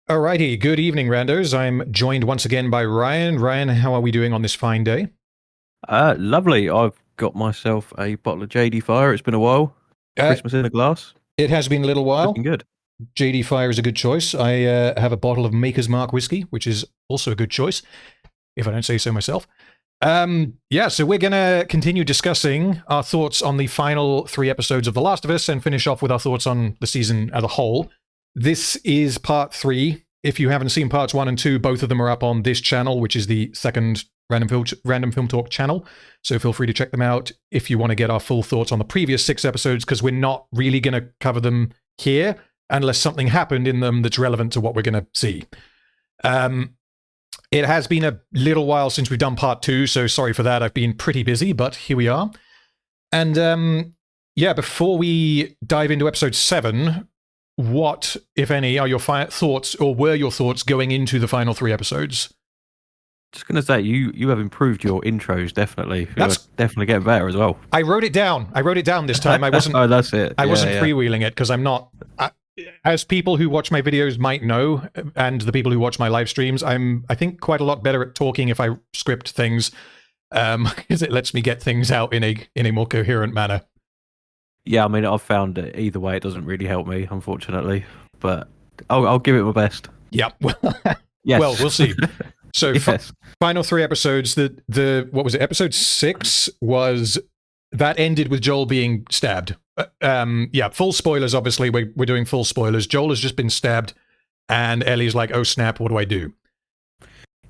Alrighty, good evening, Randos. I'm joined once again by Ryan. Ryan, how are we doing on this fine day? Lovely. I've got myself a bottle of JD Fire. It's been a while. Uh, Christmas in a glass. it has been a little Looking while. good. JD Fire is a good choice. I have a bottle of Maker's Mark whiskey, which is also a good choice, if I don't say so myself. So we're going to continue discussing our thoughts on the final 3 episodes of The Last of Us and finish off with our thoughts on the season as a whole. This is part 3. If you haven't seen parts 1 and 2, both of them are up on this channel, which is the second Random Film Talk channel. So feel free to check them out if you want to get our full thoughts on the previous 6 episodes, because we're not really going to cover them here unless something happened in them that's relevant to what we're going to see. It has been a little while since we've done part 2, so sorry for that. I've been pretty busy, but here we are. And before we dive into episode 7, what, if any, are your thoughts, or were your thoughts going into the final 3 episodes? Just going to say, you have improved your intros, definitely. You're definitely getting better as well. I wrote it down. this time. I wasn't. Oh, that's it. I wasn't freewheeling it because I'm not. As people who watch my videos might know, and the people who watch my live streams, I think, quite a lot better at talking if I script things, because it lets me get things out in a more coherent manner. Yeah, I mean, I've found that either way, it doesn't really help me, unfortunately. But I'll give it my best. Yeah. Yes. Well, we'll see. So, yes. Final 3 episodes. The what was it? Episode 6 was that ended with Joel being stabbed. Full spoilers. Obviously, we're doing full spoilers. Joel has just been stabbed, and Ellie's like, "Oh snap! What do I do?"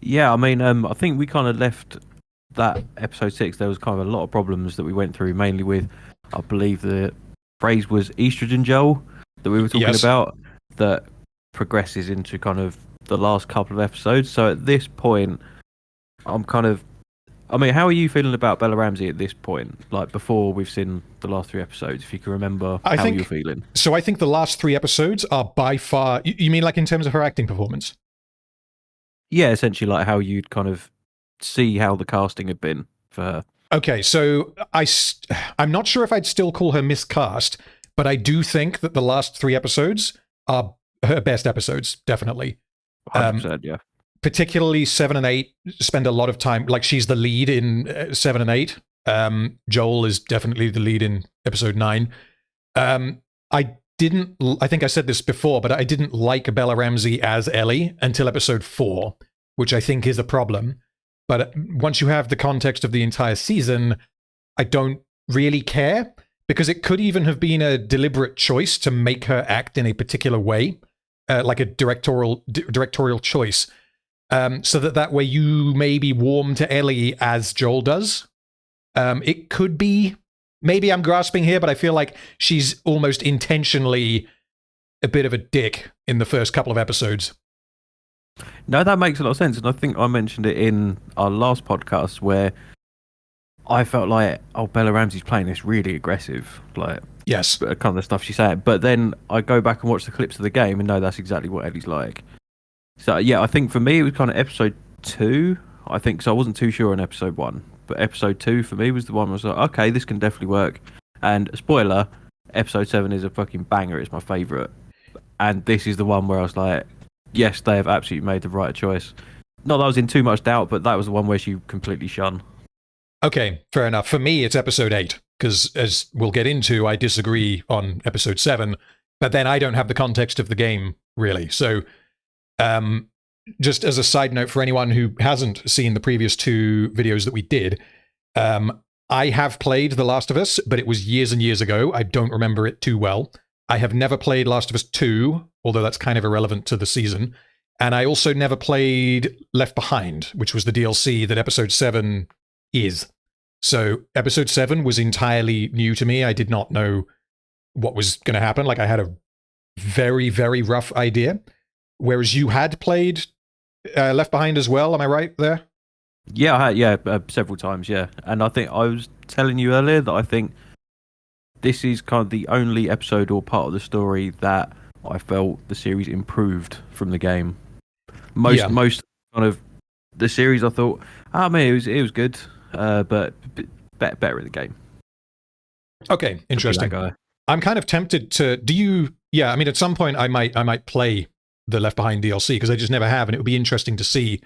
Yeah, I mean, I think we kind of left that episode 6. There was kind of a lot of problems that we went through, mainly with, I believe the phrase was estrogen Joel that we were talking about, that progresses into kind of the last couple of episodes. So at this point, how are you feeling about Bella Ramsey at this point? Like, before we've seen the last 3 episodes, if you can remember how you're feeling. So I think the last 3 episodes are by far, you mean like in terms of her acting performance? Yeah, essentially like how you'd kind of see how the casting had been for her. Okay, so I'm not sure if I'd still call her miscast, but I do think that the last 3 episodes are her best episodes, definitely. 100%, yeah. Particularly 7 and 8 spend a lot of time, like she's the lead in 7 and 8. Joel is definitely the lead in episode 9. I think I said this before, but I didn't like Bella Ramsey as Ellie until episode 4, which I think is a problem. But once you have the context of the entire season, I don't really care, because it could even have been a deliberate choice to make her act in a particular way, like a directorial choice, so that way you maybe warm to Ellie as Joel does. It could be, maybe I'm grasping here, but I feel like she's almost intentionally a bit of a dick in the first couple of episodes. No, that makes a lot of sense. And I think I mentioned it in our last podcast where I felt like, Bella Ramsey's playing this really aggressive, like, yes, kind of the stuff she's saying. But then I go back and watch the clips of the game and know that's exactly what Ellie's like. So yeah, I think for me it was kind of episode 2. I think so. I wasn't too sure on episode 1, but episode 2 for me was the one where I was like, okay, this can definitely work. And spoiler, episode 7 is a fucking banger. It's my favourite. And this is the one where I was like, yes, they have absolutely made the right choice. Not that I was in too much doubt, but that was the one where she completely shone. Okay, fair enough. For me, it's episode 8, because as we'll get into, I disagree on episode 7, but then I don't have the context of the game, really. So, just as a side note for anyone who hasn't seen the previous 2 videos that we did, I have played The Last of Us, but it was years and years ago. I don't remember it too well. I have never played Last of Us 2, although that's kind of irrelevant to the season. And I also never played Left Behind, which was the DLC that episode 7 is. So episode 7 was entirely new to me. I did not know what was going to happen. Like, I had a very, very rough idea. Whereas you had played Left Behind as well. Am I right there? Yeah, I had, several times, yeah. And I think I was telling you earlier that I think this is kind of the only episode or part of the story that I felt the series improved from the game. Most kind of the series, I thought, it was good, but better in the game. Okay, interesting. I'm kind of tempted to. Do you? Yeah, I mean, at some point, I might play the Left Behind DLC, because I just never have, and it would be interesting to see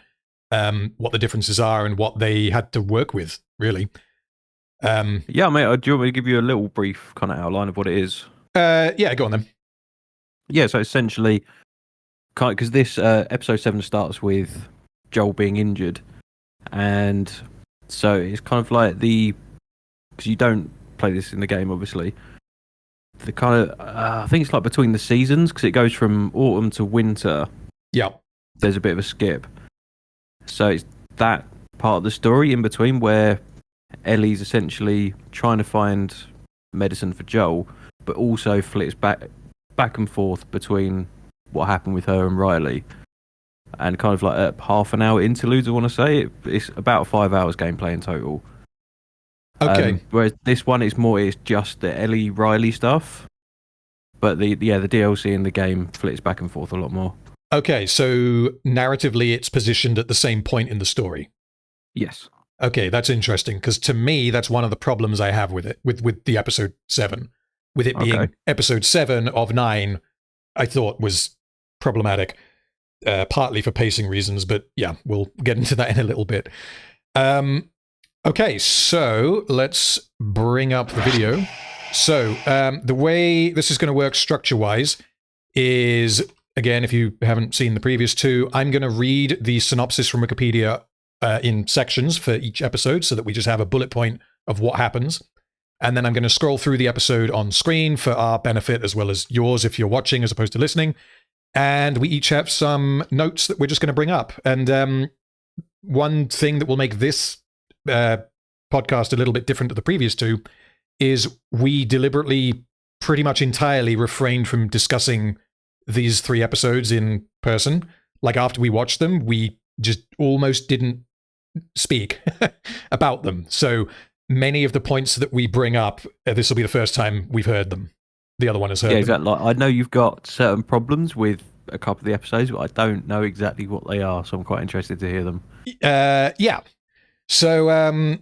what the differences are and what they had to work with, really. Yeah, mate, do you want me to give you a little brief kind of outline of what it is? Yeah, go on then. Yeah, so essentially, because this episode 7 starts with Joel being injured, and so it's kind of like because you don't play this in the game, obviously. The kind of I think it's like between the seasons, because it goes from autumn to winter. Yeah. There's a bit of a skip, so it's that part of the story in between where Ellie's essentially trying to find medicine for Joel, but also flips back and forth between what happened with her and Riley, and kind of like a half an hour interludes. I want to say it's about 5 hours gameplay in total. Okay. Whereas this one it's just the Ellie Riley stuff, but the DLC in the game flips back and forth a lot more. Okay, so narratively, it's positioned at the same point in the story. Yes. Okay, that's interesting, because to me, that's one of the problems I have with it, with the episode 7. With it being episode 7 of 9, I thought was problematic, partly for pacing reasons, but yeah, we'll get into that in a little bit. Okay, so let's bring up the video. So the way this is going to work structure-wise is, again, if you haven't seen the previous two, I'm going to read the synopsis from Wikipedia in sections for each episode so that we just have a bullet point of what happens. And then I'm going to scroll through the episode on screen for our benefit as well as yours if you're watching as opposed to listening. And we each have some notes that we're just going to bring up. And one thing that will make this podcast a little bit different to the previous two is we deliberately pretty much entirely refrained from discussing these 3 episodes in person. Like after we watched them, we just almost didn't speak about them. So many of the points that we bring up, this will be the first time we've heard them. The other one has heard them. Exactly. Like, I know you've got certain problems with a couple of the episodes, but I don't know exactly what they are, so I'm quite interested to hear them. Yeah. So,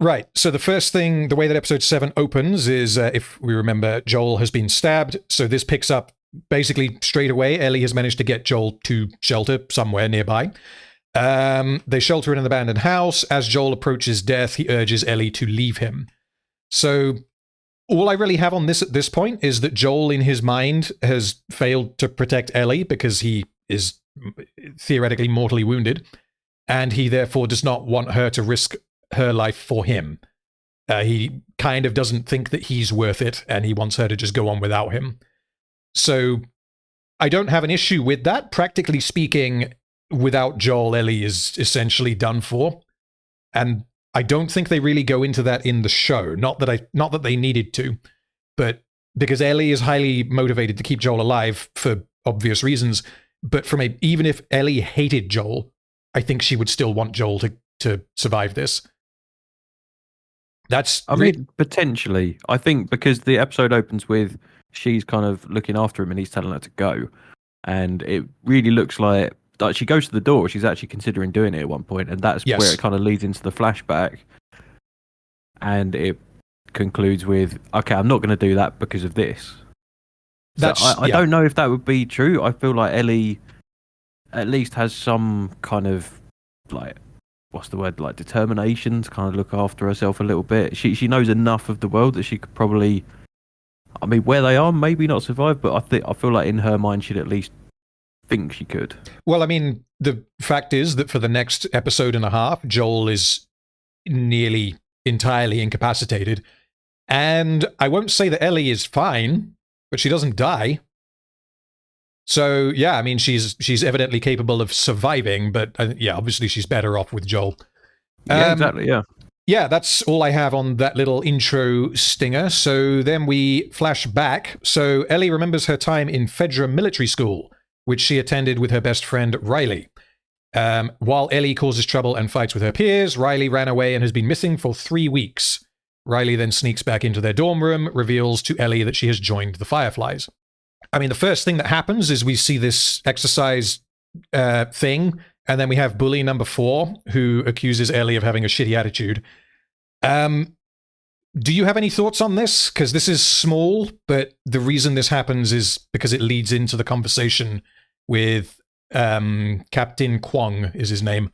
right. So the first thing, the way that episode 7 opens is, if we remember, Joel has been stabbed. So this picks up basically straight away. Ellie has managed to get Joel to shelter somewhere nearby. They shelter in an abandoned house. As Joel approaches death, he urges Ellie to leave him. So all I really have on this at this point is that Joel, in his mind, has failed to protect Ellie because he is theoretically mortally wounded, and he therefore does not want her to risk her life for him. He kind of doesn't think that he's worth it, and he wants her to just go on without him. So I don't have an issue with that. Practically speaking, without Joel, Ellie is essentially done for. And I don't think they really go into that in the show. Not that they needed to, but because Ellie is highly motivated to keep Joel alive for obvious reasons. But even if Ellie hated Joel, I think she would still want Joel to survive this. I mean, potentially. I think because the episode opens with she's kind of looking after him and he's telling her to go. And it really looks like she goes to the door. She's actually considering doing it at one point, and that's where it kind of leads into the flashback. And it concludes with, okay, I'm not going to do that because of this. I don't know if that would be true. I feel like Ellie at least has some kind of, like, what's the word, like determination to kind of look after herself a little bit. She knows enough of the world that she could probably, I mean, where they are, maybe not survive, but I feel like in her mind she'd at least think she could. Well, I mean, the fact is that for the next episode and a half, Joel is nearly entirely incapacitated. And I won't say that Ellie is fine, but she doesn't die. So, yeah, I mean, she's evidently capable of surviving, but yeah, obviously she's better off with Joel. Yeah, exactly, yeah. Yeah, that's all I have on that little intro stinger. So then we flash back. So Ellie remembers her time in Fedra Military School, which she attended with her best friend, Riley. While Ellie causes trouble and fights with her peers, Riley ran away and has been missing for 3 weeks. Riley then sneaks back into their dorm room, reveals to Ellie that she has joined the Fireflies. I mean, the first thing that happens is we see this exercise thing, and then we have bully number 4, who accuses Ellie of having a shitty attitude. Do you have any thoughts on this? Because this is small, but the reason this happens is because it leads into the conversation with Captain Kwong is his name.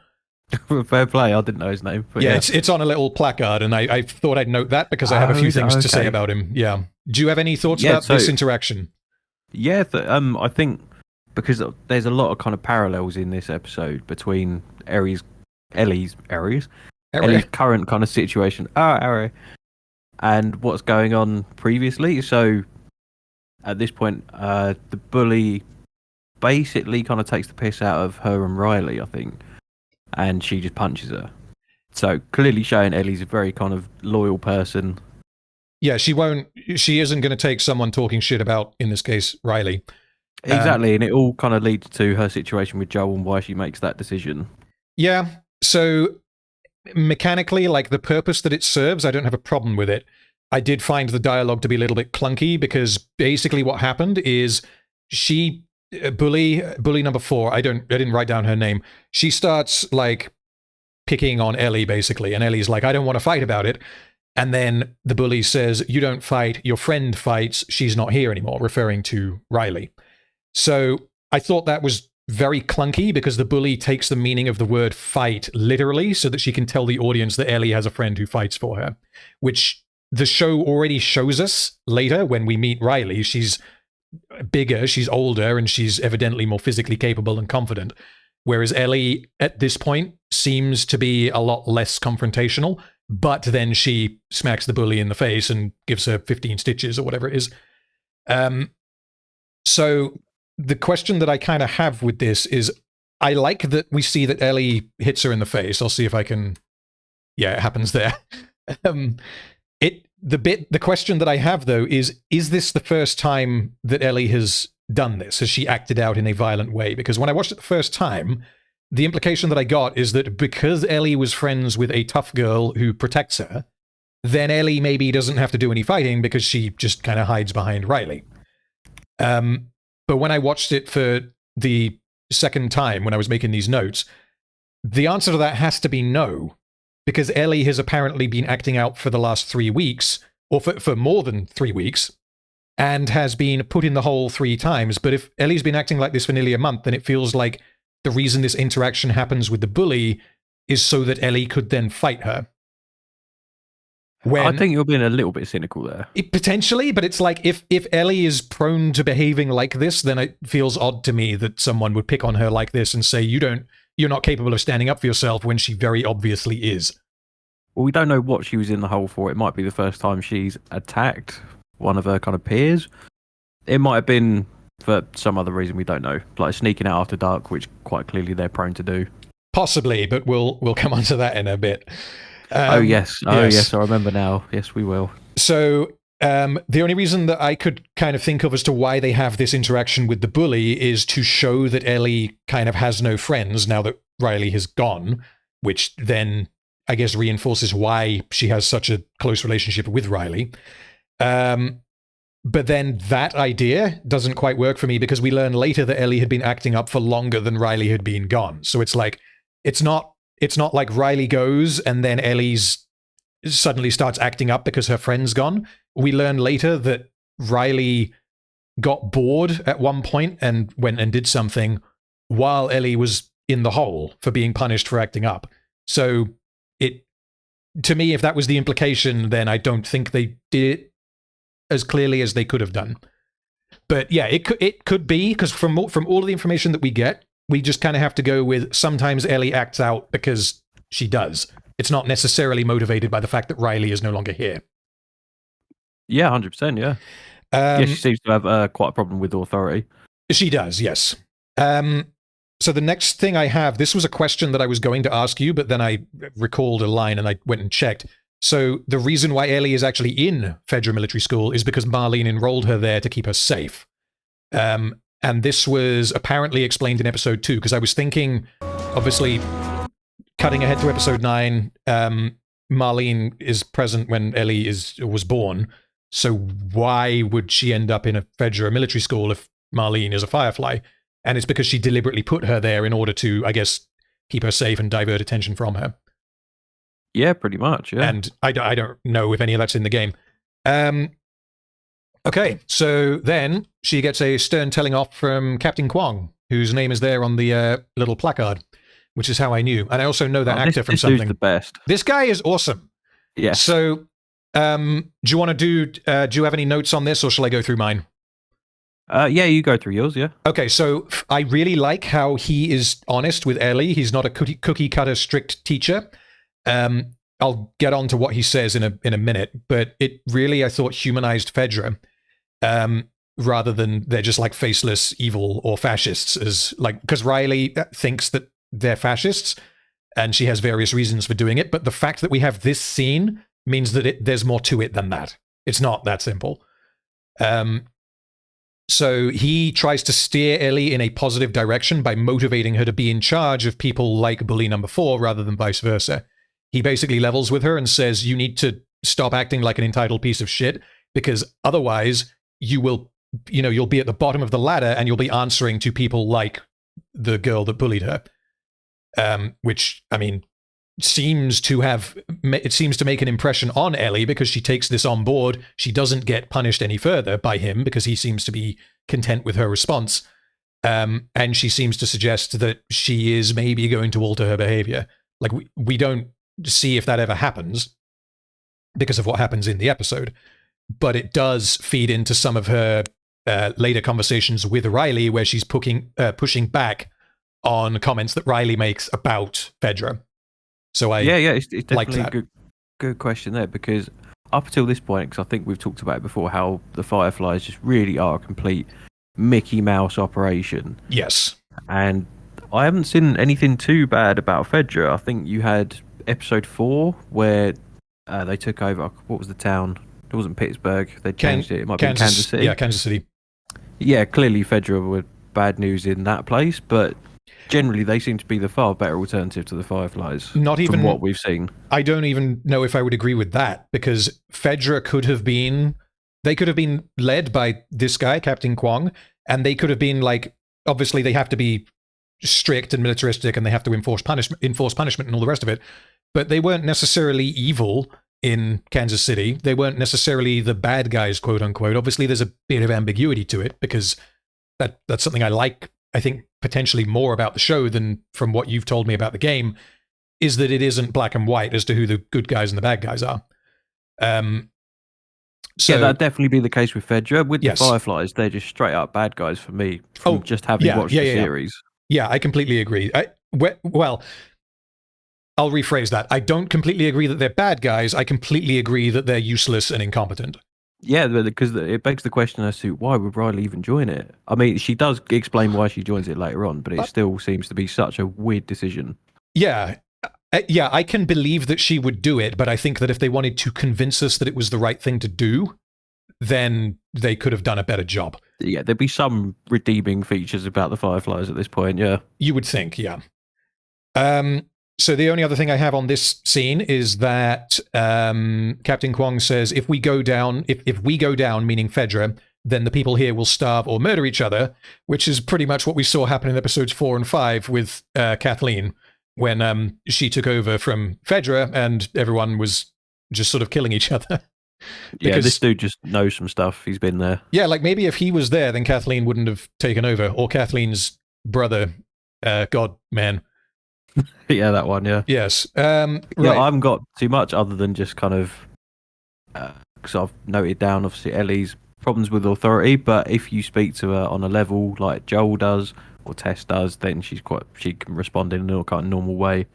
Fair play. I didn't know his name. But Yeah, yeah. it's on a little placard, and I thought I'd note that because I have a few things to say okay. about him. Yeah. Do you have any thoughts Yeah, about this interaction? Yeah, I think because there's a lot of kind of parallels in this episode between Ellie's current kind of situation, and what's going on previously. So at this point, the bully basically kind of takes the piss out of her and Riley, I think, and she just punches her. So clearly showing Ellie's a very kind of loyal person. Yeah, she isn't going to take someone talking shit about, in this case, Riley. Exactly, and it all kind of leads to her situation with Joel and why she makes that decision. Yeah, so mechanically, like the purpose that it serves, I don't have a problem with it. I did find the dialogue to be a little bit clunky because basically what happened is bully number 4, I didn't write down her name. She starts like picking on Ellie basically, and Ellie's like, I don't want to fight about it. And then the bully says, you don't fight, your friend fights, she's not here anymore, referring to Riley. So I thought that was very clunky because the bully takes the meaning of the word fight literally so that she can tell the audience that Ellie has a friend who fights for her, which the show already shows us later when we meet Riley. She's bigger, she's older, and she's evidently more physically capable and confident. Whereas Ellie, at this point, seems to be a lot less confrontational, but then she smacks the bully in the face and gives her 15 stitches or whatever it is. So the question that I kind of have with this is, I like that we see that Ellie hits her in the face. I'll see if I can... Yeah, it happens there. The question that I have, though, is this the first time that Ellie has done this? Has she acted out in a violent way? Because when I watched it the first time, the implication that I got is that because Ellie was friends with a tough girl who protects her, then Ellie maybe doesn't have to do any fighting because she just kind of hides behind Riley. But when I watched it for the second time, when I was making these notes, the answer to that has to be no, because Ellie has apparently been acting out for the last 3 weeks, or for more than 3 weeks, and has been put in the hole 3 times. But if Ellie's been acting like this for nearly a month, then it feels like the reason this interaction happens with the bully is so that Ellie could then fight her. I think you're being a little bit cynical there. Potentially, but it's like if Ellie is prone to behaving like this, then it feels odd to me that someone would pick on her like this and say you're not capable of standing up for yourself when she very obviously is. Well, we don't know what she was in the hole for. It might be the first time she's attacked one of her kind of peers. It might have been for some other reason we don't know, like sneaking out after dark, which quite clearly they're prone to do. Possibly, but we'll come on to that in a bit. Yes, I remember now. Yes, we will. So the only reason that I could kind of think of as to why they have this interaction with the bully is to show that Ellie kind of has no friends now that Riley has gone, which then I guess reinforces why she has such a close relationship with Riley. But then that idea doesn't quite work for me because we learn later that Ellie had been acting up for longer than Riley had been gone. So it's like, it's not like Riley goes and then Ellie's suddenly starts acting up because her friend's gone. We learn later that Riley got bored at one point and went and did something while Ellie was in the hole for being punished for acting up. So to me, if that was the implication, then I don't think they did it as clearly as they could have done. But yeah, it could be, because from all of the information that we get, we just kind of have to go with sometimes Ellie acts out because she does. It's not necessarily motivated by the fact that Riley is no longer here. Yeah, 100%, yeah. Yeah, she seems to have quite a problem with authority. She does, yes. So the next thing I have, this was a question that I was going to ask you, but then I recalled a line and I went and checked. So the reason why Ellie is actually in Fedra Military School is because Marlene enrolled her there to keep her safe. And this was apparently explained in episode 2, because I was thinking, obviously, cutting ahead to episode 9, Marlene is present when Ellie was born. So why would she end up in a Fedra military school if Marlene is a Firefly? And it's because she deliberately put her there in order to, I guess, keep her safe and divert attention from her. Yeah, pretty much, yeah. And I don't know if any of that's in the game. Okay, so then she gets a stern telling off from Captain Kwong, whose name is there on the little placard, which is how I knew. And I also know that actor from this something. Dude's the best. This guy is awesome. Yeah. So, do you want to do you have any notes on this, or shall I go through mine? Yeah, you go through yours, yeah. Okay, so I really like how he is honest with Ellie. He's not a cookie cutter strict teacher. I'll get on to what he says in a minute, but it really, I thought, humanized Fedra, rather than they're just like faceless evil or fascists, as like, because Riley thinks that they're fascists, and she has various reasons for doing it. But the fact that we have this scene means that there's more to it than that. It's not that simple. So he tries to steer Ellie in a positive direction by motivating her to be in charge of people like Bully Number 4 rather than vice versa. He basically levels with her and says, you need to stop acting like an entitled piece of shit, because otherwise you'll be at the bottom of the ladder and you'll be answering to people like the girl that bullied her. Which, I mean, seems to make an impression on Ellie, because she takes this on board. She doesn't get punished any further by him because he seems to be content with her response. And she seems to suggest that she is maybe going to alter her behavior. Like, we don't see if that ever happens because of what happens in the episode, but it does feed into some of her later conversations with Riley, where she's pushing back on comments that Riley makes about Fedra. So it's definitely that. a good question there, because up until this point, because I think we've talked about it before, how the Fireflies just really are a complete Mickey Mouse operation. Yes. And I haven't seen anything too bad about Fedra. I think you had episode 4 where they took over. What was the town? It wasn't Pittsburgh. They changed it. It might be Kansas City. Yeah, Kansas City. Yeah, clearly Fedra were bad news in that place, but generally they seem to be the far better alternative to the Fireflies. Not even from what we've seen. I don't even know if I would agree with that, because Fedra could have been led by this guy, Captain Kwong, and they could have been like, obviously they have to be strict and militaristic and they have to enforce punishment and all the rest of it, but they weren't necessarily evil in Kansas City. They weren't necessarily the bad guys, quote unquote. Obviously there's a bit of ambiguity to it, because that's something I like, I think, potentially more about the show than from what you've told me about the game, is that it isn't black and white as to who the good guys and the bad guys are. So, yeah, that'd definitely be the case with Fedra. With the Fireflies, they're just straight up bad guys for me, from just having watched the series. Yeah, I completely agree. Well, I'll rephrase that. I don't completely agree that they're bad guys. I completely agree that they're useless and incompetent. Yeah, because it begs the question as to why would Riley even join it? I mean, she does explain why she joins it later on, but it still seems to be such a weird decision. Yeah. I can believe that she would do it, but I think that if they wanted to convince us that it was the right thing to do, then they could have done a better job. Yeah, there'd be some redeeming features about the Fireflies at this point, yeah. You would think, yeah. So the only other thing I have on this scene is that Captain Kwong says, if we go down, meaning Fedra, then the people here will starve or murder each other, which is pretty much what we saw happen in episodes 4 and 5 with Kathleen, when she took over from Fedra and everyone was just sort of killing each other. Yeah, this dude just knows some stuff. He's been there. Yeah, like maybe if he was there, then Kathleen wouldn't have taken over, or Kathleen's brother, God, man. Yeah, that one, yeah. Yes. Right. Yeah, I haven't got too much other than just kind of, because I've noted down, obviously, Ellie's problems with authority, but if you speak to her on a level like Joel does, or Tess does, then she can respond in a kind of normal way.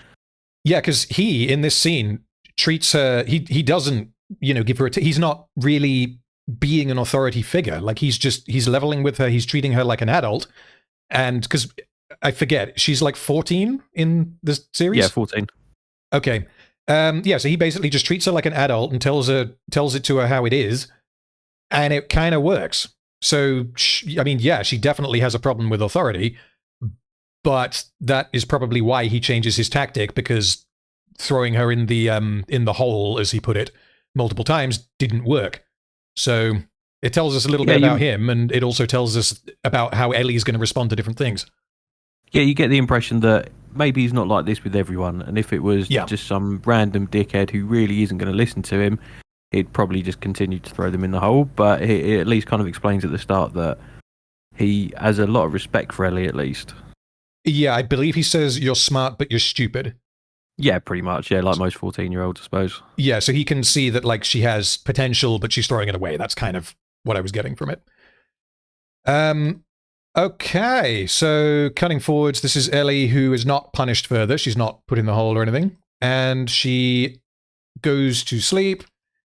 Yeah, because he, in this scene, treats her, he doesn't, give her he's not really being an authority figure. Like, he's leveling with her, he's treating her like an adult, and because I forget, she's like 14 in the series? Yeah, 14. Okay. So he basically just treats her like an adult and tells it to her how it is, and it kind of works. So, she definitely has a problem with authority, but that is probably why he changes his tactic, because throwing her in the hole, as he put it, multiple times didn't work. So it tells us a little bit about him, and it also tells us about how Ellie's going to respond to different things. Yeah, you get the impression that maybe he's not like this with everyone, and if it was just some random dickhead who really isn't going to listen to him, he'd probably just continue to throw them in the hole. But it at least kind of explains at the start that he has a lot of respect for Ellie, at least. Yeah, I believe he says you're smart, but you're stupid. Yeah, pretty much. Yeah, like most 14-year-olds, I suppose. Yeah, so he can see that like she has potential, but she's throwing it away. That's kind of what I was getting from it. Okay, so cutting forwards, this is Ellie, who is not punished further. She's not put in the hole or anything. And she goes to sleep.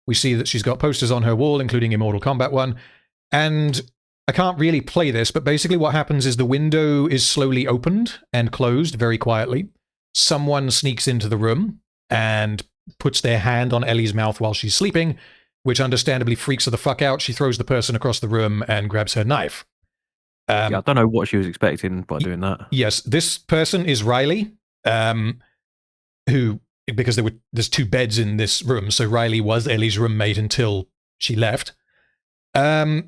We see that she's got posters on her wall, including Immortal Kombat 1. And I can't really play this, but basically what happens is the window is slowly opened and closed very quietly. Someone sneaks into the room and puts their hand on Ellie's mouth while she's sleeping, which understandably freaks her the fuck out. She throws the person across the room and grabs her knife. Yeah, I don't know what she was expecting by doing that. Yes, this person is Riley, who, because there's 2 beds in this room, so Riley was Ellie's roommate until she left. The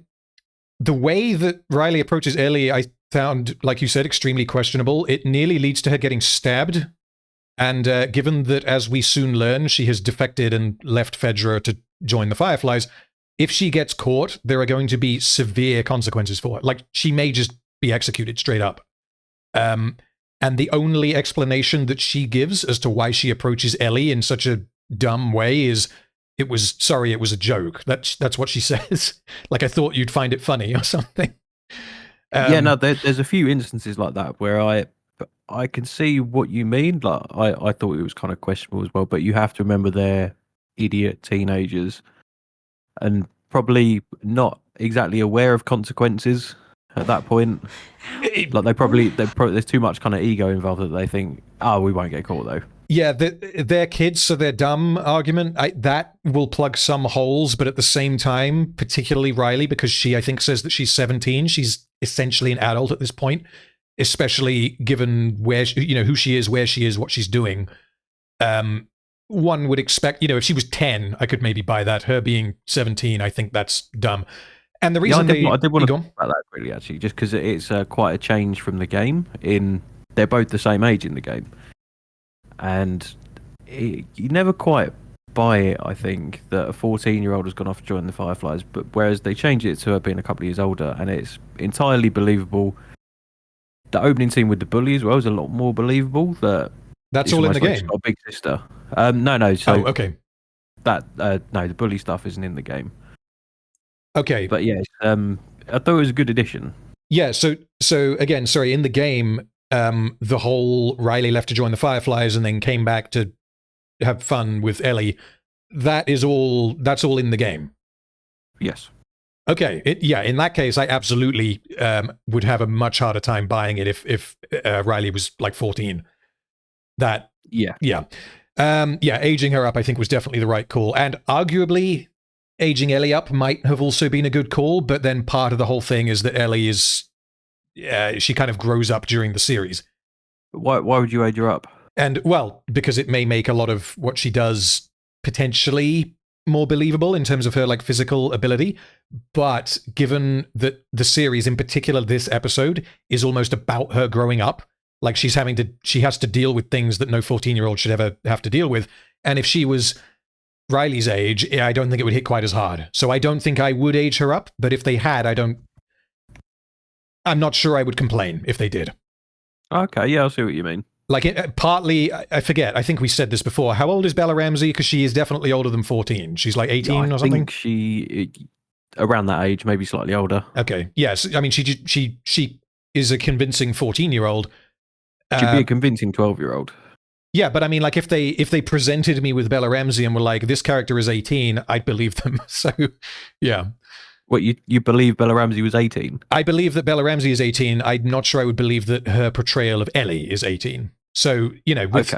way that Riley approaches Ellie, I found, like you said, extremely questionable. It nearly leads to her getting stabbed. And given that, as we soon learn, she has defected and left Fedra to join the Fireflies, if she gets caught, there are going to be severe consequences for her. Like, she may just be executed straight up. And the only explanation that she gives as to why she approaches Ellie in such a dumb way is, it was a joke. That's what she says. Like, I thought you'd find it funny or something. Yeah, no, there's a few instances like that where I can see what you mean. Like, I thought it was kind of questionable as well, but you have to remember they're idiot teenagers and probably not exactly aware of consequences at that point. Like, there's too much kind of ego involved that they think, oh, we won't get caught though. Yeah, they're kids, so they're dumb argument. That will plug some holes, but at the same time, particularly Riley, because she, I think, says that she's 17. She's essentially an adult at this point, especially given where who she is, where she is, what she's doing. One would expect, if she was 10, I could maybe buy that. Her being 17, I think that's dumb. And the reason I did want to talk about that really, actually, just because it's quite a change from the game. They're both the same age in the game, and you never quite buy it. I think that a 14-year-old has gone off to join the Fireflies, but whereas they changed it to her being a couple of years older, and it's entirely believable. The opening scene with the bully as well is a lot more believable. That's all in the game. She's got a big sister. No. So okay. No, the bully stuff isn't in the game. Okay, but yeah, I thought it was a good addition. Yeah. So again, sorry. In the game, the whole Riley left to join the Fireflies and then came back to have fun with Ellie. That's all in the game. Yes. Okay. In that case, I absolutely would have a much harder time buying it if Riley was like 14. Yeah. Aging her up, I think, was definitely the right call. And arguably, aging Ellie up might have also been a good call, but then part of the whole thing is that Ellie is... she kind of grows up during the series. Why would you age her up? And, well, because it may make a lot of what she does potentially more believable in terms of her, like, physical ability. But given that the series, in particular this episode, is almost about her growing up, like, she has to deal with things that no 14-year-old should ever have to deal with. And if she was Riley's age, I don't think it would hit quite as hard. So I don't think I would age her up, but if they had, I'm not sure I would complain if they did. Okay, yeah, I'll see what you mean. Like, partly, I forget, I think we said this before. How old is Bella Ramsey? Because she is definitely older than 14. She's like 18 or something? I think she, around that age, maybe slightly older. Okay, yes. I mean, she is a convincing 14-year-old. She'd be a convincing 12-year-old. Yeah, but I mean, like, if they presented me with Bella Ramsey and were like, this character is 18, I'd believe them. So, yeah. What, you believe Bella Ramsey was 18? I believe that Bella Ramsey is 18. I'm not sure I would believe that her portrayal of Ellie is 18. So,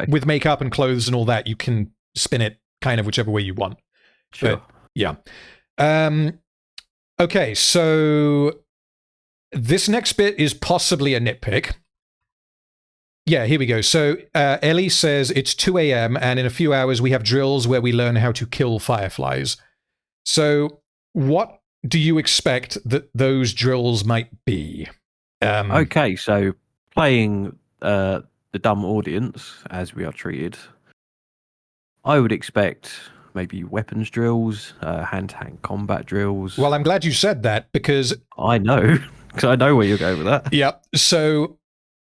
with makeup and clothes and all that, you can spin it kind of whichever way you want. Sure. But, yeah. Okay, so this next bit is possibly a nitpick. Yeah, here we go. So Ellie says it's 2 a.m. and in a few hours we have drills where we learn how to kill fireflies. So what do you expect that those drills might be? Okay, so playing the dumb audience, as we are treated, I would expect maybe weapons drills, hand-to-hand combat drills. Well, I'm glad you said that because... I know. Because I know where you're going with that. Yeah. So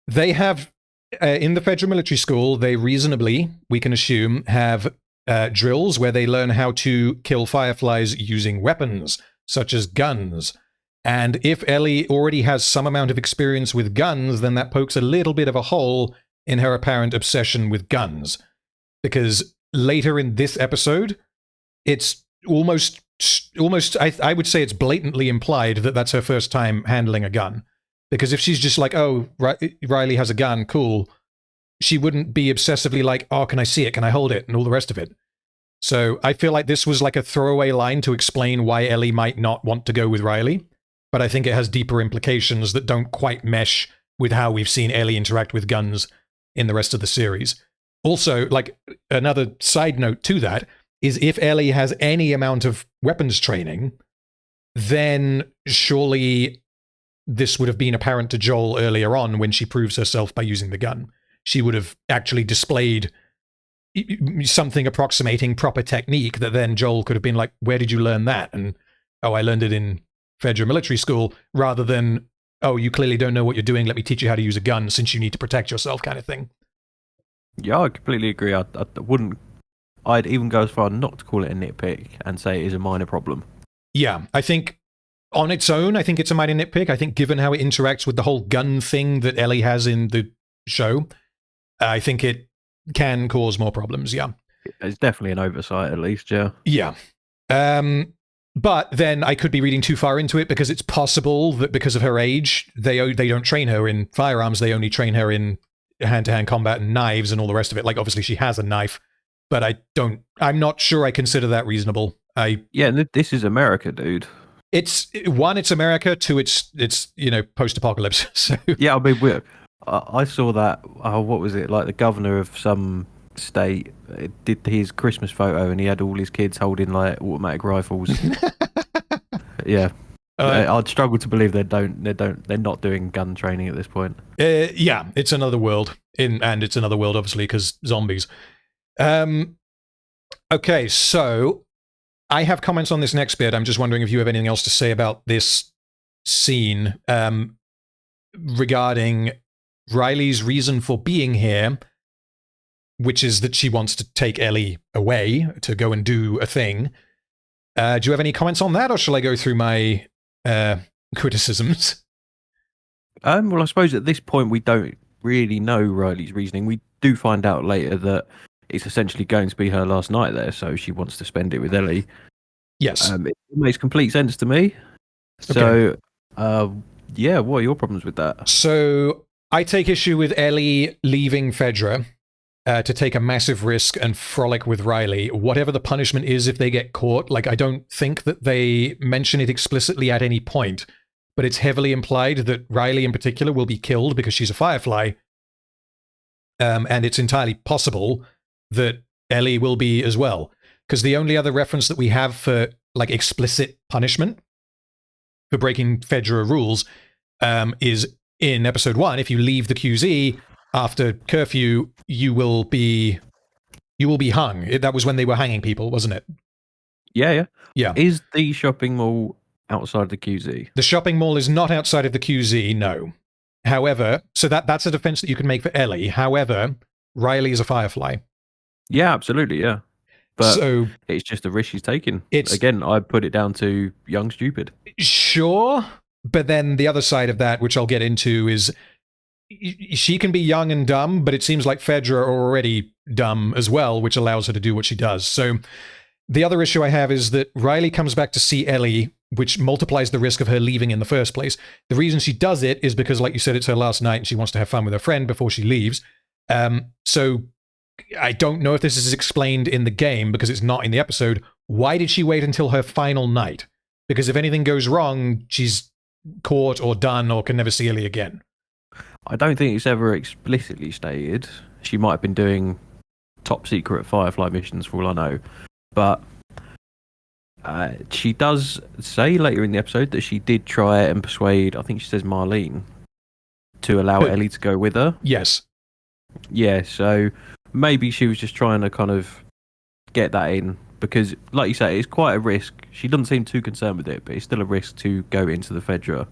they have, in the Federal Military School, they reasonably, we can assume, have drills where they learn how to kill fireflies using weapons, such as guns. And if Ellie already has some amount of experience with guns, then that pokes a little bit of a hole in her apparent obsession with guns. Because later in this episode, it's almost I would say it's blatantly implied that that's her first time handling a gun. Because if she's just like, oh, Riley has a gun, cool, she wouldn't be obsessively like, oh, can I see it? Can I hold it? And all the rest of it. So I feel like this was like a throwaway line to explain why Ellie might not want to go with Riley. But I think it has deeper implications that don't quite mesh with how we've seen Ellie interact with guns in the rest of the series. Also, like, another side note to that is if Ellie has any amount of weapons training, then surely this would have been apparent to Joel earlier on when she proves herself by using the gun. She would have actually displayed something approximating proper technique that then Joel could have been like, where did you learn that? And, oh, I learned it in Federal Military School, rather than, oh, you clearly don't know what you're doing, let me teach you how to use a gun since you need to protect yourself, kind of thing. Yeah, I completely agree. I wouldn't. I'd even go as far not to call it a nitpick and say it is a minor problem. Yeah, I think on its own, I think it's a minor nitpick. I think given how it interacts with the whole gun thing that Ellie has in the show, I think it can cause more problems, yeah. It's definitely an oversight, at least, yeah. Yeah. But then I could be reading too far into it, because it's possible that because of her age, they don't train her in firearms, they only train her in hand-to-hand combat and knives and all the rest of it. Like, obviously she has a knife, but I'm not sure I consider that reasonable. Yeah, this is America, dude. It's America. Two, it's post-apocalypse. So yeah, I mean, I saw that. What was it? Like the governor of some state did his Christmas photo, and he had all his kids holding like automatic rifles. Yeah, I'd struggle to believe they're not doing gun training at this point. Yeah, it's another world, and it's another world obviously because zombies. Okay, so I have comments on this next bit. I'm just wondering if you have anything else to say about this scene regarding Riley's reason for being here, which is that she wants to take Ellie away to go and do a thing. Do you have any comments on that, or shall I go through my criticisms? Well, I suppose at this point we don't really know Riley's reasoning. We do find out later that it's essentially going to be her last night there, so she wants to spend it with Ellie. Yes. It makes complete sense to me. So, yeah, what are your problems with that? So, I take issue with Ellie leaving Fedra to take a massive risk and frolic with Riley. Whatever the punishment is if they get caught, like, I don't think that they mention it explicitly at any point, but it's heavily implied that Riley in particular will be killed because she's a Firefly. And it's entirely possible that Ellie will be as well. Because the only other reference that we have for, like, explicit punishment for breaking Fedra rules is in episode 1. If you leave the QZ after curfew, you will be hung. That was when they were hanging people, wasn't it? Yeah. Yeah. Is the shopping mall outside the QZ? The shopping mall is not outside of the QZ, no. However, so that's a defense that you can make for Ellie. However, Riley is a Firefly. Yeah, absolutely, yeah. But so, it's just a risk she's taking. Again, I put it down to young stupid. Sure, but then the other side of that, which I'll get into, is she can be young and dumb, but it seems like Fedra are already dumb as well, which allows her to do what she does. So the other issue I have is that Riley comes back to see Ellie, which multiplies the risk of her leaving in the first place. The reason she does it is because, like you said, it's her last night and she wants to have fun with her friend before she leaves. So I don't know if this is explained in the game because it's not in the episode. Why did she wait until her final night? Because if anything goes wrong, she's caught or done or can never see Ellie again. I don't think it's ever explicitly stated. She might have been doing top secret Firefly missions for all I know. But she does say later in the episode that she did try and persuade, I think she says Marlene, to allow Ellie to go with her. Yes. Yeah, so maybe she was just trying to kind of get that in. Because, like you say, it's quite a risk. She doesn't seem too concerned with it, but it's still a risk to go into the Fedra.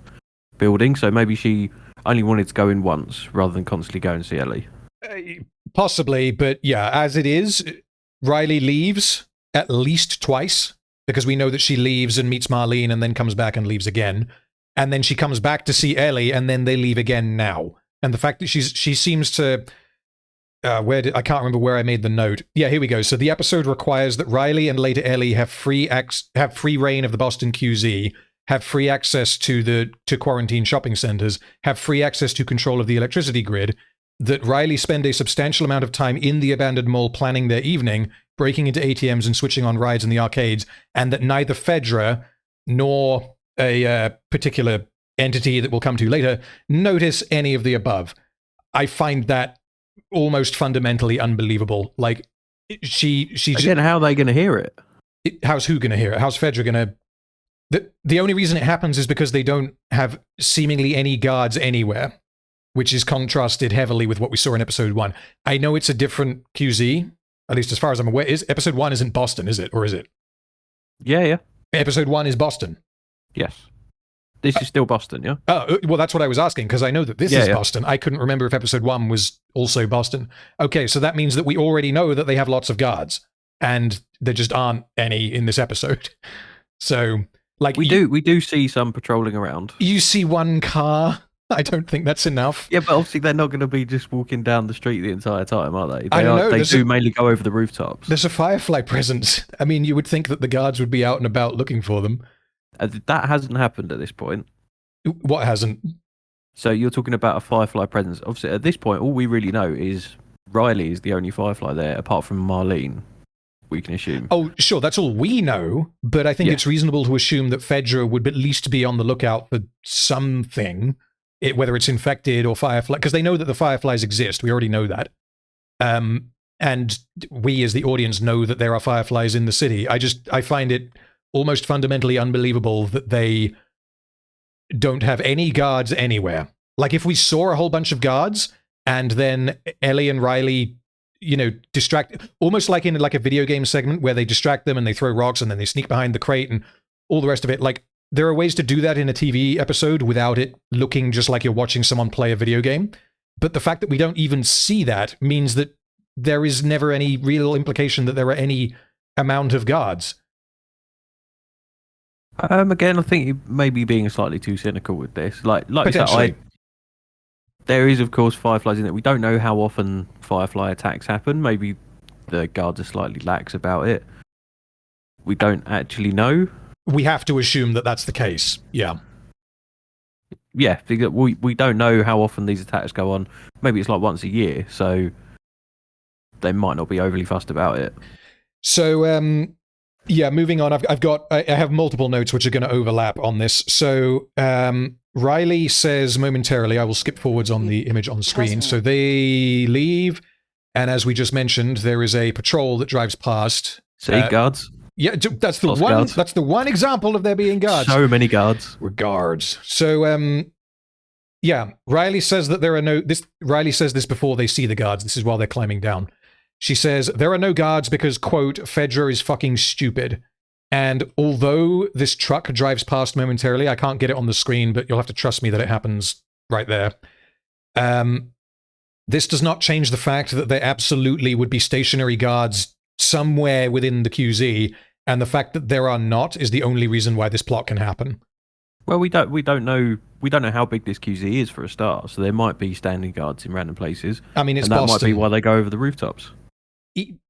building, so maybe she only wanted to go in once rather than constantly go and see Ellie. Possibly, but yeah, as it is, Riley leaves at least twice, because we know that she leaves and meets Marlene and then comes back and leaves again. And then she comes back to see Ellie and then they leave again now. And the fact that she seems to... I can't remember where I made the note. Yeah, here we go. So the episode requires that Riley and later Ellie have free reign of the Boston QZ, have free access to quarantine shopping centers, have free access to control of the electricity grid, that Riley spend a substantial amount of time in the abandoned mall planning their evening, breaking into ATMs and switching on rides in the arcades, and that neither Fedra nor a particular entity that we'll come to later notice any of the above. I find that almost fundamentally unbelievable. Like, she's Again, how are they going to hear it? How's who going to hear it? How's Fedra going to... The only reason it happens is because they don't have seemingly any guards anywhere, which is contrasted heavily with what we saw in episode 1. I know it's a different QZ, at least as far as I'm aware. Episode 1 isn't Boston, is it? Or is it? Yeah. Episode 1 is Boston. Yes. This is still Boston, yeah? Oh, well, that's what I was asking, because I know that this is Boston. I couldn't remember if episode 1 was also Boston. Okay, so that means that we already know that they have lots of guards, and there just aren't any in this episode. So, like... We do see some patrolling around. You see one car... I don't think that's enough. Yeah, but obviously they're not going to be just walking down the street the entire time, are they? I don't know. They do mainly go over the rooftops. There's a Firefly presence. I mean, you would think that the guards would be out and about looking for them. That hasn't happened at this point. What hasn't? So you're talking about a Firefly presence. Obviously, at this point, all we really know is Riley is the only Firefly there, apart from Marlene, we can assume. Oh, sure, that's all we know, but I think it's reasonable to assume that Fedra would at least be on the lookout for something. Whether it's infected or Firefly, because they know that the Fireflies exist. We already know that. And we as the audience know that there are Fireflies in the city. I find it almost fundamentally unbelievable that they don't have any guards anywhere. Like, if we saw a whole bunch of guards and then Ellie and Riley, distract, almost like in like a video game segment where they distract them and they throw rocks and then they sneak behind the crate and all the rest of it, like, there are ways to do that in a TV episode without it looking just like you're watching someone play a video game. But the fact that we don't even see that means that there is never any real implication that there are any amount of guards. Again, I think you may be being slightly too cynical with this. Like you said, there is, of course, Fireflies in it. We don't know how often Firefly attacks happen. Maybe the guards are slightly lax about it. We don't actually know. We have to assume that that's the case. Yeah. Yeah, we don't know how often these attacks go on. Maybe it's like once a year, so they might not be overly fussed about it. So, moving on. I have multiple notes which are going to overlap on this. So, Riley says momentarily, I will skip forwards on the image on screen. So they leave, and as we just mentioned, there is a patrol that drives past. See, guards. Yeah, that's the one. Guards. That's the one example of there being guards. So many guards. We're guards. So, Riley says that there are no. Riley says this before they see the guards. This is while they're climbing down. She says there are no guards because, quote, Fedra is fucking stupid. And although this truck drives past momentarily, I can't get it on the screen, but you'll have to trust me that it happens right there. This does not change the fact that there absolutely would be stationary guards somewhere within the QZ. And the fact that there are not is the only reason why this plot can happen. Well, we don't know how big this QZ is for a start. So there might be standing guards in random places. I mean, it's and that Boston. Might be why they go over the rooftops.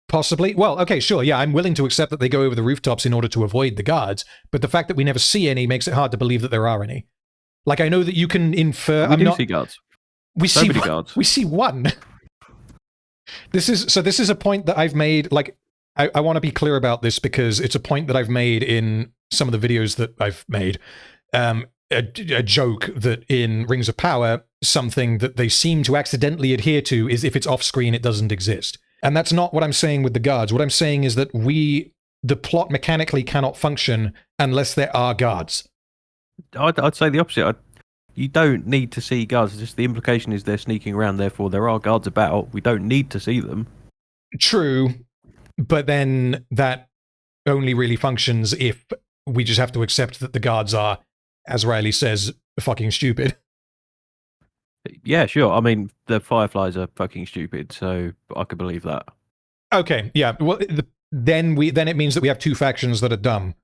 Possibly. Well, okay, sure. Yeah, I'm willing to accept that they go over the rooftops in order to avoid the guards. But the fact that we never see any makes it hard to believe that there are any. Like, I know that you can infer. We see guards. We so see many guards. We see one. This is a point that I've made. Like, I want to be clear about this because it's a point that I've made in some of the videos that I've made. A joke that in Rings of Power, something that they seem to accidentally adhere to is if it's off screen, it doesn't exist. And that's not what I'm saying with the guards. What I'm saying is that the plot mechanically cannot function unless there are guards. I'd say the opposite. You don't need to see guards. It's just the implication is they're sneaking around, therefore there are guards about. We don't need to see them. True. But then that only really functions if we just have to accept that the guards are, as Riley says, fucking stupid. Yeah, sure. I mean, the Fireflies are fucking stupid, so I could believe that. Okay, yeah. Well, then it means that we have two factions that are dumb,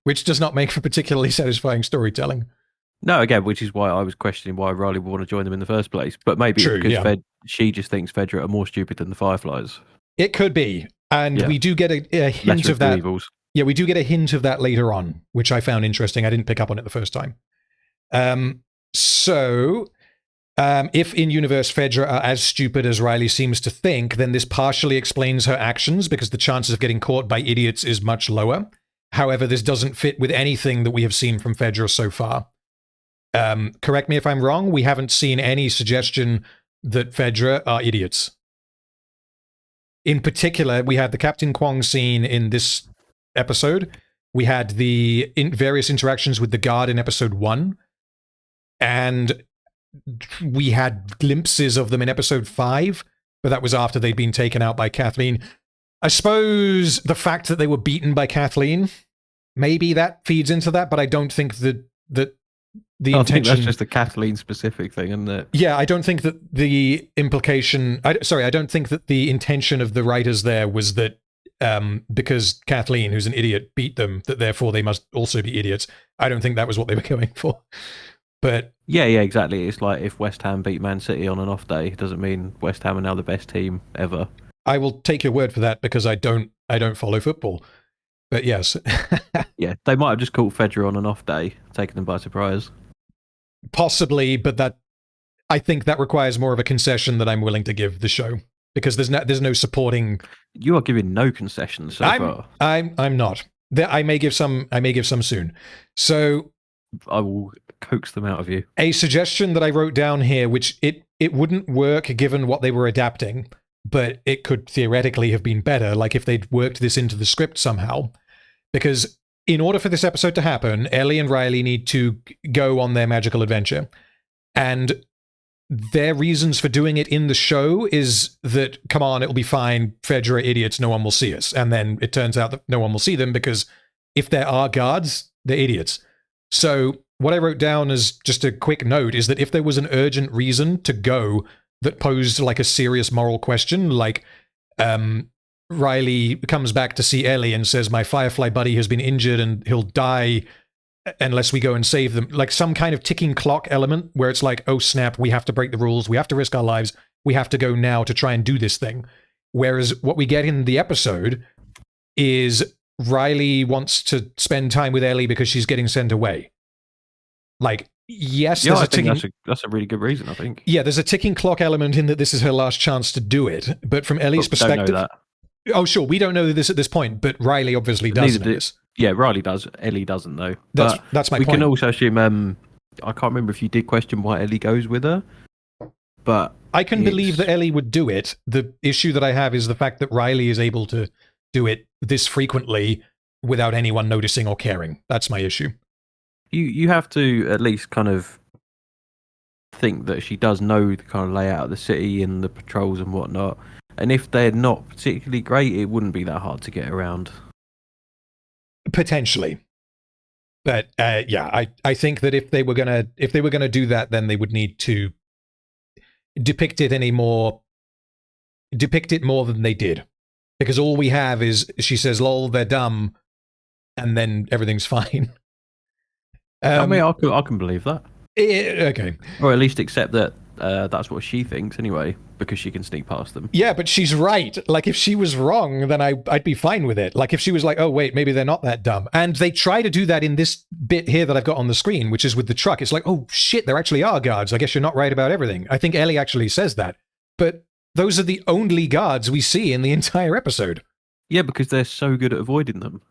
which does not make for particularly satisfying storytelling. No, again, which is why I was questioning why Riley would want to join them in the first place. But maybe True, it's because yeah. she just thinks Fedra are more stupid than the Fireflies. It could be, and we do get a hint Lesser of that. Evils. Yeah, we do get a hint of that later on, which I found interesting. I didn't pick up on it the first time. If in-universe Fedra are as stupid as Riley seems to think, then this partially explains her actions because the chances of getting caught by idiots is much lower. However, this doesn't fit with anything that we have seen from Fedra so far. Correct me if I'm wrong, we haven't seen any suggestion that Fedra are idiots. In particular, we had the Captain Kwong scene in this episode. We had the various interactions with the guard in episode 1. And we had glimpses of them in episode 5, but that was after they'd been taken out by Kathleen. I suppose the fact that they were beaten by Kathleen, maybe that feeds into that, but I don't think that the intention... I think that's just a Kathleen specific thing, isn't it? Yeah, I don't think that the implication... I don't think that the intention of the writers there was that because Kathleen, who's an idiot, beat them, that therefore they must also be idiots. I don't think that was what they were going for. But yeah, exactly. It's like if West Ham beat Man City on an off day, it doesn't mean West Ham are now the best team ever. I will take your word for that because I don't follow football. But yes. Yeah, they might have just caught Fedra on an off day, taken them by surprise. Possibly, but I think that requires more of a concession that I'm willing to give the show because there's no supporting. You are giving no concessions so far. I'm not. I may give some soon. So I will coax them out of you. A suggestion that I wrote down here, which it wouldn't work given what they were adapting, but it could theoretically have been better, like if they'd worked this into the script somehow. Because in order for this episode to happen, Ellie and Riley need to go on their magical adventure. And their reasons for doing it in the show is that, come on, it'll be fine, Fedra are idiots, no one will see us. And then it turns out that no one will see them because if there are guards, they're idiots. So what I wrote down as just a quick note is that if there was an urgent reason to go that posed like a serious moral question, like Riley comes back to see Ellie and says, my Firefly buddy has been injured and he'll die unless we go and save them, like some kind of ticking clock element where it's like, oh snap, we have to break the rules, we have to risk our lives, we have to go now to try and do this thing. Whereas what we get in the episode is Riley wants to spend time with Ellie because she's getting sent away. Like, yes, yeah, that's a really good reason, I think. Yeah, there's a ticking clock element in that this is her last chance to do it. But from Ellie's perspective... Don't know that. Oh, sure, we don't know this at this point, but Riley obviously does know this. Yeah, Riley does. Ellie doesn't, though. That's my point. We can also assume... I can't remember if you did question why Ellie goes with her, but... I can believe that Ellie would do it. The issue that I have is the fact that Riley is able to do it this frequently without anyone noticing or caring. That's my issue. You have to at least kind of think that she does know the kind of layout of the city and the patrols and whatnot. And if they're not particularly great, it wouldn't be that hard to get around. Potentially. But yeah, I think that if they were gonna do that, then they would need to depict it more than they did. Because all we have is she says, lol, they're dumb, and then everything's fine. I mean, I can believe that. Okay. Or at least accept that that's what she thinks anyway, because she can sneak past them. Yeah, but she's right. Like, if she was wrong, then I'd be fine with it. Like, if she was like, oh, wait, maybe they're not that dumb. And they try to do that in this bit here that I've got on the screen, which is with the truck. It's like, oh, shit, there actually are guards. I guess you're not right about everything. I think Ellie actually says that. But those are the only guards we see in the entire episode. Yeah, because they're so good at avoiding them.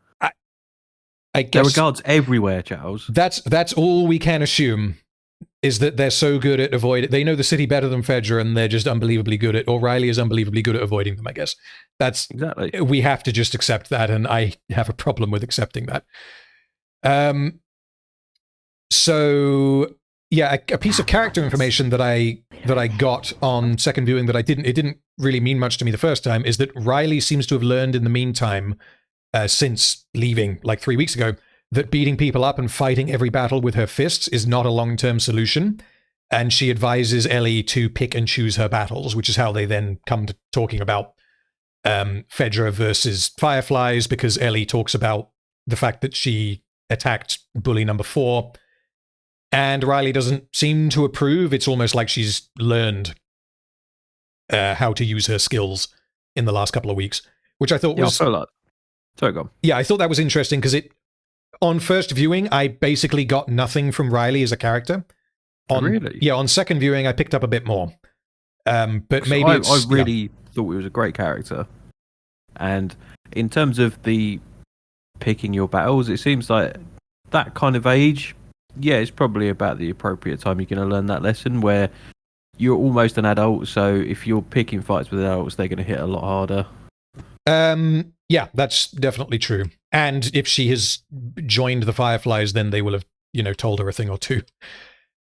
I guess there are guards everywhere, Charles. That's all we can assume, is that they're so good at avoiding. They know the city better than Fedra, and they're just unbelievably good at. Or Riley is unbelievably good at avoiding them. I guess that's exactly. We have to just accept that, and I have a problem with accepting that. So yeah, a piece of character information that I got on second viewing that it didn't really mean much to me the first time is that Riley seems to have learned in the meantime. Since leaving like 3 weeks ago, that beating people up and fighting every battle with her fists is not a long-term solution. And she advises Ellie to pick and choose her battles, which is how they then come to talking about Fedra versus Fireflies, because Ellie talks about the fact that she attacked bully number 4. And Riley doesn't seem to approve. It's almost like she's learned how to use her skills in the last couple of weeks, which I thought was... I feel like... Sorry, go on. Yeah, I thought that was interesting because on first viewing, I basically got nothing from Riley as a character. Really? Yeah, on second viewing, I picked up a bit more. But maybe I really thought he was a great character. And in terms of the picking your battles, it seems like that kind of age, yeah, it's probably about the appropriate time you're going to learn that lesson, where you're almost an adult, so if you're picking fights with adults, they're going to hit a lot harder. Yeah, that's definitely true. And if she has joined the Fireflies, then they will have, told her a thing or two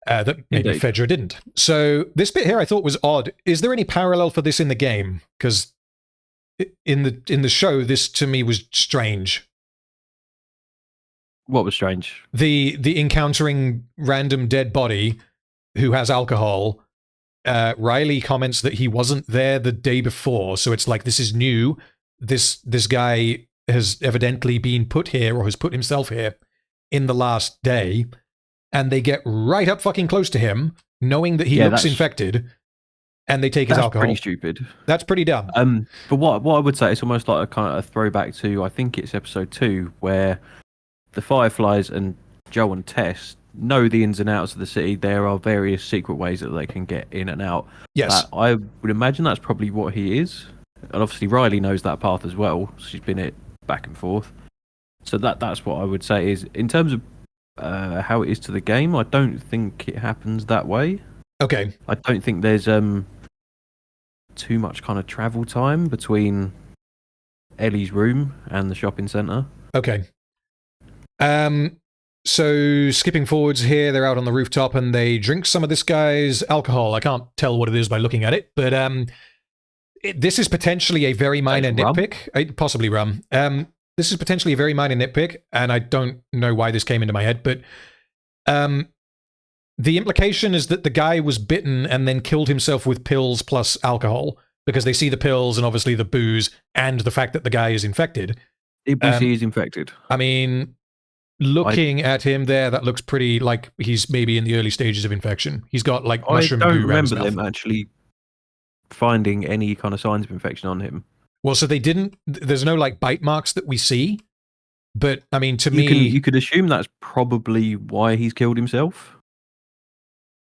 that maybe Indeed. Fedra didn't. So this bit here I thought was odd. Is there any parallel for this in the game? Because in the show, this to me was strange. What was strange? The encountering random dead body who has alcohol. Riley comments that he wasn't there the day before, so it's like, this is new. This guy has evidently been put here, or has put himself here in the last day, and they get right up fucking close to him, knowing that he looks infected, and they take his alcohol. That's pretty stupid. That's pretty dumb. But what I would say, it's almost like a kind of a throwback to, I think it's episode 2, where the Fireflies and Joel and Tess know the ins and outs of the city. There are various secret ways that they can get in and out. Yes. I would imagine that's probably what he is. And obviously Riley knows that path as well. She's been it back and forth. So that's what I would say is, in terms of how it is to the game, I don't think it happens that way. Okay. I don't think there's too much kind of travel time between Ellie's room and the shopping centre. Okay. So skipping forwards here, they're out on the rooftop and they drink some of this guy's alcohol. I can't tell what it is by looking at it, but this is potentially a very minor nitpick. Possibly rum. This is potentially a very minor nitpick, and I don't know why this came into my head, but the implication is that the guy was bitten and then killed himself with pills plus alcohol, because they see the pills and obviously the booze and the fact that the guy is infected. He is infected. I mean, looking at him there, that looks pretty like he's maybe in the early stages of infection. He's got like mushroom goo. I don't remember them actually finding any kind of signs of infection on him. Well, so they didn't. There's no like bite marks that we see, but I mean, to me, you could assume that's probably why he's killed himself.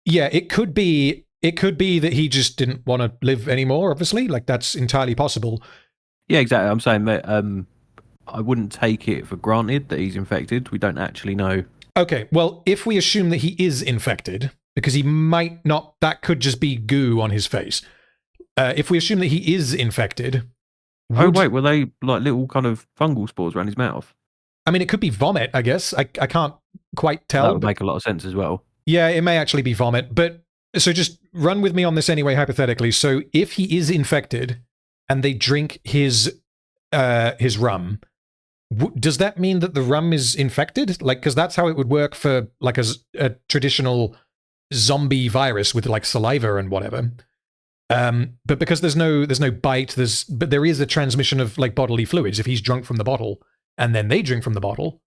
Yeah, it could be. It could be that he just didn't want to live anymore. Obviously, like that's entirely possible. Yeah, exactly. I'm saying that. I wouldn't take it for granted that he's infected. We don't actually know. Okay, well, if we assume that he is infected, because he might not, that could just be goo on his face. If we assume that he is infected... were they like little kind of fungal spores around his mouth? I mean, it could be vomit, I guess. I can't quite tell. That would make a lot of sense as well. Yeah, it may actually be vomit, but... So just run with me on this anyway, hypothetically. So if he is infected, and they drink his rum... Does that mean that the rum is infected? Like, because that's how it would work for like a traditional zombie virus with like saliva and whatever. But because there's no bite, but there is a transmission of like bodily fluids. If he's drunk from the bottle and then they drink from the bottle,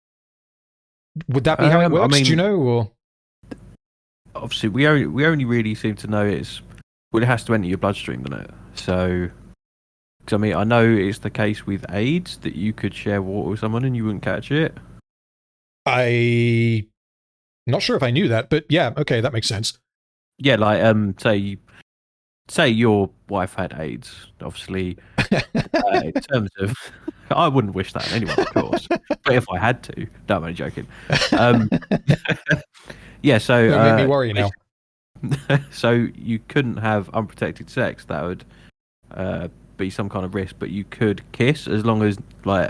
would that be how it works? Do you know? Or obviously, we only really seem to know it has to enter your bloodstream, doesn't it? So. I mean, I know it's the case with AIDS that you could share water with someone and you wouldn't catch it. I'm not sure if I knew that, but yeah, okay, that makes sense. Yeah, like say your wife had AIDS, obviously. In terms of, I wouldn't wish that on anyone, of course. But if I had to, no, I'm only joking. Yeah, so don't make me worry now. So you couldn't have unprotected sex. That would be some kind of risk, but you could kiss as long as like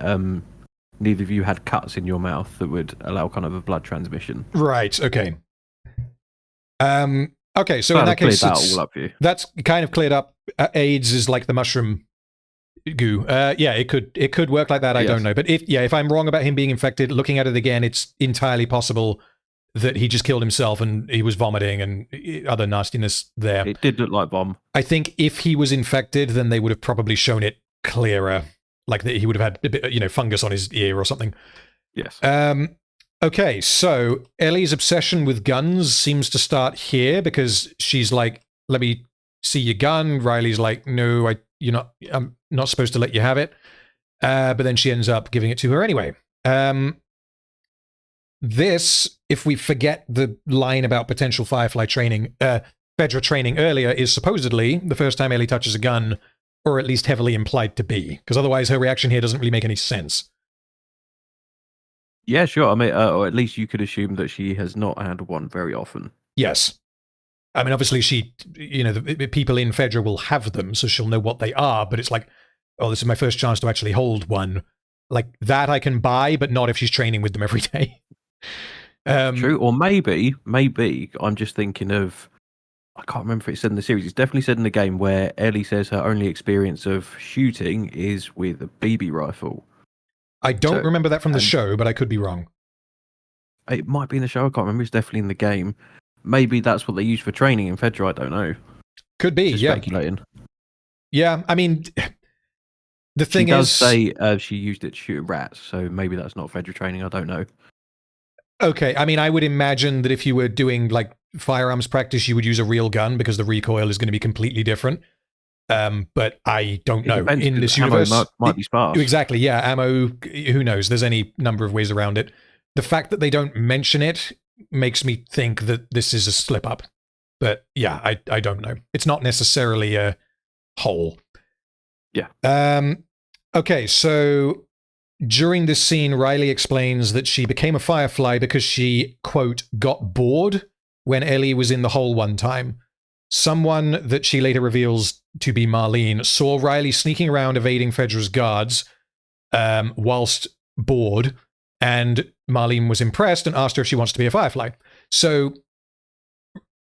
neither of you had cuts in your mouth that would allow kind of a blood transmission. Right. Okay. Okay. So in that case, that all up for you. That's kind of cleared up. AIDS is like the mushroom goo. Yeah, it could work like that. I don't know. But if I'm wrong about him being infected, looking at it again, it's entirely possible that he just killed himself and he was vomiting and other nastiness there. It did look like vom. I think if he was infected, then they would have probably shown it clearer, like that he would have had a bit, fungus on his ear or something. Yes. Okay, so Ellie's obsession with guns seems to start here because she's like, "Let me see your gun." Riley's like, "No, I'm not supposed to let you have it." But then she ends up giving it to her anyway. This, if we forget the line about potential Firefly training, Fedra training earlier, is supposedly the first time Ellie touches a gun, or at least heavily implied to be, because otherwise her reaction here doesn't really make any sense. Yeah, sure. I mean, or at least you could assume that she has not handled one very often. Yes. I mean, obviously the people in Fedra will have them, so she'll know what they are, but it's like, oh, this is my first chance to actually hold one. Like, that I can buy, but not if she's training with them every day. True, or maybe, I'm just thinking of, I can't remember if it's said in the series, it's definitely said in the game where Ellie says her only experience of shooting is with a BB rifle. I don't remember that from the show, but I could be wrong. It might be in the show, I can't remember, it's definitely in the game. Maybe that's what they use for training in Fedra, I don't know. Could be, just yeah. Speculating. Yeah, I mean, the thing is... She does say she used it to shoot rats, so maybe that's not Fedra training, I don't know. Okay, I mean, I would imagine that if you were doing, like, firearms practice, you would use a real gun because the recoil is going to be completely different. But I don't know. In this universe, might be sparse. Exactly, yeah. Ammo, who knows? There's any number of ways around it. The fact that they don't mention it makes me think that this is a slip up. But yeah, I don't know. It's not necessarily a hole. Yeah. Okay, so during this scene, Riley explains that she became a Firefly because she, quote, got bored when Ellie was in the hole one time. Someone that she later reveals to be Marlene saw Riley sneaking around evading Fedra's guards whilst bored, and Marlene was impressed and asked her if she wants to be a Firefly. So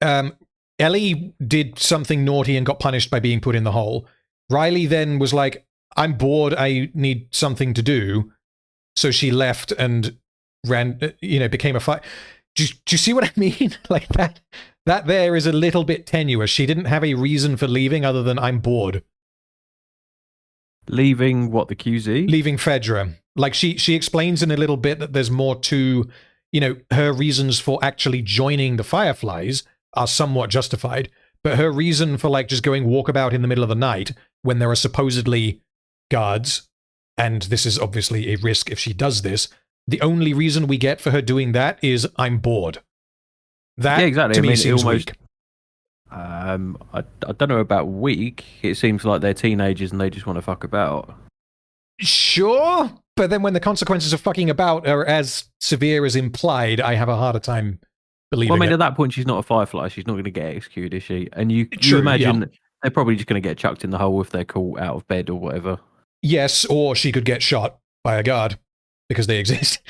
Ellie did something naughty and got punished by being put in the hole. Riley then was like, I'm bored, I need something to do. So she left and ran, became a Fire. Do you see what I mean? Like that there is a little bit tenuous. She didn't have a reason for leaving other than I'm bored. Leaving what, the QZ? Leaving Fedra. Like she explains in a little bit that there's more to, her reasons for actually joining the Fireflies are somewhat justified, but her reason for like just going walkabout in the middle of the night when there are supposedly guards, and this is obviously a risk if she does this, the only reason we get for her doing that is I'm bored. That, yeah, exactly. To me, seems almost weak. I don't know about weak. It seems like they're teenagers and they just want to fuck about. Sure, but then when the consequences of fucking about are as severe as implied, I have a harder time believing Well, I mean, it. At that point, she's not a Firefly. She's not going to get executed, is she? And you imagine they're probably just going to get chucked in the hole if they're caught out of bed or whatever. Yes, or she could get shot by a guard because they exist.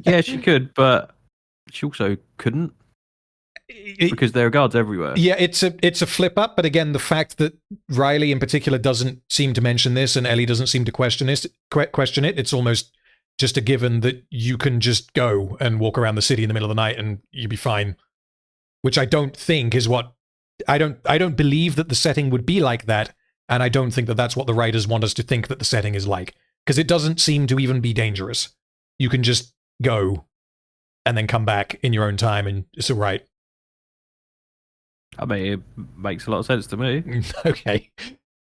Yeah, she could, but she also couldn't. Because there are guards everywhere. Yeah, it's a flip up, but again, the fact that Riley in particular doesn't seem to mention this and Ellie doesn't seem to question it, it's almost just a given that you can just go and walk around the city in the middle of the night and you'll be fine. Which I don't think is what I don't believe that the setting would be like that, and I don't think that that's what the writers want us to think that the setting is like, because it doesn't seem to even be dangerous. You can just go and then come back in your own time and it's all right. I mean, it makes a lot of sense to me. Okay.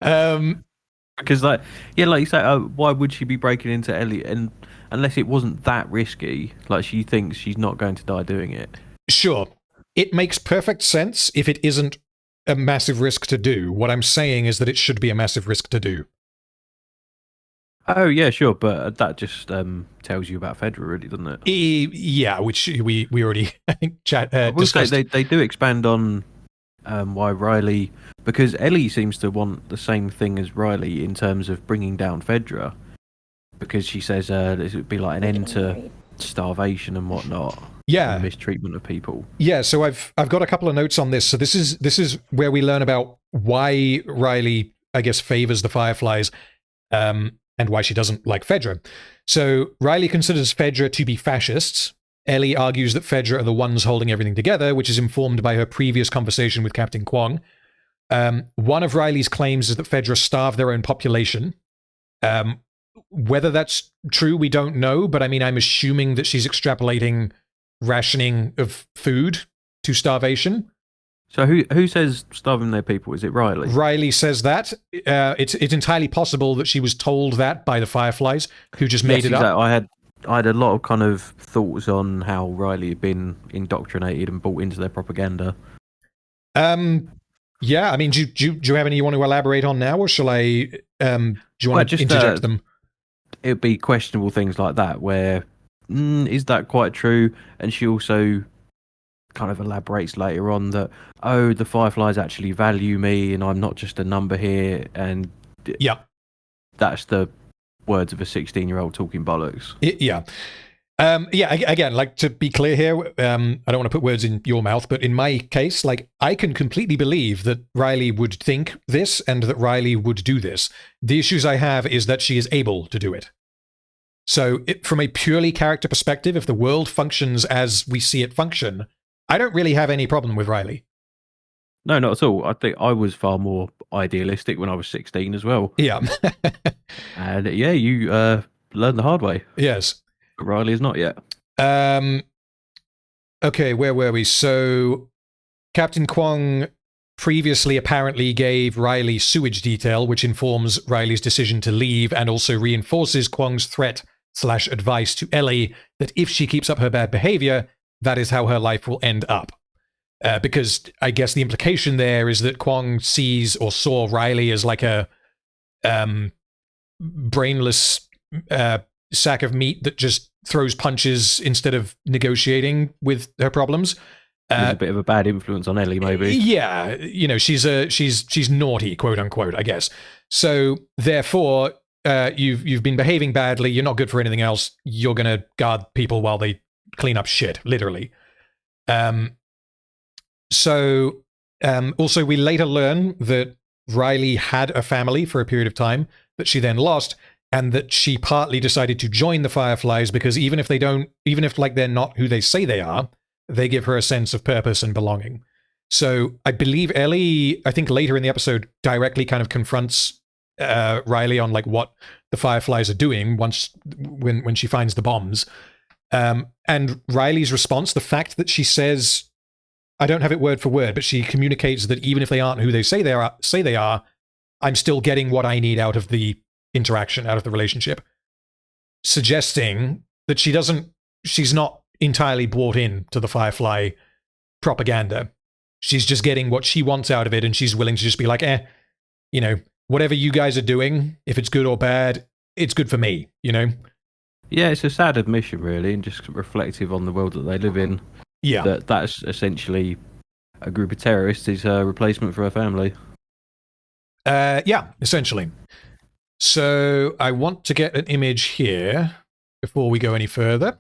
Because, like you say, why would she be breaking into Ellie? And unless it wasn't that risky, like she thinks she's not going to die doing it. Sure. It makes perfect sense if it isn't a massive risk to do. What I'm saying is that it should be a massive risk to do. Oh, yeah, sure, but that just tells you about Fedra, really, doesn't it? Yeah, which we already, I think, discussed. They do expand on why Riley, because Ellie seems to want the same thing as Riley in terms of bringing down Fedra, because she says this would be like an end to starvation and whatnot. Yeah, and mistreatment of people. Yeah, so I've got a couple of notes on this. So this is where we learn about why Riley, I guess, favors the Fireflies. and why she doesn't like Fedra. So Riley considers Fedra to be fascists. Ellie argues that Fedra are the ones holding everything together, which is informed by her previous conversation with Captain Kwong. One of Riley's claims is that Fedra starve their own population. Whether that's true, we don't know, but I mean, I'm assuming that she's extrapolating rationing of food to starvation. So who says starving their people? Is it Riley? Riley says that. It's entirely possible that she was told that by the Fireflies, who just made it up. I had a lot of kind of thoughts on how Riley had been indoctrinated and bought into their propaganda. Yeah, I mean, do you have any you want to elaborate on now, or shall I? Do you want to interject them? It'd be questionable things like that, where is that quite true? And she also kind of elaborates later on that, oh, the Fireflies actually value me, and I'm not just a number here. And yeah, that's the words of a 16-year-old talking bollocks. Yeah. Again, like, to be clear here, I don't want to put words in your mouth, but in my case, like, I can completely believe that Riley would think this and that Riley would do this. The issues I have is that she is able to do it. So from a purely character perspective, if the world functions as we see it function, I don't really have any problem with Riley. No, not at all. I think I was far more idealistic when I was 16 as well. Yeah. And yeah, you learned the hard way. Yes. But Riley is not yet. Okay, where were we? So Captain Kwong previously apparently gave Riley sewage detail, which informs Riley's decision to leave and also reinforces Kwong's threat/advice to Ellie that if she keeps up her bad behavior, that is how her life will end up. Because I guess the implication there is that Kwong sees or saw Riley as like a brainless sack of meat that just throws punches instead of negotiating with her problems. A bit of a bad influence on Ellie, maybe. Yeah, you know, she's naughty, quote unquote, I guess. So therefore, you've been behaving badly. You're not good for anything else. You're gonna guard people while they clean up shit, literally. Also, we later learn that Riley had a family for a period of time that she then lost, and that she partly decided to join the Fireflies because even if like they're not who they say they are, they give her a sense of purpose and belonging. So I believe Ellie, I think later in the episode, directly kind of confronts Riley on like what the Fireflies are doing when she finds the bombs. And Riley's response, the fact that she says, I don't have it word for word, but she communicates that even if they aren't who they say they are, I'm still getting what I need out of the interaction, out of the relationship, suggesting that she's not entirely bought in to the Firefly propaganda. She's just getting what she wants out of it, and she's willing to just be like, you know, whatever you guys are doing, if it's good or bad, it's good for me, you know? Yeah, it's a sad admission, really, and just reflective on the world that they live in. Yeah. That's essentially a group of terrorists is a replacement for her family. Yeah, essentially. So I want to get an image here before we go any further,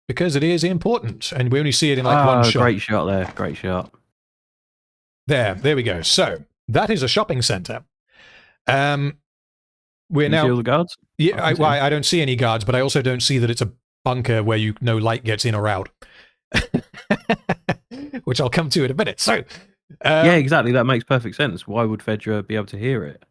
because it is important, and we only see it in like one shot. Great shot there, great shot. There we go. So that is a shopping center. Can you see all the guards? Yeah, I don't see any guards, but I also don't see that it's a bunker where no light gets in or out, which I'll come to in a minute. So yeah, exactly. That makes perfect sense. Why would Fedra be able to hear it?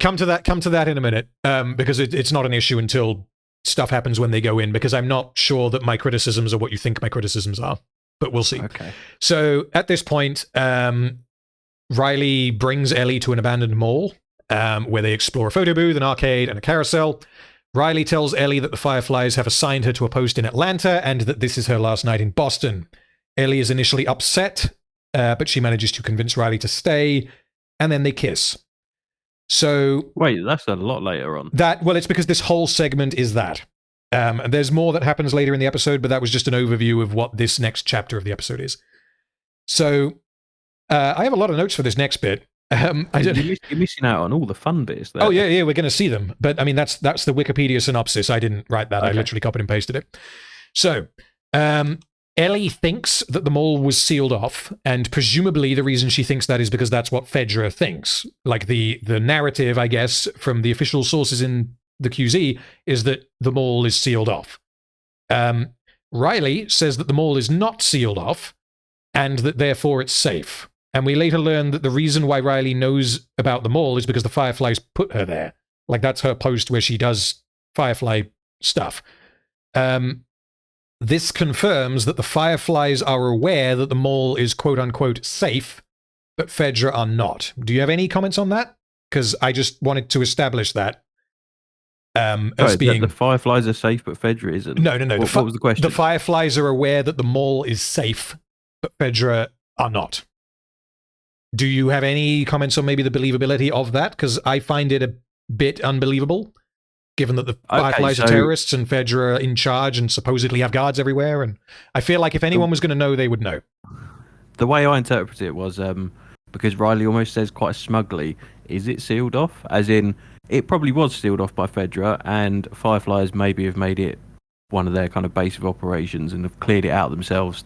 Come to that in a minute, because it's not an issue until stuff happens when they go in, because I'm not sure that my criticisms are what you think my criticisms are, but we'll see. Okay. So at this point, Riley brings Ellie to an abandoned mall, where they explore a photo booth, an arcade, and a carousel. Riley tells Ellie that the Fireflies have assigned her to a post in Atlanta and that this is her last night in Boston. Ellie is initially upset, but she manages to convince Riley to stay, and then they kiss. So wait, that's a lot later on. It's because this whole segment is that. And there's more that happens later in the episode, but that was just an overview of what this next chapter of the episode is. So I have a lot of notes for this next bit. You're missing out on all the fun bits there. Oh, yeah, we're going to see them. But, I mean, that's the Wikipedia synopsis. I didn't write that. Okay. I literally copied and pasted it. So, Ellie thinks that the mall was sealed off, and presumably the reason she thinks that is because that's what Fedra thinks. Like the narrative, I guess, from the official sources in the QZ is that the mall is sealed off. Riley says that the mall is not sealed off, and that therefore it's safe. And we later learn that the reason why Riley knows about the mall is because the Fireflies put her there. Like, that's her post where she does Firefly stuff. This confirms that the Fireflies are aware that the mall is quote-unquote safe, but Fedra are not. Do you have any comments on that? Because I just wanted to establish that. As being... the Fireflies are safe, but Fedra isn't. No. What was the question? The Fireflies are aware that the mall is safe, but Fedra are not. Do you have any comments on maybe the believability of that? Because I find it a bit unbelievable, given that the Fireflies are terrorists and Fedra are in charge and supposedly have guards everywhere. And I feel like if anyone was going to know, they would know. The way I interpreted it was because Riley almost says quite smugly, is it sealed off? As in, it probably was sealed off by Fedra, and Fireflies maybe have made it one of their kind of base of operations and have cleared it out themselves.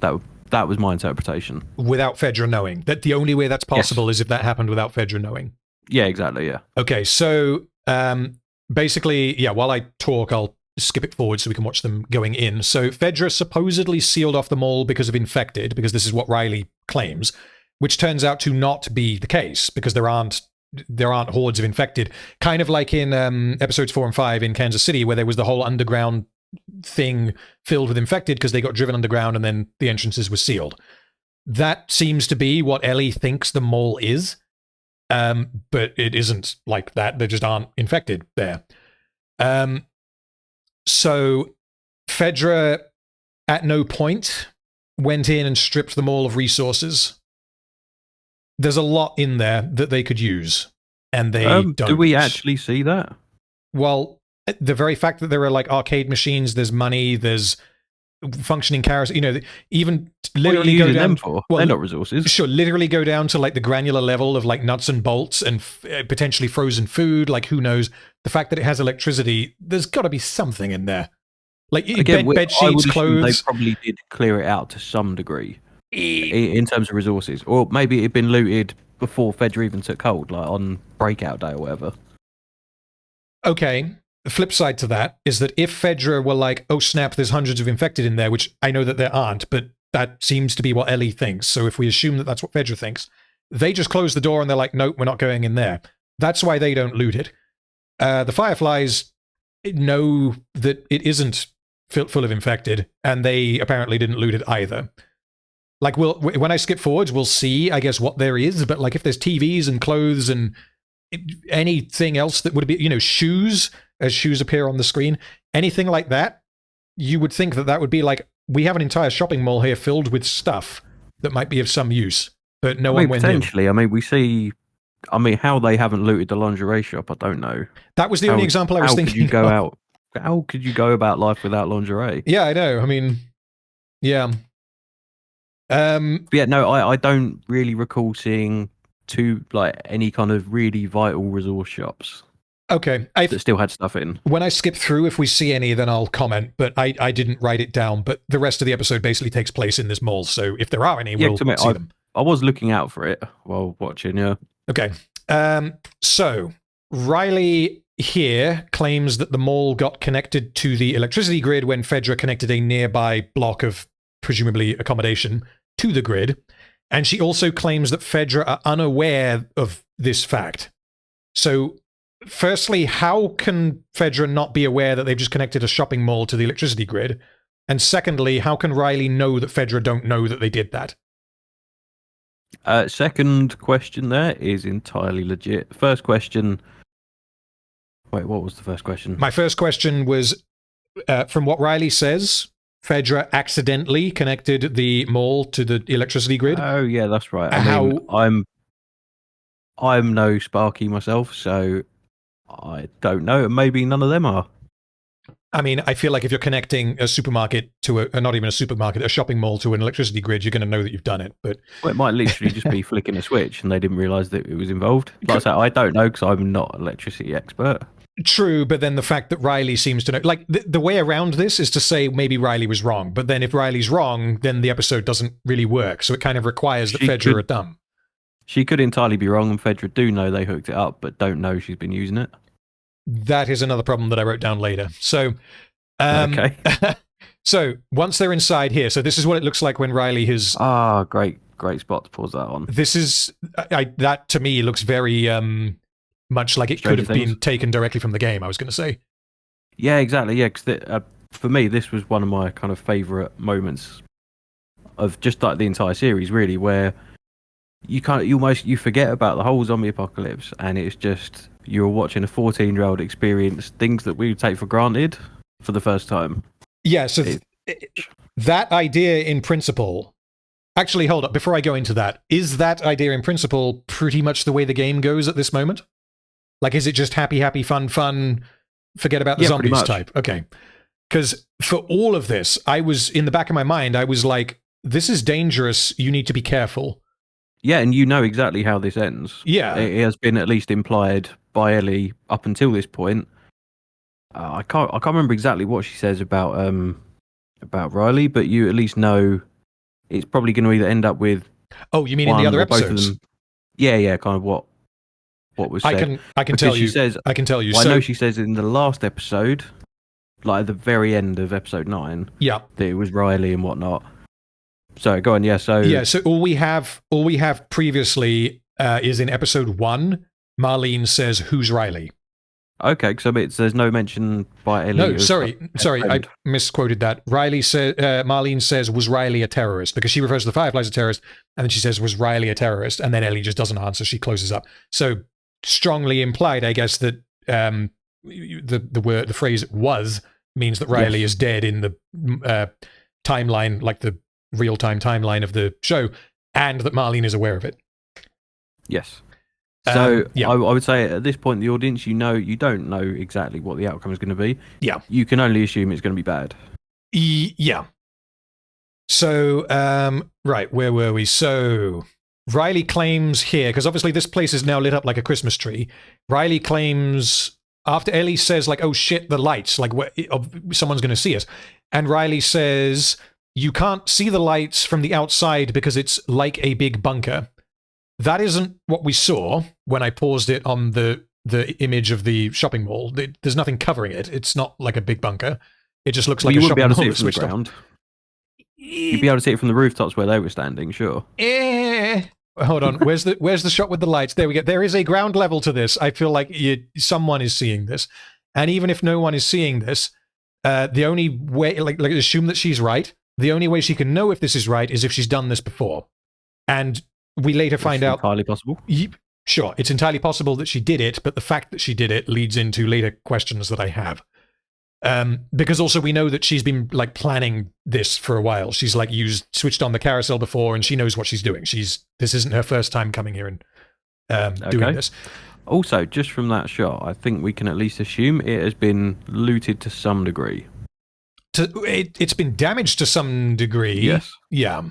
That was my interpretation. Without Fedra knowing. That the only way that's possible is if that happened without Fedra knowing. Yeah, exactly, yeah. Okay, so basically, yeah, while I talk, I'll skip it forward so we can watch them going in. So Fedra supposedly sealed off the mall because of infected, because this is what Riley claims, which turns out to not be the case, because there aren't hordes of infected. Kind of like in episodes 4 and 5 in Kansas City, where there was the whole underground thing filled with infected because they got driven underground and then the entrances were sealed. That seems to be what Ellie thinks the mall is, but it isn't like that. There just aren't infected there. So Fedra at no point went in and stripped the mall of resources. There's a lot in there that they could use, and they don't. Do we actually see that? Well, the very fact that there are like arcade machines, there's money, there's functioning carousel, even literally go down. Them for? Well, they're not resources. Sure, literally go down to like the granular level of like nuts and bolts and potentially frozen food. Like, who knows? The fact that it has electricity, there's got to be something in there. Like bed sheets, clothes. They probably did clear it out to some degree in terms of resources, or maybe it'd been looted before Fedra even took hold, like on breakout day or whatever. Okay. The flip side to that is that if Fedra were like, oh snap, there's hundreds of infected in there, which I know that there aren't, but that seems to be what Ellie thinks. So if we assume that that's what Fedra thinks, they just close the door and they're like, nope, we're not going in there. That's why they don't loot it. The Fireflies know that it isn't full of infected, and they apparently didn't loot it either. Like, when I skip forwards, we'll see, I guess, what there is, but like if there's TVs and clothes and anything else that would be, shoes, as shoes appear on the screen, anything like that, you would think that that would be like, we have an entire shopping mall here filled with stuff that might be of some use, but no one went in. Potentially, we see, how they haven't looted the lingerie shop, I don't know. That was the only example I was thinking of. How could you go about life without lingerie? Yeah, I know. Yeah. I don't really recall seeing any kind of really vital resource shops. Okay. That still had stuff in. When I skip through, if we see any, then I'll comment, but I didn't write it down. But the rest of the episode basically takes place in this mall, so if there are any, we'll see them. I was looking out for it while watching, yeah. Okay. So, Riley here claims that the mall got connected to the electricity grid when Fedra connected a nearby block of presumably accommodation to the grid, and she also claims that Fedra are unaware of this fact. So, firstly, how can Fedra not be aware that they've just connected a shopping mall to the electricity grid? And secondly, how can Riley know that Fedra don't know that they did that? Second question there is entirely legit. First question... Wait, what was the first question? My first question was, from what Riley says, Fedra accidentally connected the mall to the electricity grid. Oh, yeah, that's right. I'm no Sparky myself, so I don't know. Maybe none of them are. I feel like if you're connecting a supermarket to not even a supermarket, a shopping mall to an electricity grid, you're going to know that you've done it. But it might literally just be flicking a switch and they didn't realise that it was involved. Like I say, I don't know because I'm not an electricity expert. True, but then the fact that Riley seems to know, like the way around this is to say maybe Riley was wrong, but then if Riley's wrong, then the episode doesn't really work. So it kind of requires that Fedra are dumb. She could entirely be wrong, and Fedra do know they hooked it up, but don't know she's been using it. That is another problem that I wrote down later. So, Okay. so once they're inside here, so this is what it looks like when Riley has. Great spot to pause that on. This is that to me looks very much like it could have been taken directly from the game. I was going to say. Yeah, exactly. Yeah, because for me, this was one of my kind of favorite moments of just like the entire series, really, where you forget about the whole zombie apocalypse, and it's just you're watching a 14-year-old experience things that we would take for granted for the first time. Yeah. So that idea in principle. Actually, hold up. Before I go into that, is that idea in principle pretty much the way the game goes at this moment? Like, is it just happy, fun, forget about the zombies type? Okay. Because for all of this, I was, in the back of my mind, I was like, this is dangerous. You need to be careful. Yeah, and you know exactly how this ends. Yeah. It has been at least implied by Ellie up until this point. I can't remember exactly what she says about Riley, but you at least know it's probably going to either end up with. Oh, you mean in the other episodes? Yeah, kind of what was said. I can tell you. I can tell you. Well, I know she says in the last episode, like at the very end of episode 9, yeah, that it was Riley and whatnot. So go on, yeah. So all we have previously is in episode 1. Marlene says, "Who's Riley?" Okay, so there's no mention by Ellie. No, sorry, I misquoted that. Marlene says, "Was Riley a terrorist?" Because she refers to the Fireflies as a terrorist, and then she says, "Was Riley a terrorist?" And then Ellie just doesn't answer. She closes up. So strongly implied, I guess, that the phrase "was" means that Riley is dead in the timeline, like the real-time timeline of the show, and that Marlene is aware of it. Yes. So I would say at this point, the audience, you don't know exactly what the outcome is going to be. Yeah. You can only assume it's going to be bad. Yeah. So, right, where were we? So, Riley claims here, because obviously this place is now lit up like a Christmas tree. Riley claims, after Ellie says, like, oh shit, the lights, like, someone's going to see us. And Riley says, you can't see the lights from the outside because it's like a big bunker. That isn't what we saw when I paused it on the image of the shopping mall. There's nothing covering it. It's not like a big bunker. It just looks like a shopping mall. You wouldn't be able to see it from the ground. You'd be able to see it from the rooftops where they were standing, sure. Hold on. Where's the shot with the lights? There we go. There is a ground level to this. I feel like someone is seeing this. And even if no one is seeing this, the only way, like assume that she's right. The only way she can know if this is right is if she's done this before. And we later find out. Entirely possible. Sure, it's entirely possible that she did it, but the fact that she did it leads into later questions that I have. Because also we know that she's been like planning this for a while. She's like switched on the carousel before, and she knows what she's doing. This isn't her first time coming here and doing this. Also, just from that shot, I think we can at least assume it has been looted to some degree. It's been damaged to some degree. Yes. Yeah.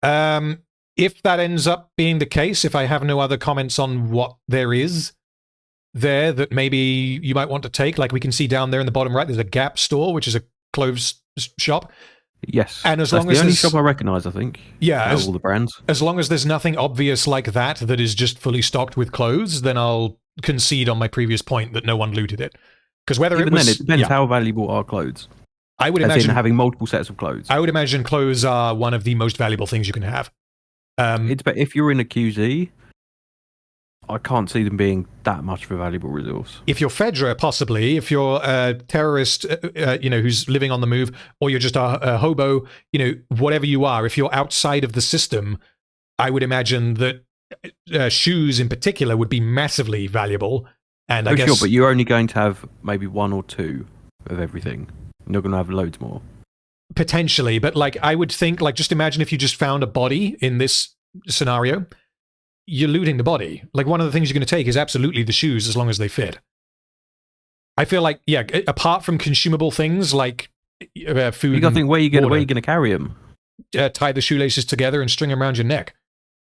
If that ends up being the case, if I have no other comments on what there is there that maybe you might want to take, like we can see down there in the bottom right, there's a Gap store, which is a clothes shop. Yes. And as That's long as the only shop I recognise, I think. Yeah. All the brands. As long as there's nothing obvious like that is just fully stocked with clothes, then I'll concede on my previous point that no one looted it. Because whether Even then, it depends how valuable are clothes. I would imagine having multiple sets of clothes. I would imagine clothes are one of the most valuable things you can have. If you're in a QZ, I can't see them being that much of a valuable resource. If you're Fedra, possibly. If you're a terrorist, who's living on the move, or you're just a hobo, whatever you are, if you're outside of the system, I would imagine that shoes in particular would be massively valuable. And I guess, sure, but you're only going to have maybe 1 or 2 of everything. You're not going to have loads more. Potentially, but like I would think, like just imagine if you just found a body in this scenario, you're looting the body. Like one of the things you're going to take is absolutely the shoes as long as they fit. I feel like, yeah, apart from consumable things like food, you got to think where are you going to carry them? Tie the shoelaces together and string them around your neck.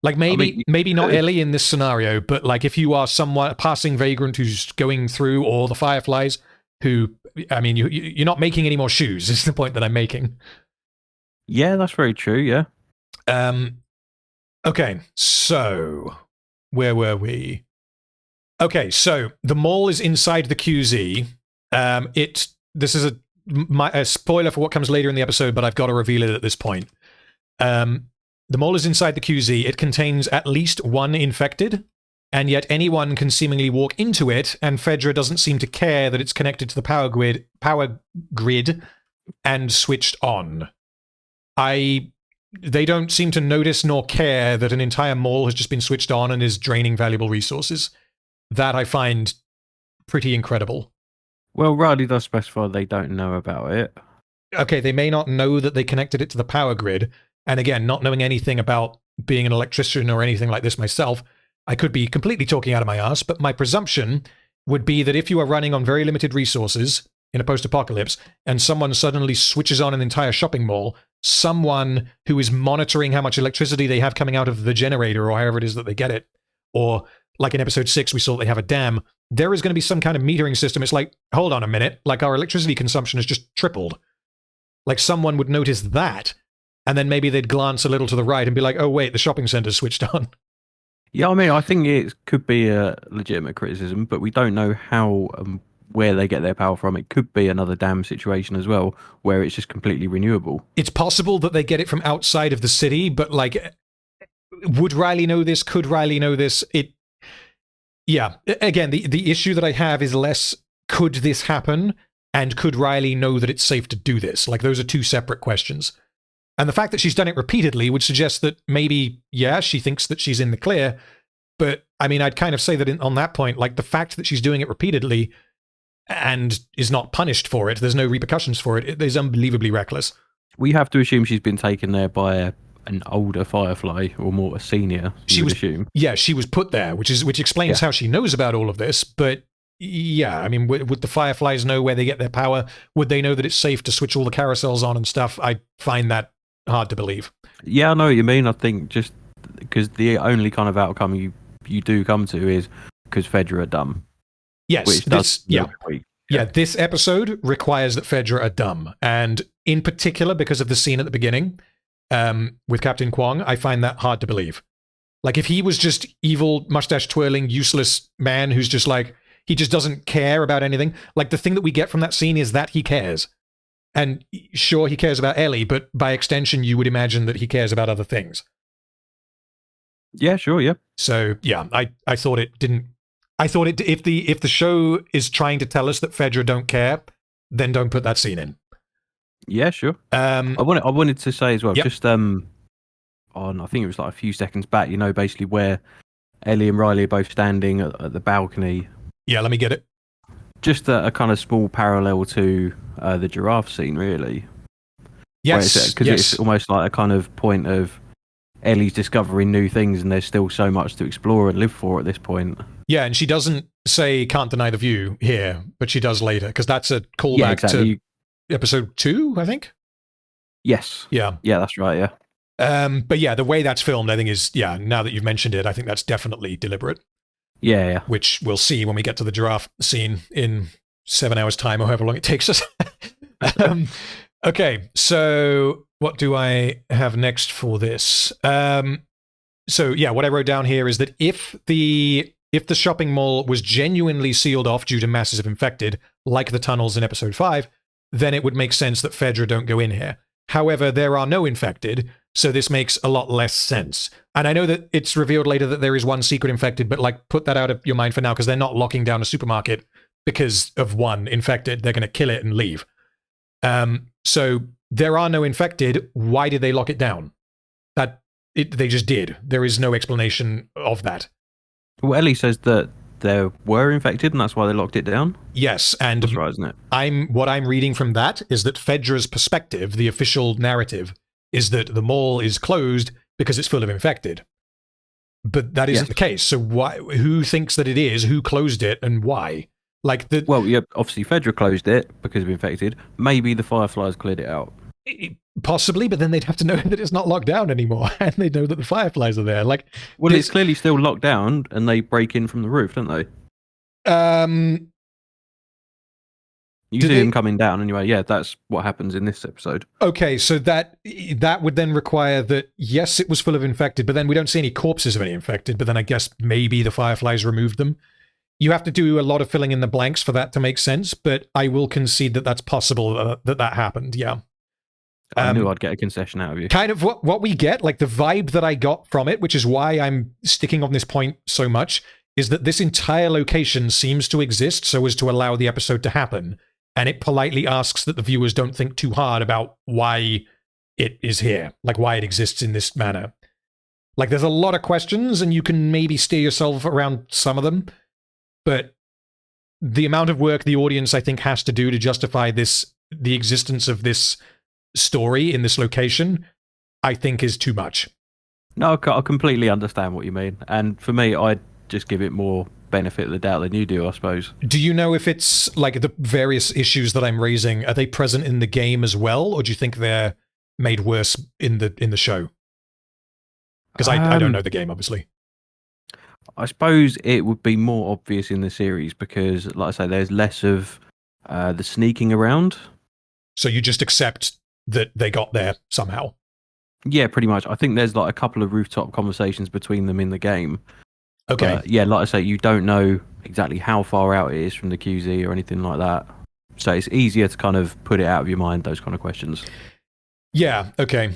Like maybe not Ellie in this scenario, but like if you are someone a passing vagrant who's going through, or the Fireflies, who, I mean, you're not making any more shoes. Is the point that I'm making? Yeah, that's very true. Yeah. Okay, so where were we? Okay, so the mall is inside the QZ. This is a spoiler for what comes later in the episode, but I've got to reveal it at this point. The mall is inside the QZ. It contains at least one infected, and yet anyone can seemingly walk into it, and Fedra doesn't seem to care that it's connected to the power grid and switched on. They don't seem to notice nor care that an entire mall has just been switched on and is draining valuable resources. That I find pretty incredible. Well, Riley does specify they don't know about it. Okay, they may not know that they connected it to the power grid. And again, not knowing anything about being an electrician or anything like this myself, I could be completely talking out of my ass, but my presumption would be that if you are running on very limited resources in a post-apocalypse and someone suddenly switches on an entire shopping mall, someone who is monitoring how much electricity they have coming out of the generator or however it is that they get it, or like in episode 6, we saw they have a dam, there is going to be some kind of metering system. It's like, hold on a minute, like our electricity consumption has just tripled. Like someone would notice that, and then maybe they'd glance a little to the right and be like, oh, wait, the shopping center's switched on. Yeah, I mean, I think it could be a legitimate criticism, but we don't know how where they get their power from. It could be another dam situation as well, where it's just completely renewable. It's possible that they get it from outside of the city, but like, would Riley know this? Could Riley know this? Yeah, again, the issue that I have is less, could this happen? And could Riley know that it's safe to do this? Like, those are two separate questions. And the fact that she's done it repeatedly would suggest that maybe, yeah, she thinks that she's in the clear. But, I mean, I'd kind of say that on that point, like, the fact that she's doing it repeatedly and is not punished for it, there's no repercussions for it, it is unbelievably reckless. We have to assume she's been taken there by an older Firefly, or more a senior, she would assume. Yeah, she was put there, which explains how she knows about all of this. But yeah, I mean, would the Fireflies know where they get their power? Would they know that it's safe to switch all the carousels on and stuff? I find that hard to believe. Yeah, I know what you mean. I think just because the only kind of outcome you do come to is because Fedra are dumb. Yes, this episode requires that Fedra are dumb, and in particular because of the scene at the beginning with Captain Kwong, I find that hard to believe. Like, if he was just evil, mustache twirling, useless man who's just like, he just doesn't care about anything. Like, the thing that we get from that scene is that he cares. And sure, he cares about Ellie, but by extension, you would imagine that he cares about other things. Yeah, sure, yeah. So yeah, I thought it didn't. I thought it if the show is trying to tell us that Fedra don't care, then don't put that scene in. Yeah, sure. I wanted to say as well, just on I think it was like a few seconds back, you know, basically where Ellie and Riley are both standing at the balcony. Yeah, let me get it. Just a kind of small parallel to the giraffe scene, really. Yes, because it's almost like a kind of point of Ellie's discovering new things, and there's still so much to explore and live for at this point. Yeah, and she doesn't say "can't deny the view" here, but she does later, because that's a callback to episode 2, I think. Yes. Yeah, that's right. Yeah. But yeah, the way that's filmed, I think is now that you've mentioned it, I think that's definitely deliberate. Yeah. Which we'll see when we get to the giraffe scene in 7 hours' time, or however long it takes us. Okay, so what do I have next for this? So yeah, what I wrote down here is that if the shopping mall was genuinely sealed off due to masses of infected, like the tunnels in episode 5, then it would make sense that Fedra don't go in here. However, there are no infected, so this makes a lot less sense. And I know that it's revealed later that there is one secret infected, but like, put that out of your mind for now, because they're not locking down a supermarket because of one infected. They're going to kill it and leave. So there are no infected. Why did they lock it down? They just did. There is no explanation of that. Well, Ellie says that there were infected, and that's why they locked it down. Yes, and that's right, isn't it? What I'm reading from that is that Fedra's perspective, the official narrative, is that the mall is closed because it's full of infected. But that isn't the case. So why? Who thinks that it is? Who closed it, and why? Well, yeah, obviously Fedra closed it because of infected. Maybe the Fireflies cleared it out. Possibly, but then they'd have to know that it's not locked down anymore, and they know that the fireflies are there. Like, Well, it's clearly still locked down, and they break in from the roof, don't they? You see them coming down anyway. Yeah, that's what happens in this episode. Okay, so that would then require that, yes, it was full of infected, but then we don't see any corpses of any infected, but then I guess maybe the fireflies removed them. You have to do a lot of filling in the blanks for that to make sense, but I will concede that that's possible that happened, yeah. I knew I'd get a concession out of you. Kind of what we get, like the vibe that I got from it, which is why I'm sticking on this point so much, is that this entire location seems to exist so as to allow the episode to happen. And it politely asks that the viewers don't think too hard about why it is here, like why it exists in this manner. Like, there's a lot of questions, and you can maybe steer yourself around some of them, but the amount of work the audience, I think, has to do to justify the existence of this story in this location, I think is too much. No, I completely understand what you mean. And for me, I'd just give it more benefit of the doubt than you do, I suppose. Do you know if it's like the various issues that I'm raising, are they present in the game as well, or do you think they're made worse in the show? Because I don't know the game, obviously. I suppose it would be more obvious in the series because, like I say, there's less of the sneaking around. So you just accept that they got there somehow? Yeah, pretty much. I think there's like a couple of rooftop conversations between them in the game. Okay. But, yeah, like I say, you don't know exactly how far out it is from the QZ or anything like that. So it's easier to kind of put it out of your mind, those kind of questions. Yeah, okay.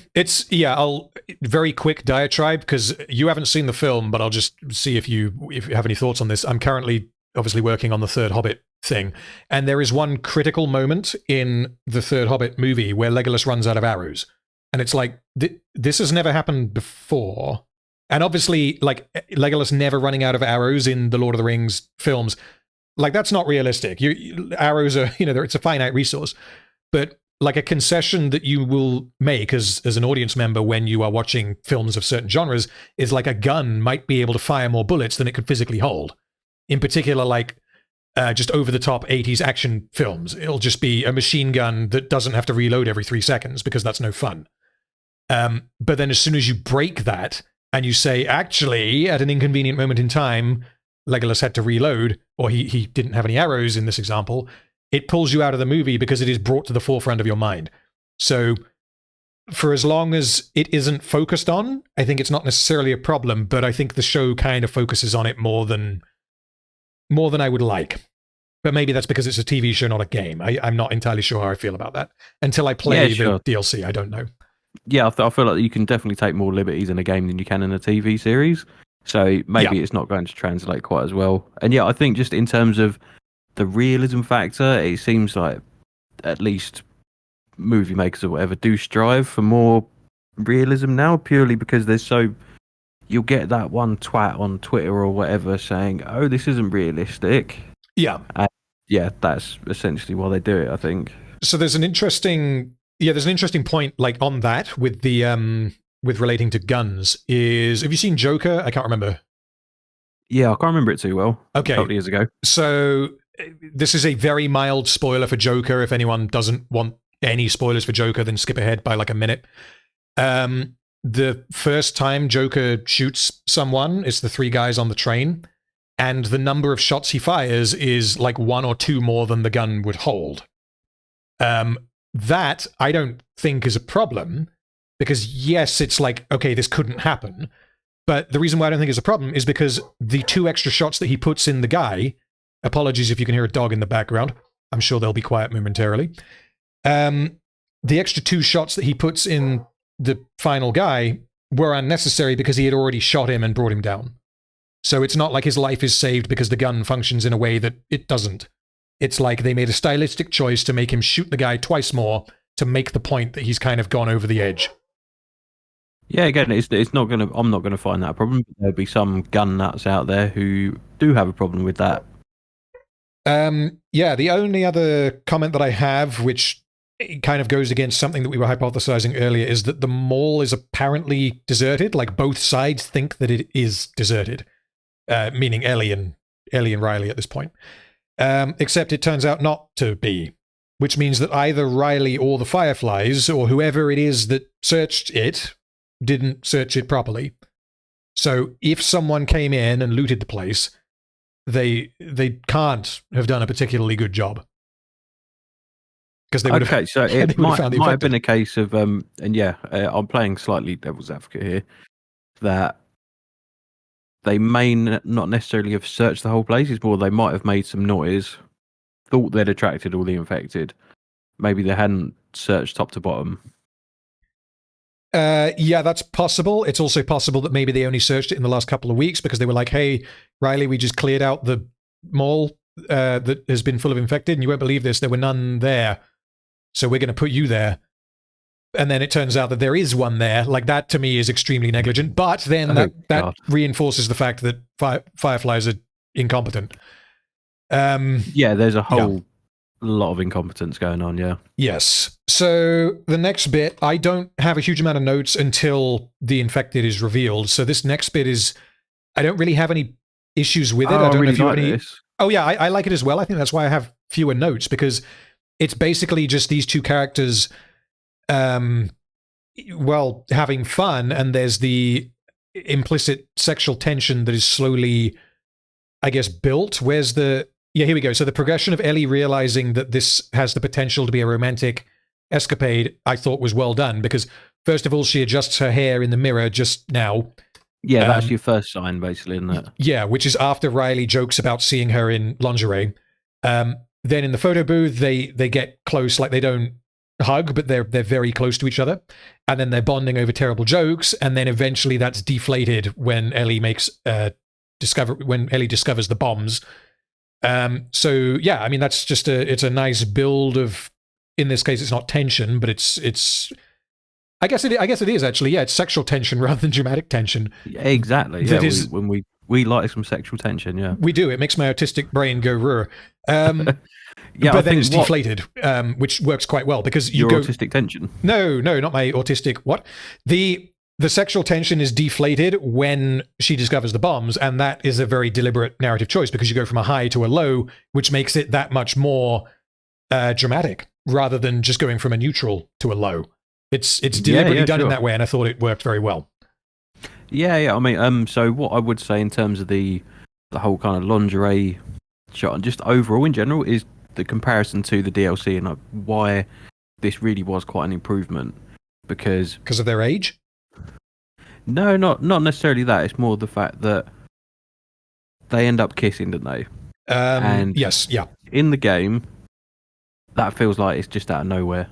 I'll very quick diatribe because you haven't seen the film, but I'll just see if you have any thoughts on this. I'm currently obviously working on the third Hobbit thing, and there is one critical moment in the third Hobbit movie where Legolas runs out of arrows. And it's like, this has never happened before. And obviously, like, Legolas never running out of arrows in the Lord of the Rings films, like, that's not realistic. Arrows are, it's a finite resource. But like a concession that you will make as an audience member when you are watching films of certain genres is like a gun might be able to fire more bullets than it could physically hold. In particular, like just over-the-top 80s action films. It'll just be a machine gun that doesn't have to reload every 3 seconds because that's no fun. But then as soon as you break that, and you say, actually, at an inconvenient moment in time, Legolas had to reload, or he didn't have any arrows in this example, it pulls you out of the movie because it is brought to the forefront of your mind. So for as long as it isn't focused on, I think it's not necessarily a problem, but I think the show kind of focuses on it more than I would like. But maybe that's because it's a TV show, not a game. I'm not entirely sure how I feel about that. Until I play the DLC, I don't know. Yeah, I feel like you can definitely take more liberties in a game than you can in a TV series. So maybe it's not going to translate quite as well. And yeah, I think just in terms of the realism factor, it seems like at least movie makers or whatever do strive for more realism now, purely because you'll get that one twat on Twitter or whatever saying, oh, this isn't realistic. Yeah. And yeah, that's essentially why they do it, I think. So there's an interesting point like on that with the with relating to guns is, have you seen Joker? I can't remember. Yeah, I can't remember it too well. Okay. A couple of years ago. So this is a very mild spoiler for Joker. If anyone doesn't want any spoilers for Joker, then skip ahead by like a minute. The first time Joker shoots someone, it's the 3 guys on the train, and the number of shots he fires is like 1 or 2 more than the gun would hold. That I don't think is a problem, because yes, it's like, okay, this couldn't happen. But the reason why I don't think it's a problem is because the 2 extra shots that he puts in the guy, apologies if you can hear a dog in the background, I'm sure they'll be quiet momentarily. The extra 2 shots that he puts in the final guy were unnecessary because he had already shot him and brought him down. So it's not like his life is saved because the gun functions in a way that it doesn't. It's like they made a stylistic choice to make him shoot the guy twice more to make the point that he's kind of gone over the edge. Yeah, again, it's not gonna. I'm not gonna find that a problem. There'll be some gun nuts out there who do have a problem with that. Yeah, the only other comment that I have, which kind of goes against something that we were hypothesizing earlier, is that the mall is apparently deserted. Like, both sides think that it is deserted, meaning Ellie and Riley at this point. Except it turns out not to be. which means that either Riley or the Fireflies or whoever it is that searched it didn't search it properly. So if someone came in and looted the place, they can't have done a particularly good job. Because they would have. Okay, so it might have been a case of, and yeah, I'm playing slightly devil's advocate here, that they may not necessarily have searched the whole place. It's more they might have made some noise, thought they'd attracted all the infected. Maybe they hadn't searched top to bottom. Yeah, that's possible. It's also possible that maybe they only searched it in the last couple of weeks because they were like, hey, Riley, we just cleared out the mall that has been full of infected, and you won't believe this, there were none there. So we're going to put you there. And then it turns out that there is one there. Like, that to me is extremely negligent. But then that reinforces the fact that Fireflies are incompetent. Yeah, there's a whole lot of incompetence going on, yeah. Yes. So the next bit, I don't have a huge amount of notes until the infected is revealed. So this next bit is, I don't really have any issues with it. I don't really know if you like have any. This. Oh yeah, I like it as well. I think that's why I have fewer notes, because it's basically just these two characters, well, having fun, and there's the implicit sexual tension that is slowly, I guess, built. Where's the... Yeah, here we go. So the progression of Ellie realizing that this has the potential to be a romantic escapade, I thought was well done, because first of all, she adjusts her hair in the mirror just now. Yeah, that's your first sign, basically, isn't it? Yeah, which is after Riley jokes about seeing her in lingerie. Then in the photo booth, they get close, like they don't hug, but they're very close to each other, and then they're bonding over terrible jokes, and then eventually that's deflated when Ellie discovers the bombs. So yeah, I mean, that's just it's a nice build of, in this case, it's not tension, but it's I guess it is actually, yeah, it's sexual tension rather than dramatic tension. Yeah, exactly. Yeah, when we like some sexual tension, yeah. We do. It makes my autistic brain go rrr. Yeah, but then it's deflated, which works quite well, because you go autistic tension. No, not my autistic. What? The sexual tension is deflated when she discovers the bombs, and that is a very deliberate narrative choice, because you go from a high to a low, which makes it that much more dramatic, rather than just going from a neutral to a low. It's deliberately done in that way, and I thought it worked very well. Yeah. I mean, so what I would say in terms of the whole kind of lingerie shot, and just overall in general, is the comparison to the DLC and why this really was quite an improvement. Because of their age? No, not necessarily that. It's more the fact that they end up kissing, don't they? And yes, yeah. In the game, that feels like it's just out of nowhere.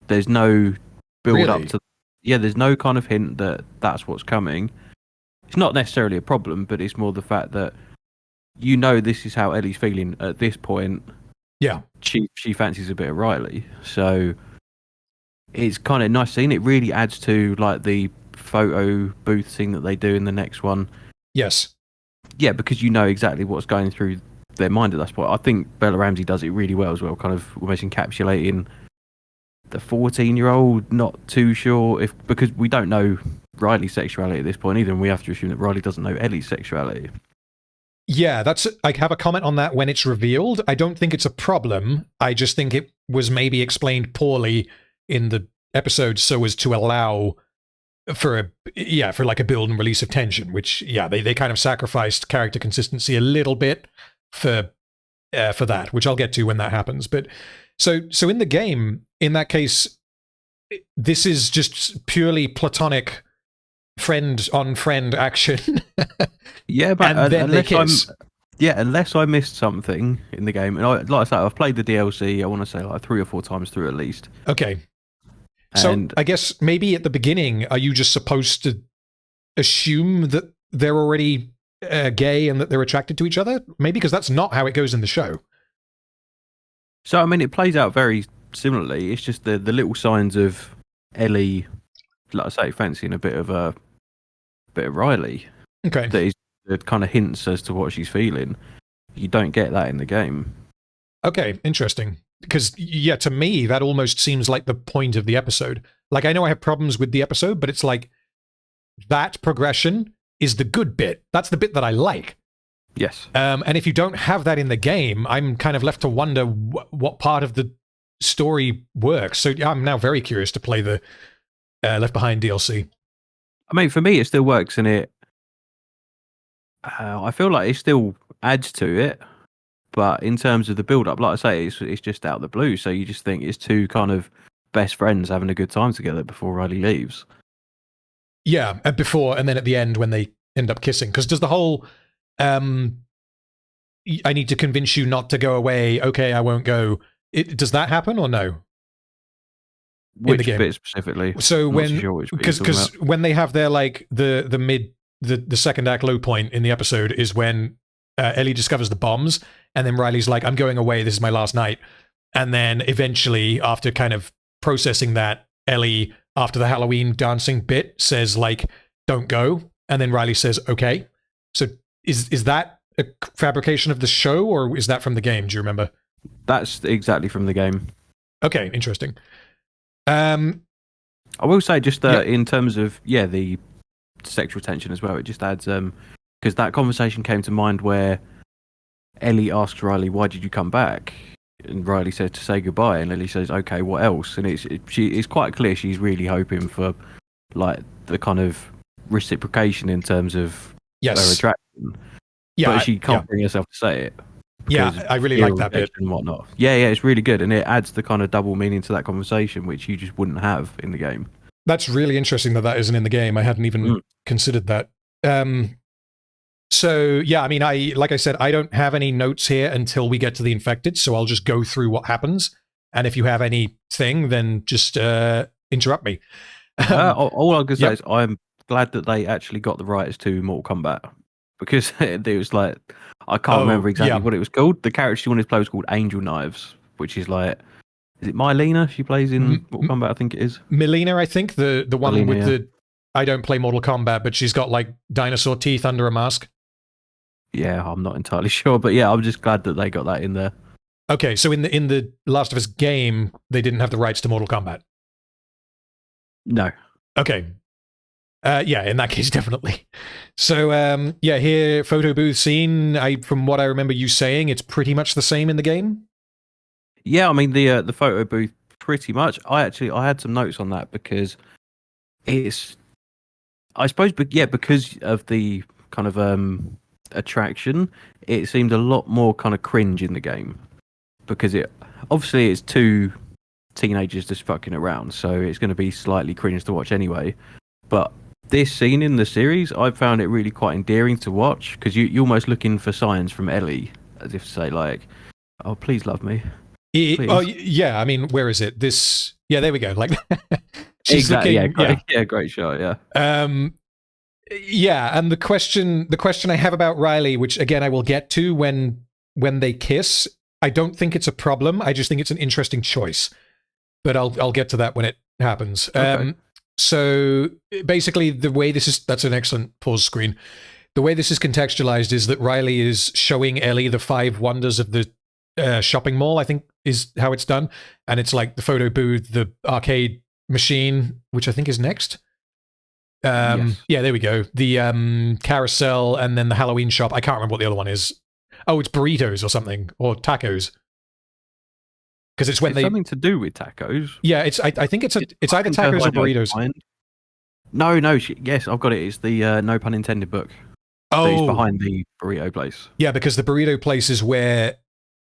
There's no build up to. Yeah, there's no kind of hint that that's what's coming. It's not necessarily a problem, but it's more the fact that you know this is how Ellie's feeling at this point. Yeah, she fancies a bit of Riley, so it's kind of nice scene. It really adds to like the photo booth scene that they do in the next one. Yes. Yeah, because you know exactly what's going through their mind at that point. I think Bella Ramsey does it really well as well, kind of almost encapsulating the 14-year-old, not too sure if, because we don't know Riley's sexuality at this point either, and we have to assume that Riley doesn't know Ellie's sexuality. Yeah, I have a comment on that when it's revealed. I don't think it's a problem. I just think it was maybe explained poorly in the episode so as to allow for like a build and release of tension, which they kind of sacrificed character consistency a little bit for that, which I'll get to when that happens. But so in the game, in that case, this is just purely platonic friend on friend action. Yeah, but unless I missed something in the game, and like I said, I've played the DLC, I want to say like 3 or 4 times through at least. Okay. So I guess maybe at the beginning, are you just supposed to assume that they're already gay and that they're attracted to each other? Maybe, because that's not how it goes in the show. So, I mean, it plays out very similarly. It's just the little signs of Ellie, like I say, fancying a bit of Riley. Okay. That kind of hints as to what she's feeling. You don't get that in the game. Okay, interesting. Because, yeah, to me, that almost seems like the point of the episode. Like, I know I have problems with the episode, but it's like that progression is the good bit. That's the bit that I like. Yes. And if you don't have that in the game, I'm kind of left to wonder what part of the story works. So yeah, I'm now very curious to play the Left Behind DLC. I mean, for me, it still works, and I feel like it still adds to it. But in terms of the build-up, like I say, it's just out of the blue. So you just think it's two kind of best friends having a good time together before Riley leaves. Yeah, and then at the end when they end up kissing. Because does the whole I need to convince you not to go away. Okay, I won't go. Does that happen or no? Which in the game bit specifically? So I'm when not sure which bit you're talking because about. when they have their like the second act low point in the episode is when Ellie discovers the bombs, and then Riley's like, "I'm going away. This is my last night." And then eventually, after kind of processing that, Ellie, after the Halloween dancing bit, says like, "Don't go," and then Riley says, "Okay." So is that a fabrication of the show, or is that from the game? Do you remember? That's exactly from the game. Okay, interesting. I will say just Yeah. in terms of the sexual tension as well, it just adds because that conversation came to mind where Ellie asks Riley, "Why did you come back?" And Riley says to say goodbye, and Ellie says, "Okay, what else?" And it's quite clear she's really hoping for like the kind of reciprocation in terms of her attraction. Yeah, but she can't bring herself to say it. Yeah, I really like that bit and whatnot. Yeah, it's really good, and it adds the kind of double meaning to that conversation, which you just wouldn't have in the game. That's really interesting that isn't in the game. I hadn't even considered that. So yeah, I mean, like I said, I don't have any notes here until we get to the infected, so I'll just go through what happens. And if you have anything, then just interrupt me. All I'm gonna say is I'm glad that they actually got the rights to Mortal Kombat, because it was like I can't remember exactly what it was called. The character she wanted to play was called Angel Knives, which is like, is it Mylena? She plays in Mortal Kombat, I think it is. Melina, I think the one Melina, with the. I don't play Mortal Kombat, but she's got like dinosaur teeth under a mask. Yeah, I'm not entirely sure, but yeah, I'm just glad that they got that in there. Okay, so in the Last of Us game, they didn't have the rights to Mortal Kombat. No. Okay. Yeah, in that case, definitely. So, here, photo booth scene. From what I remember you saying, it's pretty much the same in the game. Yeah, I mean the photo booth, pretty much. I had some notes on that because it's, I suppose, because of the kind of attraction, it seemed a lot more kind of cringe in the game, because it obviously it's two teenagers just fucking around, so it's going to be slightly cringe to watch anyway. But this scene in the series, I found it really quite endearing to watch, because you're almost looking for signs from Ellie, as if to say like, "Oh, please love me." Yeah. I mean, where is it? This. Yeah, there we go. Like, she's exactly. looking, Great shot. Yeah. Yeah, and the question I have about Riley, which again I will get to when they kiss, I don't think it's a problem. I just think it's an interesting choice, but I'll get to that when it happens. Okay. So basically, that's an excellent pause screen. The way this is contextualized is that Riley is showing Ellie the 5 wonders of the shopping mall, I think is how it's done. And it's like the photo booth, the arcade machine, which I think is next. Yes. Yeah, there we go. The carousel, and then the Halloween shop. I can't remember what the other one is. Oh, it's burritos or something, or tacos. Because it's when something to do with tacos. Yeah, I think it's either tacos or burritos. No, yes, I've got it. It's the no pun intended book. Oh, it's behind the burrito place. Yeah, because the burrito place is where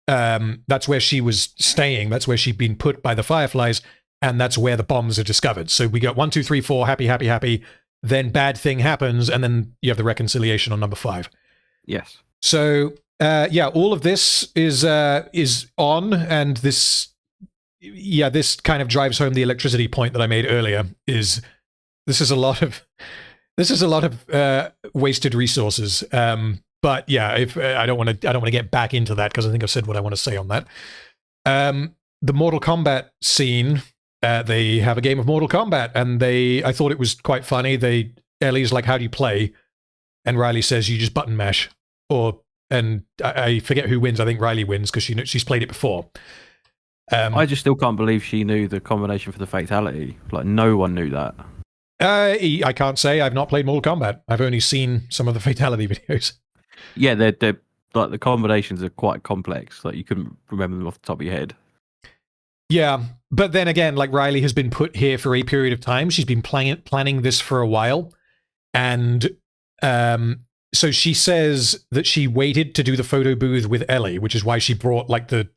that's where she was staying. That's where she'd been put by the Fireflies, and that's where the bombs are discovered. So we got 1, 2, 3, 4, happy, happy, happy. Then bad thing happens, and then you have the reconciliation on number 5. Yes. So all of this is on, and this kind of drives home the electricity point that I made earlier. This is a lot of wasted resources. But yeah, if I don't want to get back into that, because I think I've said what I want to say on that. The Mortal Kombat scene. They have a game of Mortal Kombat, and I thought it was quite funny. Ellie's like, "How do you play?" And Riley says, "You just button mash." And I forget who wins. I think Riley wins because she's played it before. I just still can't believe she knew the combination for the fatality. Like, no one knew that. I can't say. I've not played Mortal Kombat. I've only seen some of the fatality videos. Yeah, they're like, the combinations are quite complex. Like, you couldn't remember them off the top of your head. Yeah, but then again, like Riley has been put here for a period of time. She's been planning this for a while, and so she says that she waited to do the photo booth with Ellie, which is why she brought like the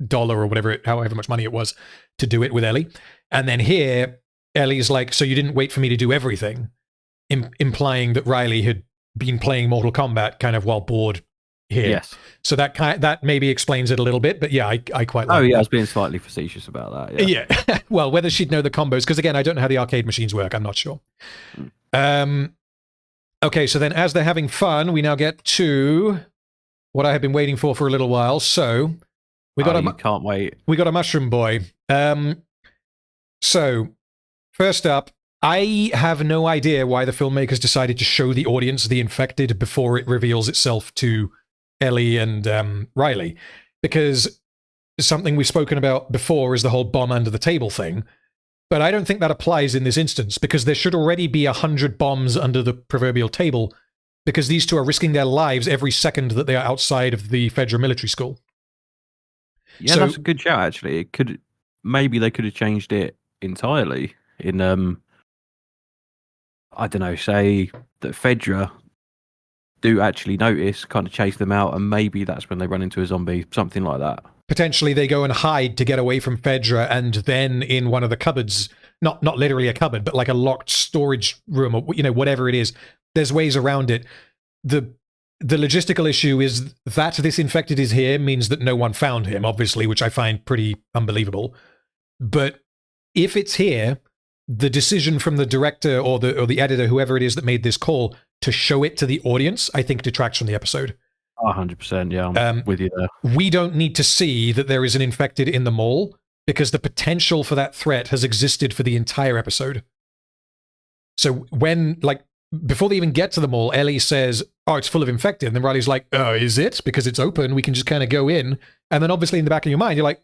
dollar or whatever, however much money it was, to do it with Ellie. And then here, Ellie's like, "So you didn't wait for me to do everything," implying that Riley had been playing Mortal Kombat kind of while bored here. Yes. So that maybe explains it a little bit, but yeah, I quite like. Oh yeah, that. I was being slightly facetious about that. Yeah. Yeah. Well, whether she'd know the combos, because again, I don't know how the arcade machines work. I'm not sure. Okay, so then as they're having fun, we now get to what I have been waiting for a little while. So we got can't wait. We got a mushroom boy. So first up, I have no idea why the filmmakers decided to show the audience the infected before it reveals itself to Ellie and Riley, because something we've spoken about before is the whole bomb under the table thing. But I don't think that applies in this instance, because there should already be 100 bombs under the proverbial table, because these two are risking their lives every second that they are outside of the Fedra military school. Yeah, so, that's a good shout, actually. Maybe they could have changed it entirely in, I don't know, say that Fedra do actually notice, kind of chase them out, and maybe that's when they run into a zombie, something like that. Potentially they go and hide to get away from Fedra, and then in one of the cupboards, not literally a cupboard, but like a locked storage room, or whatever it is, there's ways around it. The logistical issue is that this infected is here means that no one found him, obviously, which I find pretty unbelievable. But if it's here, the decision from the director or the editor, whoever it is that made this call, to show it to the audience, I think detracts from the episode. 100%, yeah, I'm with you there. We don't need to see that there is an infected in the mall, because the potential for that threat has existed for the entire episode. So when, like, before they even get to the mall, Ellie says, "Oh, it's full of infected." And then Riley's like, "Oh, is it? Because it's open, we can just kind of go in." And then obviously in the back of your mind, you're like,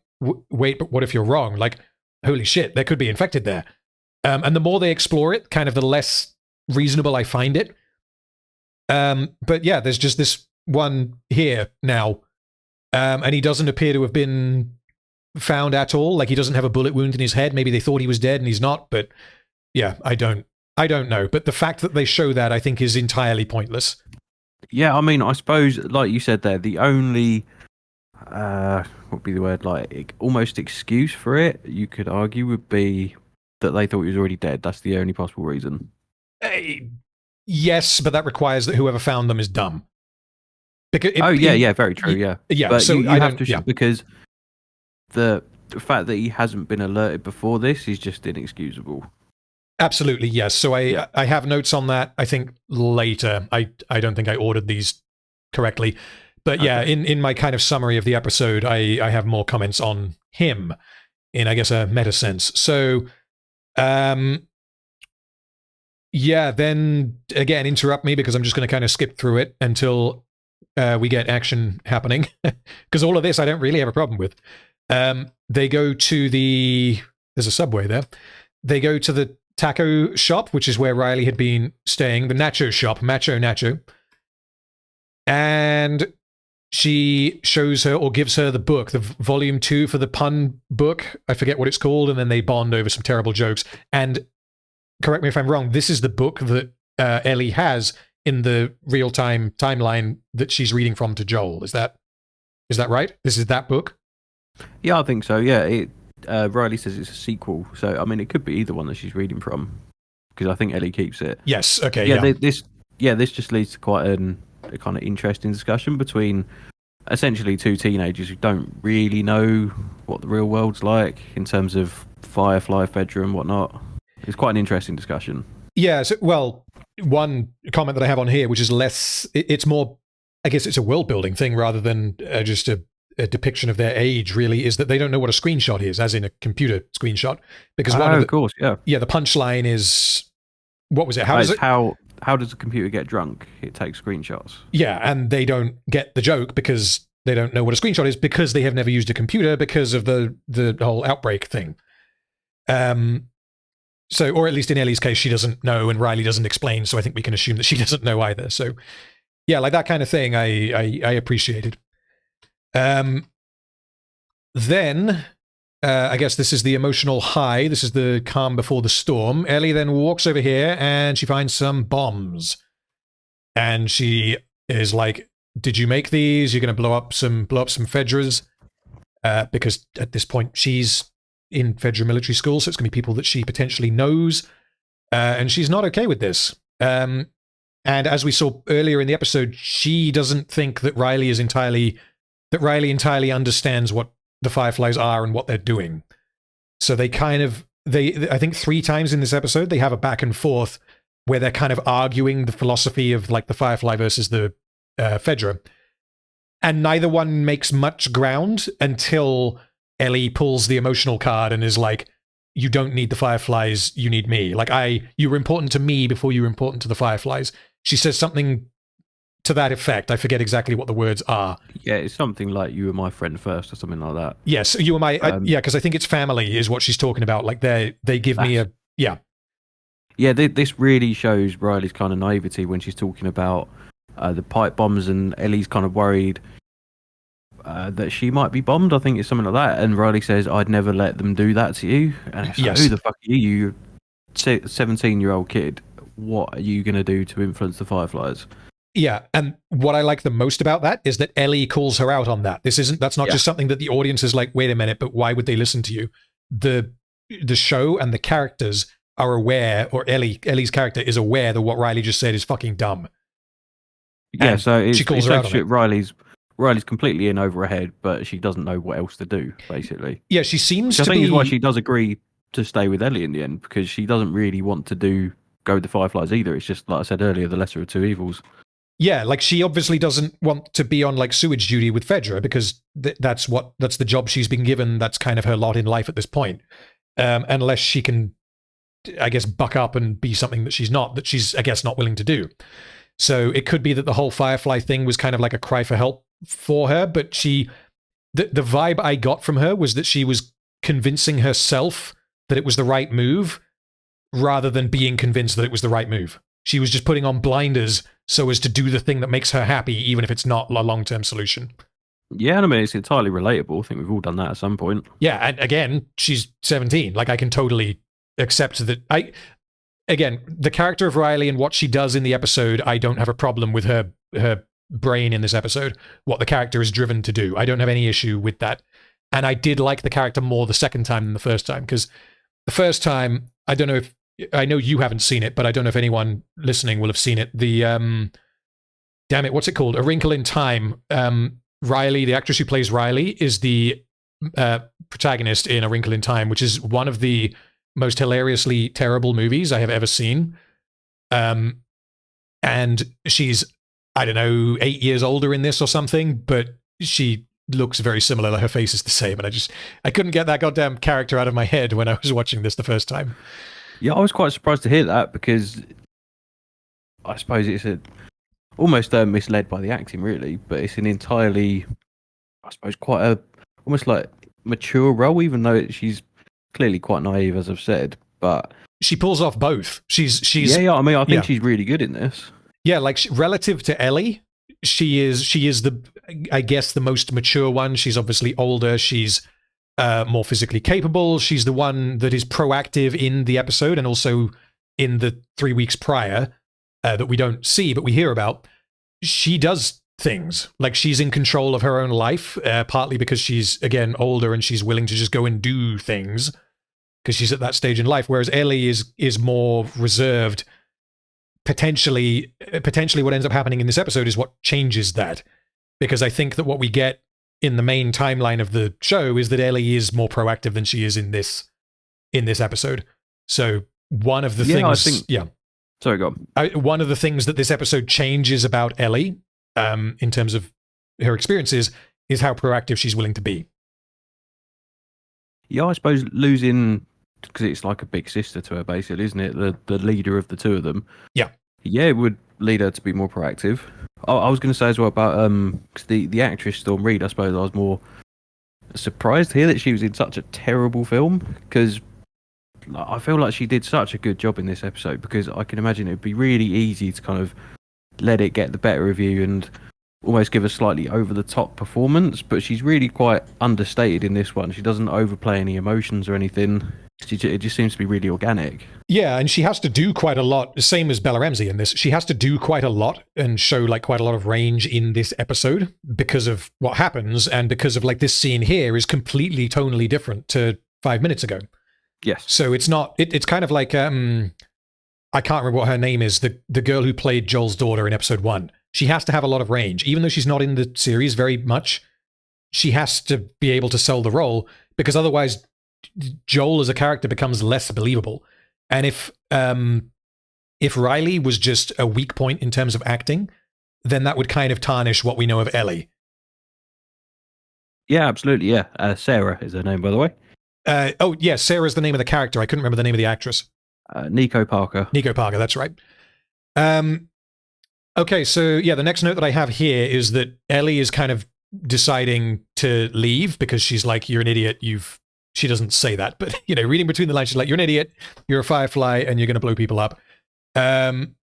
wait, but what if you're wrong? Like, holy shit, there could be infected there. And the more they explore it, kind of the less reasonable I find it. But yeah, there's just this one here now. And he doesn't appear to have been found at all. Like, he doesn't have a bullet wound in his head. Maybe they thought he was dead and he's not. But yeah, I don't know. But the fact that they show that, I think, is entirely pointless. Yeah, I mean, I suppose, like you said there, the only, what would be the word, like, almost excuse for it, you could argue, would be that they thought he was already dead. That's the only possible reason. Yes, but that requires that whoever found them is dumb. Because very true, yeah. Yeah, but so you have to, because the fact that he hasn't been alerted before this is just inexcusable. Absolutely, yes. So I have notes on that, I think, later. I don't think I ordered these correctly. But yeah, in my kind of summary of the episode, I have more comments on him in, I guess, a meta sense. So, yeah, then, again, interrupt me, because I'm just going to kind of skip through it until we get action happening. Because all of this I don't really have a problem with. They go to there's a Subway there. They go to the taco shop, which is where Riley had been staying, the nacho shop, Macho Nacho. And she shows her, or gives her, the book, the volume 2 for the pun book. I forget what it's called. And then they bond over some terrible jokes. And correct me if I'm wrong, this is the book that Ellie has in the real-time timeline that she's reading from to Joel. Is that right? This is that book? Yeah, I think so, yeah. Riley says it's a sequel, so I mean it could be either one that she's reading from, because I think Ellie keeps it. Yes. Okay. Yeah. This just leads to quite a kind of interesting discussion between essentially two teenagers who don't really know what the real world's like in terms of Firefly, Fedra, and whatnot. It's quite an interesting discussion. Yeah. So, well, one comment that I have on here, which is less, it's more, I guess it's a world building thing rather than just a depiction of their age, really, is that they don't know what a screenshot is, as in a computer screenshot. Because of course, yeah. Yeah, the punchline is, what was it? How does a computer get drunk? It takes screenshots. Yeah, and they don't get the joke because they don't know what a screenshot is, because they have never used a computer because of the whole outbreak thing. So, or at least in Ellie's case, she doesn't know, and Riley doesn't explain, so I think we can assume that she doesn't know either. So, yeah, like that kind of thing I appreciated. Then I guess this is the emotional high. This is the calm before the storm. Ellie then walks over here and she finds some bombs. And she is like, did you make these? You're going to blow up some Fedras. Because at this point, she's in Fedra military school, so it's going to be people that she potentially knows. And she's not okay with this. And as we saw earlier in the episode, she doesn't think that Riley entirely understands what the Fireflies are and what they're doing. So I think 3 times in this episode, they have a back and forth where they're kind of arguing the philosophy of like the Firefly versus the Fedra. And neither one makes much ground until Ellie pulls the emotional card and is like, you don't need the Fireflies, you need me. Like, you were important to me before you were important to the Fireflies. She says something to that effect. I forget exactly what the words are. Yeah, it's something like you were my friend first or something like that. Yes, you were my... yeah, because I think it's family is what she's talking about. Like, they give me a... Yeah. Yeah, this really shows Riley's kind of naivety when she's talking about the pipe bombs, and Ellie's kind of worried that she might be bombed. I think it's something like that. And Riley says, I'd never let them do that to you. And it's like, yes. Who the fuck are you? You're a 17-year-old kid. What are you going to do to influence the Fireflies? Yeah, and what I like the most about that is that Ellie calls her out on that. That's not just something that the audience is like, wait a minute, but why would they listen to you? The show and the characters are aware, or Ellie's character is aware that what Riley just said is fucking dumb. Yeah, and so she calls her out on it. Riley's completely in over her head, but she doesn't know what else to do, basically. Yeah, she seems to be... I think is why she does agree to stay with Ellie in the end, because she doesn't really want to go with the Fireflies either. It's just, like I said earlier, the lesser of two evils. Yeah, like she obviously doesn't want to be on like sewage duty with Fedra because that's the job she's been given. That's kind of her lot in life at this point. Unless she can, I guess, buck up and be something that she's not willing to do. So it could be that the whole Firefly thing was kind of like a cry for help for her, but the vibe I got from her was that she was convincing herself that it was the right move rather than being convinced that it was the right move. She was just putting on blinders so as to do the thing that makes her happy, even if it's not a long-term solution. Yeah, I mean, it's entirely relatable. I think we've all done that at some point. Yeah, and again, she's 17. Like, I can totally accept that. Again, the character of Riley and what she does in the episode, I don't have a problem with her brain in this episode, what the character is driven to do. I don't have any issue with that. And I did like the character more the second time than the first time, because the first time, I know you haven't seen it, but I don't know if anyone listening will have seen it. The, damn it, what's it called? A Wrinkle in Time. Riley, the actress who plays Riley, is the protagonist in A Wrinkle in Time, which is one of the most hilariously terrible movies I have ever seen. And she's, I don't know, 8 years older in this or something, but she looks very similar. Like her face is the same. And I couldn't get that goddamn character out of my head when I was watching this the first time. Yeah, I was quite surprised to hear that, because I suppose it's almost misled by the acting, really. But it's an entirely, I suppose, quite almost like mature role, even though she's clearly quite naive, as I've said. But she pulls off both. She's yeah. I mean, I think she's really good in this. Yeah, like relative to Ellie, she is the, I guess, the most mature one. She's obviously older. She's more physically capable. She's the one that is proactive in the episode and also in the 3 weeks prior that we don't see, but we hear about. She does things. Like, she's in control of her own life, partly because she's, again, older and she's willing to just go and do things because she's at that stage in life, whereas Ellie is more reserved. Potentially what ends up happening in this episode is what changes that, because I think that what we get in the main timeline of the show is that Ellie is more proactive than she is in this episode. So one of the things... Sorry, go on. One of the things that this episode changes about Ellie, in terms of her experiences, is how proactive she's willing to be. Yeah, I suppose losing... because it's like a big sister to her, basically, isn't it? The leader of the two of them. Yeah. Yeah, it would lead her to be more proactive. I was going to say as well about cause the actress Storm Reed. I suppose I was more surprised to hear that she was in such a terrible film, because I feel like she did such a good job in this episode, because I can imagine it would be really easy to kind of let it get the better of you and almost give a slightly over the top performance, but she's really quite understated in this one. She doesn't overplay any emotions or anything. It just seems to be really organic. Yeah, and she has to do quite a lot, same as Bella Ramsey in this. She has to do quite a lot and show like quite a lot of range in this episode because of what happens, and because of like this scene here is completely tonally different to 5 minutes ago. Yes. So it's not. It's kind of like I can't remember what her name is. The girl who played Joel's daughter in episode 1. She has to have a lot of range, even though she's not in the series very much. She has to be able to sell the role, because otherwise, Joel as a character becomes less believable. And if Riley was just a weak point in terms of acting, then that would kind of tarnish what we know of Ellie. Yeah, absolutely. Yeah, Sarah is her name, by the way. Oh yeah, Sarah's the name of the character. I couldn't remember the name of the actress. Nico Parker. Nico Parker, that's right. Okay, so yeah, the next note that I have here is that Ellie is kind of deciding to leave because she's like, "You're an idiot. She doesn't say that, but reading between the lines, she's like, "You're an idiot. You're a firefly, and you're going to blow people up." And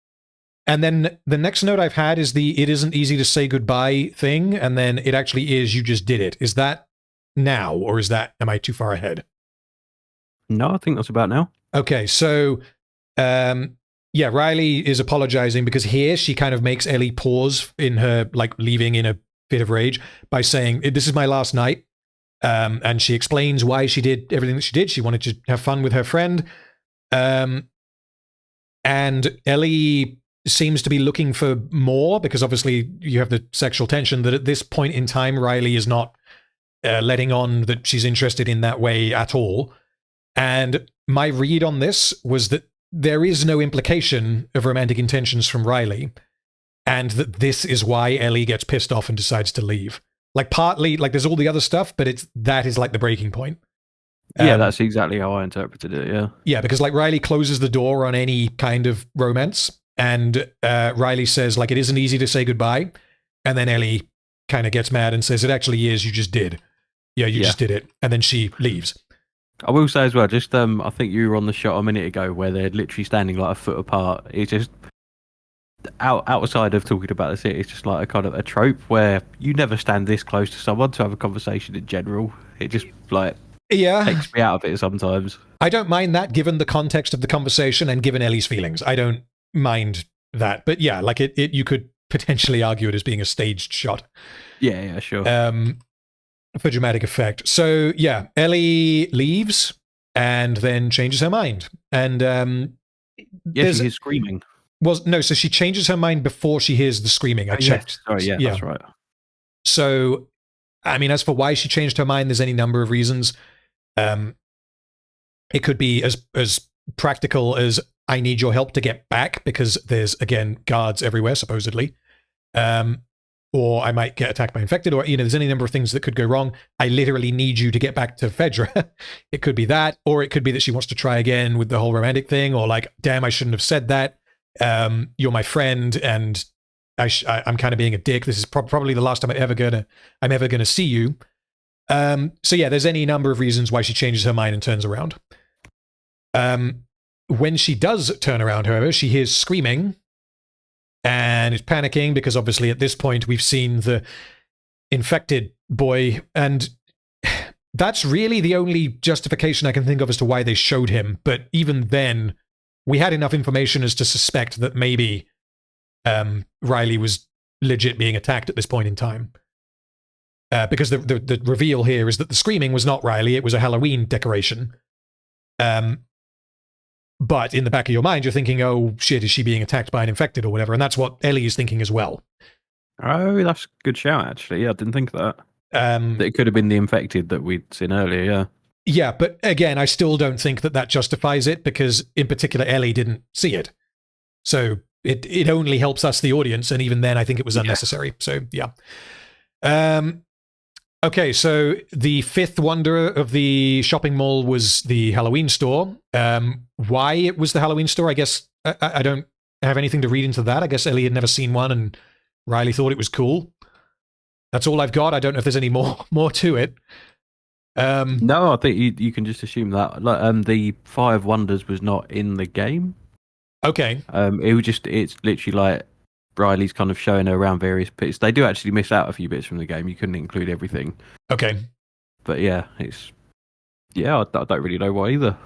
then the next note I've had is the "it isn't easy to say goodbye" thing, and then it actually is "you just did it." Is that now, or am I too far ahead? No, I think that's about now. Okay, so yeah, Riley is apologizing because here she kind of makes Ellie pause in her like leaving in a fit of rage by saying, "This is my last night." And she explains why she did everything that she did. She wanted to have fun with her friend. And Ellie seems to be looking for more, because obviously you have the sexual tension that at this point in time, Riley is not letting on that she's interested in that way at all. And my read on this was that there is no implication of romantic intentions from Riley, and that this is why Ellie gets pissed off and decides to leave. Like partly, like there's all the other stuff, but that is like the breaking point. Yeah, that's exactly how I interpreted it. Yeah. Yeah, because like Riley closes the door on any kind of romance, and Riley says like, "It isn't easy to say goodbye," and then Ellie kind of gets mad and says, "It actually is. You just did. Yeah, you just did it," and then she leaves. I will say as well, just I think you were on the shot a minute ago where they're literally standing like a foot apart. It's just outside of talking about this, it's just like a kind of a trope where you never stand this close to someone to have a conversation in general. It just like takes me out of it sometimes. I don't mind that, given the context of the conversation and given Ellie's feelings. I don't mind that, but yeah, like it you could potentially argue it as being a staged shot. Yeah, sure. For dramatic effect. So yeah, Ellie leaves and then changes her mind. And yeah, she hears screaming. So she changes her mind before she hears the screaming. I checked. Yes. Sorry, yeah, that's right. So, I mean, as for why she changed her mind, there's any number of reasons. It could be as practical as, "I need your help to get back," because there's, again, guards everywhere, supposedly. Or I might get attacked by infected, or, there's any number of things that could go wrong. "I literally need you to get back to Fedra." It could be that, or it could be that she wants to try again with the whole romantic thing, or like, "Damn, I shouldn't have said that. You're my friend, and I'm kind of being a dick. This is probably the last time I'm ever gonna see you." So yeah, there's any number of reasons why she changes her mind and turns around. When she does turn around, however, she hears screaming and is panicking, because obviously at this point we've seen the infected boy, and that's really the only justification I can think of as to why they showed him. But even then, we had enough information as to suspect that maybe Riley was legit being attacked at this point in time. Because the reveal here is that the screaming was not Riley, it was a Halloween decoration. But in the back of your mind, you're thinking, "Oh shit, is she being attacked by an infected or whatever?" And that's what Ellie is thinking as well. Oh, that's a good shout, actually. Yeah, I didn't think of that. That it could have been the infected that we'd seen earlier, yeah. Yeah, but again, I still don't think that justifies it, because in particular, Ellie didn't see it. So it only helps us, the audience, and even then I think it was unnecessary. So yeah. Okay, so the fifth wonder of the shopping mall was the Halloween store. Why it was the Halloween store, I guess I don't have anything to read into that. I guess Ellie had never seen one and Riley thought it was cool. That's all I've got. I don't know if there's any more to it. No, I think you can just assume that. Like, the Five Wonders was not in the game. Okay. It's literally like Riley's kind of showing her around various bits. They do actually miss out a few bits from the game. You couldn't include everything. Okay. But yeah, I don't really know why either.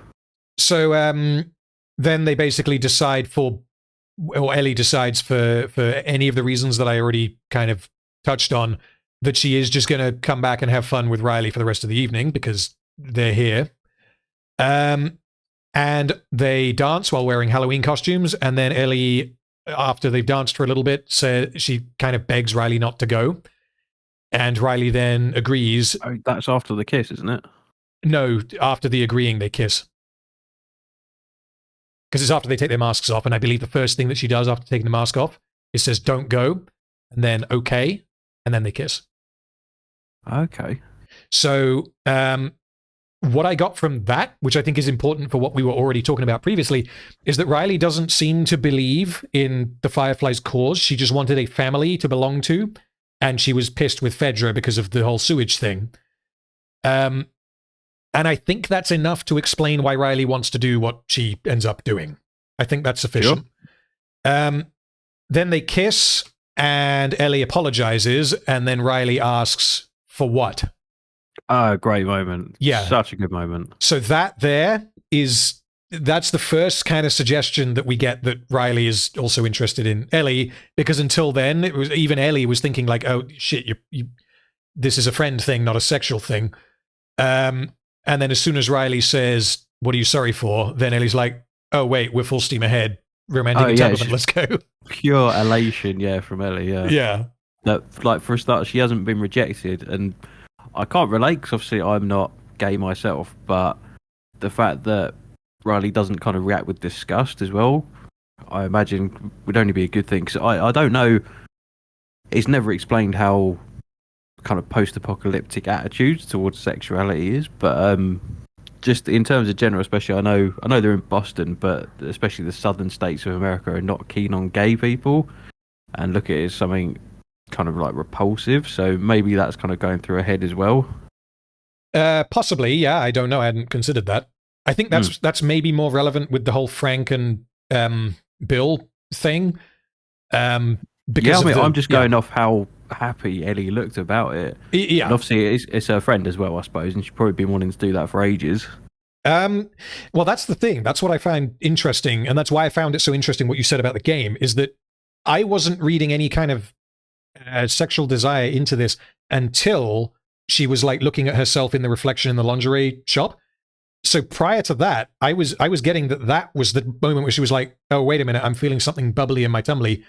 So then they basically decide or Ellie decides for any of the reasons that I already kind of touched on, that she is just going to come back and have fun with Riley for the rest of the evening because they're here. And they dance while wearing Halloween costumes, and then Ellie, after they've danced for a little bit, she kind of begs Riley not to go. And Riley then agrees. Oh, that's after the kiss, isn't it? No, after the agreeing, they kiss. Because it's after they take their masks off, and I believe the first thing that she does after taking the mask off is says, "Don't go," and then "Okay," and then they kiss. Okay. So what I got from that, which I think is important for what we were already talking about previously, is that Riley doesn't seem to believe in the Firefly's cause. She just wanted a family to belong to, and she was pissed with Fedra because of the whole sewage thing. And I think that's enough to explain why Riley wants to do what she ends up doing. I think that's sufficient. Sure. Then they kiss, and Ellie apologizes, and then Riley asks, for what? Great moment. Yeah. Such a good moment. So that's the first kind of suggestion that we get that Riley is also interested in Ellie, because until then, it was even Ellie was thinking like, oh shit, this is a friend thing, not a sexual thing. And then as soon as Riley says, what are you sorry for? Then Ellie's like, oh wait, we're full steam ahead. Romantic entanglement, let's go. Pure elation, yeah, from Ellie, yeah. Yeah. That, like, for a start, she hasn't been rejected, and I can't relate because obviously I'm not gay myself, but the fact that Riley doesn't kind of react with disgust as well, I imagine would only be a good thing. Because I don't know, it's never explained how kind of post-apocalyptic attitudes towards sexuality is, but just in terms of general, especially I know they're in Boston, but especially the southern states of America are not keen on gay people and look at it as something kind of like repulsive, so maybe that's kind of going through her head as well. Possibly, yeah. I don't know. I hadn't considered that. I think that's maybe more relevant with the whole Frank and Bill thing. Because I'm just going off how happy Ellie looked about it. Yeah, and obviously it's her friend as well, I suppose, and she's probably been wanting to do that for ages. Well, that's the thing. That's what I find interesting, and that's why I found it so interesting what you said about the game, is that I wasn't reading any kind of sexual desire into this until she was like looking at herself in the reflection in the lingerie shop. So prior to that, I was getting that was the moment where she was like, oh, wait a minute, I'm feeling something bubbly in my tumbly.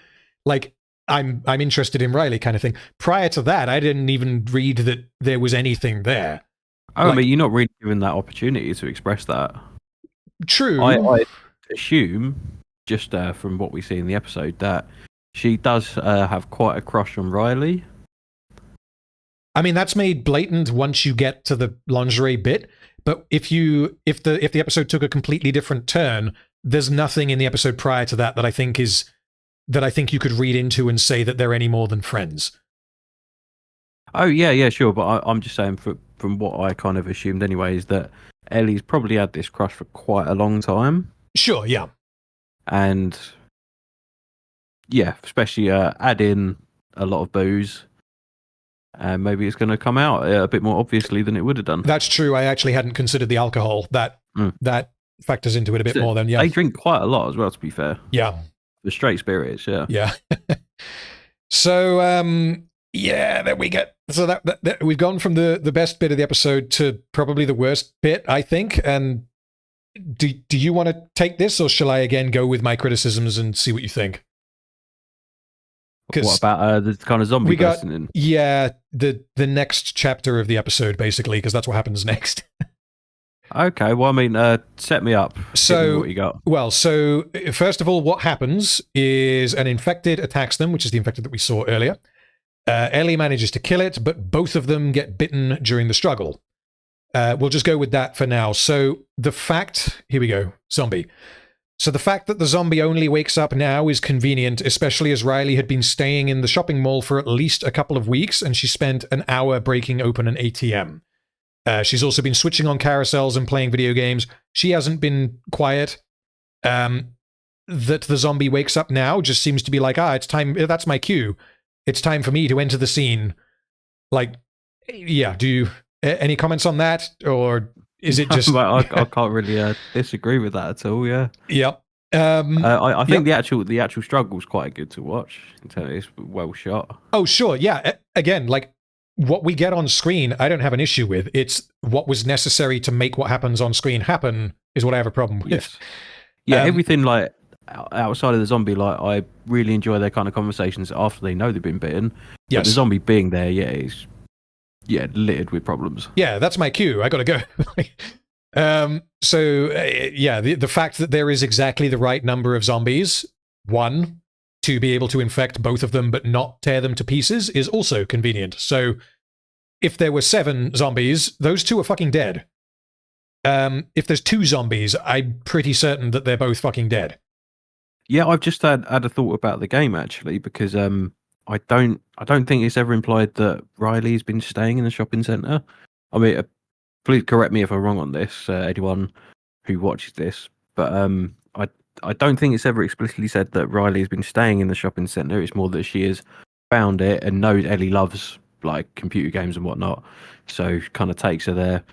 Like, I'm interested in Riley kind of thing. Prior to that, I didn't even read that there was anything there. Oh, I mean, you're not really given that opportunity to express that. True. I assume, just from what we see in the episode, that she does have quite a crush on Riley. I mean, that's made blatant once you get to the lingerie bit. But if the episode took a completely different turn, there's nothing in the episode prior to that I think you could read into and say that they're any more than friends. Oh yeah, sure. But I'm just saying, from what I kind of assumed anyway, is that Ellie's probably had this crush for quite a long time. Sure, yeah. And yeah, especially add in a lot of booze, and maybe it's going to come out a bit more obviously than it would have done. That's true. I actually hadn't considered the alcohol. That factors into it a bit more than, yeah. They drink quite a lot as well, to be fair. Yeah. The straight spirits, yeah. Yeah. So, yeah, that we get. So that we've gone from the best bit of the episode to probably the worst bit, I think. And do you want to take this, or shall I again go with my criticisms and see what you think? What about the kind of zombie person in? Yeah, the next chapter of the episode, basically, because that's what happens next. Okay, well, I mean, set me up. So, what you got? Well, so first of all, what happens is an infected attacks them, which is the infected that we saw earlier. Ellie manages to kill it, but both of them get bitten during the struggle. We'll just go with that for now. So here we go, zombie. So the fact that the zombie only wakes up now is convenient, especially as Riley had been staying in the shopping mall for at least a couple of weeks, and she spent an hour breaking open an ATM. She's also been switching on carousels and playing video games. She hasn't been quiet. that the zombie wakes up now just seems to be like, it's time. That's my cue. It's time for me to enter the scene. Like, yeah. Do you any comments on that, or is it just? I can't really disagree with that at all. Yeah. Yep. I think yep. the actual struggle is quite good to watch. It's well shot. Oh, sure. Yeah. Again, like what we get on screen, I don't have an issue with. It's what was necessary to make what happens on screen happen is what I have a problem with. Yes. Yeah, everything like outside of the zombie, like I really enjoy their kind of conversations after they know they've been bitten. Yes. But the zombie being there, is littered with problems. Yeah, that's my cue. I got to go. The fact that there is exactly the right number of zombies, one, to be able to infect both of them but not tear them to pieces is also convenient. So if there were 7 zombies, those 2 are fucking dead. If there's 2 zombies, I'm pretty certain that they're both fucking dead. Yeah, I've just had a thought about the game actually, because I don't think it's ever implied that Riley's been staying in the shopping centre. I mean, please correct me if I'm wrong on this, anyone who watches this, but I don't think it's ever explicitly said that Riley's been staying in the shopping centre. It's more that she has found it and knows Ellie loves like computer games and whatnot, so kind of takes her there.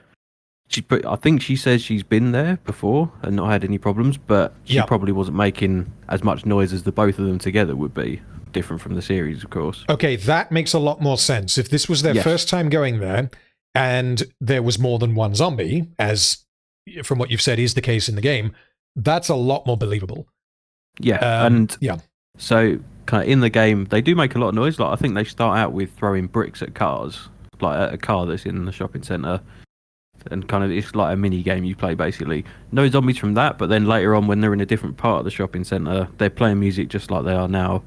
I think she says she's been there before and not had any problems, but she probably wasn't making as much noise as the both of them together would be. Different from the series, of course. Okay, that makes a lot more sense. If this was their first time going there and there was more than one zombie, as from what you've said is the case in the game, that's a lot more believable. Yeah, so kind of in the game, they do make a lot of noise. Like I think they start out with throwing bricks at cars, like at a car that's in the shopping centre. And kind of it's like a mini game you play basically. No zombies from that, but then later on when they're in a different part of the shopping centre, they're playing music just like they are now.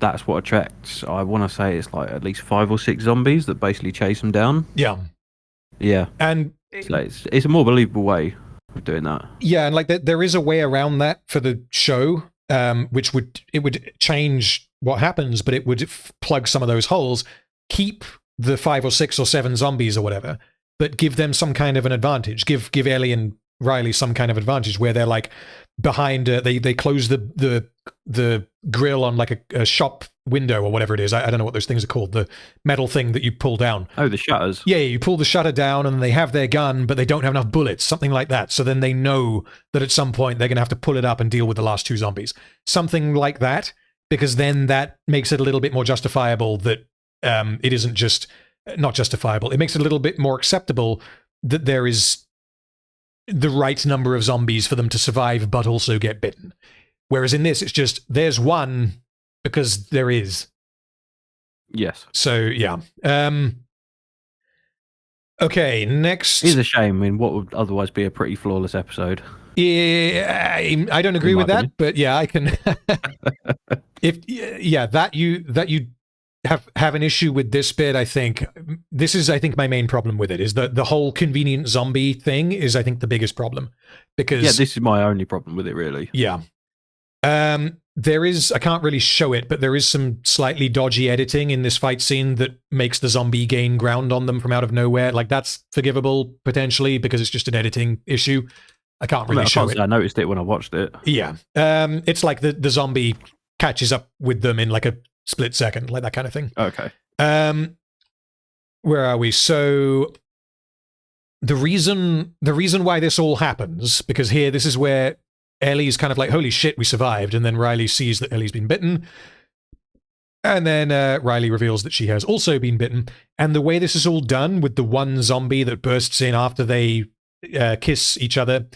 That's what attracts, I want to say it's like at least 5 or 6 zombies that basically chase them down. Yeah. And so it's a more believable way of doing that. Yeah, and like there is a way around that for the show, which would change what happens, but it would plug some of those holes, keep the 5 or 6 or 7 zombies or whatever, but give them some kind of an advantage. Give Ellie and Riley some kind of advantage where they're like behind. They close the grill on like a shop window or whatever it is. I don't know what those things are called. The metal thing that you pull down. Oh, the shutters. Yeah, you pull the shutter down and they have their gun, but they don't have enough bullets. Something like that. So then they know that at some point they're going to have to pull it up and deal with the last 2 zombies. Something like that, because then that makes it a little bit more justifiable that it isn't just not justifiable. It makes it a little bit more acceptable that there is the right number of zombies for them to survive but also get bitten. Whereas in this, it's just, there's one because there is. Yes. So, yeah. Okay, next. It's a shame. I mean, what would otherwise be a pretty flawless episode? Yeah, I don't agree with that, but yeah, I can. That you have an issue with this bit, I think. This is, I think, my main problem with it, is the whole convenient zombie thing is, I think, the biggest problem. Because this is my only problem with it, really. Yeah. There is, I can't really show it, but there is some slightly dodgy editing in this fight scene that makes the zombie gain ground on them from out of nowhere. Like, that's forgivable, potentially, because it's just an editing issue. I can't really show it. I noticed it when I watched it. Yeah. It's like the zombie catches up with them in like a split second, like that kind of thing. Okay. Where are we? So the reason why this all happens, because here, this is where Ellie's kind of like, holy shit, we survived. And then Riley sees that Ellie's been bitten. And then Riley reveals that she has also been bitten. And the way this is all done with the one zombie that bursts in after they kiss each other,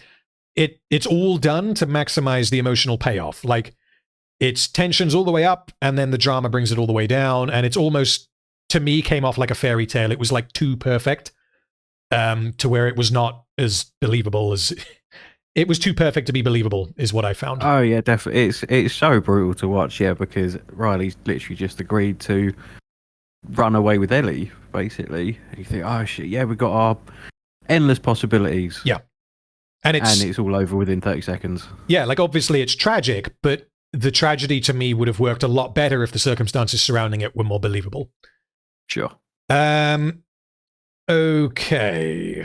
it's all done to maximize the emotional payoff. Like, it's tensions all the way up, and then the drama brings it all the way down. And it's almost, to me, came off like a fairy tale. It was like too perfect to where it was not as believable as... It was too perfect to be believable, is what I found. Oh yeah, definitely. It's so brutal to watch, because Riley's literally just agreed to run away with Ellie, basically. And you think, oh shit, yeah, we've got our endless possibilities. Yeah. And it's all over within 30 seconds. Yeah, like obviously it's tragic, but the tragedy to me would have worked a lot better if the circumstances surrounding it were more believable. Sure. Okay.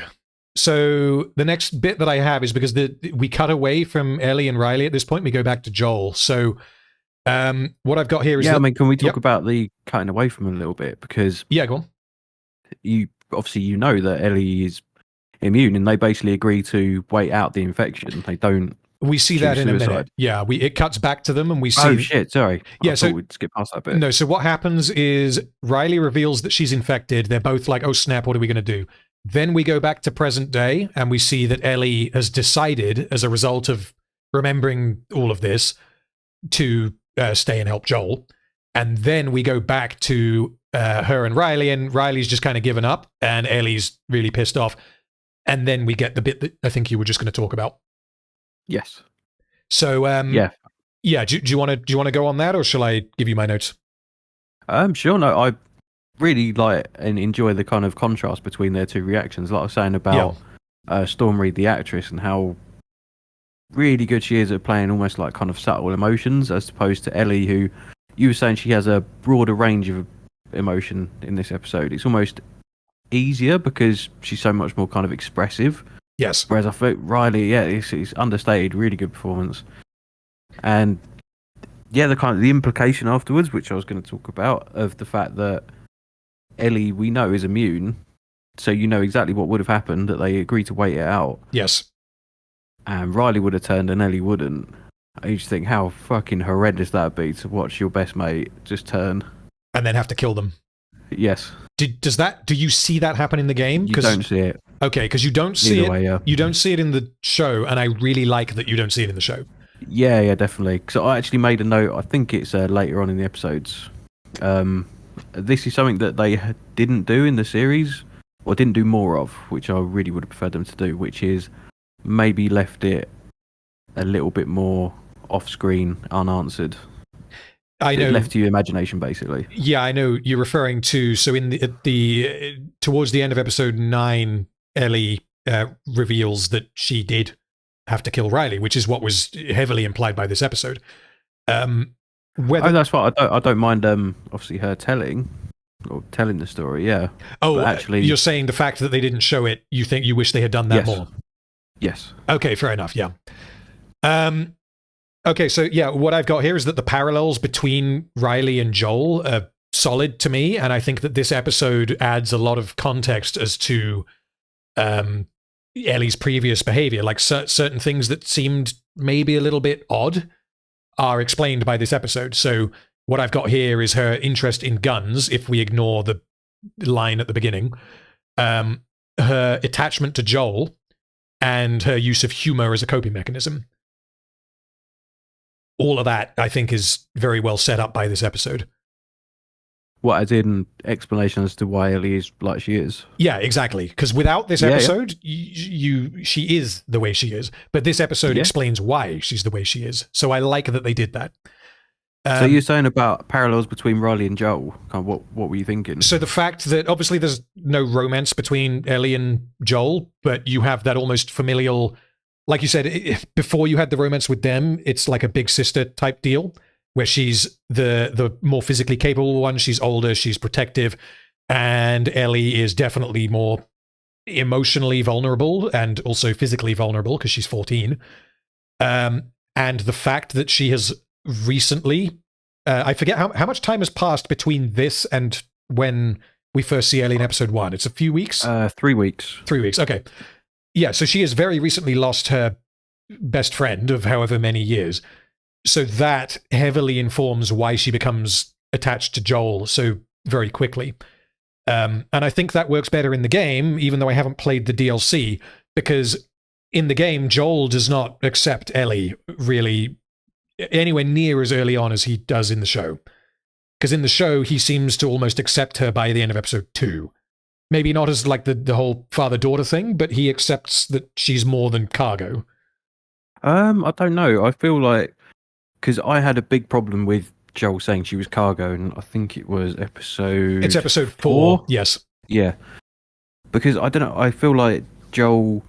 So the next bit that I have is because we cut away from Ellie and Riley at this point. We go back to Joel. So what I've got here is I mean, can we talk Yep. about the cutting away from him a little bit? Because Yeah, go on. you know that Ellie is immune, and they basically agree to wait out the infection. They don't. We see that in a suicide. minute. Yeah, it cuts back to them and we see. Oh shit! Sorry. Yeah, I so thought we'd skip past that bit. No, so what happens is Riley reveals that she's infected. They're both like, "Oh snap! What are we going to do?" Then we go back to present day and we see that Ellie has decided, as a result of remembering all of this, to stay and help Joel. And then we go back to her and Riley's just kind of given up, and Ellie's really pissed off. And then we get the bit that I think you were just going to talk about. Yes. So yeah. Do you want to go on that, or shall I give you my notes? Sure. No, I really like and enjoy the kind of contrast between their two reactions. Like I was saying about Storm Reed, the actress, and how really good she is at playing almost like kind of subtle emotions, as opposed to Ellie, who you were saying she has a broader range of emotion in this episode. It's almost easier because she's so much more kind of expressive. Yes. Whereas I think Riley, it's understated, really good performance. And the kind of the implication afterwards, which I was going to talk about, of the fact that Ellie, we know, is immune, so you know exactly what would have happened, that they agreed to wait it out. Yes. And Riley would have turned and Ellie wouldn't. You just think how fucking horrendous that would be to watch your best mate just turn and then have to kill them. Yes. Do you see that happen in the game? You don't see it. Okay, because you don't see Either way, yeah. You don't see it in the show, and I really like that you don't see it in the show. Yeah, definitely. Because I actually made a note. I think it's later on in the episodes. This is something that they didn't do in the series, or didn't do more of, which I really would have preferred them to do, which is maybe left it a little bit more off-screen, unanswered. I know. It left to your imagination, basically. Yeah, I know you're referring to. So in the towards the end of episode 9, Ellie reveals that she did have to kill Riley, which is what was heavily implied by this episode. That's what I don't mind. Obviously, her telling the story. Yeah. Oh, but actually, you're saying the fact that they didn't show it, you think you wish they had done that more? Yes. Okay, fair enough. Yeah. Okay, so yeah, what I've got here is that the parallels between Riley and Joel are solid to me, and I think that this episode adds a lot of context as to Ellie's previous behavior. Like certain things that seemed maybe a little bit odd are explained by this episode. So what I've got here is her interest in guns, if we ignore the line at the beginning, her attachment to Joel, and her use of humor as a coping mechanism. All of that, I think, is very well set up by this episode. What, as in explanation as to why Ellie is like she is? Yeah, exactly. Because without this episode, she is the way she is. But this episode explains why she's the way she is. So I like that they did that. So you're saying about parallels between Riley and Joel. Kind of what were you thinking? So the fact that obviously there's no romance between Ellie and Joel, but you have that almost familial, like you said, before you had the romance with them, it's like a big sister type deal where she's the more physically capable one. She's older, she's protective, and Ellie is definitely more emotionally vulnerable and also physically vulnerable because she's 14. And the fact that she has recently, I forget how much time has passed between this and when we first see Ellie in episode 1. It's a few weeks? 3 weeks. 3 weeks, okay. Yeah, so she has very recently lost her best friend of however many years. So that heavily informs why she becomes attached to Joel so very quickly. And I think that works better in the game, even though I haven't played the DLC, because in the game, Joel does not accept Ellie really anywhere near as early on as he does in the show. Because in the show, he seems to almost accept her by the end of episode 2. Maybe not as like the whole father-daughter thing, but he accepts that she's more than cargo. I don't know. I feel like, because I had a big problem with Joel saying she was cargo, and I think it was episode... It's episode 4, yes. Yeah. Because, I don't know, I feel like Joel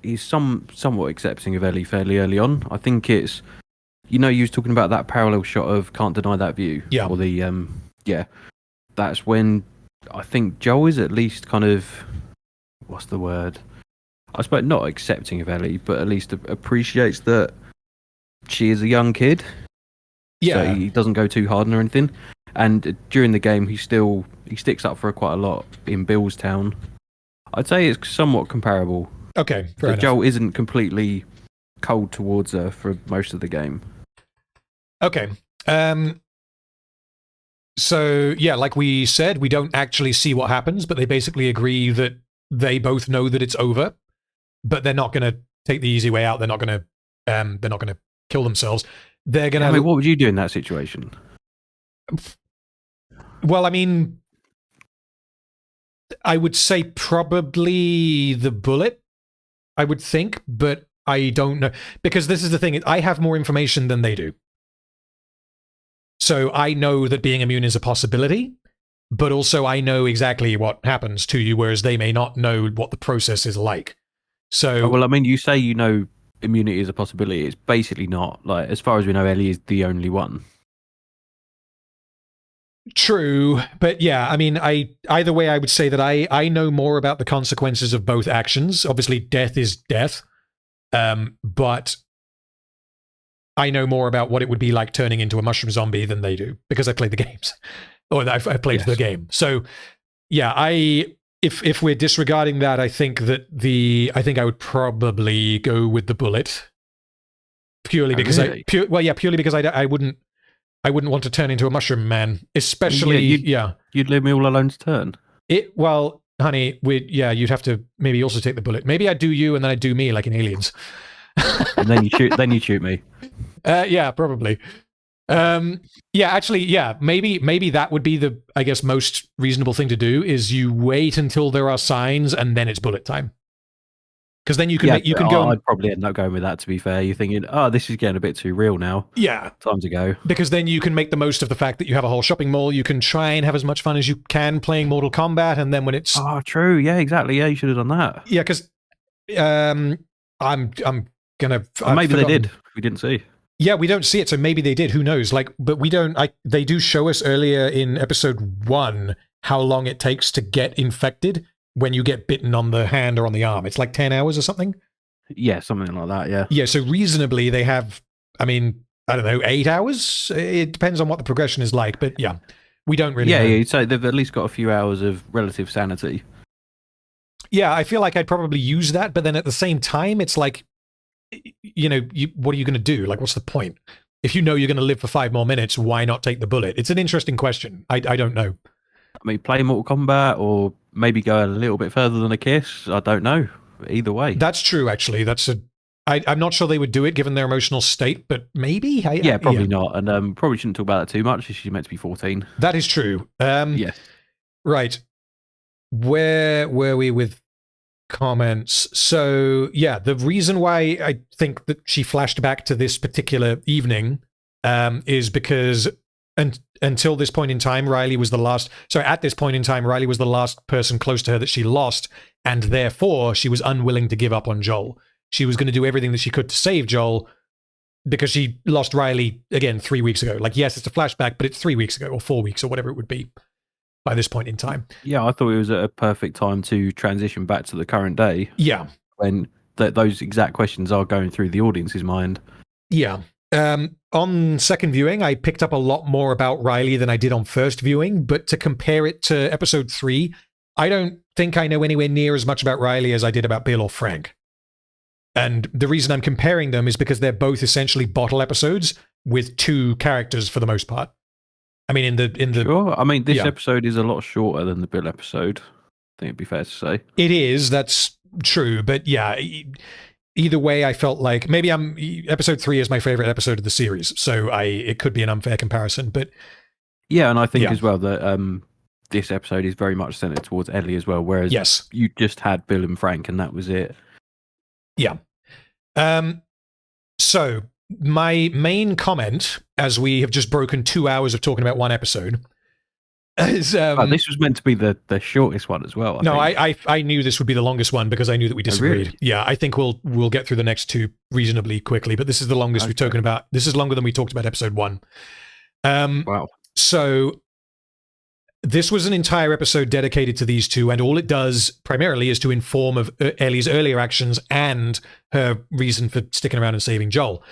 is somewhat accepting of Ellie fairly early on. I think it's, you was talking about that parallel shot of Can't Deny That View. Yeah. Or the, that's when I think Joel is at least kind of what's the word? I suppose not accepting of Ellie, but at least appreciates that she is a young kid. Yeah. So he doesn't go too hard on her or anything. And during the game, he sticks up for her quite a lot in Billstown. I'd say it's somewhat comparable. Okay, fair So enough. Joel isn't completely cold towards her for most of the game. Okay. So, yeah, like we said, we don't actually see what happens, but they basically agree that they both know that it's over, but they're not going to take the easy way out. They're not going to kill themselves. They're going to... I mean, what would you do in that situation? Well, I mean, I would say probably the bullet, I would think, but I don't know. Because this is the thing, I have more information than they do. So I know that being immune is a possibility, but also I know exactly what happens to you, whereas they may not know what the process is like. So, well, I mean, you say you know immunity is a possibility. It's basically not. Like, as far as we know, Ellie is the only one. true, but yeah, I mean, either way, I would say that I know more about the consequences of both actions. Obviously, death is death, but I know more about what it would be like turning into a mushroom zombie than they do because I played the games, or I've played the game. So, yeah, if we're disregarding that, I think I would probably go with the bullet purely because purely because I wouldn't want to turn into a mushroom man, especially You'd leave me all alone to turn. Well, honey, you'd have to maybe also take the bullet. Maybe I'd do you and then I'd do me like in Aliens. And then you shoot me. Yeah, probably. Maybe that would be the, I guess, most reasonable thing to do is you wait until there are signs and then it's bullet time. Because then you can I'd probably end up going with that, to be fair. You're thinking, oh, this is getting a bit too real now. Yeah. Time to go. Because then you can make the most of the fact that you have a whole shopping mall. You can try and have as much fun as you can playing Mortal Kombat, and then when it's... Oh, true. Yeah, exactly. Yeah, you should have done that. Yeah, because I'm gonna... Maybe they did. We didn't see. Yeah, we don't see it, so maybe they did. Who knows? But we don't... They do show us earlier in episode 1 how long it takes to get infected when you get bitten on the hand or on the arm. It's like 10 hours or something? Yeah, something like that, yeah. Yeah, so reasonably they have, I mean, I don't know, 8 hours? It depends on what the progression is like, but yeah, we don't really know. Yeah, so they've at least got a few hours of relative sanity. Yeah, I feel like I'd probably use that, but then at the same time, it's like, what are you going to do? Like, what's the point? If you know you're going to live for 5 more minutes, why not take the bullet? It's an interesting question. I don't know. I mean, play Mortal Kombat or maybe go a little bit further than a kiss. I don't know. Either way. That's true, actually. I'm not sure they would do it given their emotional state, but maybe? Probably not. And probably shouldn't talk about that too much. She's meant to be 14. That is true. Yes. Right. Where were we with comments? So, yeah, the reason why I think that she flashed back to this particular evening is because until this point in time, at this point in time, Riley was the last person close to her that she lost, and therefore she was unwilling to give up on Joel. She was going to do everything that she could to save Joel because she lost Riley, again, 3 weeks ago. Like, yes, it's a flashback, but it's 3 weeks ago or 4 weeks or whatever it would be by this point in time. Yeah, I thought it was a perfect time to transition back to the current day. Yeah. When those exact questions are going through the audience's mind. Yeah. On second viewing, I picked up a lot more about Riley than I did on first viewing, but to compare it to episode 3, I don't think I know anywhere near as much about Riley as I did about Bill or Frank. And the reason I'm comparing them is because they're both essentially bottle episodes with 2 characters for the most part. I mean, in the Sure. I mean, this episode is a lot shorter than the Bill episode. I think it'd be fair to say. It is. That's true. But yeah, either way, I felt like maybe episode 3 is my favorite episode of the series, so it could be an unfair comparison. But yeah, and I think as well that this episode is very much centered towards Ellie as well, whereas you just had Bill and Frank, and that was it. Yeah. So my main comment, as we have just broken 2 hours of talking about one episode, is this was meant to be the shortest one as well. I knew this would be the longest one because I knew that we disagreed. Oh, really? Yeah, I think we'll get through the next 2 reasonably quickly, but this is the longest we've talked about. This is longer than we talked about episode 1. Wow. So this was an entire episode dedicated to these two, and all it does primarily is to inform of Ellie's earlier actions and her reason for sticking around and saving Joel.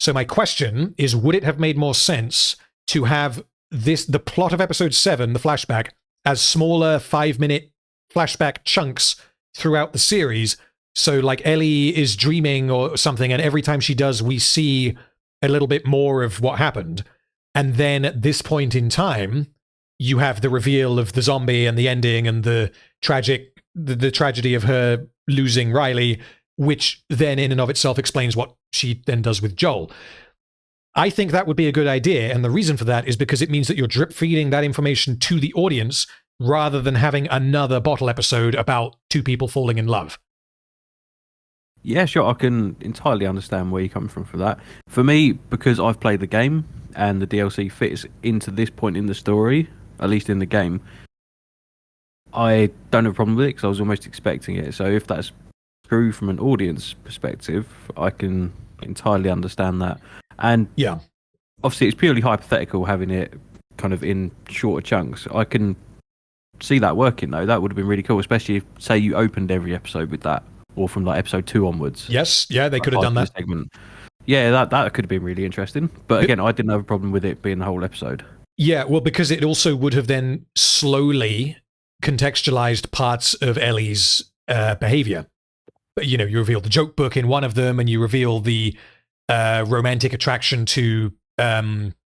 So my question is, would it have made more sense to have the plot of episode 7, the flashback, as smaller 5-minute flashback chunks throughout the series? So like Ellie is dreaming or something, and every time she does, we see a little bit more of what happened. And then at this point in time, you have the reveal of the zombie and the ending and the tragedy of her losing Riley, which then in and of itself explains what she then does with Joel. I think that would be a good idea, and the reason for that is because it means that you're drip feeding that information to the audience rather than having another bottle episode about two people falling in love. Yeah, sure. I can entirely understand where you're coming from for that. For me, because I've played the game and the DLC fits into this point in the story, at least in the game, I don't have a problem with it because I was almost expecting it. So if that's true from an audience perspective, I can entirely understand that. And yeah, obviously it's purely hypothetical having it kind of in shorter chunks. I can see that working though. That would have been really cool, especially if, say, you opened every episode with that, or from like episode 2 onwards. Yes, yeah, they could have done that. Segment. Yeah, that could have been really interesting. But again, I didn't have a problem with it being the whole episode. Yeah, well, because it also would have then slowly contextualized parts of Ellie's behavior. You know, you reveal the joke book in one of them, and you reveal the romantic attraction to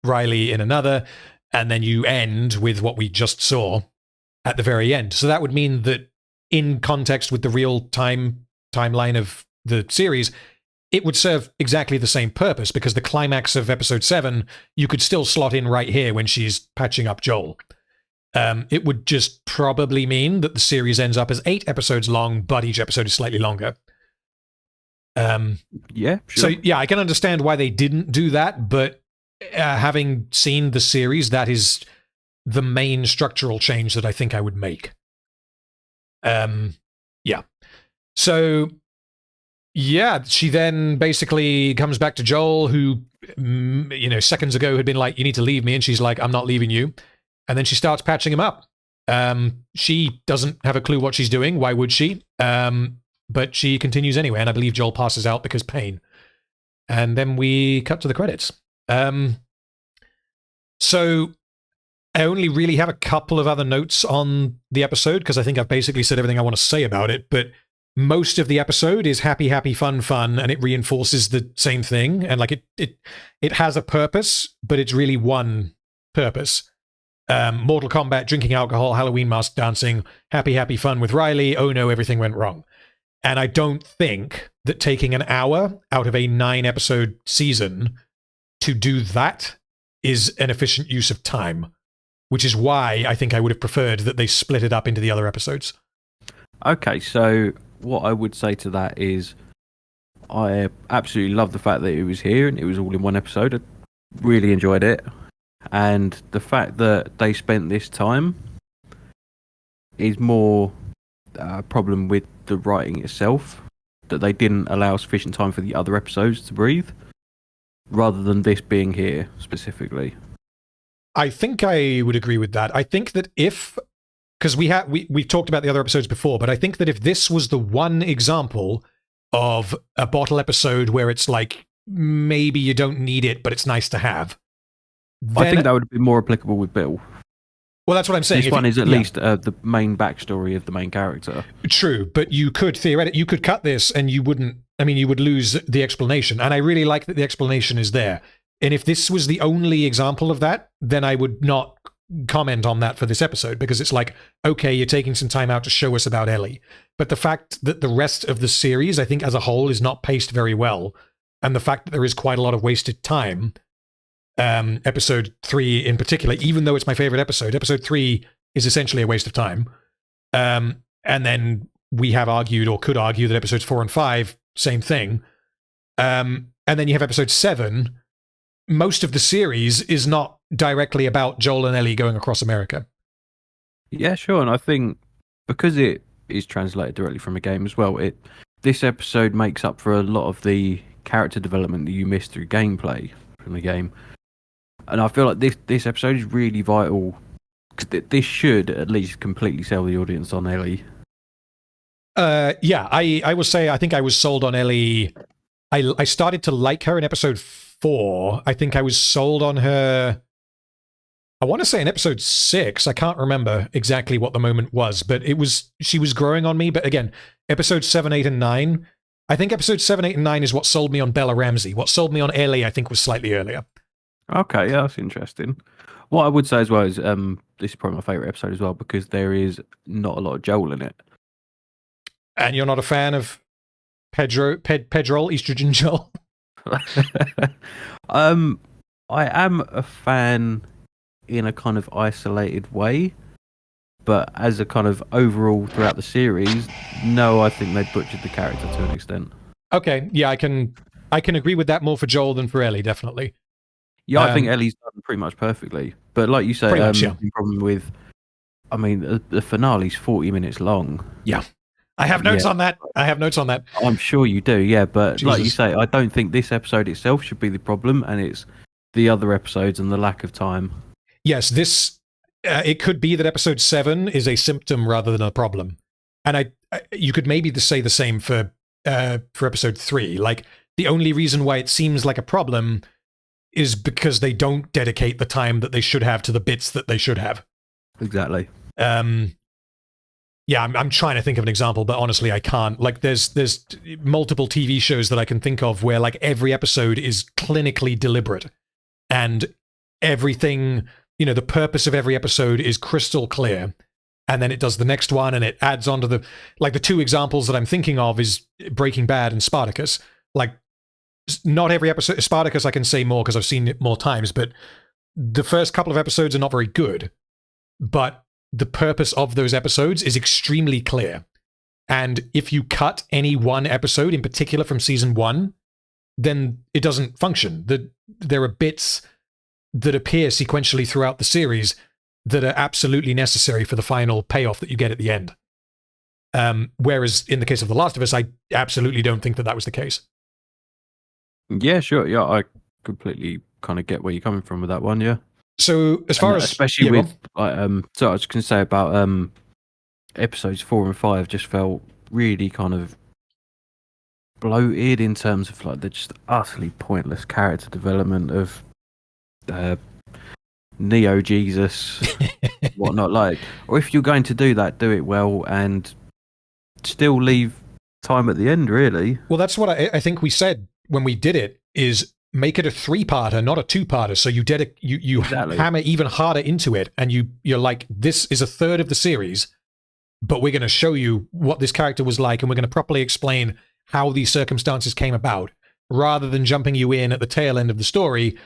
Riley in another, and then you end with what we just saw at the very end. So that would mean that in context with the real timeline of the series, it would serve exactly the same purpose, because the climax of episode 7 you could still slot in right here when she's patching up Joel. It would just probably mean that the series ends up as 8 episodes long, but each episode is slightly longer. Yeah, sure. So yeah, I can understand why they didn't do that, but having seen the series, that is the main structural change that I think I would make. Yeah. So yeah, she then basically comes back to Joel, who, you know, seconds ago had been like, you need to leave me. And she's like, I'm not leaving you. And then she starts patching him up. She doesn't have a clue what she's doing. Why would she? But she continues anyway. And I believe Joel passes out because pain. And then we cut to the credits. So I only really have a couple of other notes on the episode, because I think I've basically said everything I want to say about it. But most of the episode is happy, happy, fun, fun, and it reinforces the same thing. And like it has a purpose, but it's really one purpose. Mortal Kombat, drinking alcohol, Halloween mask dancing, happy, happy, fun with Riley. Oh no, everything went wrong. And I don't think that taking an hour out of a 9-episode season to do that is an efficient use of time, which is why I think I would have preferred that they split it up into the other episodes. Okay, so what I would say to that is I absolutely love the fact that it was here and it was all in one episode. I really enjoyed it. And the fact that they spent this time is more a problem with the writing itself, that they didn't allow sufficient time for the other episodes to breathe, rather than this being here specifically. I think I would agree with that. I think that because we've talked about the other episodes before, but I think that if this was the one example of a bottle episode where it's like, maybe you don't need it, but it's nice to have, then, I think that would be more applicable with Bill. Well, that's what I'm saying. This one is at least the main backstory of the main character. True, but you could theoretically, you could cut this and you wouldn't, I mean, you would lose the explanation. And I really like that the explanation is there. And if this was the only example of that, then I would not comment on that for this episode, because it's like, okay, you're taking some time out to show us about Ellie. But the fact that the rest of the series, I think as a whole, is not paced very well, and the fact that there is quite a lot of wasted time, episode 3 in particular, even though it's my favorite episode 3 is essentially a waste of time. And then we have argued, or could argue, that episodes 4 and 5, same thing. And then you have episode 7. Most of the series is not directly about Joel and Ellie going across America. Yeah, sure. And I think because it is translated directly from a game as well, this episode makes up for a lot of the character development that you missed through gameplay from the game. And I feel like this episode is really vital This should at least completely sell the audience on Ellie. Yeah, I will say I think I was sold on Ellie. I started to like her in episode 4. I think I was sold on her. I want to say in episode 6. I can't remember exactly what the moment was, but she was growing on me. But again, episode 7, 8, and 9. I think episode 7, 8, and 9 is what sold me on Bella Ramsey. What sold me on Ellie, I think, was slightly earlier. Okay, yeah, that's interesting. What I would say as well is this is probably my favourite episode as well because there is not a lot of Joel in it. And you're not a fan of Pedrol, Estrogen Joel? I am a fan in a kind of isolated way, but as a kind of overall throughout the series, no, I think they butchered the character to an extent. Okay, yeah, I can agree with that more for Joel than for Ellie, definitely. Yeah, I think Ellie's done pretty much perfectly. But like you say, the problem with, I mean, the finale's 40 minutes long. Yeah. I have notes on that. I'm sure you do, yeah. But Jesus. like you say, I don't think this episode itself should be the problem, and it's the other episodes and the lack of time. Yes, it could be that episode 7 is a symptom rather than a problem. And you could maybe say the same for episode 3. Like, the only reason why it seems like a problem is because they don't dedicate the time that they should have to the bits that they should have. Exactly. Yeah, I'm trying to think of an example, but honestly, I can't. Like, there's multiple TV shows that I can think of where, like, every episode is clinically deliberate. And everything, the purpose of every episode is crystal clear. And then it does the next one, and it adds on to the 2 examples that I'm thinking of is Breaking Bad and Spartacus. Like, not every episode, Spartacus I can say more because I've seen it more times, but the first couple of episodes are not very good. But the purpose of those episodes is extremely clear. And if you cut any one episode in particular from season 1, then it doesn't function. There are bits that appear sequentially throughout the series that are absolutely necessary for the final payoff that you get at the end. Whereas in the case of The Last of Us, I absolutely don't think that was the case. Yeah, sure. Yeah, I completely kind of get where you're coming from with that one, yeah. So as far as... Especially with... so I was going to say about episodes 4 and 5 just felt really kind of bloated in terms of like the just utterly pointless character development of Neo Jesus, whatnot. Like, or if you're going to do that, do it well and still leave time at the end, really. Well, that's what I think we said when we did it, is make it a 3-parter, not a 2-parter. So you exactly. Hammer even harder into it, and you're like, this is a third of the series, but we're going to show you what this character was like, and we're going to properly explain how these circumstances came about, rather than jumping you in at the tail end of the story,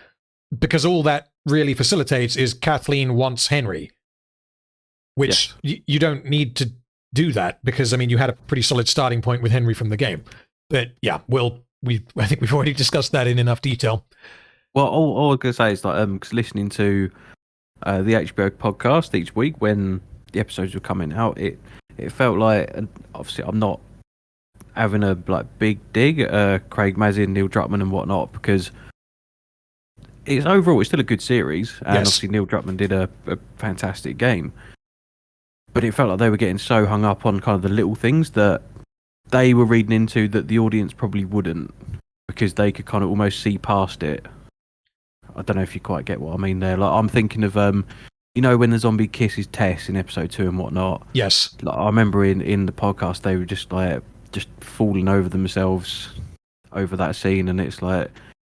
because all that really facilitates is Kathleen wants Henry, which you don't need to do that, because, I mean, you had a pretty solid starting point with Henry from the game. But yeah, I think we've already discussed that in enough detail. Well, all I was going to say is like, because listening to the HBO podcast each week when the episodes were coming out, it felt like, and obviously I'm not having a big dig at Craig Mazin, Neil Druckmann and whatnot, because it's still a good series, and obviously Neil Druckmann did a fantastic game. But it felt like they were getting so hung up on kind of the little things that they were reading into that the audience probably wouldn't, because they could kind of almost see past it. I don't know if you quite get what I mean there. Like, I'm thinking of when the zombie kisses Tess in episode 2 and whatnot. Yes. Like, I remember in the podcast they were just falling over themselves over that scene, and it's like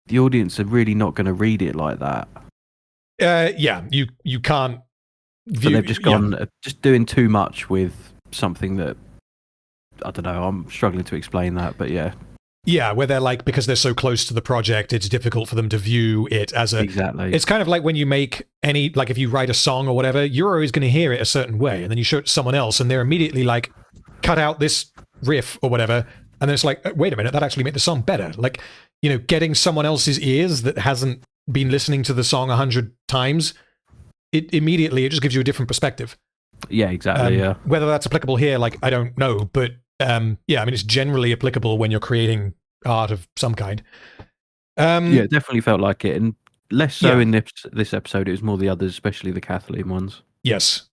the audience are really not going to read it like that. Yeah, you can't view. So they've just gone just doing too much with something that, I don't know, I'm struggling to explain that, but yeah. Yeah, where they're like, because they're so close to the project, it's difficult for them to view it as a... Exactly. It's kind of like when you make any, like if you write a song or whatever, you're always going to hear it a certain way, and then you show it to someone else, and they're immediately like, cut out this riff or whatever, and then it's like, wait a minute, that actually made the song better. Like, getting someone else's ears that hasn't been listening to the song 100 times, it just gives you a different perspective. Yeah, exactly, yeah. Whether that's applicable here, like, I don't know, but yeah, I mean, it's generally applicable when you're creating art of some kind. Yeah, it definitely felt like it, and less so in this episode. It was more the others, especially the Kathleen ones. Yes.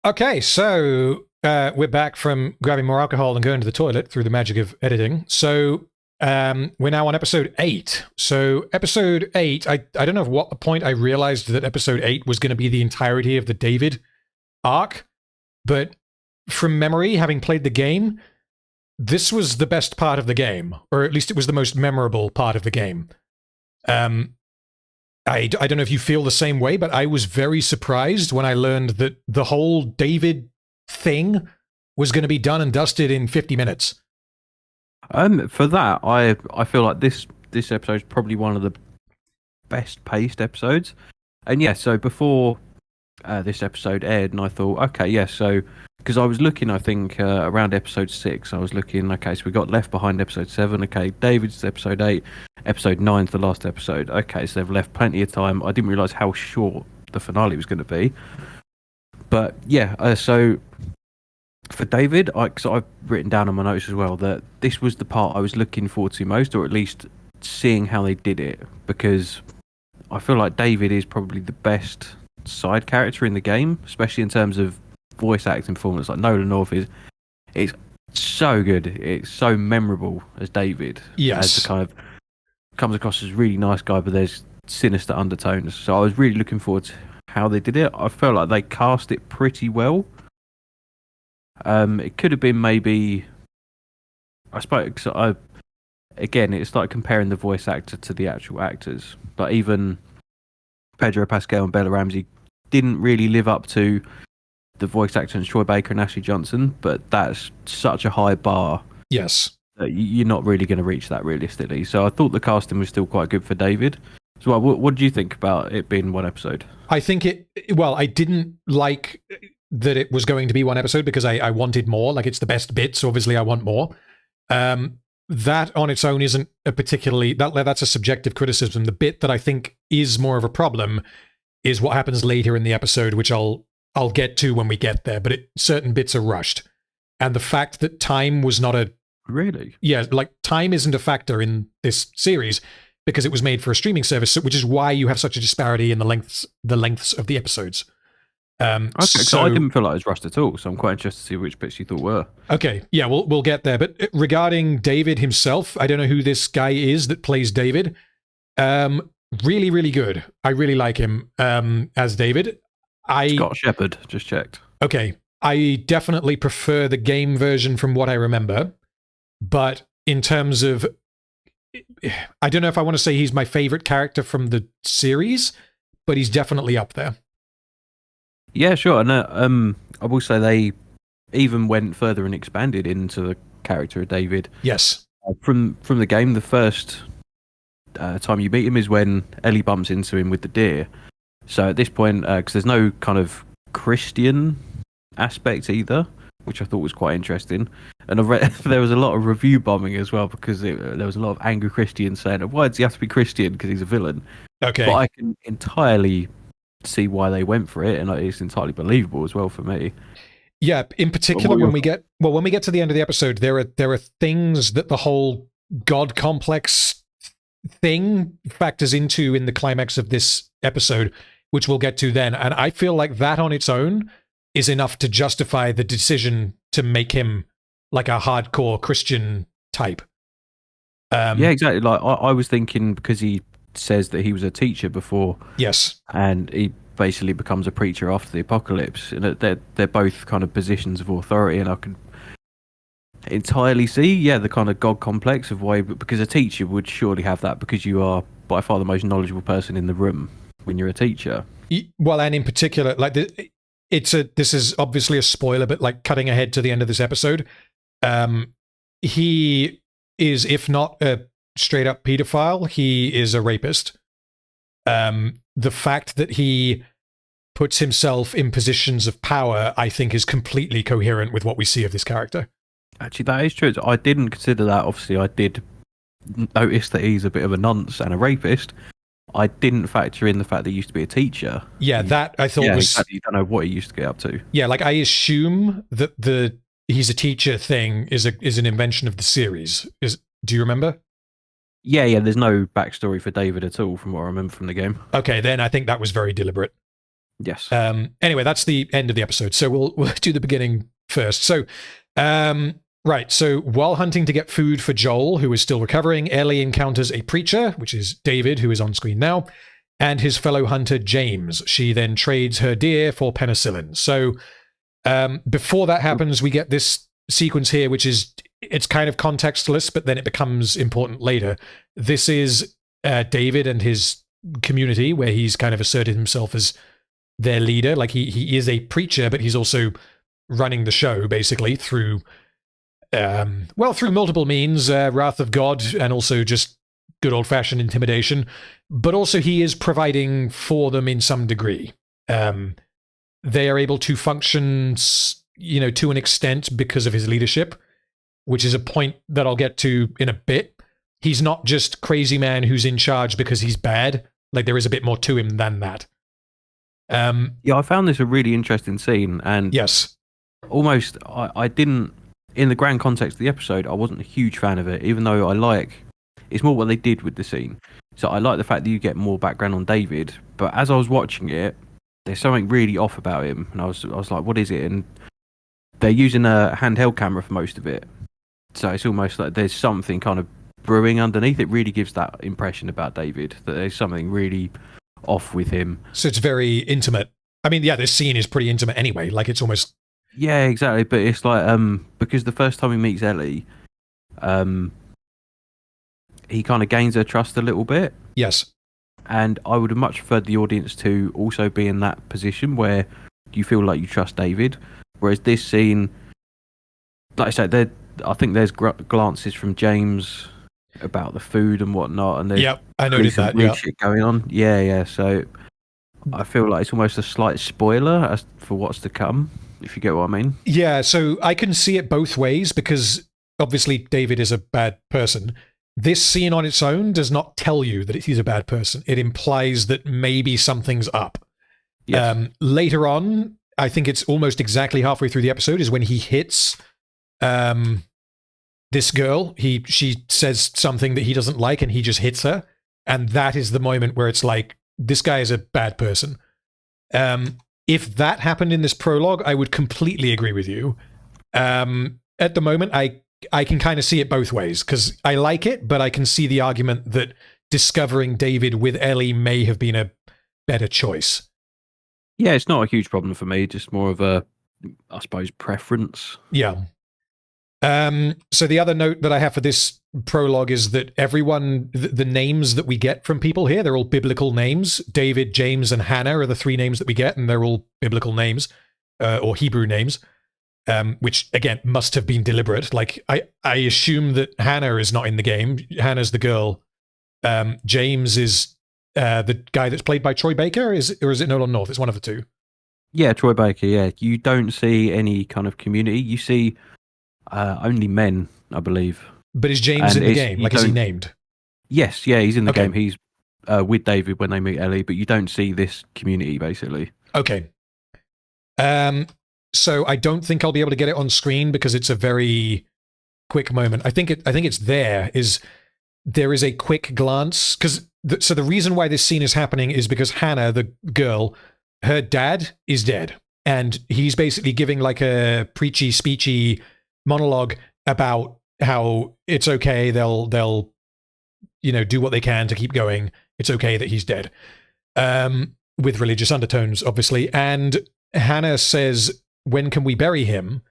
Okay, so we're back from grabbing more alcohol and going to the toilet through the magic of editing. So we're now on episode 8. So episode 8, I don't know at what point I realized that episode 8 was going to be the entirety of the David arc, but from memory, having played the game, this was the best part of the game, or at least it was the most memorable part of the game. I don't know if you feel the same way, but I was very surprised when I learned that the whole David thing was going to be done and dusted in 50 minutes. For that, I feel like this episode is probably one of the best paced episodes. And yeah, so before this episode aired, and I thought, okay, yeah, so because I was looking, I think around episode 6, I was looking, okay, so we got Left Behind episode 7, okay, David's episode 8, episode 9's the last episode, okay, so they've left plenty of time. I didn't realise how short the finale was going to be, but yeah, so for David, because I've written down on my notes as well that this was the part I was looking forward to most, or at least seeing how they did it, because I feel like David is probably the best side character in the game, especially in terms of voice acting performance. Like Nolan North it's so good, it's so memorable as David. Yes, as the kind of comes across as a really nice guy, but there's sinister undertones. So I was really looking forward to how they did it. I felt like they cast it pretty well. It could have been maybe, I suppose, again, it's like comparing the voice actor to the actual actors. Like even Pedro Pascal and Bella Ramsey didn't really live up to the voice actor and Troy Baker and Ashley Johnson, but that's such a high bar. Yes. That you're not really going to reach that realistically. So I thought the casting was still quite good for David. So what do you think about it being one episode? I think I didn't like that it was going to be one episode because I wanted more. Like, it's the best bit, so obviously I want more. That on its own isn't a particularly, that's a subjective criticism. The bit that I think is more of a problem is what happens later in the episode, which I'll get to when we get there, but certain bits are rushed. And the fact that time was not a... Really? Yeah, like time isn't a factor in this series because it was made for a streaming service, which is why you have such a disparity in the lengths of the episodes. Okay, so I didn't feel like it was rushed at all, so I'm quite interested to see which bits you thought were. Okay, yeah, we'll get there. But regarding David himself, I don't know who this guy is that plays David. Really, really good. I really like him as David. Scott Shepherd, just checked. Okay, I definitely prefer the game version from what I remember, but in terms of, I don't know if I want to say he's my favorite character from the series, but he's definitely up there. Yeah, sure. And I will say they even went further and expanded into the character of David. Yes. From the game, the first time you meet him is when Ellie bumps into him with the deer. So at this point, because there's no kind of Christian aspect either, which I thought was quite interesting. And I read there was a lot of review bombing as well because there was a lot of angry Christians saying, why does he have to be Christian because he's a villain? Okay. But I can entirely see why they went for it, and it's entirely believable as well for me. Yeah, in particular when we get to the end of the episode, there are things that the whole God complex thing factors into in the climax of this episode, which we'll get to then. And I feel like that on its own is enough to justify the decision to make him like a hardcore Christian type. Yeah, exactly. Like I was thinking because he says that he was a teacher before. Yes. And he basically becomes a preacher after the apocalypse. And they're both kind of positions of authority, and I could entirely see, the kind of God complex of why, because a teacher would surely have that because you are by far the most knowledgeable person in the room when you're a teacher. Well, and in particular, like this is obviously a spoiler, but like cutting ahead to the end of this episode, he is, if not a straight up pedophile, he is a rapist. The fact that he puts himself in positions of power, I think, is completely coherent with what we see of this character. Actually, that is true. I didn't consider that. Obviously, I did notice that he's a bit of a nonce and a rapist. I didn't factor in the fact that he used to be a teacher. Yeah, that I thought was... Exactly. You don't know what he used to get up to. Yeah, like I assume that the he's a teacher thing is an invention of the series. Do you remember? Yeah, there's no backstory for David at all from what I remember from the game. Okay, then I think that was very deliberate. Yes. Anyway, that's the end of the episode. So we'll do the beginning first. So, right. So while hunting to get food for Joel, who is still recovering, Ellie encounters a preacher, which is David, who is on screen now, and his fellow hunter James. She then trades her deer for penicillin. So before that happens, we get this sequence here, which is, it's kind of contextless, but then it becomes important later. This is David and his community, where he's kind of asserted himself as their leader. Like he is a preacher, but he's also running the show basically through through multiple means, wrath of God, and also just good old-fashioned intimidation. But also he is providing for them in some degree. They are able to function, to an extent because of his leadership, which is a point that I'll get to in a bit. He's not just crazy man who's in charge because he's bad. Like, there is a bit more to him than that. I found this a really interesting scene, and yes, almost I didn't, in the grand context of the episode, I wasn't a huge fan of it, even though it's more what they did with the scene. So I like the fact that you get more background on David, but as I was watching it, there's something really off about him, and I was like, what is it? And they're using a handheld camera for most of it, so it's almost like there's something kind of brewing underneath. It really gives that impression about David, that there's something really off with him. So it's very intimate. I mean, yeah, this scene is pretty intimate anyway. Like, it's almost... Yeah, exactly. But it's like, because the first time he meets Ellie, he kind of gains her trust a little bit. Yes. And I would have much preferred the audience to also be in that position where you feel like you trust David. Whereas this scene, like I said, I think there's glances from James about the food and whatnot, and there's I noticed that. Weird shit going on. Yeah. So I feel like it's almost a slight spoiler as for what's to come, if you get what I mean. Yeah. So I can see it both ways, because obviously David is a bad person. This scene on its own does not tell you that he's a bad person. It implies that maybe something's up. Yes. Later on, I think it's almost exactly halfway through the episode, is when he hits this girl. She says something that he doesn't like, and he just hits her. And that is the moment where it's like, this guy is a bad person. If that happened in this prologue, I would completely agree with you. At the moment, I can kind of see it both ways, because I like it, but I can see the argument that discovering David with Ellie may have been a better choice. Yeah, it's not a huge problem for me, just more of a, I suppose, preference. Yeah. So the other note that I have for this prologue is that everyone, the names that we get from people here, they're all biblical names. David, James, and Hannah are the three names that we get, and they're all biblical names, or Hebrew names. Which again must have been deliberate. Like, I assume that Hannah is not in the game. Hannah's the girl. James is the guy that's played by Troy Baker, or is it Nolan North? It's one of the two. Yeah, Troy Baker. Yeah, you don't see any kind of community. You see only men, I believe. But is James in the game? Like, is he named? Yes, yeah, he's in the game. He's with David when they meet Ellie, but you don't see this community basically. Okay. So I don't think I'll be able to get it on screen because it's a very quick moment. I think it's there is a quick glance, because the reason why this scene is happening is because Hannah, the girl, her dad is dead, and he's basically giving like a preachy, speechy monologue about how it's okay, they'll do what they can to keep going. It's okay that he's dead, with religious undertones, obviously. And Hannah says, "When can we bury him?"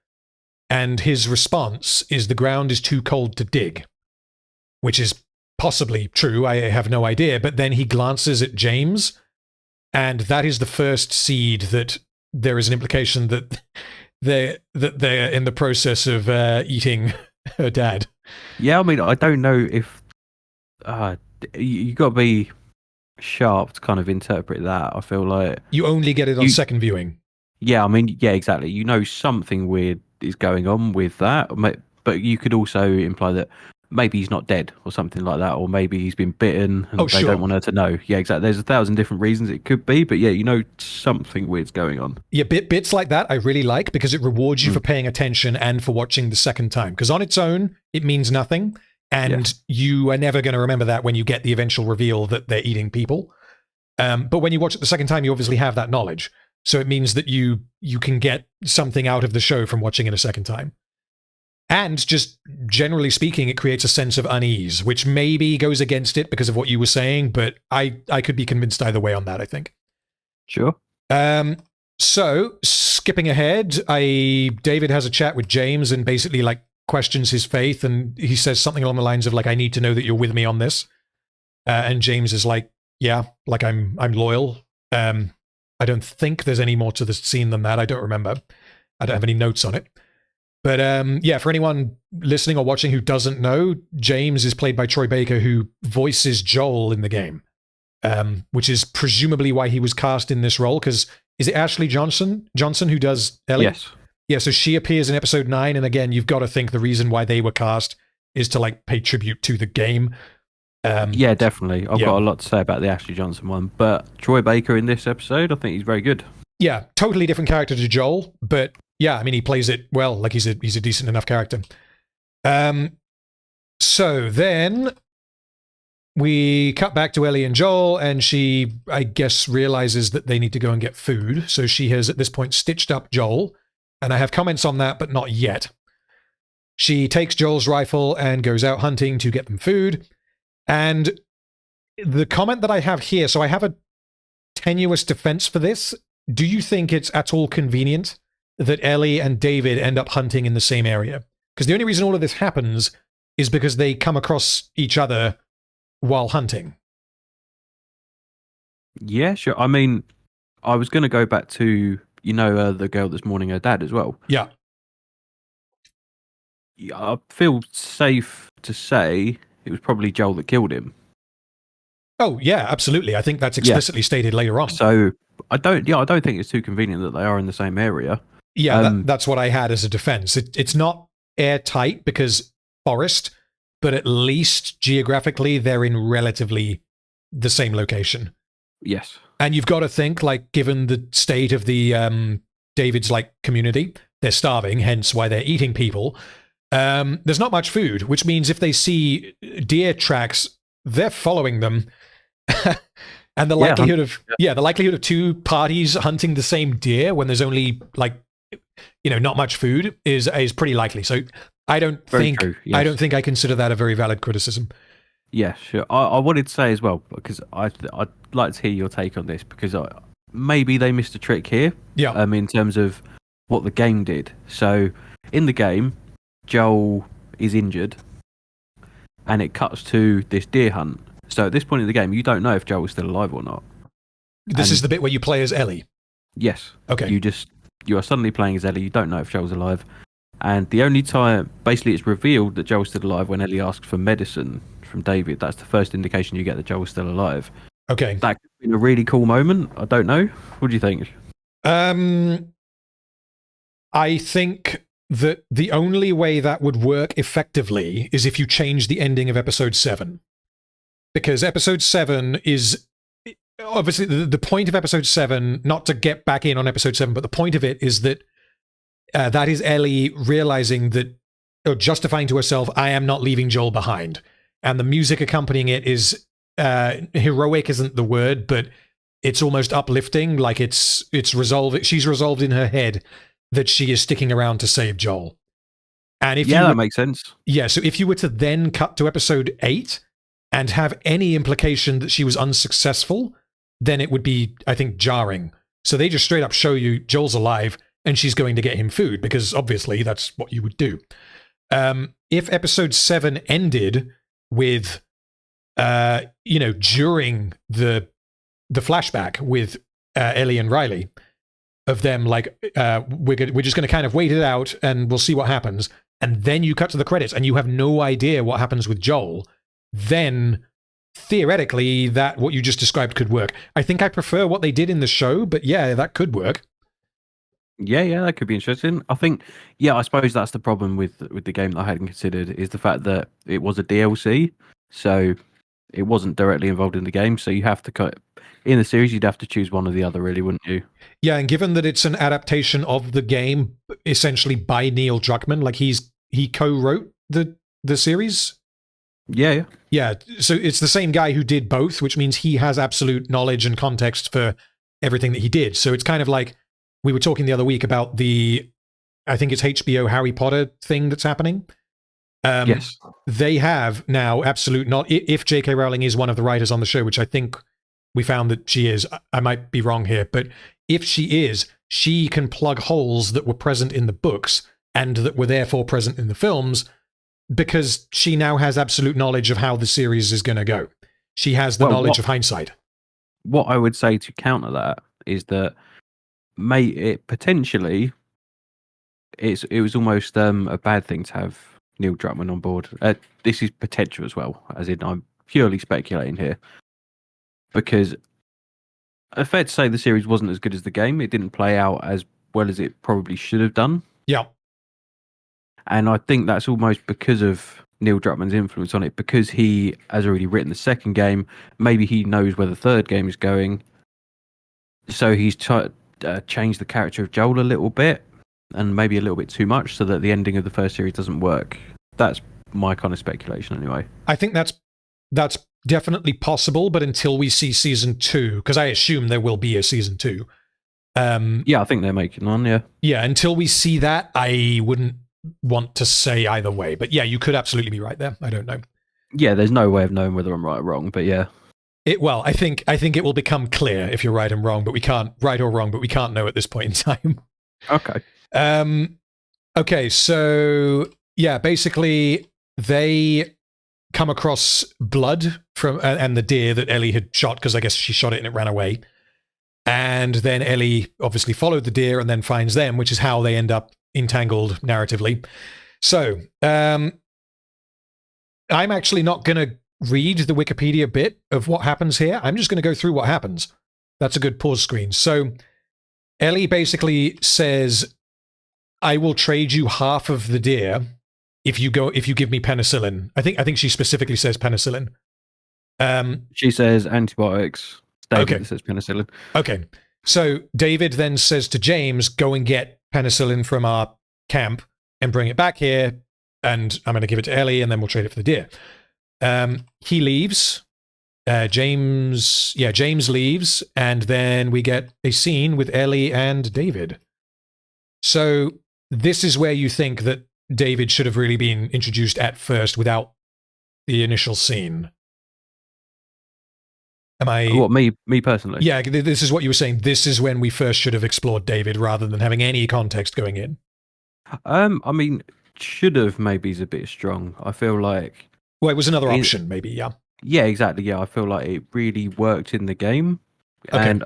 And his response is, "The ground is too cold to dig," which is possibly true. I have no idea. But then he glances at James, and that is the first seed that there is an implication that they're in the process of eating her dad. Yeah, I mean, I don't know if you got to be sharp to kind of interpret that. I feel like you only get it on second viewing. Yeah, I mean, yeah, exactly. You know, something weird is going on with that, but you could also imply that maybe he's not dead or something like that, or maybe he's been bitten and they don't want her to know. Yeah, exactly. There's 1,000 different reasons it could be, but yeah, you know, something weird's going on. Yeah, bits like that I really like, because it rewards you for paying attention and for watching the second time. Because on its own, it means nothing, and you are never going to remember that when you get the eventual reveal that they're eating people. But when you watch it the second time, you obviously have that knowledge. So it means that you can get something out of the show from watching it a second time. And just generally speaking, it creates a sense of unease, which maybe goes against it because of what you were saying, but I could be convinced either way on that, I think. Sure. So skipping ahead, David has a chat with James and basically like questions his faith, and he says something along the lines of like, I need to know that you're with me on this. And James is like, yeah, like I'm loyal. I don't think there's any more to the scene than that. I don't remember. I don't have any notes on it. But yeah, for anyone listening or watching who doesn't know, James is played by Troy Baker, who voices Joel in the game, which is presumably why he was cast in this role. Because is it Ashley Johnson who does Ellie? Yes. Yeah, so she appears in episode 9, and again, you've got to think the reason why they were cast is to like pay tribute to the game. Yeah, definitely. I've got a lot to say about the Ashley Johnson one, but Troy Baker in this episode, I think he's very good. Yeah, totally different character to Joel, but yeah, I mean, he plays it well. Like he's a decent enough character. So then we cut back to Ellie and Joel, and she, I guess, realizes that they need to go and get food. So she has at this point stitched up Joel, and I have comments on that, but not yet. She takes Joel's rifle and goes out hunting to get them food. And the comment that I have here, so I have a tenuous defense for this. Do you think it's at all convenient that Ellie and David end up hunting in the same area? Because the only reason all of this happens is because they come across each other while hunting. Yeah, sure. I mean, I was going to go back to, the girl that's mourning her dad as well. Yeah. I feel safe to say it was probably Joel that killed him. Oh, yeah, absolutely. I think that's explicitly stated later on. So I don't think it's too convenient that they are in the same area. Yeah, that's what I had as a defense. It's not airtight because forest, but at least geographically they're in relatively the same location. Yes. And you've got to think, like, given the state of the David's like community, they're starving, hence why they're eating people. There's not much food, which means if they see deer tracks, they're following them. And the likelihood of two parties hunting the same deer when there's only like, not much food is pretty likely. So I don't think I consider that a very valid criticism. Yeah, sure. I wanted to say as well, because I'd like to hear your take on this, because maybe they missed a trick here. Yeah. In terms of what the game did. So in the game, Joel is injured, and it cuts to this deer hunt. So at this point in the game, you don't know if Joel is still alive or not. This is the bit where you play as Ellie. Yes. Okay. You are suddenly playing as Ellie. You don't know if Joel's alive. And the only time, basically, it's revealed that Joel's still alive when Ellie asks for medicine from David. That's the first indication you get that Joel's still alive. Okay. That could have been a really cool moment. I don't know. What do you think? I think that the only way that would work effectively is if you change the ending of episode 7. Because episode 7 is obviously the point of episode 7, not to get back in on episode 7, but the point of it is that that is Ellie realizing that, or justifying to herself, I am not leaving Joel behind. And the music accompanying it is heroic isn't the word, but it's almost uplifting. Like it's resolved. She's resolved in her head that she is sticking around to save Joel. And if that makes sense. Yeah. So if you were to then cut to episode 8 and have any implication that she was unsuccessful, then it would be, I think, jarring. So they just straight up show you Joel's alive and she's going to get him food, because obviously that's what you would do. If episode 7 ended with, during the flashback with Ellie and Riley, of them like, we're just going to kind of wait it out and we'll see what happens, and then you cut to the credits and you have no idea what happens with Joel, then theoretically that what you just described could work. I think I prefer what they did in the show, but yeah, that could work. Yeah, that could be interesting. I think, I suppose that's the problem with the game that I hadn't considered, is the fact that it was a DLC, so it wasn't directly involved in the game. So you have to cut in the series. You'd have to choose one or the other, really, wouldn't you? Yeah, and given that it's an adaptation of the game, essentially by Neil Druckmann, like he co-wrote the series. Yeah. Yeah, so it's the same guy who did both, which means he has absolute knowledge and context for everything that he did. So it's kind of like we were talking the other week about I think it's HBO Harry Potter thing that's happening. Yes. They have now absolute not. If J.K. Rowling is one of the writers on the show, which I think we found that she is, I might be wrong here, but if she is, she can plug holes that were present in the books and that were therefore present in the films because she now has absolute knowledge of how the series is going to go. She has the knowledge of hindsight. What I would say to counter that is that it was almost a bad thing to have Neil Druckmann on board. This is potential as well, as in I'm purely speculating here. Because it's fair to say the series wasn't as good as the game. It didn't play out as well as it probably should have done. Yeah. And I think that's almost because of Neil Druckmann's influence on it, because he has already written the second game. Maybe he knows where the third game is going. So he's changed the character of Joel a little bit, and maybe a little bit too much, so that the ending of the first series doesn't work. That's my kind of speculation anyway. I think that's definitely possible, but until we see season 2, because I assume there will be a season 2. Yeah, I think they're making one, yeah. Yeah, until we see that, I wouldn't want to say either way. But yeah, you could absolutely be right there. I don't know. Yeah, there's no way of knowing whether I'm right or wrong, but yeah. I think it will become clear if you're right and wrong, but we can't know at this point in time. Okay. Okay, so yeah, basically they come across blood from and the deer that Ellie had shot, because I guess she shot it and it ran away. And then Ellie obviously followed the deer and then finds them, which is how they end up entangled narratively. So I'm actually not going to read the Wikipedia bit of what happens here. I'm just going to go through what happens. That's a good pause screen. So Ellie basically says, I will trade you half of the deer if you give me penicillin. I think she specifically says penicillin. She says antibiotics. David says penicillin. Okay. So David then says to James, go and get penicillin from our camp and bring it back here, and I'm going to give it to Ellie, and then we'll trade it for the deer. He leaves. James leaves, and then we get a scene with Ellie and David. So this is where you think that David should have really been introduced at first without the initial scene. Am I... What, me personally? Yeah, this is what you were saying. This is when we first should have explored David rather than having any context going in. I mean, should have maybe is a bit strong. I feel like... Well, it was another option, maybe, yeah. Yeah, exactly, yeah. I feel like it really worked in the game. Okay. And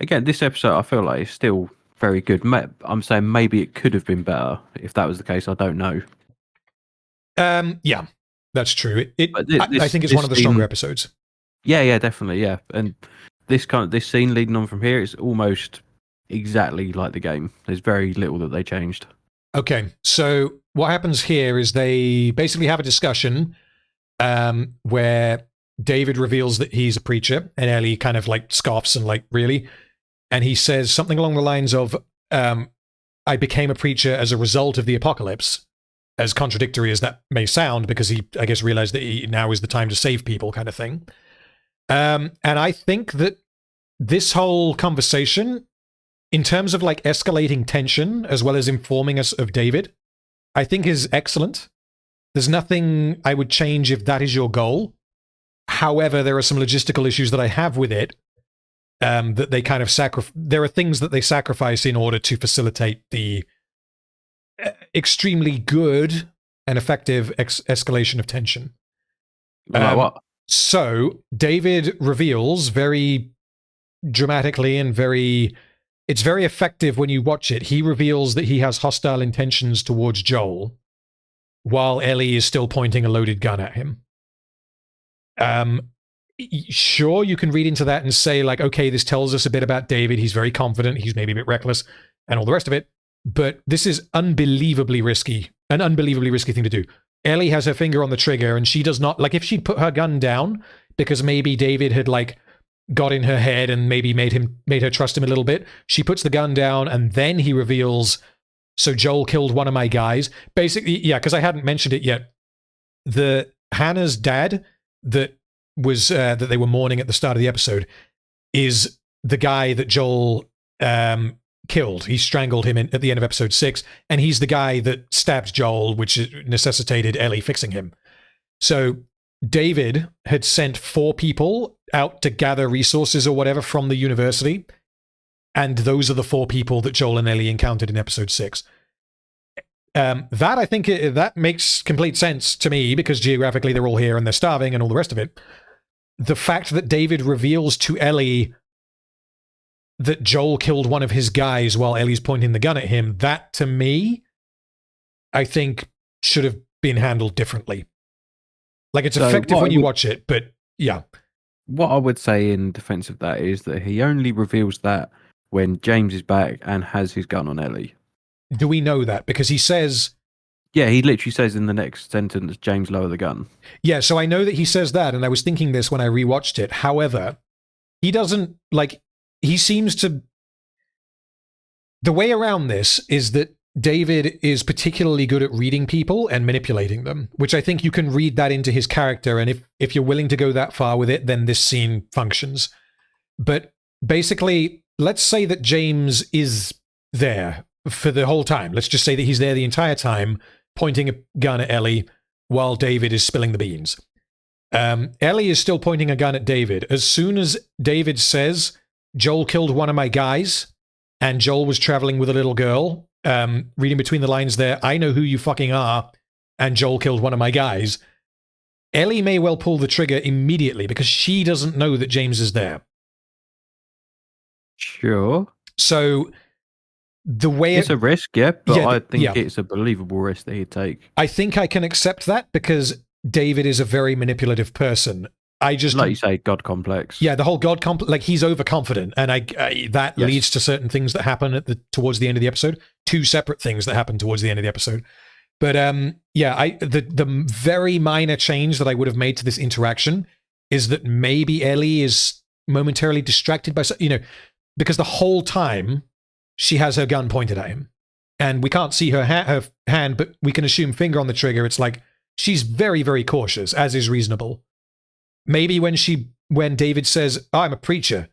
again, this episode, I feel like it's still very good. I'm saying maybe it could have been better. If that was the case, I don't know. Yeah, that's true. I think it's one of the stronger episodes. Yeah, definitely, yeah. And this scene leading on from here is almost exactly like the game. There's very little that they changed. Okay, so what happens here is they basically have a discussion where David reveals that he's a preacher, and Ellie kind of like scoffs and like, really? And he says something along the lines of, I became a preacher as a result of the apocalypse, as contradictory as that may sound, because he, I guess, realized that now is the time to save people kind of thing. And I think that this whole conversation, in terms of like escalating tension as well as informing us of David, I think is excellent. There's nothing I would change if that is your goal. However, there are some logistical issues that I have with it, that they kind of there are things that they sacrifice in order to facilitate the extremely good and effective escalation of tension. Like what? So David reveals very dramatically and it's very effective when you watch it. He reveals that he has hostile intentions towards Joel, while Ellie is still pointing a loaded gun at him. Sure, you can read into that and say, like, okay, this tells us a bit about David. He's very confident. He's maybe a bit reckless and all the rest of it. But this is an unbelievably risky thing to do. Ellie has her finger on the trigger, and she does not, like, if she'd put her gun down because maybe David had, like, got in her head and maybe made her trust him a little bit, she puts the gun down, and then he reveals, so Joel killed one of my guys. Basically, yeah, because I hadn't mentioned it yet, the Hannah's dad that was that they were mourning at the start of the episode is the guy that Joel killed. He strangled him at the end of episode 6, and he's the guy that stabbed Joel, which necessitated Ellie fixing him. So David had sent 4 people out to gather resources or whatever from the university, and those are the 4 people that Joel and Ellie encountered in episode 6. That I think that makes complete sense to me, because geographically they're all here and they're starving and all the rest of it. The fact that David reveals to Ellie that Joel killed one of his guys while Ellie's pointing the gun at him, that to me, I think should have been handled differently. Like, it's effective when you watch it, but yeah. What I would say in defense of that is that he only reveals that when James is back and has his gun on Ellie. Do we know that? Because he says... Yeah, he literally says in the next sentence, James, lower the gun. Yeah, so I know that he says that, and I was thinking this when I rewatched it. However, he doesn't, like, he seems to... The way around this is that David is particularly good at reading people and manipulating them, which I think you can read that into his character, and if you're willing to go that far with it, then this scene functions. But basically, let's say that James is there for the whole time. Let's just say that he's there the entire time, pointing a gun at Ellie while David is spilling the beans. Ellie is still pointing a gun at David. As soon as David says, Joel killed one of my guys, and Joel was traveling with a little girl, reading between the lines there, I know who you fucking are, and Joel killed one of my guys, Ellie may well pull the trigger immediately because she doesn't know that James is there. Sure. So the way it's a risk, yeah, but yeah, I think it's a believable risk that he'd take. I think I can accept that because David is a very manipulative person. I just, like you say, God complex. Yeah, the whole God complex, like he's overconfident, and that leads to certain things that happen towards the end of the episode. 2 separate things that happen towards the end of the episode. But the very minor change that I would have made to this interaction is that maybe Ellie is momentarily distracted by, because the whole time she has her gun pointed at him, and we can't see her hand, but we can assume finger on the trigger. It's like she's very, very cautious, as is reasonable. Maybe when David says, oh, I'm a preacher,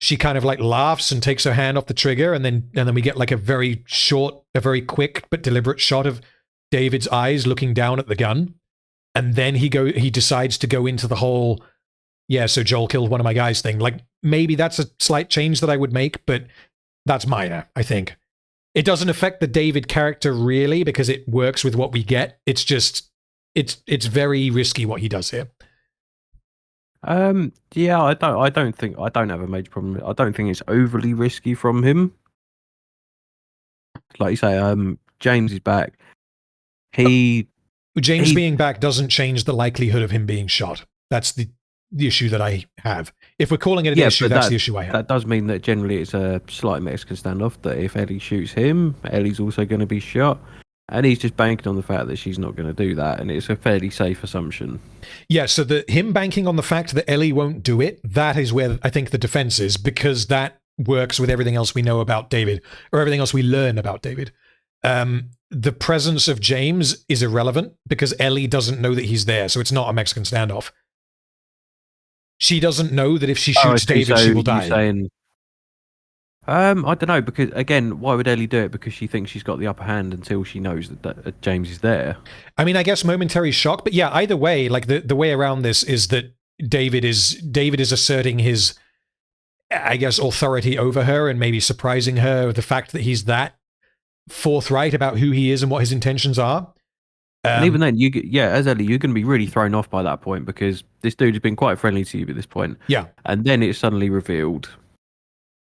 she kind of like laughs and takes her hand off the trigger, and then we get like a very quick but deliberate shot of David's eyes looking down at the gun, and then he decides to go into the whole, so Joel killed one of my guys thing. Like, maybe that's a slight change that I would make, but that's minor, I think. It doesn't affect the David character really because it works with what we get. It's just it's very risky what he does here. Yeah, I don't have a major problem. I don't think it's overly risky from him. Like you say, James is back. James being back doesn't change the likelihood of him being shot. That's the issue that I have. If we're calling it an issue, that's the issue I have. That does mean that generally it's a slight Mexican standoff, that if Ellie shoots him, Ellie's also going to be shot. And he's just banking on the fact that she's not going to do that, and it's a fairly safe assumption. Yeah, so him banking on the fact that Ellie won't do it, that is where I think the defense is, because that works with everything else we know about David, or everything else we learn about David. The presence of James is irrelevant, because Ellie doesn't know that he's there, so it's not a Mexican standoff. She doesn't know that if she shoots David, she will die. I don't know, because again, why would Ellie do it? Because she thinks she's got the upper hand until she knows that James is there. I mean, I guess momentary shock, but yeah, either way, like the way around this is that David is asserting his, I guess, authority over her and maybe surprising her with the fact that he's that forthright about who he is and what his intentions are. And even then, as Ellie, you're going to be really thrown off by that point because this dude has been quite friendly to you at this point. Yeah. And then it's suddenly revealed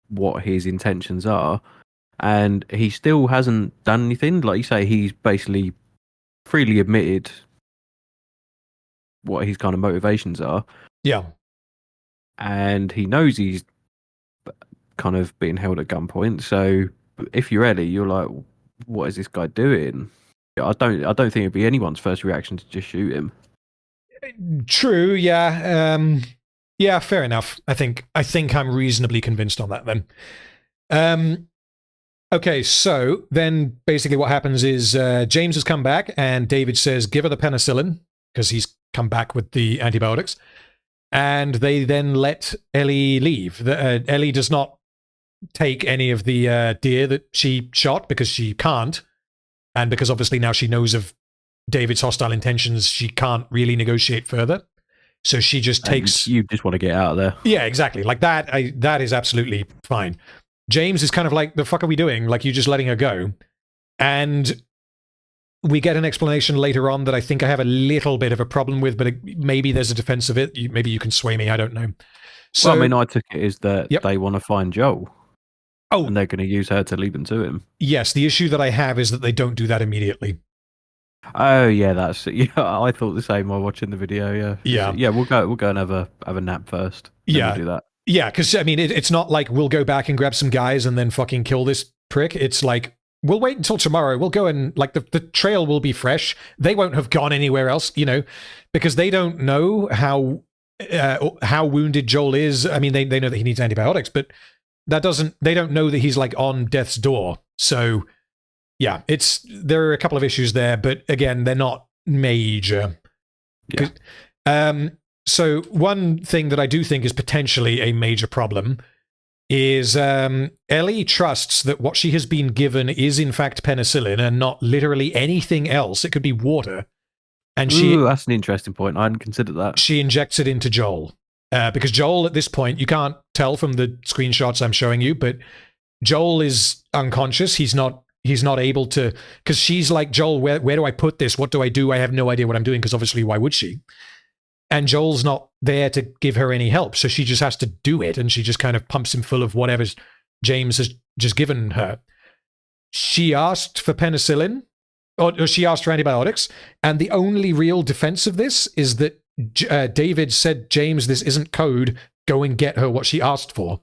what his intentions are, and he still hasn't done anything. Like you say, he's basically freely admitted what his kind of motivations are. Yeah. And he knows he's kind of being held at gunpoint. So if you're Ellie, you're like, what is this guy doing? I don't think it'd be anyone's first reaction to just shoot him. True, yeah. Yeah, fair enough. I think I'm reasonably convinced on that then. Okay, so then basically what happens is James has come back and David says, give her the penicillin, because he's come back with the antibiotics. And they then let Ellie leave. Ellie does not take any of the deer that she shot because she can't. And because obviously now she knows of David's hostile intentions, she can't really negotiate further. So she just takes... You just want to get out of there. Yeah, exactly. Like that, that is absolutely fine. James is kind of like, the fuck are we doing? Like, you're just letting her go. And we get an explanation later on that I think I have a little bit of a problem with, but maybe there's a defense of it. Maybe you can sway me. I don't know. So, well, I mean, I took it as that they want to find Joel. Oh. And they're going to use her to lead them to him. Yes, the issue that I have is that they don't do that immediately. Oh yeah, I thought the same while watching the video. Yeah. We'll go and have a nap first. Then we'll do that. Yeah, because I mean, it's not like we'll go back and grab some guys and then fucking kill this prick. It's like, we'll wait until tomorrow. We'll go and like the trail will be fresh. They won't have gone anywhere else, because they don't know how wounded Joel is. I mean, they know that he needs antibiotics, but they don't know that he's like on death's door. So yeah, there are a couple of issues there, but again, they're not major. Yeah. So one thing that I do think is potentially a major problem is Ellie trusts that what she has been given is in fact penicillin and not literally anything else. It could be water. And that's an interesting point. I hadn't considered that. She injects it into Joel. Because Joel, at this point, you can't tell from the screenshots I'm showing you, but Joel is unconscious. He's not able to, because she's like, Joel, where do I put this? What do? I have no idea what I'm doing, because obviously, why would she? And Joel's not there to give her any help, so she just has to do it, and she just kind of pumps him full of whatever James has just given her. She asked for penicillin, or she asked for antibiotics, and the only real defense of this is that David said, James, this isn't code, go and get her what she asked for.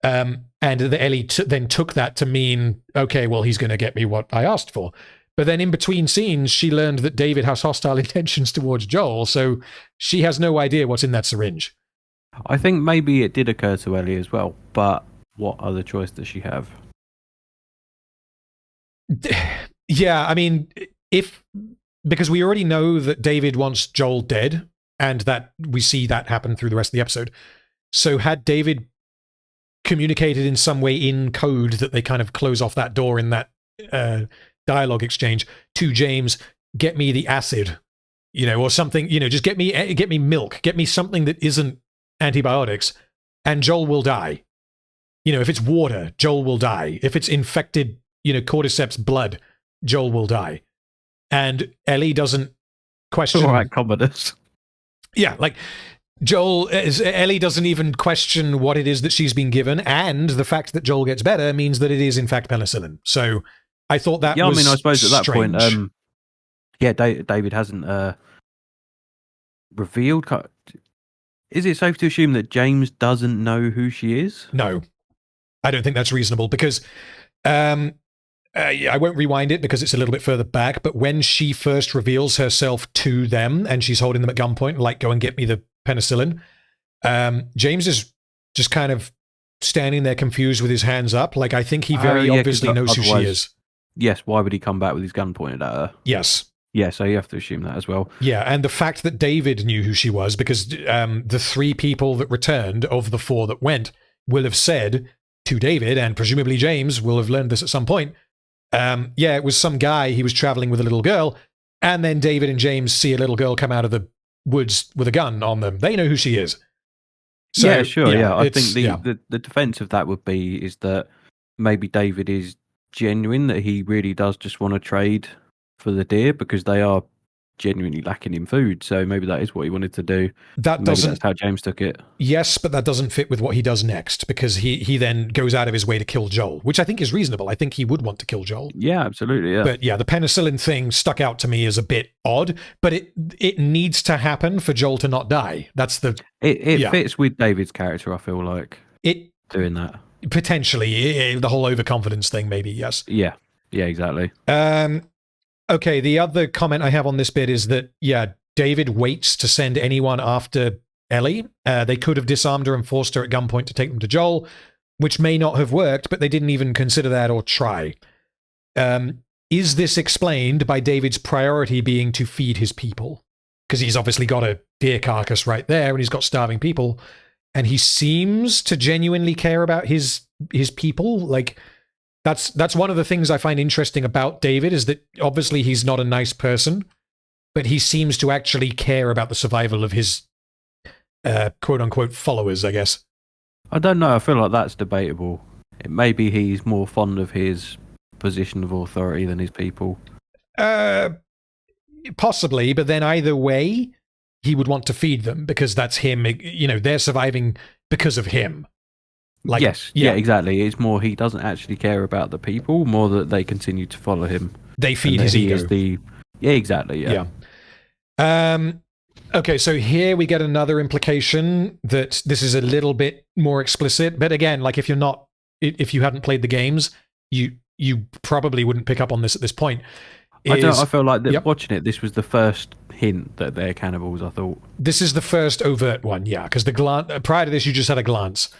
And Ellie then took that to mean, okay, well, he's going to get me what I asked for. But then in between scenes, she learned that David has hostile intentions towards Joel, so she has no idea what's in that syringe. I think maybe it did occur to Ellie as well, but what other choice does she have? Yeah, I mean, because we already know that David wants Joel dead, and that we see that happen through the rest of the episode. So had David communicated in some way in code that they kind of close off that door in that dialogue exchange to James, get me the acid, or something, just get me milk, get me something that isn't antibiotics, and Joel will die. If it's water, Joel will die. If it's infected, cordyceps blood, Joel will die. And Ellie doesn't question. All right, Commodus. Yeah, like Ellie doesn't even question what it is that she's been given, and the fact that Joel gets better means that it is in fact penicillin. So I thought that was I suppose at that strange. point, David hasn't revealed. Is it safe to assume that James doesn't know who she is? No, I don't think that's reasonable, because I won't rewind it because it's a little bit further back, but when she first reveals herself to them and she's holding them at gunpoint, like, go and get me the penicillin, James is just kind of standing there confused with his hands up. Like, I think he very obviously knows who she is. Yes, why would he come back with his gun pointed at her? Yes. Yeah, so you have to assume that as well. Yeah, and the fact that David knew who she was, because the 3 people that returned of the 4 that went will have said to David, and presumably James will have learned this at some point, it was some guy, he was traveling with a little girl, and then David and James see a little girl come out of the woods with a gun on them. They know who she is. So, yeah, sure, yeah. I think the defense of that would be is that maybe David is genuine, that he really does just want to trade for the deer because they are genuinely lacking in food. So maybe that is what he wanted to do. That's how James took it. Yes, but that doesn't fit with what he does next, because he then goes out of his way to kill Joel, which I think is reasonable. I think he would want to kill Joel. Yeah, absolutely. Yeah. But yeah, the penicillin thing stuck out to me as a bit odd, but it needs to happen for Joel to not die. That's it fits with David's character, I feel like. Doing that. Potentially. The whole overconfidence thing, maybe, yes. Yeah. Yeah, exactly. Okay, the other comment I have on this bit is that, David waits to send anyone after Ellie. They could have disarmed her and forced her at gunpoint to take them to Joel, which may not have worked, but they didn't even consider that or try. Is this explained by David's priority being to feed his people? because he's obviously got a deer carcass right there, and he's got starving people, and he seems to genuinely care about his people. Like that's one of the things I find interesting about David, is that obviously he's not a nice person, but he seems to actually care about the survival of his quote unquote followers, I guess. I don't know. I feel like that's debatable. Maybe he's more fond of his position of authority than his people. Possibly, but then either way, he would want to feed them because that's him. You know, they're surviving because of him. Like, yes, yeah, exactly. It's more he doesn't actually care about the people, more that they continue to follow him. They feed his ego. Yeah, exactly. Yeah. Okay, so here we get another implication that this is a little bit more explicit, but again, like if you hadn't played the games, you probably wouldn't pick up on this at this point. I feel like watching it, this was the first hint that they're cannibals, I thought. This is the first overt one, yeah, because prior to this, you just had a glance.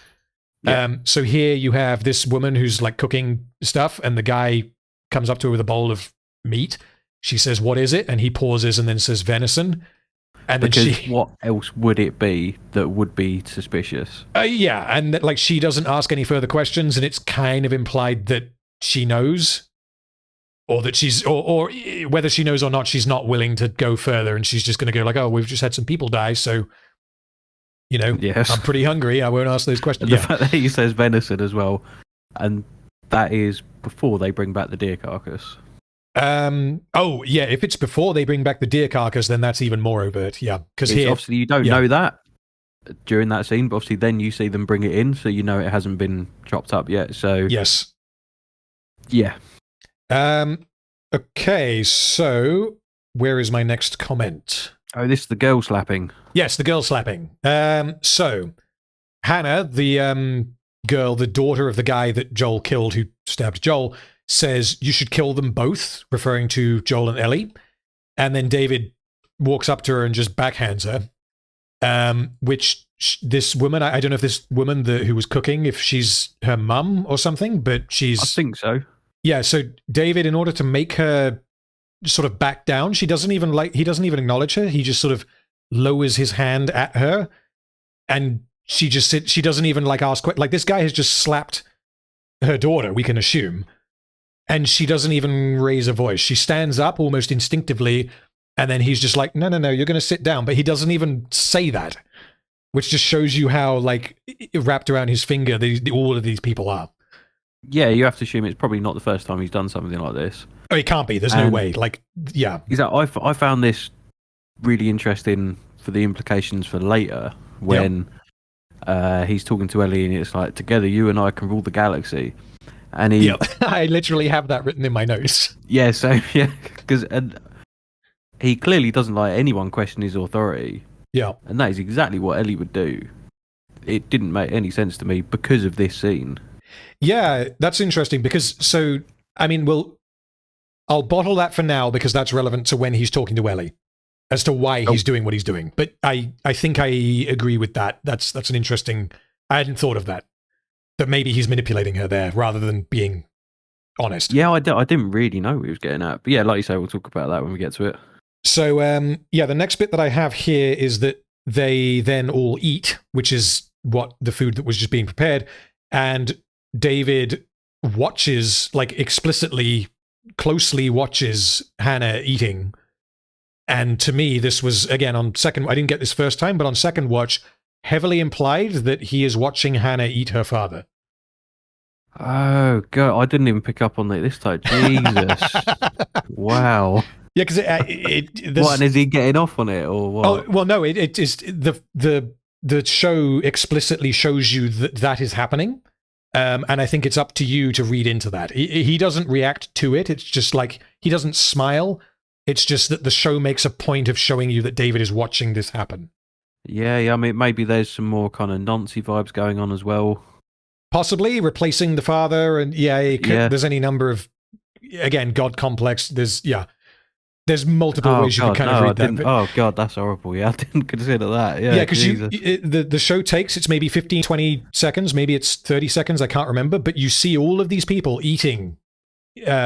Yeah. So here you have this woman who's like cooking stuff, and the guy comes up to her with a bowl of meat. She says, "What is it?" And he pauses and then says, "Venison." And because then what else would it be that would be suspicious? Yeah, and like she doesn't ask any further questions, and it's kind of implied that she knows, or that she's, or whether she knows or not, she's not willing to go further, and she's just going to go like, "Oh, we've just had some people die, so you know, yes. I'm pretty hungry. I won't ask those questions." The fact that he says venison as well, and that is before they bring back the deer carcass. Oh yeah, if it's before they bring back the deer carcass, then that's even more overt. Yeah, because here obviously you don't know that during that scene, but obviously then you see them bring it in, so you know it hasn't been chopped up yet. So yes, yeah. Okay, so where is my next comment? Oh, this is the girl slapping. Yes, the girl slapping. So Hannah, the girl, the daughter of the guy that Joel killed, who stabbed Joel, says you should kill them both, referring to Joel and Ellie. And then David walks up to her and just backhands her. Which this woman, I don't know if this woman who was cooking, if she's her mum or something, but she's... I think so. Yeah, so David, in order to make her sort of back down, he doesn't even acknowledge her. He just sort of lowers his hand at her, and she doesn't even like ask, like this guy has just slapped her daughter, we can assume. And she doesn't even raise a voice. She stands up almost instinctively, and then he's just like, no, you're going to sit down. But he doesn't even say that, which just shows you how, like, wrapped around his finger all of these people are. Yeah, you have to assume it's probably not the first time he's done something like this. Oh, it can't be. There's no way. Like, yeah. Exactly. I found this really interesting for the implications for later, when he's talking to Ellie, and it's like, together you and I can rule the galaxy. And he, I literally have that written in my notes. Yeah, so yeah, because he clearly doesn't like anyone question his authority. Yeah, and that is exactly what Ellie would do. It didn't make any sense to me because of this scene. Yeah, that's interesting because I mean, I'll bottle that for now because that's relevant to when he's talking to Ellie as to why he's doing what he's doing. But I think I agree with that. That's an interesting. I hadn't thought of that. That maybe he's manipulating her there rather than being honest. Yeah, I didn't really know what he was getting at. But yeah, like you say, we'll talk about that when we get to it. So, the next bit that I have here is that they then all eat, which is what the food that was just being prepared. And David watches, like explicitly, closely watches Hannah eating. And to me, this was, again, I didn't get this first time, but on second watch, heavily implied that he is watching Hannah eat her father. Oh, God, I didn't even pick up on it this time. Jesus. Wow. Yeah, because what, and is he getting off on it, or what? Oh, well, no, it is the show explicitly shows you that is happening. And I think it's up to you to read into that. He doesn't react to it. It's just like, he doesn't smile. It's just that the show makes a point of showing you that David is watching this happen. Yeah, I mean, maybe there's some more kind of Nancy vibes going on as well. Possibly replacing the father, and there's any number of, again, God complex. There's multiple ways you can kind of read that. Oh God, that's horrible. Yeah, I didn't consider that. Yeah, because the show takes, it's maybe 15, 20 seconds, maybe it's 30 seconds, I can't remember, but you see all of these people eating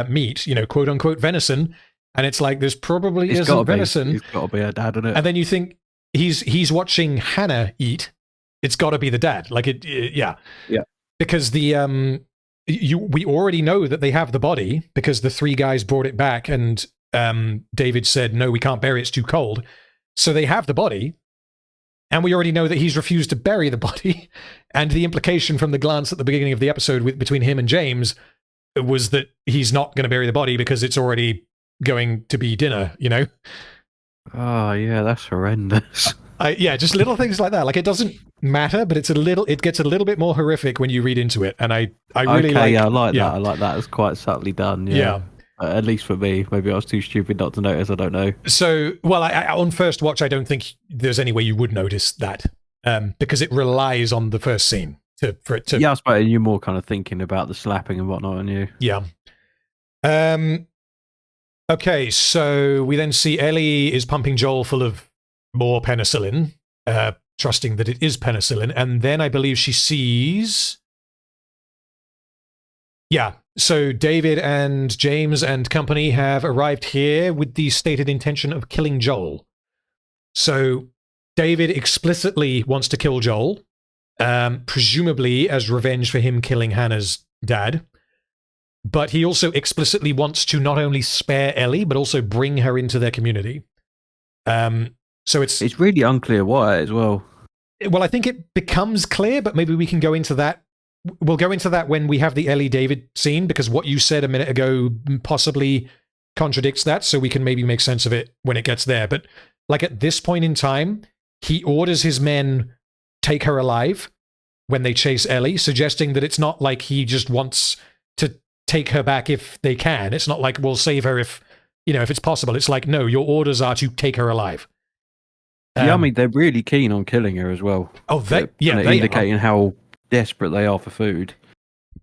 meat, quote unquote venison, And it's like, this probably It's isn't got to be. venison. It's got to be her dad, isn't it? And then you think he's watching Hannah eat. It's got to be the dad. Like yeah. Yeah. Because we already know that they have the body because the three guys brought it back and David said, no, we can't bury it, it's too cold. So they have the body. And we already know that he's refused to bury the body. And the implication from the glance at the beginning of the episode between him and James was that he's not going to bury the body because it's already going to be dinner, you know? Oh, yeah, that's horrendous. Yeah, just little things like that. Like, it doesn't matter, but it gets a little bit more horrific when you read into it. And I really okay, like... I like that. I like that. It's quite subtly done. Yeah. At least for me. Maybe I was too stupid not to notice. I don't know. So, well, on first watch, I don't think there's any way you would notice that because it relies on the first scene for it to... Yeah, I suppose you're more kind of thinking about the slapping and whatnot, aren't you? Yeah. Okay, so we then see Ellie is pumping Joel full of more penicillin, trusting that it is penicillin, and then I believe she sees... Yeah, so David and James and company have arrived here with the stated intention of killing Joel. So David explicitly wants to kill Joel, presumably as revenge for him killing Hannah's dad. But he also explicitly wants to not only spare Ellie, but also bring her into their community. So it's really unclear why as well. Well, I think it becomes clear, but maybe we can go into that. We'll go into that when we have the Ellie David scene, because what you said a minute ago possibly contradicts that, so we can maybe make sense of it when it gets there. But like at this point in time, he orders his men take her alive when they chase Ellie, suggesting that it's not like he just wants to take her back if they can. It's not like we'll save her if it's possible. It's like, no, your orders are to take her alive. Yeah, I mean, they're really keen on killing her as well. Oh, they indicating how desperate they are for food.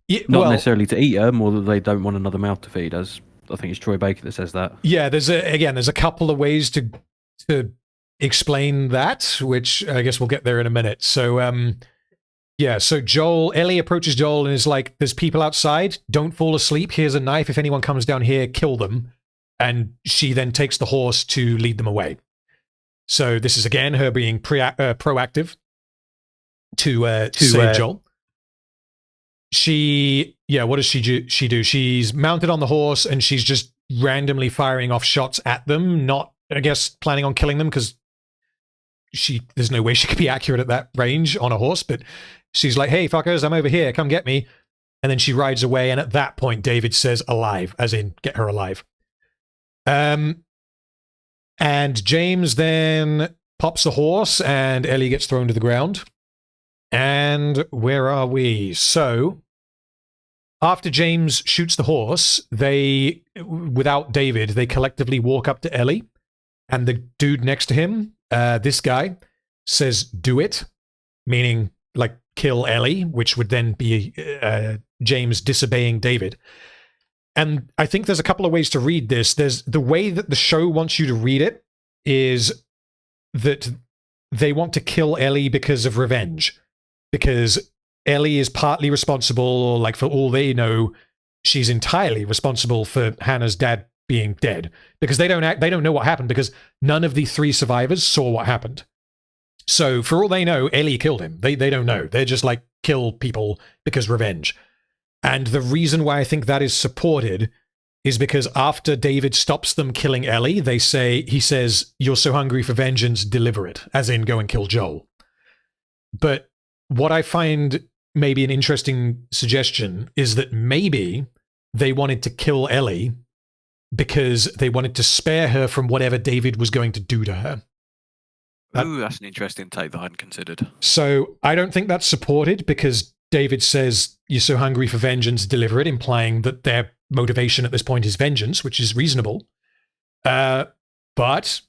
Yeah, not necessarily to eat her, more that they don't want another mouth to feed, as I think it's Troy Baker that says that. Yeah, there's a couple of ways to explain that, which I guess we'll get there in a minute. So so Ellie approaches Joel and is like, there's people outside, don't fall asleep, here's a knife, if anyone comes down here, kill them. And she then takes the horse to lead them away. So this is again her being proactive to save Joel. What does she do? She's mounted on the horse and she's just randomly firing off shots at them, not, I guess, planning on killing them because there's no way she could be accurate at that range on a horse, but she's like, hey, fuckers, I'm over here, come get me. And then she rides away, and at that point, David says alive, as in, get her alive. And James then pops the horse, and Ellie gets thrown to the ground. And where are we? So, after James shoots the horse, without David, they collectively walk up to Ellie, and the dude next to him, this guy, says, do it, meaning, like, kill Ellie, which would then be James disobeying David. And I think there's a couple of ways to read this. There's the way that the show wants you to read it is that they want to kill Ellie because of revenge. Because Ellie is partly responsible, or like for all they know, she's entirely responsible for Hannah's dad being dead. Because they don't know what happened, because none of the three survivors saw what happened. So for all they know, Ellie killed him. They don't know. They're just like, kill people because revenge. And the reason why I think that is supported is because after David stops them killing Ellie, he says, you're so hungry for vengeance, deliver it, as in go and kill Joel. But what I find maybe an interesting suggestion is that maybe they wanted to kill Ellie because they wanted to spare her from whatever David was going to do to her. Ooh, that's an interesting take that I hadn't considered. So I don't think that's supported because David says, you're so hungry for vengeance, deliver it, implying that their motivation at this point is vengeance, which is reasonable. But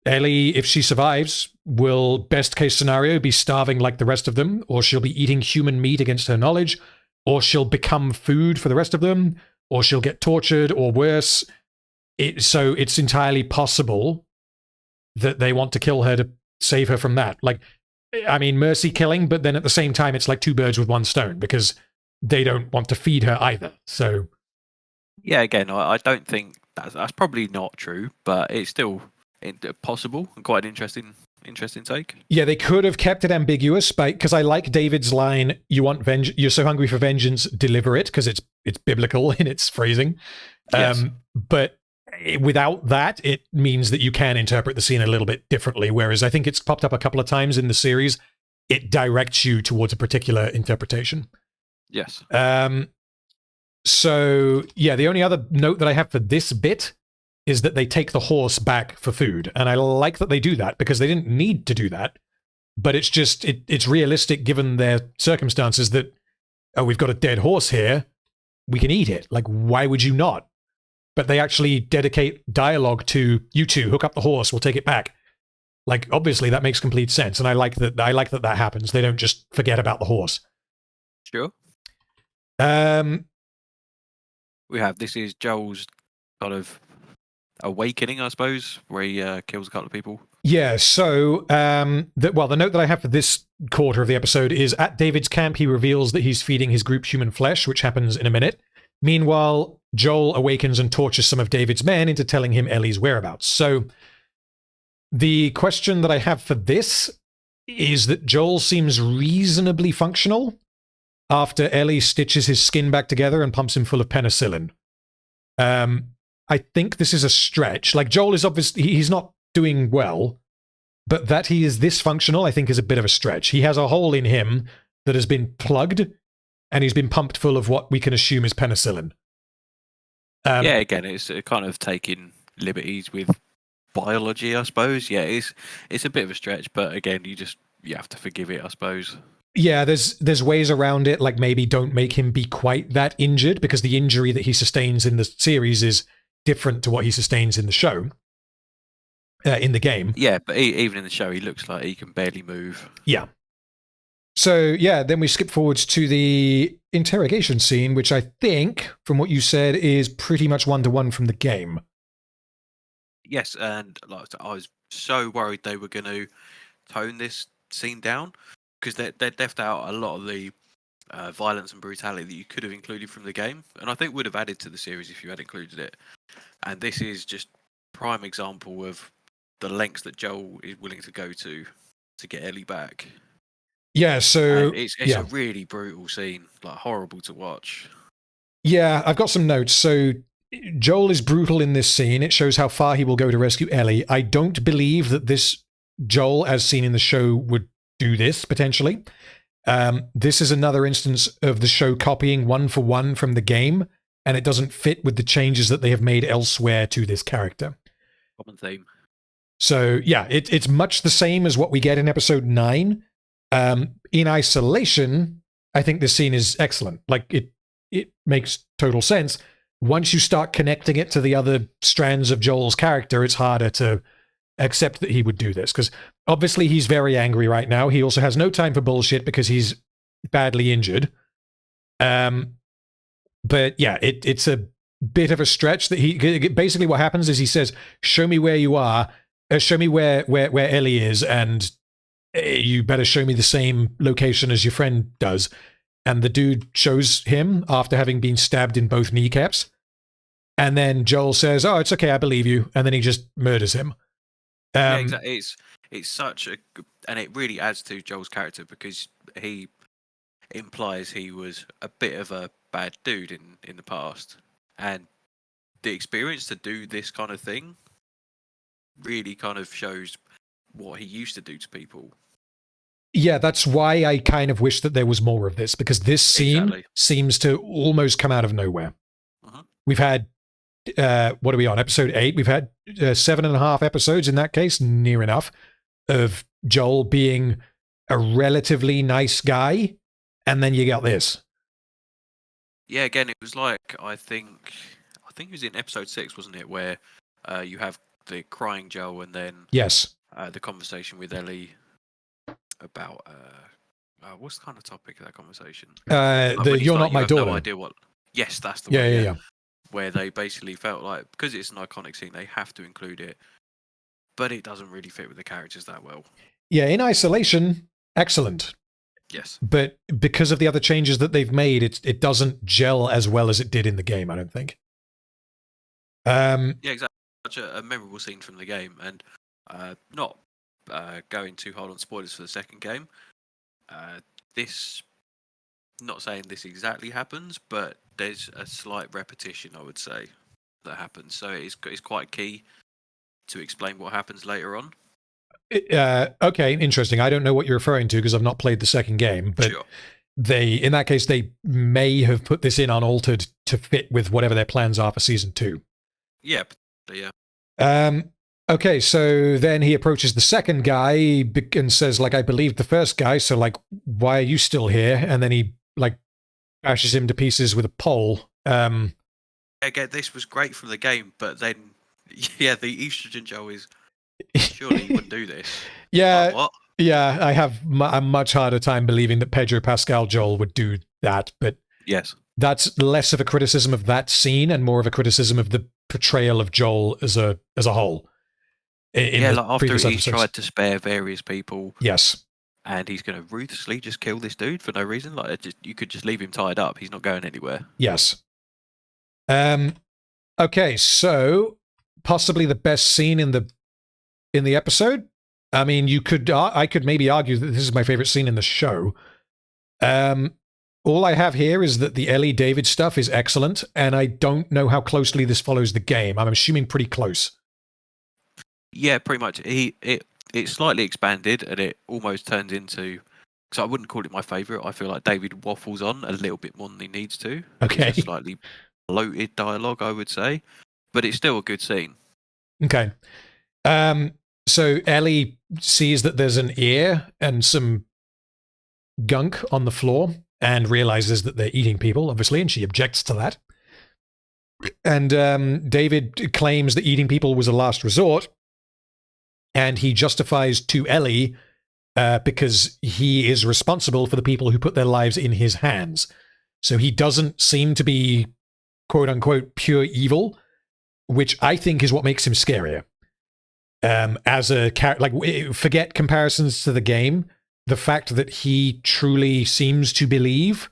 Ellie, if she survives, will, best case scenario, be starving like the rest of them, or she'll be eating human meat against her knowledge, or she'll become food for the rest of them, or she'll get tortured, or worse. So it's entirely possible that they want to kill her to save her from that. Like, I mean, mercy killing, but then at the same time, it's like two birds with one stone because they don't want to feed her either. So, yeah, again, I don't think that's probably not true, but it's still possible and quite an interesting take. Yeah, they could have kept it ambiguous because I like David's line, you're so hungry for vengeance, deliver it, because it's biblical in its phrasing. Yes. But without that, it means that you can interpret the scene a little bit differently, whereas I think it's popped up a couple of times in the series. It directs you towards a particular interpretation. Yes. So, yeah, the only other note that I have for this bit is that they take the horse back for food. And I like that they do that because they didn't need to do that. But it's just, it's realistic given their circumstances that, oh, we've got a dead horse here. We can eat it. Like, why would you not? But they actually dedicate dialogue to, you two, hook up the horse, we'll take it back. Like, obviously, that makes complete sense. And I like that that happens. They don't just forget about the horse. Sure. This is Joel's kind of awakening, I suppose, where he kills a couple of people. Yeah, so, the note that I have for this quarter of the episode is, at David's camp, he reveals that he's feeding his group human flesh, which happens in a minute. Meanwhile, Joel awakens and tortures some of David's men into telling him Ellie's whereabouts. So, the question that I have for this is that Joel seems reasonably functional after Ellie stitches his skin back together and pumps him full of penicillin. I think this is a stretch. Like, Joel is obviously, he's not doing well, but that he is this functional, I think, is a bit of a stretch. He has a hole in him that has been plugged, and he's been pumped full of what we can assume is penicillin. Yeah, again, it's kind of taking liberties with biology, I suppose. Yeah, it's a bit of a stretch, but again, you have to forgive it, I suppose. Yeah, there's ways around it, like maybe don't make him be quite that injured, because the injury that he sustains in the series is different to what he sustains in the show, in the game. Yeah, but even in the show, he looks like he can barely move. Yeah. So, yeah, then we skip forwards to the interrogation scene, which I think, from what you said, is pretty much one-to-one from the game. Yes, and like I was so worried they were going to tone this scene down, because they left out a lot of the violence and brutality that you could have included from the game, and I think would have added to the series if you had included it. And this is just prime example of the lengths that Joel is willing to go to get Ellie back. Yeah, so and it's a really brutal scene, like horrible to watch. Yeah, I've got some notes. So Joel is brutal in this scene. It shows how far he will go to rescue Ellie. I don't believe that this Joel, as seen in the show, would do this, potentially. This is another instance of the show copying one for one from the game, and it doesn't fit with the changes that they have made elsewhere to this character. Common theme. So, yeah, it's much the same as what we get in episode 9. In isolation, I think this scene is excellent. Like, it makes total sense. Once you start connecting it to the other strands of Joel's character, it's harder to accept that he would do this, because obviously he's very angry right now. He also has no time for bullshit because he's badly injured. But yeah, it's a bit of a stretch that he basically, what happens is he says, show me where you are, show me where Ellie is, and you better show me the same location as your friend does. And the dude shows him after having been stabbed in both kneecaps. And then Joel says, oh, it's okay, I believe you. And then he just murders him. Yeah, exactly. It's such a, and it really adds to Joel's character, because he implies he was a bit of a bad dude in the past, and the experience to do this kind of thing really kind of shows what he used to do to people. Yeah, that's why I kind of wish that there was more of this, because this scene seems to almost come out of nowhere. We've had, what are we on, episode 8? We've had 7.5 episodes, in that case, near enough, of Joel being a relatively nice guy, and then you got this. Yeah, again, it was like, I think it was in episode 6, wasn't it, where you have the crying Joel, and then yes, the conversation with Ellie about what's the kind of topic of that conversation? You're not my daughter. No idea what. Yes, that's the one. Yeah. Where they basically felt like, because it's an iconic scene, they have to include it, but it doesn't really fit with the characters that well. Yeah, in isolation, excellent. Yes. But because of the other changes that they've made, it doesn't gel as well as it did in the game, I don't think. Yeah, exactly. Such a memorable scene from the game, and not going too hard on spoilers for the second game. This, not saying this exactly happens, but there's a slight repetition, I would say, that happens. So it's quite key to explain what happens later on. Okay, interesting. I don't know what you're referring to because I've not played the second game, but Sure. in that case, they may have put this in unaltered to fit with whatever their plans are for season 2. Yeah, yeah. Okay, so then he approaches the second guy and says, like, I believed the first guy, so, like, why are you still here? And then he, like, bashes him to pieces with a pole. Again, this was great from the game, but then, yeah, the estrogen Joe is surely he wouldn't do this. Yeah, Like, what? yeah, I have a much harder time believing that Pedro Pascal Joel would do that, but Yes. that's less of a criticism of that scene and more of a criticism of the portrayal of Joel as a whole. Yeah, the like after previous he's episodes. tried to spare various people, Yes. and he's going to ruthlessly just kill this dude for no reason. Like, you could just leave him tied up. He's not going anywhere. Yes. Okay, so possibly the best scene in the episode. I mean, I could maybe argue that this is my favorite scene in the show. All I have here is that the Ellie David stuff is excellent, and I don't know how closely this follows the game. I'm assuming pretty close. Yeah, pretty much. It's slightly expanded, and it almost turns into. So I wouldn't call it my favorite. I feel like David waffles on a little bit more than he needs to. Okay. It's a slightly bloated dialogue, I would say, but it's still a good scene. Okay. So Ellie sees that there's an ear and some gunk on the floor and realizes that they're eating people, obviously, and she objects to that. And David claims that eating people was a last resort, and he justifies to Ellie because he is responsible for the people who put their lives in his hands. So he doesn't seem to be, quote unquote, pure evil, which I think is what makes him scarier. As a character, like, forget comparisons to the game. The fact that he truly seems to believe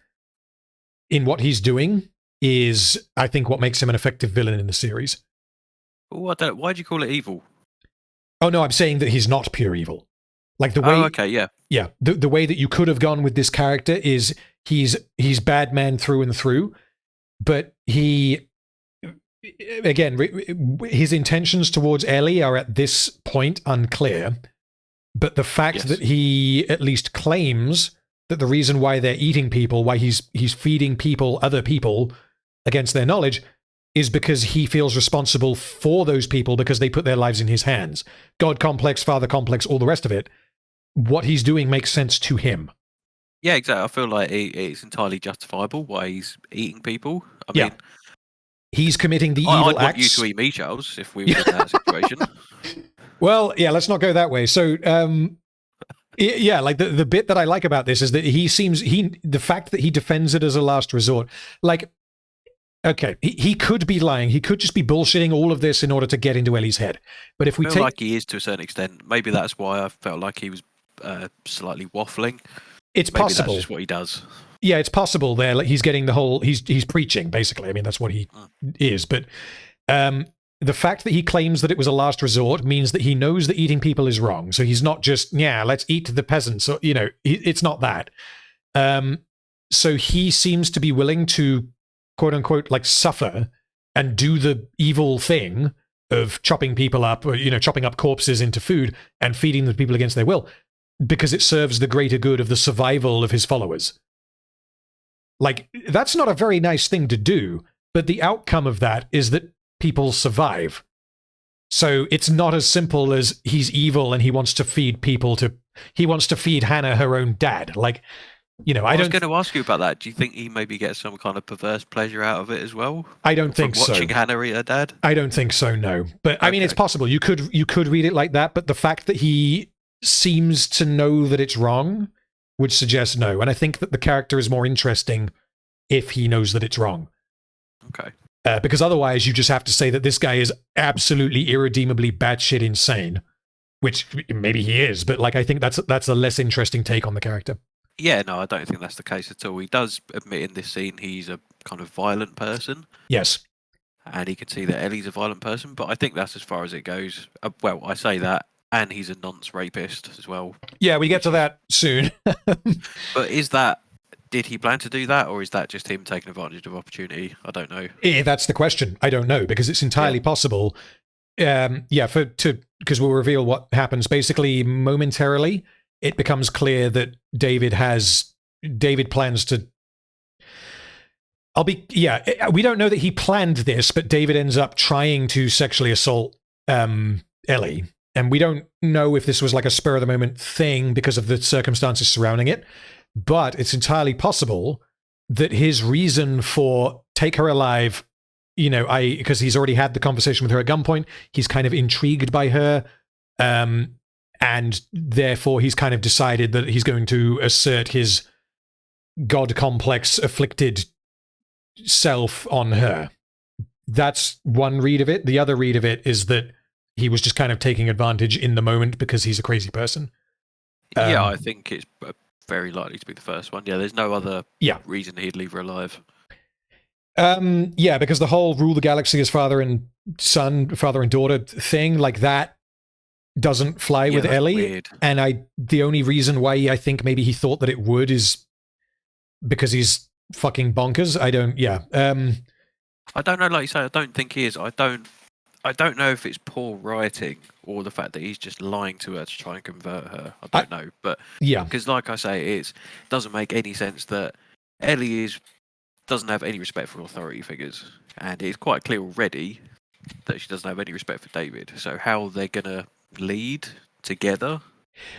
in what he's doing is, I think, what makes him an effective villain in the series. Oh, I don't. Why'd you call it evil? Oh no, I'm saying that he's not pure evil. Like the way, Oh, okay, yeah. yeah, the way that you could have gone with this character is he's bad man through and through, but he, again, his intentions towards Ellie are at this point unclear. But the fact that he at least claims that the reason why they're eating people, why he's feeding people, other people, against their knowledge, is because he feels responsible for those people because they put their lives in his hands. God complex, father complex, all the rest of it. What he's doing makes sense to him. Yeah, exactly. I feel like it's entirely justifiable why he's eating people. I Yeah. mean, He's committing the I'd evil want you acts. to eat me, Charles, if we were in that situation. Well, yeah, let's not go that way. So, yeah, like the bit that I like about this is that the fact that he defends it as a last resort, like, okay, he could be lying. He could just be bullshitting all of this in order to get into Ellie's head. But if we I feel like he is to a certain extent. Maybe that's why I felt like he was slightly waffling. It's Maybe possible. That's just what he does. Yeah, it's possible there. Like, he's getting the whole, he's preaching, basically. I mean, that's what he is. But the fact that he claims that it was a last resort means that he knows that eating people is wrong. So he's not just, yeah, let's eat the peasants. So, you know, it's not that. So he seems to be willing to, quote unquote, like, suffer and do the evil thing of chopping people up, or, you know, chopping up corpses into food and feeding the people against their will, because it serves the greater good of the survival of his followers. Like, that's not a very nice thing to do, but the outcome of that is that people survive. So it's not as simple as he's evil and he wants to feed people he wants to feed Hannah her own dad. Like, you know, I was going to ask you about that. Do you think he maybe gets some kind of perverse pleasure out of it as well? I don't think so. Watching Hannah eat her dad? I don't think so, no. But I mean, it's possible. You could read it like that, but the fact that he seems to know that it's wrong would suggest no. And I think that the character is more interesting if he knows that it's wrong. Okay. Because otherwise, you just have to say that this guy is absolutely irredeemably batshit insane, which maybe he is, but like, I think that's a less interesting take on the character. Yeah, no, I don't think that's the case at all. He does admit in this scene he's a kind of violent person. Yes. and he can see that Ellie's a violent person. But I think that's as far as it goes. Well, I say that, and he's a nonce rapist as well. Yeah, we get to that soon. But did he plan to do that, or is that just him taking advantage of opportunity? I don't know. That's the question. I don't know, because it's entirely possible. Because we'll reveal what happens. Basically, momentarily, it becomes clear that David plans to. We don't know that he planned this, but David ends up trying to sexually assault Ellie. And we don't know if this was like a spur of the moment thing because of the circumstances surrounding it. But it's entirely possible that his reason for take her alive, because he's already had the conversation with her at gunpoint, he's kind of intrigued by her. And therefore he's kind of decided that he's going to assert his God complex afflicted self on her. That's one read of it. The other read of it is that he was just kind of taking advantage in the moment because he's a crazy person. Yeah, I think it's very likely to be the first one. Yeah, there's no other reason he'd leave her alive. Because the whole rule the galaxy as father and daughter thing, like that doesn't fly with Ellie. Weird. And the only reason why I think maybe he thought that it would is because he's fucking bonkers. I don't know, like you say, I don't think he is. I don't know if it's poor writing or the fact that he's just lying to her to try and convert her. I don't know. But because like I say, it doesn't make any sense that Ellie doesn't have any respect for authority figures. And it's quite clear already that she doesn't have any respect for David. So how they're going to lead together?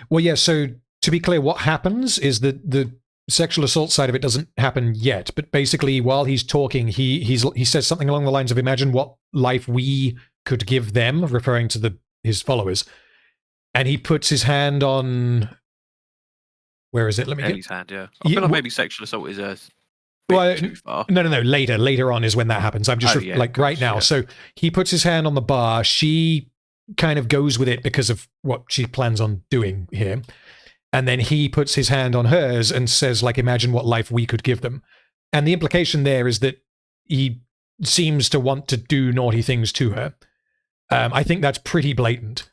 Well, yeah, so to be clear, what happens is that the sexual assault side of it doesn't happen yet. But basically, while he's talking, he says something along the lines of, imagine what life we could give them, referring to his followers. And he puts his hand on... Where is it? Let me Ellie's hand, yeah. I feel like maybe sexual assault is a bit too far. No. Later on is when that happens. I'm just right now. Yeah. So he puts his hand on the bar. She kind of goes with it because of what she plans on doing here. And then he puts his hand on hers and says, like, imagine what life we could give them. And the implication there is that he seems to want to do naughty things to her. I think that's pretty blatant.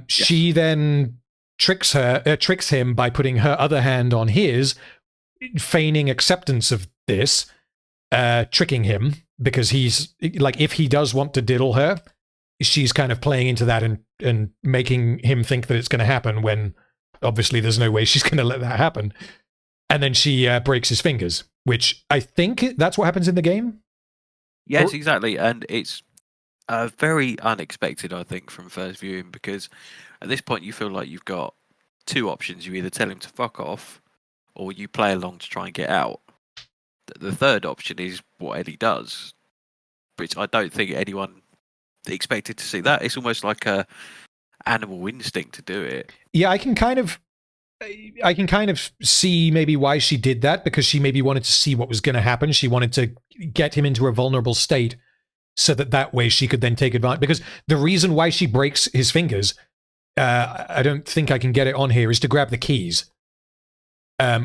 She then tricks him by putting her other hand on his, feigning acceptance of this, tricking him, because he's like, if he does want to diddle her, she's kind of playing into that and making him think that it's going to happen when obviously there's no way she's going to let that happen. And then she breaks his fingers, which I think that's what happens in the game. Yes, exactly. And it's very unexpected, I think, from first viewing, because at this point you feel like you've got two options. You either tell him to fuck off or you play along to try and get out. The third option is what Eddie does, which I don't think anyone expected to see that. It's almost like a animal instinct to do it. Yeah, I can kind of see maybe why she did that, because she maybe wanted to see what was going to happen. She wanted to get him into a vulnerable state so that way she could then take advantage. Because the reason why she breaks his fingers, I don't think I can get it on here, is to grab the keys,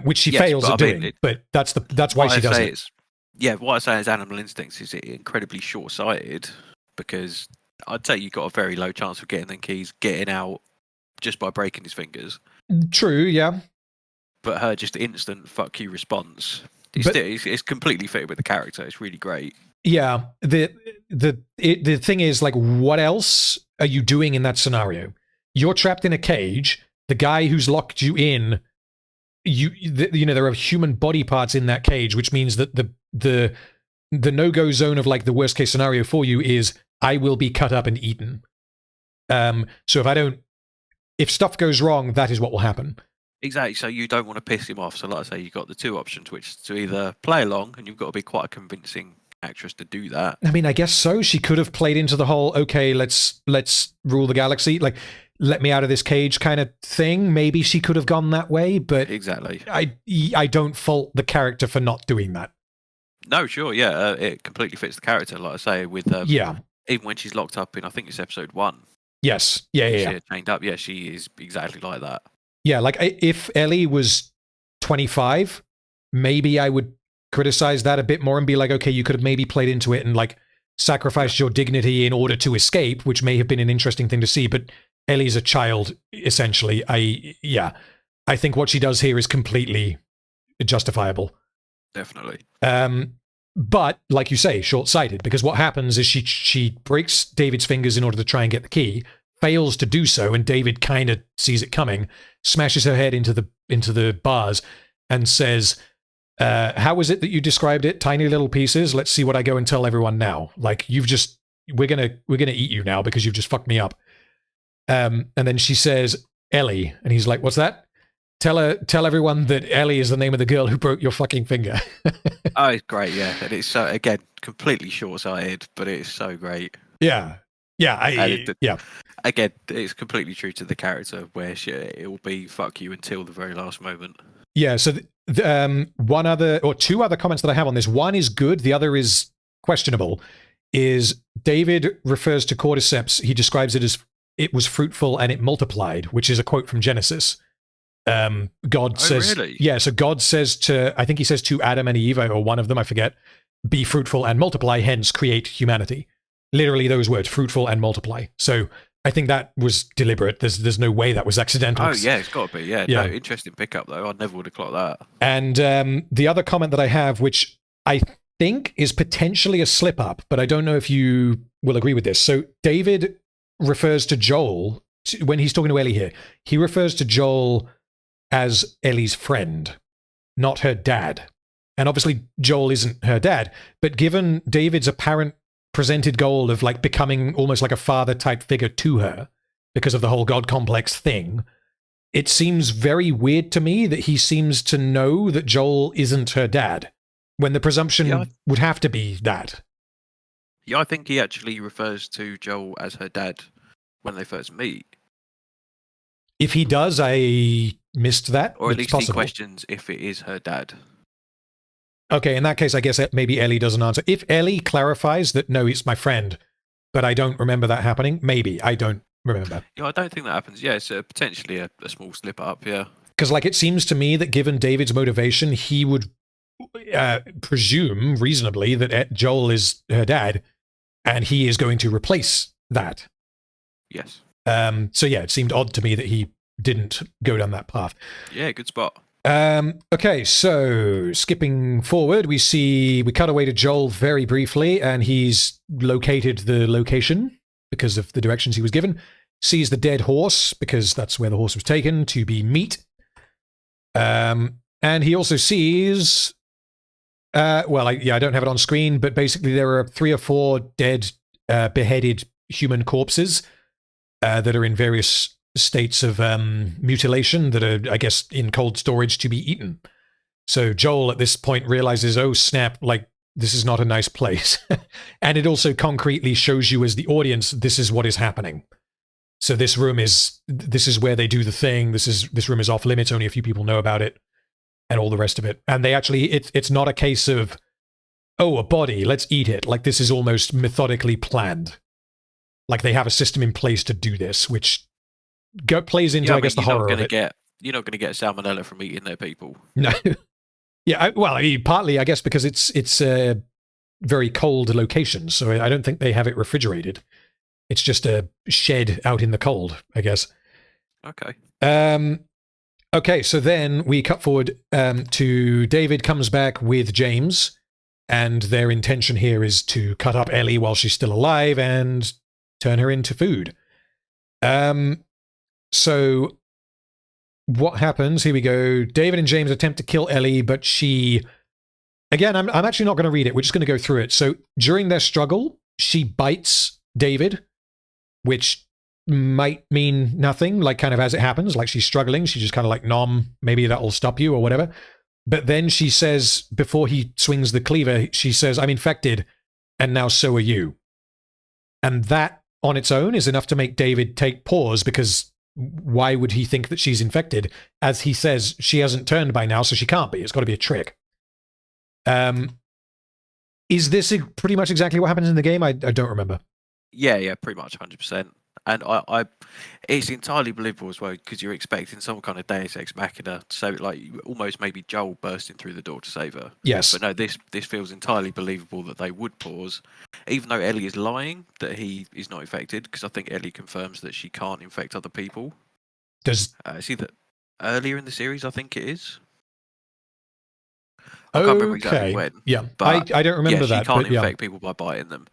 which she fails at doing. But that's why she does it. What I say is animal instincts is incredibly short-sighted, because I'd say you've got a very low chance of getting them keys, getting out just by breaking his fingers. True, yeah. But her just instant fuck you response, it's completely fitted with the character. It's really great. Yeah. The thing is, like, what else are you doing in that scenario? You're trapped in a cage. The guy who's locked you in, there are human body parts in that cage, which means that the no-go zone of, like, the worst case scenario for you is I will be cut up and eaten. So if stuff goes wrong, that is what will happen. Exactly. So you don't want to piss him off. So like I say, you've got the two options, which is to either play along, and you've got to be quite a convincing actress to do that. I mean, I guess so. She could have played into the whole, okay, let's rule the galaxy, like, let me out of this cage kind of thing. Maybe she could have gone that way, but exactly. I don't fault the character for not doing that. No, sure, yeah. It completely fits the character, like I say, with even when she's locked up in, I think it's episode 1. Yes. Yeah. She's chained up. Yeah, she is exactly like that. Yeah, like, if Ellie was 25, maybe I would criticize that a bit more and be like, okay, you could have maybe played into it and, like, sacrificed your dignity in order to escape, which may have been an interesting thing to see, but Ellie's a child, essentially. I think what she does here is completely justifiable. Definitely. But, like you say, short-sighted, because what happens is she breaks David's fingers in order to try and get the key, fails to do so, and David kind of sees it coming, smashes her head into the bars, and says, how was it that you described it? Tiny little pieces. Let's see what I go and tell everyone now. Like, we're gonna eat you now because you've just fucked me up. And then she says, Ellie, and he's like, what's that? Tell everyone that Ellie is the name of the girl who broke your fucking finger. Oh, it's great, yeah. And it's so, again, completely short-sighted, but it's so great. Yeah. Yeah. Again, it's completely true to the character where it will be fuck you until the very last moment. Yeah, so two other comments that I have on this. One is good, the other is questionable. Is David refers to cordyceps, he describes it as it was fruitful and it multiplied, which is a quote from Genesis. God says, really? Yeah, so God says I think he says to Adam and Eve, or one of them, I forget, be fruitful and multiply, hence create humanity. Literally those words, fruitful and multiply. So I think that was deliberate. There's no way that was accidental. Oh, yeah, it's got to be. Yeah. No, interesting pickup, though. I never would have clocked that. And the other comment that I have, which I think is potentially a slip-up, but I don't know if you will agree with this. So David refers to Joel, when he's talking to Ellie here, he refers to Joel as Ellie's friend, not her dad. And obviously Joel isn't her dad, but given David's apparent presented goal of like becoming almost like a father type figure to her because of the whole God complex thing, it seems very weird to me that he seems to know that Joel isn't her dad, when the presumption would have to be that. Yeah, I think he actually refers to Joel as her dad when they first meet. If he does, I missed that. Or at least possible. he questions if it is her dad. Okay, in that case, I guess maybe Ellie doesn't answer. If Ellie clarifies that, no, it's my friend, but I don't remember that happening, maybe. I don't remember. Yeah, I don't think that happens. Yeah, it's potentially a small slip up, yeah. Because, like, it seems to me that given David's motivation, he would presume reasonably that Joel is her dad, and he is going to replace that. Yes. So, yeah, it seemed odd to me that he didn't go down that path. Yeah, good spot. Okay, so skipping forward, we cut away to Joel very briefly, and he's located the location because of the directions he was given, sees the dead horse because that's where the horse was taken to be meat. And he also sees, I don't have it on screen, but basically there are 3 or 4 dead, beheaded human corpses that are in various states of mutilation that are, I guess, in cold storage to be eaten. So Joel at this point realizes, oh snap, like this is not a nice place. And it also concretely shows you as the audience, this is what is happening. So this is where they do the thing. This room is off limits. Only a few people know about it and all the rest of it. And they actually, it's not a case of, oh, a body, let's eat it. Like this is almost methodically planned. Like they have a system in place to do this, which plays into, I guess, the horror of it. You're not going to get salmonella from eating their people. No. Yeah, partly, I guess, because it's a very cold location, so I don't think they have it refrigerated. It's just a shed out in the cold, I guess. Okay. Okay, so then we cut forward to David comes back with James, and their intention here is to cut up Ellie while she's still alive and turn her into food. So what happens? Here we go. David and James attempt to kill Ellie, but she... Again, I'm actually not going to read it. We're just going to go through it. So during their struggle, she bites David, which might mean nothing, like kind of as it happens. Like she's struggling. She's just kind of like, nom, maybe that'll stop you or whatever. But then she says, before he swings the cleaver, she says, I'm infected, and now so are you. And that on its own is enough to make David take pause, because why would he think that she's infected? As he says, she hasn't turned by now, so she can't be. It's got to be a trick. Is this pretty much exactly what happens in the game? I don't remember. Yeah, pretty much 100%. And it's entirely believable as well because you're expecting some kind of Deus Ex Machina, so like almost maybe Joel bursting through the door to save her. Yes. But no, this feels entirely believable that they would pause, even though Ellie is lying that he is not infected, because I think Ellie confirms that she can't infect other people. Does It's either earlier in the series, I think it is. I can't remember exactly when. Yeah, but I don't remember she that. can't but yeah. infect people by biting them.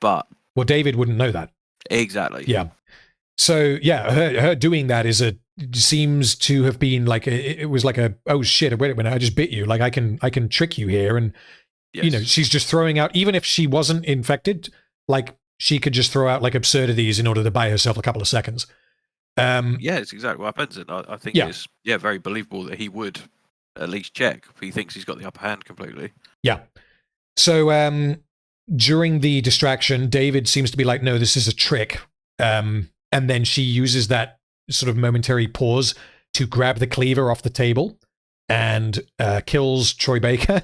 But Well, David wouldn't know that. Exactly. Yeah. So yeah, her doing that seems to have been like it was like oh shit, wait a minute, I just bit you. Like I can trick you here, and yes. she's just throwing out, even if she wasn't infected, like she could just throw out like absurdities in order to buy herself a couple of seconds. Yeah, it's exactly what happens, and I think it's very believable that he would at least check if he thinks he's got the upper hand completely. Yeah. So during the distraction, David seems to be like, no, this is a trick. And then she uses that sort of momentary pause to grab the cleaver off the table and kills Troy Baker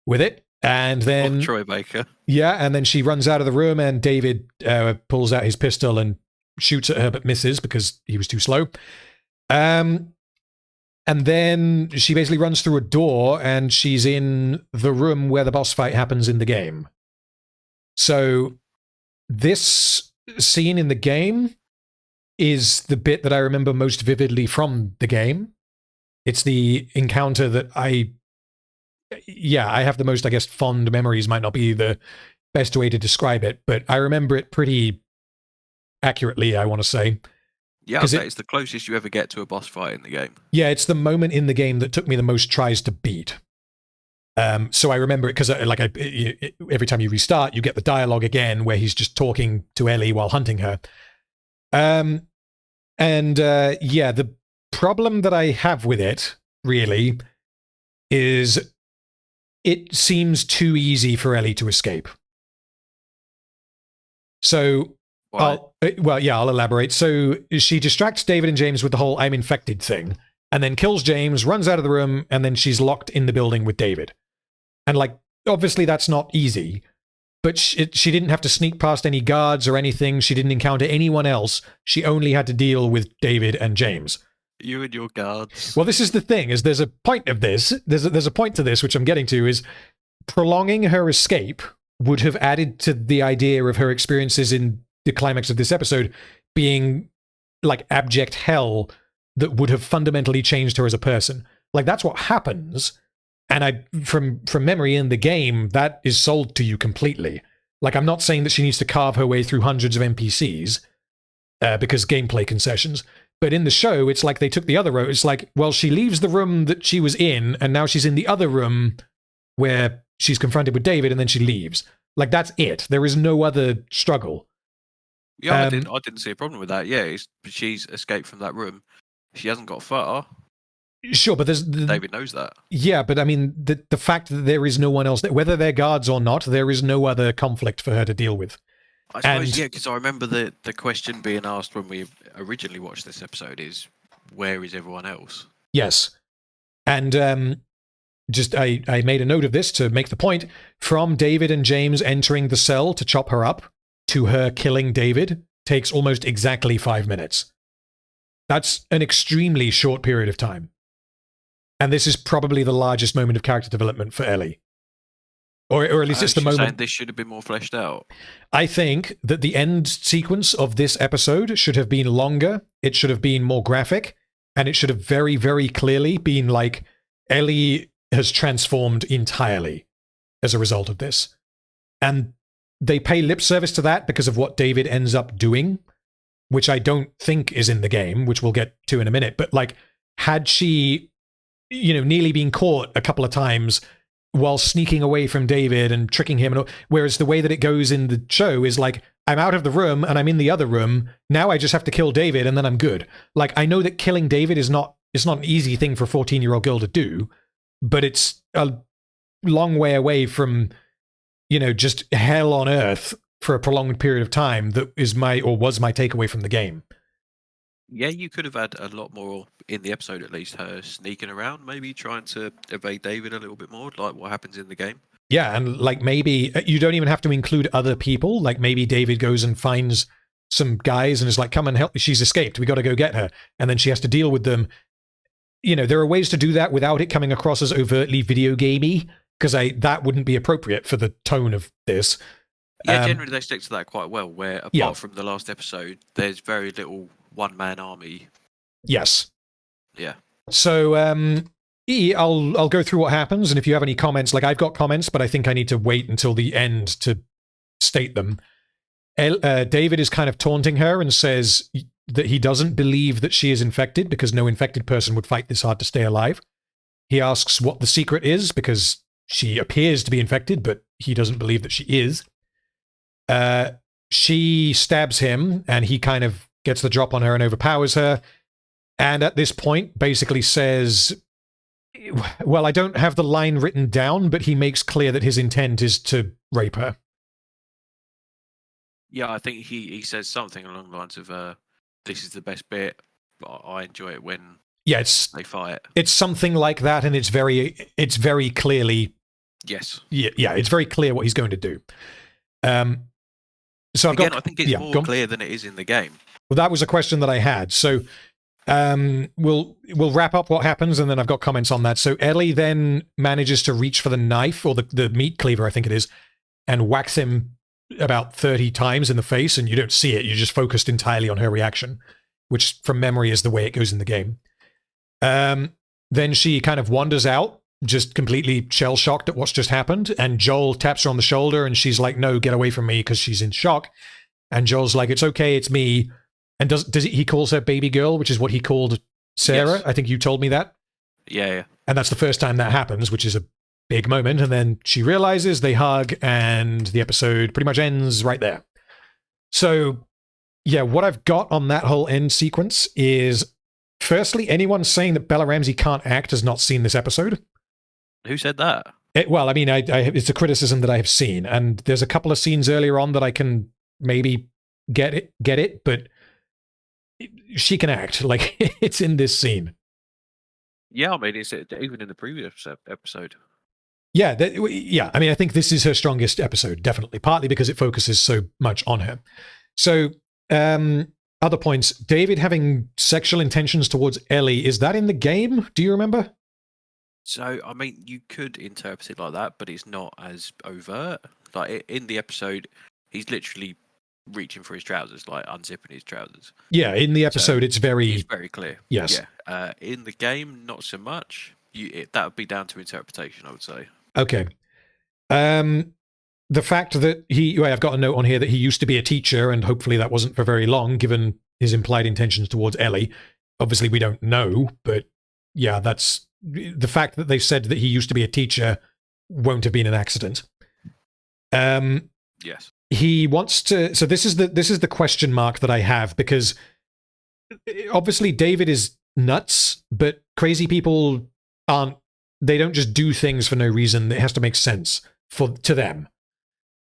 with it. And then Troy Baker. Yeah, and then she runs out of the room, and David pulls out his pistol and shoots at her, but misses because he was too slow. And then she basically runs through a door, and she's in the room where the boss fight happens in the game. So this scene in the game is the bit that I remember most vividly from the game. It's the encounter that I have the most, I guess, fond memories. Might not be the best way to describe it, but I remember it pretty accurately, I want to say. Yeah, I'd say it's the closest you ever get to a boss fight in the game. Yeah, it's the moment in the game that took me the most tries to beat. So I remember it because every time you restart, you get the dialogue again where he's just talking to Ellie while hunting her. The problem that I have with it, really, is it seems too easy for Ellie to escape. So, I'll elaborate. So she distracts David and James with the whole I'm infected thing, and then kills James, runs out of the room, and then she's locked in the building with David. And, obviously that's not easy, but she didn't have to sneak past any guards or anything. She didn't encounter anyone else. She only had to deal with David and James. You and your guards. Well, this is the thing, is there's a point of this. There's a point to this, which I'm getting to, is prolonging her escape would have added to the idea of her experiences in the climax of this episode being like abject hell that would have fundamentally changed her as a person. Like, that's what happens. And from memory in the game, that is sold to you completely. Like, I'm not saying that she needs to carve her way through hundreds of NPCs because gameplay concessions. But in the show, it's like they took the other road. It's like, well, she leaves the room that she was in, and now she's in the other room where she's confronted with David, and then she leaves. Like, that's it. There is no other struggle. Yeah, I didn't see a problem with that. Yeah, she's escaped from that room. She hasn't got far. Sure, but David knows that. Yeah, but I mean, the fact that there is no one else, whether they're guards or not, there is no other conflict for her to deal with. I suppose, because I remember the question being asked when we originally watched this episode is, where is everyone else? Yes. And I made a note of this to make the point. From David and James entering the cell to chop her up to her killing David takes almost exactly 5 minutes. That's an extremely short period of time. And this is probably the largest moment of character development for Ellie. Or at least it's the moment. This should have been more fleshed out. I think that the end sequence of this episode should have been longer. It should have been more graphic. And it should have very, very clearly been like, Ellie has transformed entirely as a result of this. And they pay lip service to that because of what David ends up doing, which I don't think is in the game, which we'll get to in a minute. But like, had she, nearly been caught a couple of times while sneaking away from David and tricking him, whereas the way that it goes in the show is like, I'm out of the room and I'm in the other room. Now I just have to kill David and then I'm good. Like, I know that killing David is not an easy thing for a 14-year-old girl to do, but it's a long way away from, just hell on earth for a prolonged period of time. That was my takeaway from the game. Yeah, you could have had a lot more in the episode, at least, her sneaking around, maybe trying to evade David a little bit more, like what happens in the game. Yeah, and like maybe you don't even have to include other people. Like maybe David goes and finds some guys and is like, come and help me. She's escaped. We got to go get her. And then she has to deal with them. You know, there are ways to do that without it coming across as overtly video gamey, because that wouldn't be appropriate for the tone of this. Yeah, generally they stick to that quite well, where apart from the last episode, there's very little one-man army. Yes. Yeah. So I'll go through what happens, and if you have any comments, like I've got comments, but I think I need to wait until the end to state them. David is kind of taunting her and says that he doesn't believe that she is infected because no infected person would fight this hard to stay alive. He asks what the secret is because she appears to be infected, but he doesn't believe that she is. She stabs him, and he kind of gets the drop on her and overpowers her. And at this point, basically says, well, I don't have the line written down, but he makes clear that his intent is to rape her. Yeah, I think he says something along the lines of, this is the best bit, but I enjoy it when they fight. It's something like that, and it's very clearly... Yes. Yeah, it's very clear what he's going to do. So I think it's more clear than it is in the game. Well, that was a question that I had. So we'll wrap up what happens, and then I've got comments on that. So Ellie then manages to reach for the knife, or the meat cleaver, I think it is, and whacks him about 30 times in the face, and you don't see it. You're just focused entirely on her reaction, which from memory is the way it goes in the game. Then she kind of wanders out, just completely shell-shocked at what's just happened, and Joel taps her on the shoulder, and she's like, no, get away from me, because she's in shock. And Joel's like, it's okay, it's me. And he calls her baby girl, which is what he called Sarah. Yes. I think you told me that. Yeah. And that's the first time that happens, which is a big moment. And then she realizes, they hug, and the episode pretty much ends right there. So, yeah, what I've got on that whole end sequence is, firstly, anyone saying that Bella Ramsey can't act has not seen this episode. Who said that? Well, I mean, it's a criticism that I have seen, and there's a couple of scenes earlier on that I can maybe get it, but she can act. Like, it's in this scene. Yeah, I mean, it's even in the previous episode. Yeah, I mean, I think this is her strongest episode, definitely, partly because it focuses so much on her. So, other points. David having sexual intentions towards Ellie, is that in the game? Do you remember? So, I mean, you could interpret it like that, but it's not as overt. Like, in the episode, he's literally reaching for his trousers, like unzipping his trousers. Yeah, in the episode, it's very clear. Yes. Yeah. In the game, not so much. That would be down to interpretation, I would say. Okay. The fact that I've got a note on here that he used to be a teacher, and hopefully that wasn't for very long, given his implied intentions towards Ellie. Obviously, we don't know, but yeah, that's the fact that they said that he used to be a teacher won't have been an accident. Yes. He wants to. So this is the question mark that I have, because obviously David is nuts, but crazy people aren't. They don't just do things for no reason. It has to make sense to them,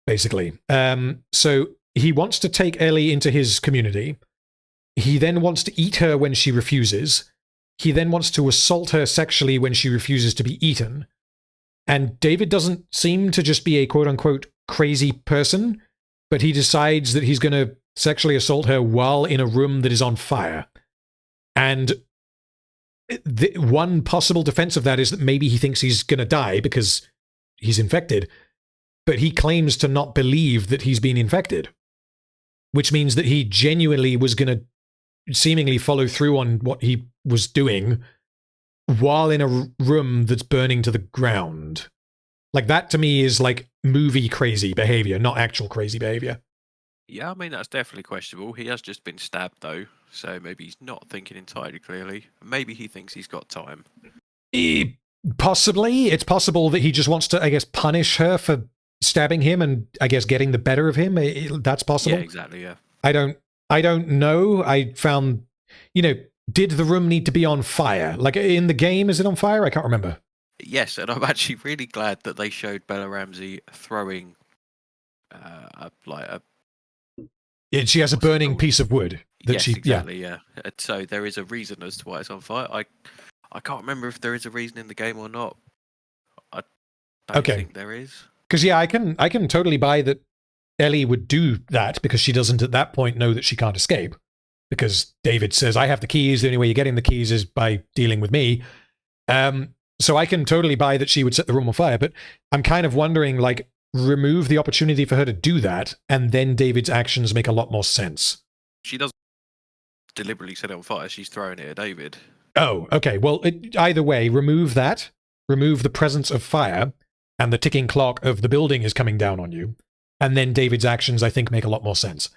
basically. So he wants to take Ellie into his community. He then wants to eat her when she refuses. He then wants to assault her sexually when she refuses to be eaten. And David doesn't seem to just be a quote-unquote crazy person, but he decides that he's going to sexually assault her while in a room that is on fire. And one possible defense of that is that maybe he thinks he's going to die because he's infected, but he claims to not believe that he's been infected, which means that he genuinely was going to seemingly follow through on what he was doing while in a room that's burning to the ground. Like, that to me is like movie crazy behavior, not actual crazy behavior. Yeah, I mean, that's definitely questionable. He has just been stabbed, though, so maybe he's not thinking entirely clearly. Maybe he thinks he's got time. Possibly. It's possible that he just wants to, I guess, punish her for stabbing him and, I guess, getting the better of him. That's possible. Yeah, exactly, yeah. I don't know. I found, did the room need to be on fire? Like, in the game, is it on fire? I can't remember. Yes, and I'm actually really glad that they showed Bella Ramsey throwing she has a burning piece of wood. Exactly, yeah. So there is a reason as to why it's on fire. I can't remember if there is a reason in the game or not. I don't think there is. Because I can totally buy that Ellie would do that because she doesn't at that point know that she can't escape. Because David says, I have the keys. The only way you're getting the keys is by dealing with me. So I can totally buy that she would set the room on fire. But I'm kind of wondering, like, remove the opportunity for her to do that, and then David's actions make a lot more sense. She doesn't deliberately set it on fire. She's throwing it at David. Oh, okay. Well, either way, remove that. Remove the presence of fire, and the ticking clock of the building is coming down on you. And then David's actions, I think, make a lot more sense.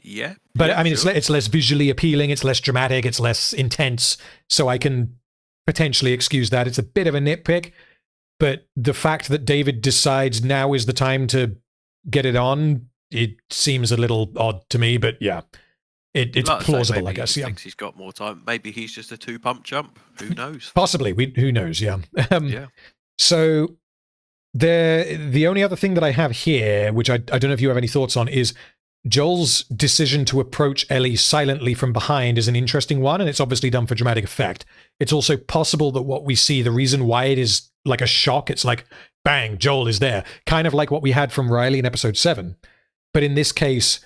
Yeah. But, yeah, I mean, sure. it's less visually appealing, it's less dramatic, it's less intense, so I can potentially excuse that. It's a bit of a nitpick, but the fact that David decides now is the time to get it on, it seems a little odd to me, but yeah. It's Like plausible, I maybe guess, he yeah. thinks he's got more time. Maybe he's just a 2-pump jump. Who knows? Possibly, who knows, yeah. Yeah. So the only other thing that I have here, which I don't know if you have any thoughts on, is Joel's decision to approach Ellie silently from behind is an interesting one, and it's obviously done for dramatic effect. It's also possible that what we see, the reason why it is like a shock, it's like, bang, Joel is there. Kind of like what we had from Riley in episode 7. But in this case,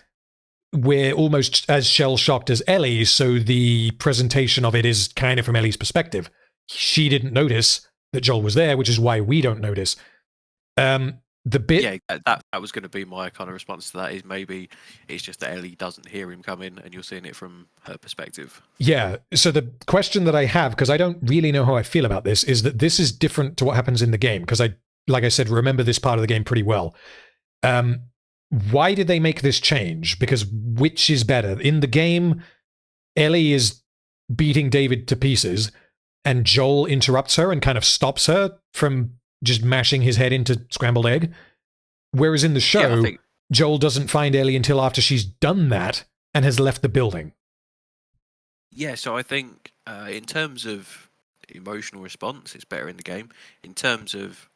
we're almost as shell-shocked as Ellie, so the presentation of it is kind of from Ellie's perspective. She didn't notice that Joel was there, which is why we don't notice. The bit, Yeah, that was going to be my kind of response to that. Is maybe it's just that Ellie doesn't hear him come in, and you're seeing it from her perspective. yeah. So the question that I have, because I don't really know how I feel about this, is that this is different to what happens in the game. Because like I said, remember this part of the game pretty well. Why did they make this change? Because which is better? In the game, Ellie is beating David to pieces, and Joel interrupts her and kind of stops her from just mashing his head into scrambled egg. Whereas in the show, Joel doesn't find Ellie until after she's done that and has left the building. Yeah, so I think in terms of emotional response, it's better in the game. In terms of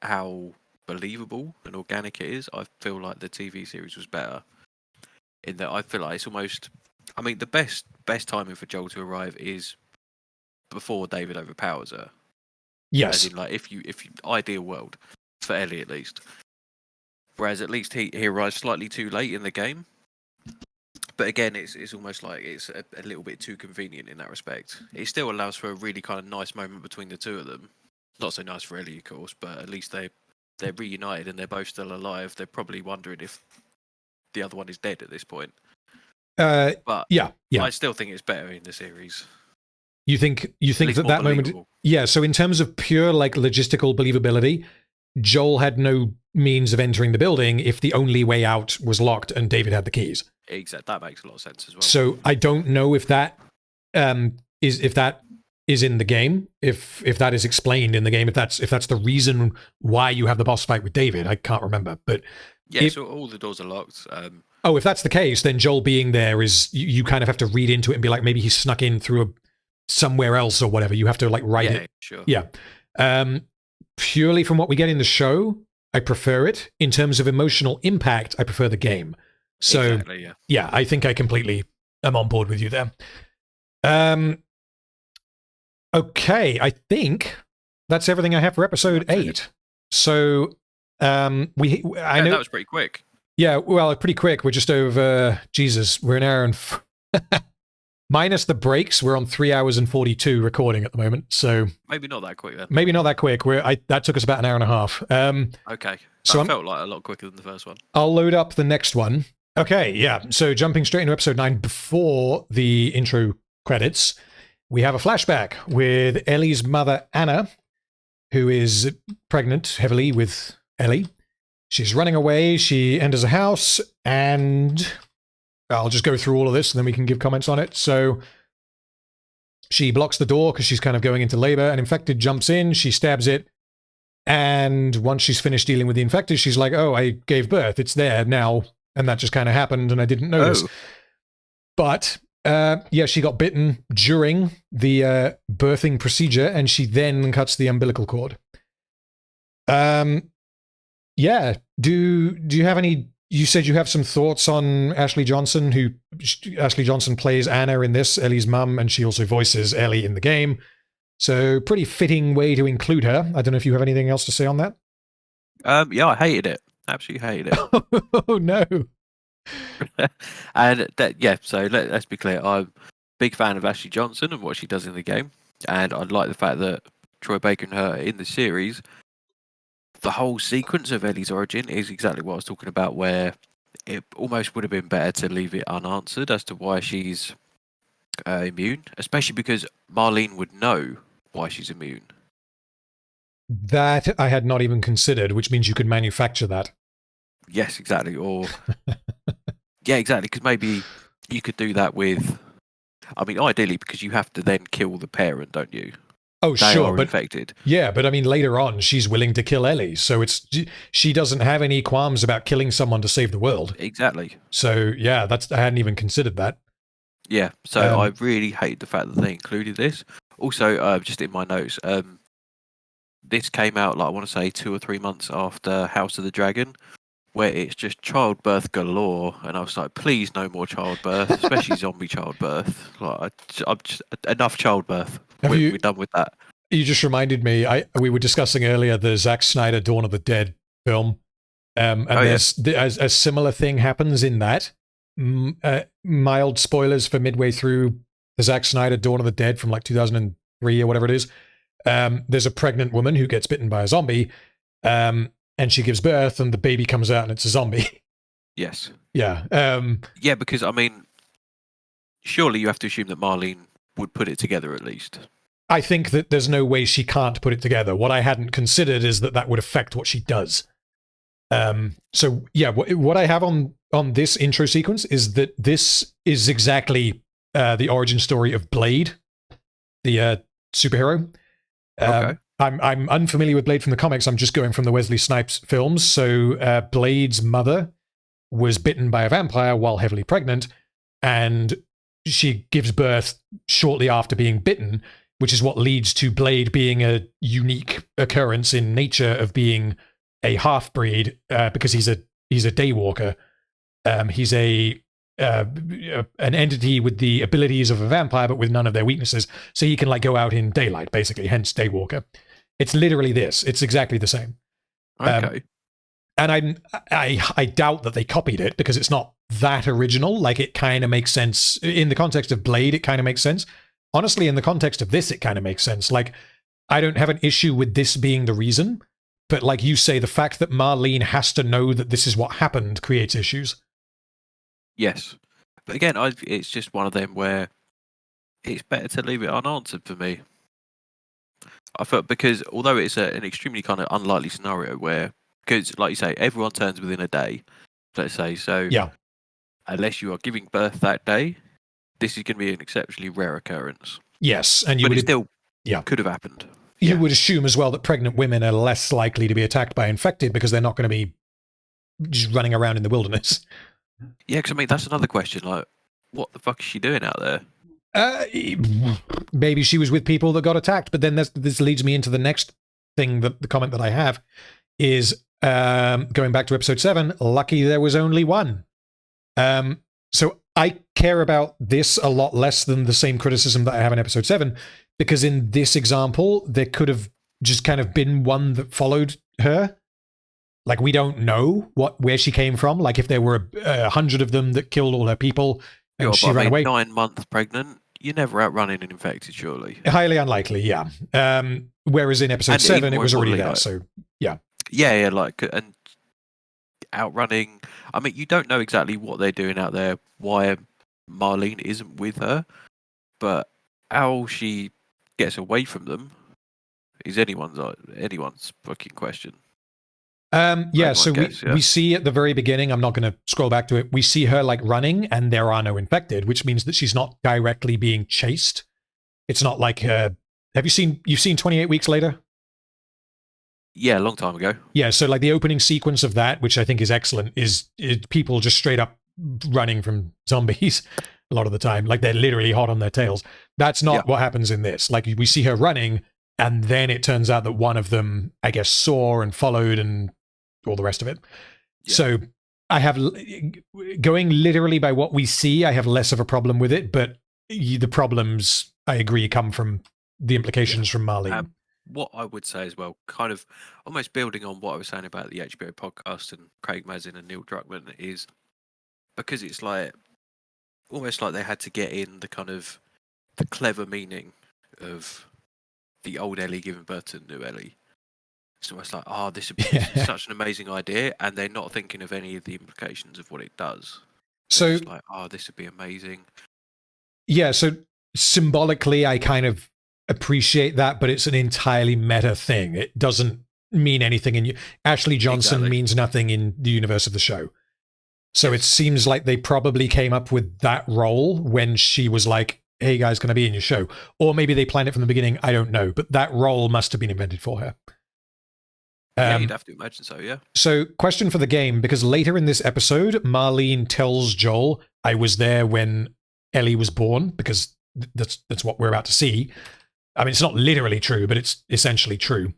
how believable and organic it is, I feel like the TV series was better. In that, I feel like it's almost. I mean, the best timing for Joel to arrive is before David overpowers her. Yes. As in, like, if you ideal world for Ellie at least. Whereas at least he arrives slightly too late in the game. But again, it's almost like it's a little bit too convenient in that respect. It still allows for a really kind of nice moment between the two of them. Not so nice for Ellie, of course, but at least they're reunited and they're both still alive. They're probably wondering if the other one is dead at this point. But yeah. I still think it's better in the series. You think that moment? Believable. Yeah. So in terms of pure like logistical believability, Joel had no means of entering the building if the only way out was locked and David had the keys. Exactly. That makes a lot of sense as well. So I don't know if that is in the game, if that is explained in the game, if that's the reason why you have the boss fight with David. I can't remember, but yeah. So all the doors are locked. If that's the case, then Joel being there is you kind of have to read into it and be like, maybe he snuck in through somewhere else or whatever. You have to like write it. Sure. Yeah. Purely from what we get in the show, I prefer it. In terms of emotional impact, I prefer the game. So exactly, yeah, I think I completely am on board with you there. Okay, I think that's everything I have for episode 8. So I know that was pretty quick. Yeah, well, pretty quick. We're just over. Jesus, we're an hour and minus the breaks. We're on 3 hours and 42 recording at the moment. So maybe not that quick then. Maybe not that quick. That took us about an hour and a half. Okay, so I felt like a lot quicker than the first one. I'll load up the next one. Okay, yeah. So jumping straight into episode 9 before the intro credits, we have a flashback with Ellie's mother, Anna, who is pregnant heavily with Ellie. She's running away. She enters a house, and I'll just go through all of this, and then we can give comments on it. So she blocks the door because she's kind of going into labor. An infected jumps in. She stabs it. And once she's finished dealing with the infected, she's like, oh, I gave birth. It's there now. And that just kind of happened, and I didn't notice. Oh. But yeah, she got bitten during the birthing procedure, and she then cuts the umbilical cord. Yeah. Do you have any? You said you have some thoughts on Ashley Johnson, Ashley Johnson plays Anna in this, Ellie's mum, and she also voices Ellie in the game. So pretty fitting way to include her. I don't know if you have anything else to say on that. Yeah, I hated it. Absolutely hated it. Oh no. And that, yeah, so let's be clear. I'm a big fan of Ashley Johnson and what she does in the game, and I like the fact that Troy Baker and her in the series. The whole sequence of Ellie's origin is exactly what I was talking about, where it almost would have been better to leave it unanswered as to why she's immune, especially because Marlene would know why she's immune. That I had not even considered, which means you could manufacture that. Yes, exactly. Or yeah, exactly. Because maybe you could do that with. I mean, ideally, because you have to then kill the parent, don't you? Oh, They sure, are but infected. yeah, but I mean, later on, she's willing to kill Ellie, so she doesn't have any qualms about killing someone to save the world. Exactly. So yeah, I hadn't even considered that. Yeah. So I really hate the fact that they included this. Also, just in my notes, this came out like I want to say 2 or 3 months after House of the Dragon, where it's just childbirth galore, and I was like, please, no more childbirth, especially zombie childbirth. Like, I'm just enough childbirth. We're done with that. You just reminded me. We were discussing earlier the Zack Snyder Dawn of the Dead film, and there's a similar thing happens in that. Mild spoilers for midway through the Zack Snyder Dawn of the Dead from like 2003 or whatever it is. There's a pregnant woman who gets bitten by a zombie, and she gives birth, and the baby comes out, and it's a zombie. Yes. Yeah. Yeah, because I mean, surely you have to assume that Marlene would put it together at least. I think that there's no way she can't put it together. What I hadn't considered is that would affect what she does. So yeah, what I have on this intro sequence is that this is exactly the origin story of Blade, the superhero. Okay. I'm unfamiliar with Blade from the comics. I'm just going from the Wesley Snipes films. So Blade's mother was bitten by a vampire while heavily pregnant, and she gives birth shortly after being bitten, which is what leads to Blade being a unique occurrence in nature of being a half-breed, because he's a daywalker. He's an entity with the abilities of a vampire, but with none of their weaknesses. So he can like go out in daylight, basically. Hence, daywalker. It's literally this. It's exactly the same. Okay. And I doubt that they copied it because it's not that original. Like, it kind of makes sense in the context of Blade. It kind of makes sense. Honestly, in the context of this, it kind of makes sense. Like, I don't have an issue with this being the reason, but like you say, the fact that Marlene has to know that this is what happened creates issues. Yes. But again, it's just one of them where it's better to leave it unanswered for me. I felt, because although it's an extremely kind of unlikely scenario where, because like you say, everyone turns within a day, let's say, so Yeah. Unless you are giving birth that day, this is going to be an exceptionally rare occurrence. Yes, and you But would it still yeah. could have happened. You would assume as well that pregnant women are less likely to be attacked by infected because they're not going to be just running around in the wilderness. Yeah, because I mean, that's another question. Like, what the fuck is she doing out there? Maybe she was with people that got attacked, but then this leads me into the next thing, the comment that I have is going back to episode 7, lucky there was only one. So I care about this a lot less than the same criticism that I have in episode 7, because in this example, there could have just kind of been one that followed her. Like, we don't know where she came from. Like, if there were 100 of them that killed all her people and she ran away. 9 months pregnant, you're never outrunning an infected, surely. Highly unlikely, yeah. Whereas in episode 7, it was already there, so yeah. Yeah, like, and outrunning. I mean, you don't know exactly what they're doing out there, why Marlene isn't with her, but how she gets away from them is anyone's fucking question. Yeah, so we see at the very beginning, I'm not going to scroll back to it, we see her like running and there are no infected, which means that she's not directly being chased. It's not like, you've seen 28 Weeks Later? Yeah, a long time ago. Yeah, so like the opening sequence of that, which I think is excellent, is people just straight up running from zombies a lot of the time. Like, they're literally hot on their tails. That's not what happens in this. Like, we see her running, and then it turns out that one of them, I guess, saw and followed and all the rest of it. Yeah. So I have, going literally by what we see, I have less of a problem with it, but the problems, I agree, come from the implications from Marlene. what I would say as well, kind of almost building on what I was saying about the HBO podcast and Craig Mazin and Neil Druckmann, is because it's like almost like they had to get in the kind of the clever meaning of the old Ellie giving birth to the new Ellie. It's almost like, oh, this is such an amazing idea, and they're not thinking of any of the implications of what it does. They're just like, oh, this would be amazing. Yeah, so symbolically, I kind of appreciate that, but it's an entirely meta thing. It doesn't mean anything in you. Ashley Johnson means nothing in the universe of the show. So it seems like they probably came up with that role when she was like, hey guys, can I be in your show? Or maybe they planned it from the beginning. I don't know. But that role must have been invented for her. Yeah, you'd have to imagine so, yeah. So, question for the game, because later in this episode, Marlene tells Joel, I was there when Ellie was born, because that's what we're about to see. I mean, it's not literally true, but it's essentially true.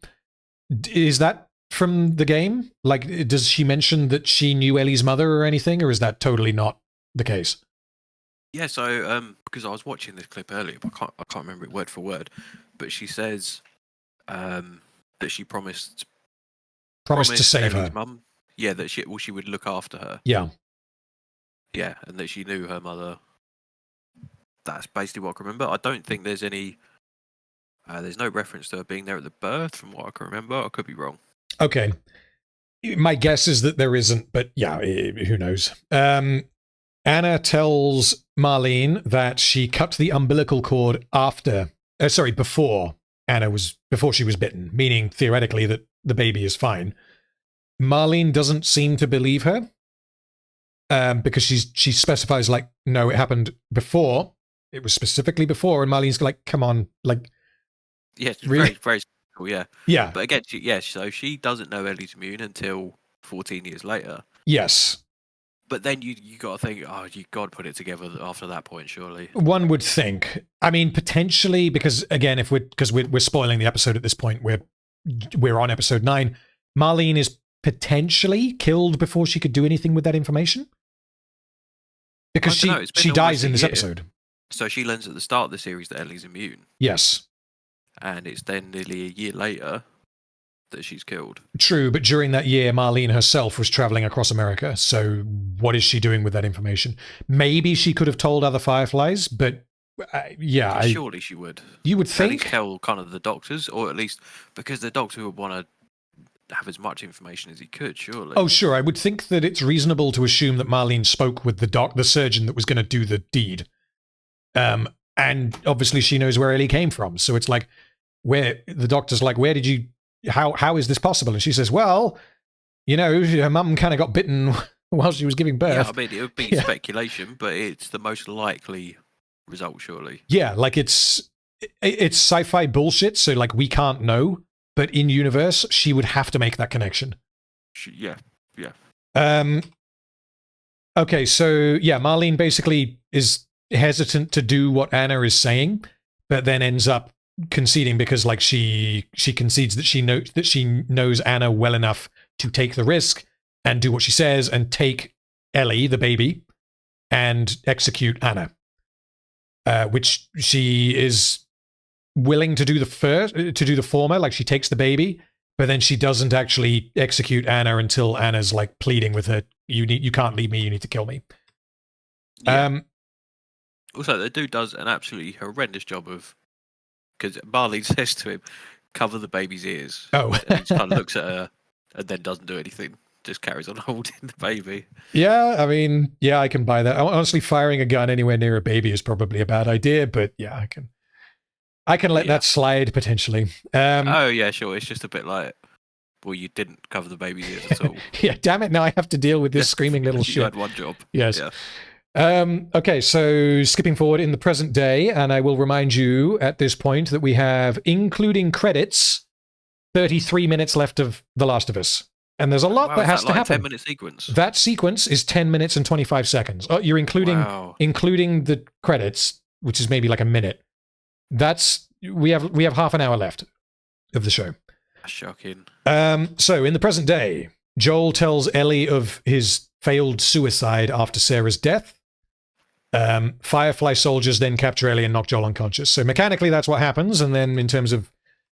Is that from the game? Like, does she mention that she knew Ellie's mother or anything, or is that totally not the case? Yeah, so because I was watching this clip earlier, but I can't remember it word for word, but she says that she promised to save Ellie's her. mum. Yeah, that she would look after her. Yeah. Yeah, and that she knew her mother. That's basically what I can remember. I don't think there's any. There's no reference to her being there at the birth, from what I can remember. I could be wrong. Okay. My guess is that there isn't, but yeah, who knows? Anna tells Marlene that she cut the umbilical cord before she was bitten, meaning theoretically that the baby is fine. Marlene doesn't seem to believe her, because she specifies like, no, it happened before. It was specifically before, and Marlene's like, come on, like, yeah, it's really? very, very cool, yeah. Yeah. But again, so she doesn't know Ellie's immune until 14 years later. Yes. But then you got to think, oh, you got to put it together after that point, surely. One would think. I mean, potentially, because again, we're spoiling the episode at this point. We're on episode 9. Marlene is potentially killed before she could do anything with that information, because she dies in this episode. So she learns at the start of the series that Ellie's immune. Yes. And it's then nearly a year later that she's killed. True, but during that year, Marlene herself was traveling across America. So what is she doing with that information? Maybe she could have told other Fireflies, but surely she would. You would At think. least tell kind of the doctors, or at least because the doctor would want to have as much information as he could, surely. Oh, sure. I would think that it's reasonable to assume that Marlene spoke with the surgeon that was going to do the deed. And obviously she knows where Ellie came from. So it's like, where the doctor's like, where did you, how is this possible? And she says, well, her mum kind of got bitten while she was giving birth. Yeah, I mean, it would be speculation, but it's the most likely result, surely. Yeah, like it's sci-fi bullshit, so like we can't know, but in universe, she would have to make that connection. Yeah. Okay, so yeah, Marlene basically is hesitant to do what Anna is saying, but then ends up conceding because like she concedes that she knows Anna well enough to take the risk and do what she says and take Ellie, the baby, and execute Anna, which she is willing to do the former, like she takes the baby, but then she doesn't actually execute Anna until Anna's like pleading with her, you can't leave me, you need to kill me. Yeah. Also, the dude does an absolutely horrendous job of, because Marlene says to him, cover the baby's ears. Oh. And he just kind of looks at her and then doesn't do anything. Just carries on holding the baby. Yeah, I mean, yeah, I can buy that. Honestly, firing a gun anywhere near a baby is probably a bad idea, but yeah, I can let that slide potentially. Oh yeah, sure. It's just a bit like, well, you didn't cover the baby's ears at all. Yeah, damn it! Now I have to deal with this screaming little shit. You had one job. Yes. Yeah. Okay, so skipping forward in the present day, and I will remind you at this point that we have, including credits, 33 minutes left of The Last of Us. And there's a lot that has to happen. 10-minute sequence. That sequence is 10 minutes and 25 seconds. Oh, you're including the credits, which is maybe like a minute. We have half an hour left of the show. Shocking. So in the present day, Joel tells Ellie of his failed suicide after Sarah's death. Firefly soldiers then capture Ellie and knock Joel unconscious. So mechanically, that's what happens. And then in terms of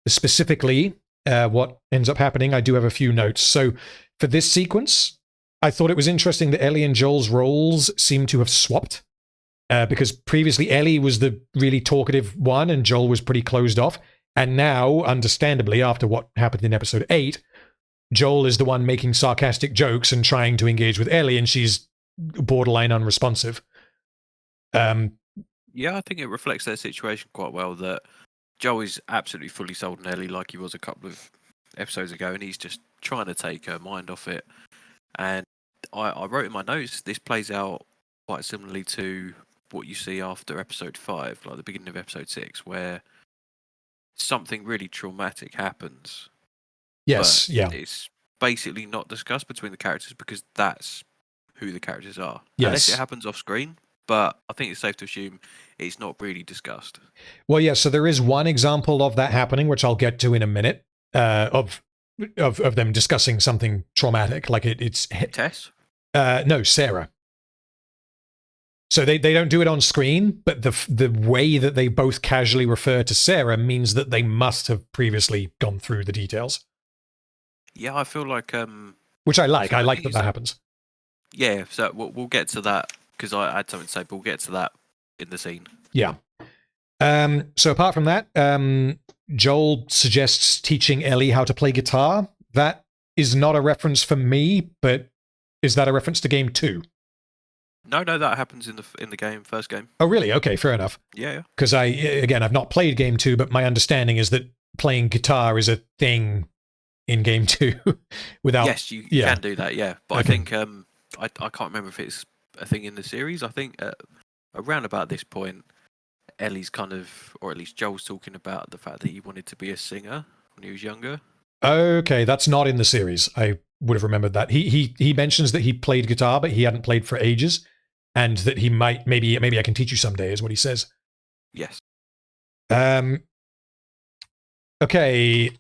specifically what ends up happening, I do have a few notes. So for this sequence, I thought it was interesting that Ellie and Joel's roles seem to have swapped. Because previously Ellie was the really talkative one and Joel was pretty closed off. And now, understandably, after what happened in episode 8, Joel is the one making sarcastic jokes and trying to engage with Ellie, and she's borderline unresponsive. Yeah, I think it reflects their situation quite well, that Joel is absolutely fully sold on Ellie like he was a couple of episodes ago, and he's just trying to take her mind off it. And I wrote in my notes, this plays out quite similarly to what you see after episode 5, like the beginning of episode 6, where something really traumatic happens. Yes, but yeah. It's basically not discussed between the characters because that's who the characters are. Yes. Unless it happens off screen, but I think it's safe to assume it's not really discussed. Well, yeah, so there is one example of that happening, which I'll get to in a minute, of them discussing something traumatic. Like it's... Tess? No, Sarah. So they don't do it on screen, but the way that they both casually refer to Sarah means that they must have previously gone through the details. Yeah, I feel like... which I like. so I I like think that happens. Yeah, so we'll get to that, because I had something to say, but we'll get to that in the scene. Yeah. So apart from that, Joel suggests teaching Ellie how to play guitar. That is not a reference for me, but is that a reference to game 2? No, that happens in the game, first game. Oh, really? Okay, fair enough. Yeah. Because I've not played game 2, but my understanding is that playing guitar is a thing in game 2 without... Yes, you can do that, yeah. But Okay. I think, I can't remember if it's a thing in the series. I think around about this point, Ellie's kind of, or at least Joel's talking about the fact that he wanted to be a singer when he was younger. Okay, that's not in the series. I would have remembered that. He mentions that he played guitar, but he hadn't played for ages, and that he might maybe I can teach you someday is what he says. Yes. Okay.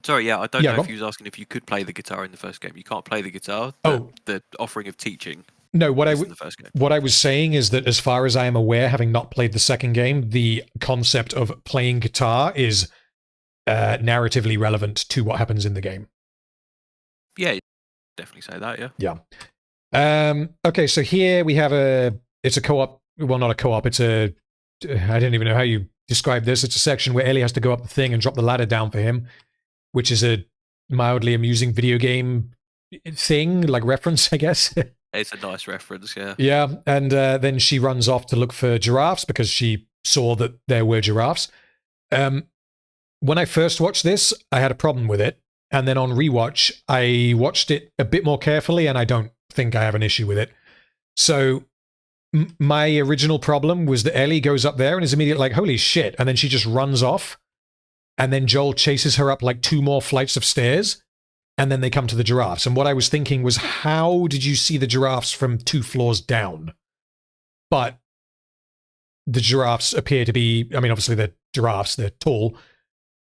Sorry, yeah, I don't know go if he was asking if you could play the guitar in the first game. You can't play the guitar. The offering of teaching. No, what in the first game. What I was saying is that as far as I am aware, having not played the second game, the concept of playing guitar is narratively relevant to what happens in the game. Yeah, definitely say that, yeah. Yeah. Okay, so here we have it's a co-op, well, not a co-op, I don't even know how you describe this. It's a section where Ellie has to go up the thing and drop the ladder down for him, which is a mildly amusing video game thing, like reference, I guess. It's a nice reference, yeah. Yeah, and then she runs off to look for giraffes because she saw that there were giraffes. When I first watched this, I had a problem with it. And then on rewatch, I watched it a bit more carefully, and I don't think I have an issue with it. So my original problem was that Ellie goes up there and is immediately like, holy shit, and then she just runs off. And then Joel chases her up like 2 more flights of stairs, and then they come to the giraffes. And what I was thinking was, how did you see the giraffes from 2 floors down? But the giraffes appear to be, I mean, obviously they're giraffes, they're tall.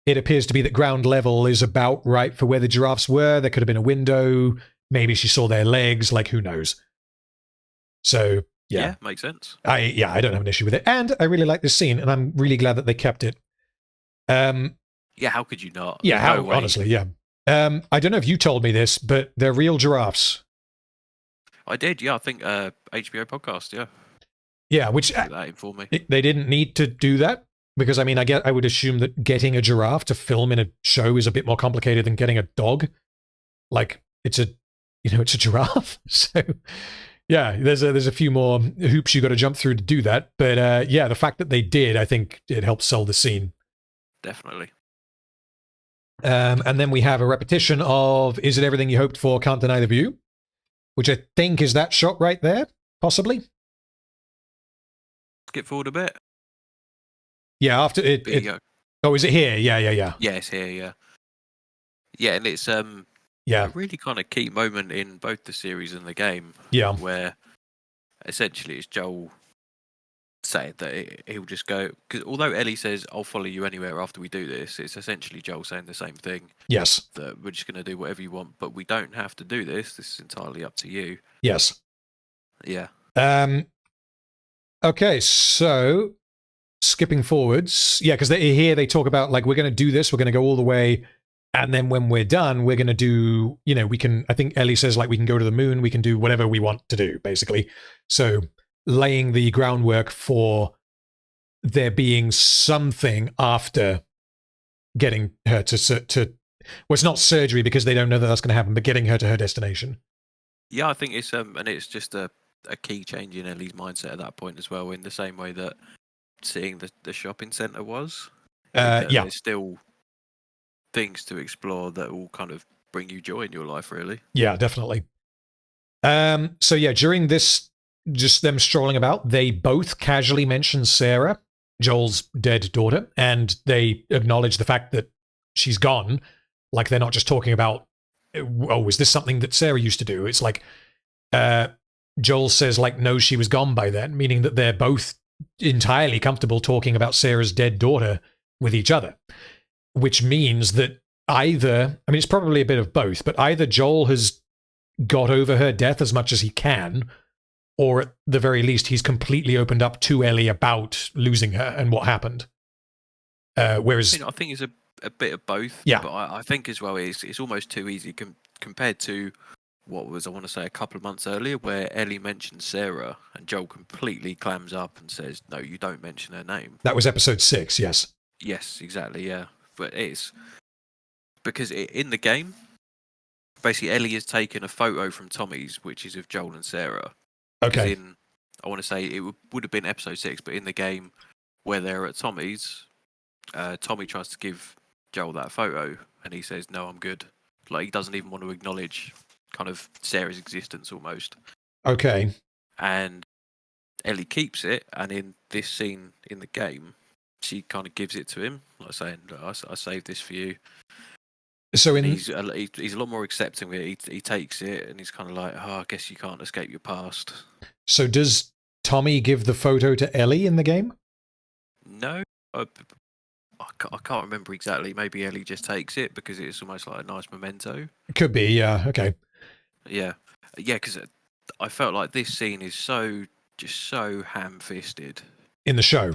It appears to be that ground level is about right for where the giraffes were. There could have been a window. Maybe she saw their legs, like who knows. So, yeah. Makes sense. I don't have an issue with it. And I really like this scene, and I'm really glad that they kept it. Yeah, how could you not? Yeah, No way. honestly, yeah. I don't know if you told me this, but they're real giraffes. I did, yeah. I think HBO podcast, yeah. Yeah, which That informed me. they didn't need to do that, because I mean, I would assume that getting a giraffe to film in a show is a bit more complicated than getting a dog. Like it's a giraffe. So yeah, there's a few more hoops you got to jump through to do that. But yeah, the fact that they did, I think it helps sell the scene. Definitely. And then we have a repetition of "Is it everything you hoped for? Can't deny the view," which I think is that shot right there, possibly. Skip forward a bit. Yeah, after Here you it. go. Oh, is it here? Yeah. Yeah, it's here, yeah. Yeah, and it's Yeah. a really kind of key moment in both the series and the game. Yeah. Where essentially it's Joel saying that he'll just go, because although Ellie says I'll follow you anywhere after we do this, it's essentially Joel saying the same thing, Yes. that we're just going to do whatever you want, but we don't have to do this is entirely up to you. Yes. Yeah. Okay, so skipping forwards, yeah, because here they talk about like we're going to do this, we're going to go all the way, and then when we're done, we're going to do, we can. I think Ellie says like we can go to the moon, we can do whatever we want to do, basically. So laying the groundwork for there being something after getting her to. Well, it's not surgery because they don't know that that's going to happen, but getting her to her destination. Yeah, I think it's and it's just a key change in Ellie's mindset at that point as well, in the same way that seeing the shopping centre was. Yeah. There's still things to explore that will kind of bring you joy in your life, really. Yeah, definitely. So yeah, during this, just them strolling about, they both casually mention Sarah, Joel's dead daughter, and they acknowledge the fact that she's gone. Like they're not just talking about, oh, is this something that Sarah used to do? It's like Joel says, like, no, she was gone by then, meaning that they're both entirely comfortable talking about Sarah's dead daughter with each other, which means that either, I mean, it's probably a bit of both, but either Joel has got over her death as much as he can, or at the very least, he's completely opened up to Ellie about losing her and what happened. Whereas I think it's a bit of both. Yeah. But I think as well it's almost too easy compared to what was, I want to say, a couple of months earlier, where Ellie mentioned Sarah and Joel completely clams up and says, no, you don't mention her name. That was episode 6, yes. Yes, exactly, yeah. But it's because in the game, basically Ellie has taken a photo from Tommy's, which is of Joel and Sarah. Okay. I want to say it would have been episode 6, but in the game where they're at Tommy's, Tommy tries to give Joel that photo and he says, no, I'm good. Like, he doesn't even want to acknowledge kind of Sarah's existence almost. Okay. And Ellie keeps it, and in this scene in the game, she kind of gives it to him, like saying, I saved this for you. So he's a lot more accepting with it. He takes it and he's kind of like, oh, I guess you can't escape your past. So does Tommy give the photo to Ellie in the game? No, I can't remember exactly. Maybe Ellie just takes it because it's almost like a nice memento. Could be, yeah. Okay. Yeah, because I felt like this scene is just so ham-fisted in the show.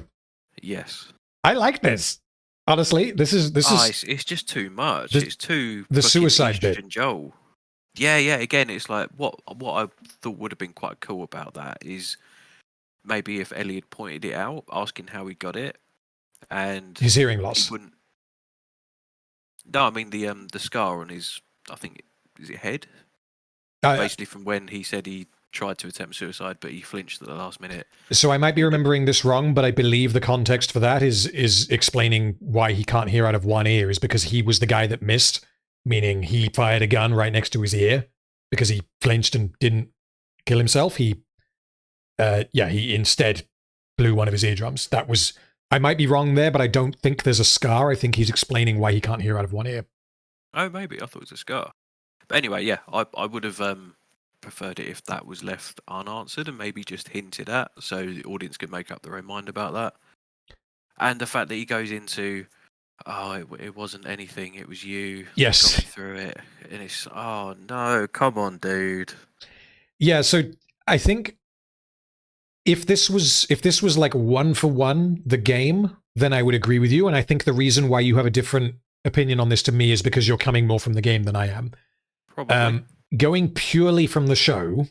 Yes, I like this. Honestly, this is it's just too much. It's too the suicide bit. And Joel. Yeah. Again, it's like what I thought would have been quite cool about that is maybe if Ellie had pointed it out, asking how he got it, and his hearing loss. No, I mean the scar on his, I think, is it head? Basically, from when he said he tried to attempt suicide, but he flinched at the last minute. So I might be remembering this wrong, but I believe the context for that is explaining why he can't hear out of one ear is because he was the guy that missed, meaning he fired a gun right next to his ear because he flinched and didn't kill himself. He instead blew one of his eardrums. That was, I might be wrong there, but I don't think there's a scar. I think he's explaining why he can't hear out of one ear. Oh, maybe. I thought it was a scar. But anyway, yeah, I would have preferred it if that was left unanswered and maybe just hinted at, so the audience could make up their own mind about that. And the fact that he goes into, it wasn't anything, it was you. Yes. Got me through it. And it's, oh no, come on, dude. Yeah, so I think if this was like 1-for-1 the game, then I would agree with you. And I think the reason why you have a different opinion on this to me is because you're coming more from the game than I am. Probably. Going purely from the show,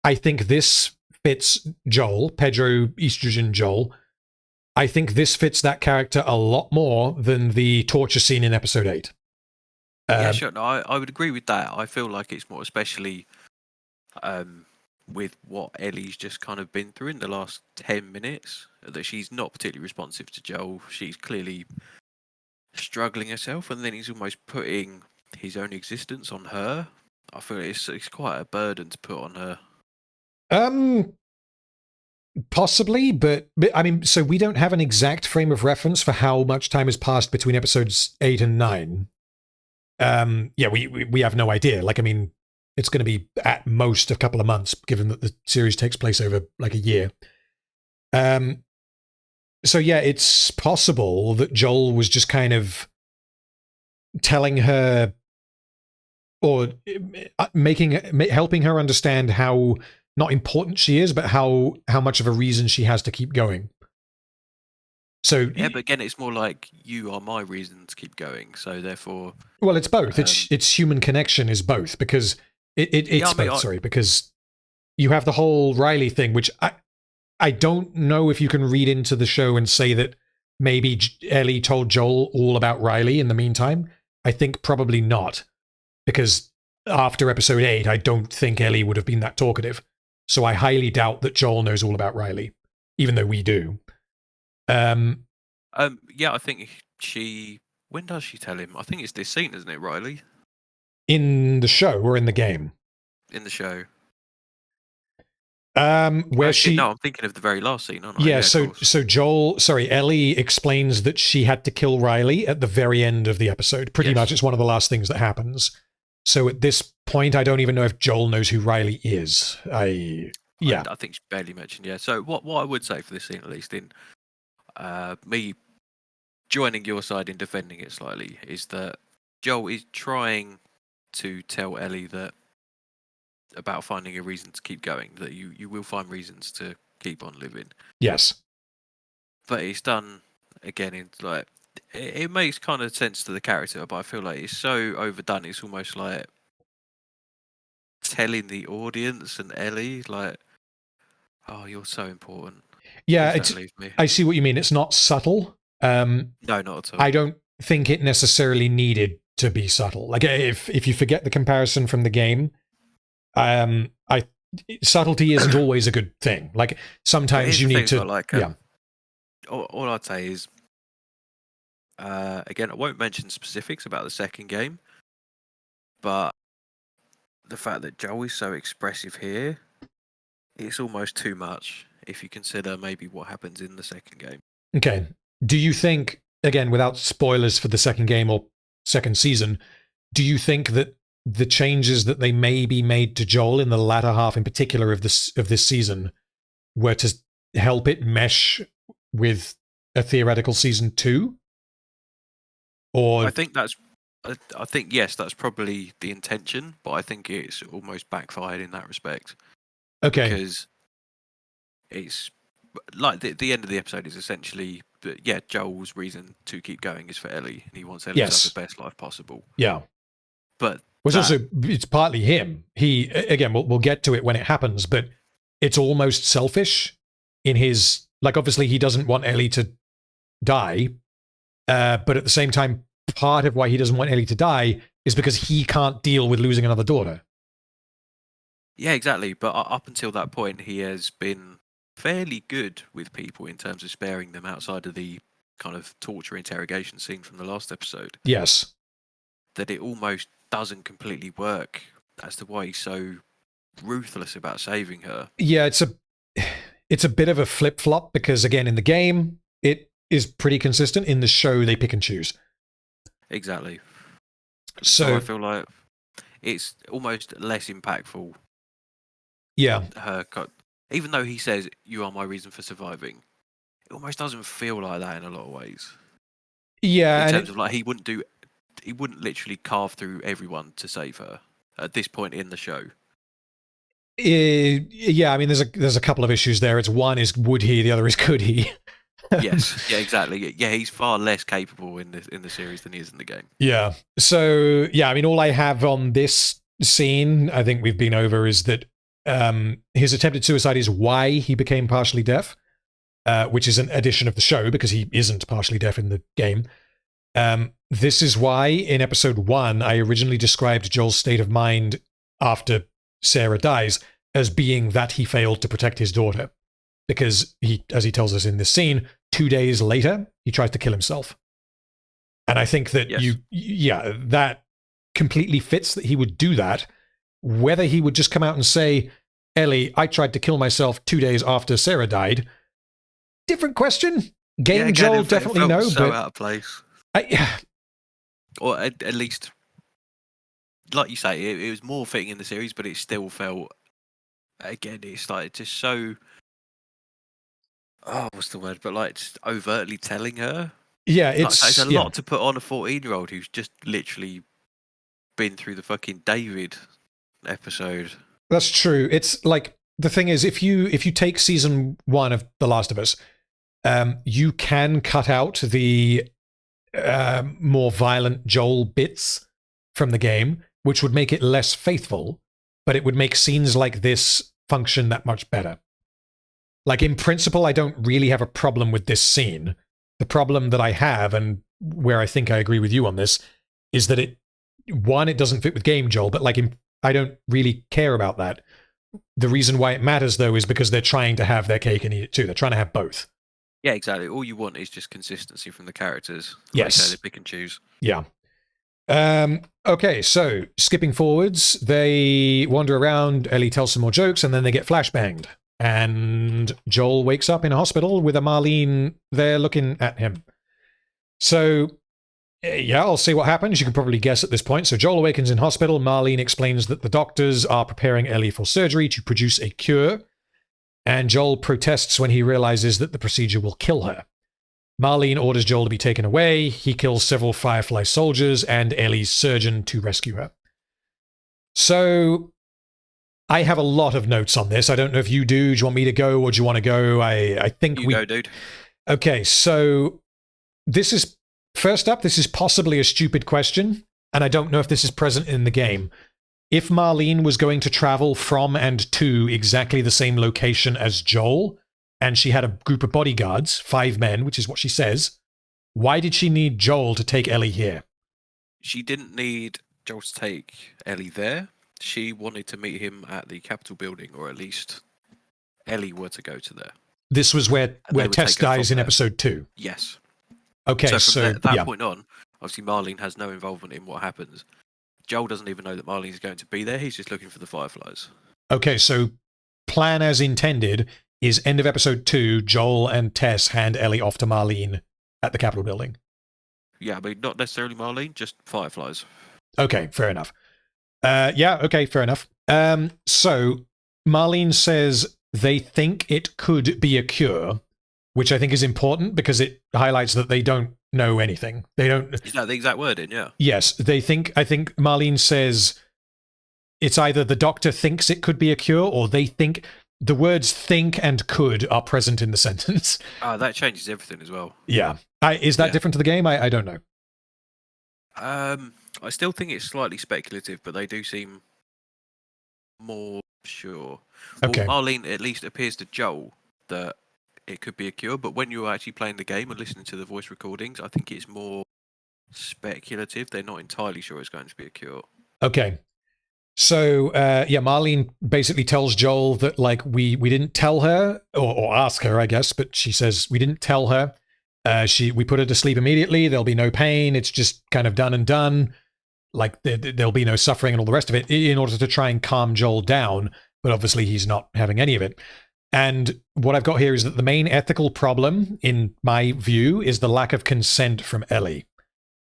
I think this fits Joel, Pedro Estrogen Joel. I think this fits that character a lot more than the torture scene in episode 8. Yeah, sure. No, I would agree with that. I feel like it's more especially with what Ellie's just kind of been through in the last 10 minutes, that she's not particularly responsive to Joel. She's clearly struggling herself, and then he's almost putting his own existence on her. I feel it's quite a burden to put on her. Possibly, but I mean, so we don't have an exact frame of reference for how much time has passed between episodes 8 and 9. Yeah, we have no idea. Like, I mean, it's going to be at most a couple of months, given that the series takes place over like a year. So yeah, it's possible that Joel was just kind of telling her, or helping her understand how not important she is, but how much of a reason she has to keep going. So Yeah, but again, it's more like you are my reason to keep going. So therefore, well, it's both. Um, It's human connection is both because it's yeah, I mean, both. Sorry, because you have the whole Riley thing, which I don't know if you can read into the show and say that maybe Ellie told Joel all about Riley in the meantime. I think probably not, because after episode 8, I don't think Ellie would have been that talkative. So I highly doubt that Joel knows all about Riley, even though we do. yeah, I think she. When does she tell him? I think it's this scene, isn't it, Riley? In the show or in the game? In the show. Where Shit, she no, I'm thinking of the very last scene, aren't I? Yeah, of so course. Ellie explains that she had to kill Riley at the very end of the episode. Pretty Yes. much it's one of the last things that happens. So at this point, I don't even know if Joel knows who Riley is. I think she barely mentioned. Yeah. So what I would say for this scene, at least in me joining your side in defending it slightly, is that Joel is trying to tell Ellie that about finding a reason to keep going, that you will find reasons to keep on living. Yes. But it's done again in like it makes kind of sense to the character, but I feel like it's so overdone. It's almost like telling the audience and Ellie like, "Oh, you're so important. Yeah, Please don't leave me." I see what you mean. It's not subtle. No, not at all. I don't think it necessarily needed to be subtle. Like if you forget the comparison from the game, subtlety isn't always a good thing. Like sometimes you need to All I'd say is, again, I won't mention specifics about the second game, but the fact that Joel is so expressive here, it's almost too much if you consider maybe what happens in the second game. Okay. Do you think, again, without spoilers for the second game or second season, do you think that the changes that they maybe made to Joel in the latter half, in particular of this season, were to help it mesh with a theoretical season 2? Or I think yes, that's probably the intention, but I think it's almost backfired in that respect. Okay. Because it's like the end of the episode is essentially that, yeah, Joel's reason to keep going is for Ellie, and he wants Ellie to have the best life possible. Yeah. But it's partly him. He, again, we'll get to it when it happens, but it's almost selfish in his, like, obviously he doesn't want Ellie to die, but at the same time, part of why he doesn't want Ellie to die is because he can't deal with losing another daughter. Yeah, exactly. But up until that point, he has been fairly good with people in terms of sparing them outside of the kind of torture interrogation scene from the last episode. Yes. That it almost doesn't completely work as to why he's so ruthless about saving her. Yeah, it's a bit of a flip-flop because, again, in the game, it is pretty consistent. In the show, they pick and choose. Exactly. So I feel like it's almost less impactful. Yeah. Even though he says, "You are my reason for surviving," it almost doesn't feel like that in a lot of ways. Yeah. In terms of like, he wouldn't literally carve through everyone to save her at this point in the show. Yeah, I mean, there's a couple of issues there. It's one is would he, the other is could he. Yes, yeah, exactly. Yeah, he's far less capable in the series than he is in the game. Yeah. So yeah, I mean, all I have on this scene, I think we've been over, is that his attempted suicide is why he became partially deaf, which is an addition of the show because he isn't partially deaf in the game. This is why in episode 1 I originally described Joel's state of mind after Sarah dies as being that he failed to protect his daughter. Because he, as he tells us in this scene, 2 days later, he tries to kill himself. And I think that that completely fits that he would do that. Whether he would just come out and say, "Ellie, I tried to kill myself 2 days after Sarah died," different question. Game Joel definitely no, so but out of place. Or at least, like you say, it was more fitting in the series, but it still felt, again, it's like just so. Oh, what's the word? But like, just overtly telling her. Yeah, it's a lot to put on a 14-year-old who's just literally been through the fucking David episode. That's true. It's like, the thing is, if you take season 1 of The Last of Us, You can cut out the more violent Joel bits from the game, which would make it less faithful, but it would make scenes like this function that much better. Like, in principle, I don't really have a problem with this scene. The problem that I have, and where I think I agree with you on this, is that it doesn't fit with game Joel, but like, I don't really care about that. The reason why it matters, though, is because they're trying to have their cake and eat it too. They're trying to have both. Yeah, exactly. All you want is just consistency from the characters. Like Yes. you say, they pick and choose. Yeah. Okay, so skipping forwards, they wander around, Ellie tells some more jokes, and then they get flashbanged. And Joel wakes up in a hospital with a Marlene there looking at him. So, yeah, I'll see what happens. You can probably guess at this point. So Joel awakens in hospital. Marlene explains that the doctors are preparing Ellie for surgery to produce a cure. And Joel protests when he realizes that the procedure will kill her. Marlene orders Joel to be taken away. He kills several Firefly soldiers and Ellie's surgeon to rescue her. So, I have a lot of notes on this. I don't know if you do. Do you want me to go or do you want to go? I think You go, dude. Okay, so this is... First up, this is possibly a stupid question, and I don't know if this is present in the game. If Marlene was going to travel from and to exactly the same location as Joel, and she had a group of bodyguards, 5 men, which is what she says, why did she need Joel to take Ellie here? She didn't need Joel to take Ellie there. She wanted to meet him at the Capitol building, or at least Ellie were to go to there. This was where would Tess take her dies from in there. episode 2. Yes. Okay, So from that yeah. point on, obviously Marlene has no involvement in what happens. Joel doesn't even know that Marlene's going to be there. He's just looking for the Fireflies. Okay, so plan as intended is end of episode 2, Joel and Tess hand Ellie off to Marlene at the Capitol building. Yeah, I mean, not necessarily Marlene, just Fireflies. Okay, fair enough. Yeah, okay, fair enough. So Marlene says they think it could be a cure, which I think is important because it highlights that they don't know anything. They don't... Is that the exact wording? Yeah. Yes, I think Marlene says it's either the doctor thinks it could be a cure or they think... The words think and could are present in the sentence. That changes everything as well. Yeah. Is that different to the game? I don't know. I still think it's slightly speculative, but they do seem more sure. Okay. Well, Marlene at least appears to Joel that it could be a cure, but when you're actually playing the game and listening to the voice recordings, I think it's more speculative. They're not entirely sure it's going to be a cure. Okay. So, yeah, Marlene basically tells Joel that, like, we didn't tell her, or ask her, I guess, but she says we didn't tell her. We put her to sleep immediately. There'll be no pain. It's just kind of done and done. Like, there'll be no suffering and all the rest of it in order to try and calm Joel down. But obviously he's not having any of it. And what I've got here is that the main ethical problem, in my view, is the lack of consent from Ellie.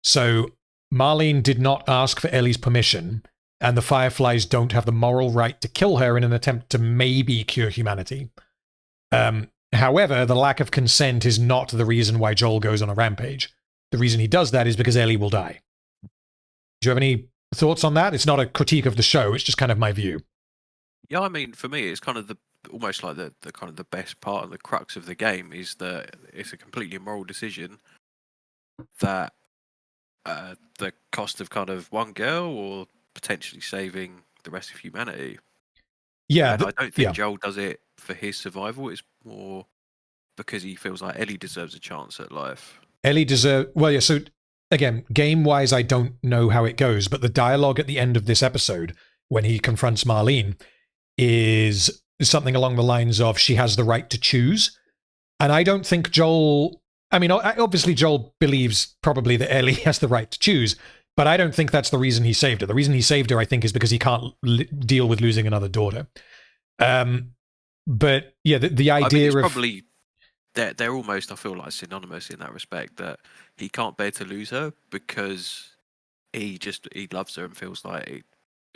So Marlene did not ask for Ellie's permission, and the Fireflies don't have the moral right to kill her in an attempt to maybe cure humanity. However, the lack of consent is not the reason why Joel goes on a rampage. The reason he does that is because Ellie will die. Do you have any thoughts on that? It's not a critique of the show, it's just kind of my view. Yeah, I mean, for me, it's kind of almost like the kind of the best part and the crux of the game is that it's a completely immoral decision that the cost of kind of one girl or potentially saving the rest of humanity. Yeah, and I don't think Joel does it for his survival. It's more because he feels like Ellie deserves a chance at life. Ellie deserves... Well, yeah, so again, game-wise, I don't know how it goes, but the dialogue at the end of this episode, when he confronts Marlene, is something along the lines of, she has the right to choose. And I don't think Joel... I mean, obviously Joel believes probably that Ellie has the right to choose, but I don't think that's the reason he saved her. The reason he saved her, I think, is because he can't deal with losing another daughter. But yeah, the idea it's of... probably... They're almost, I feel like, synonymous in that respect, that he can't bear to lose her because he loves her and feels like,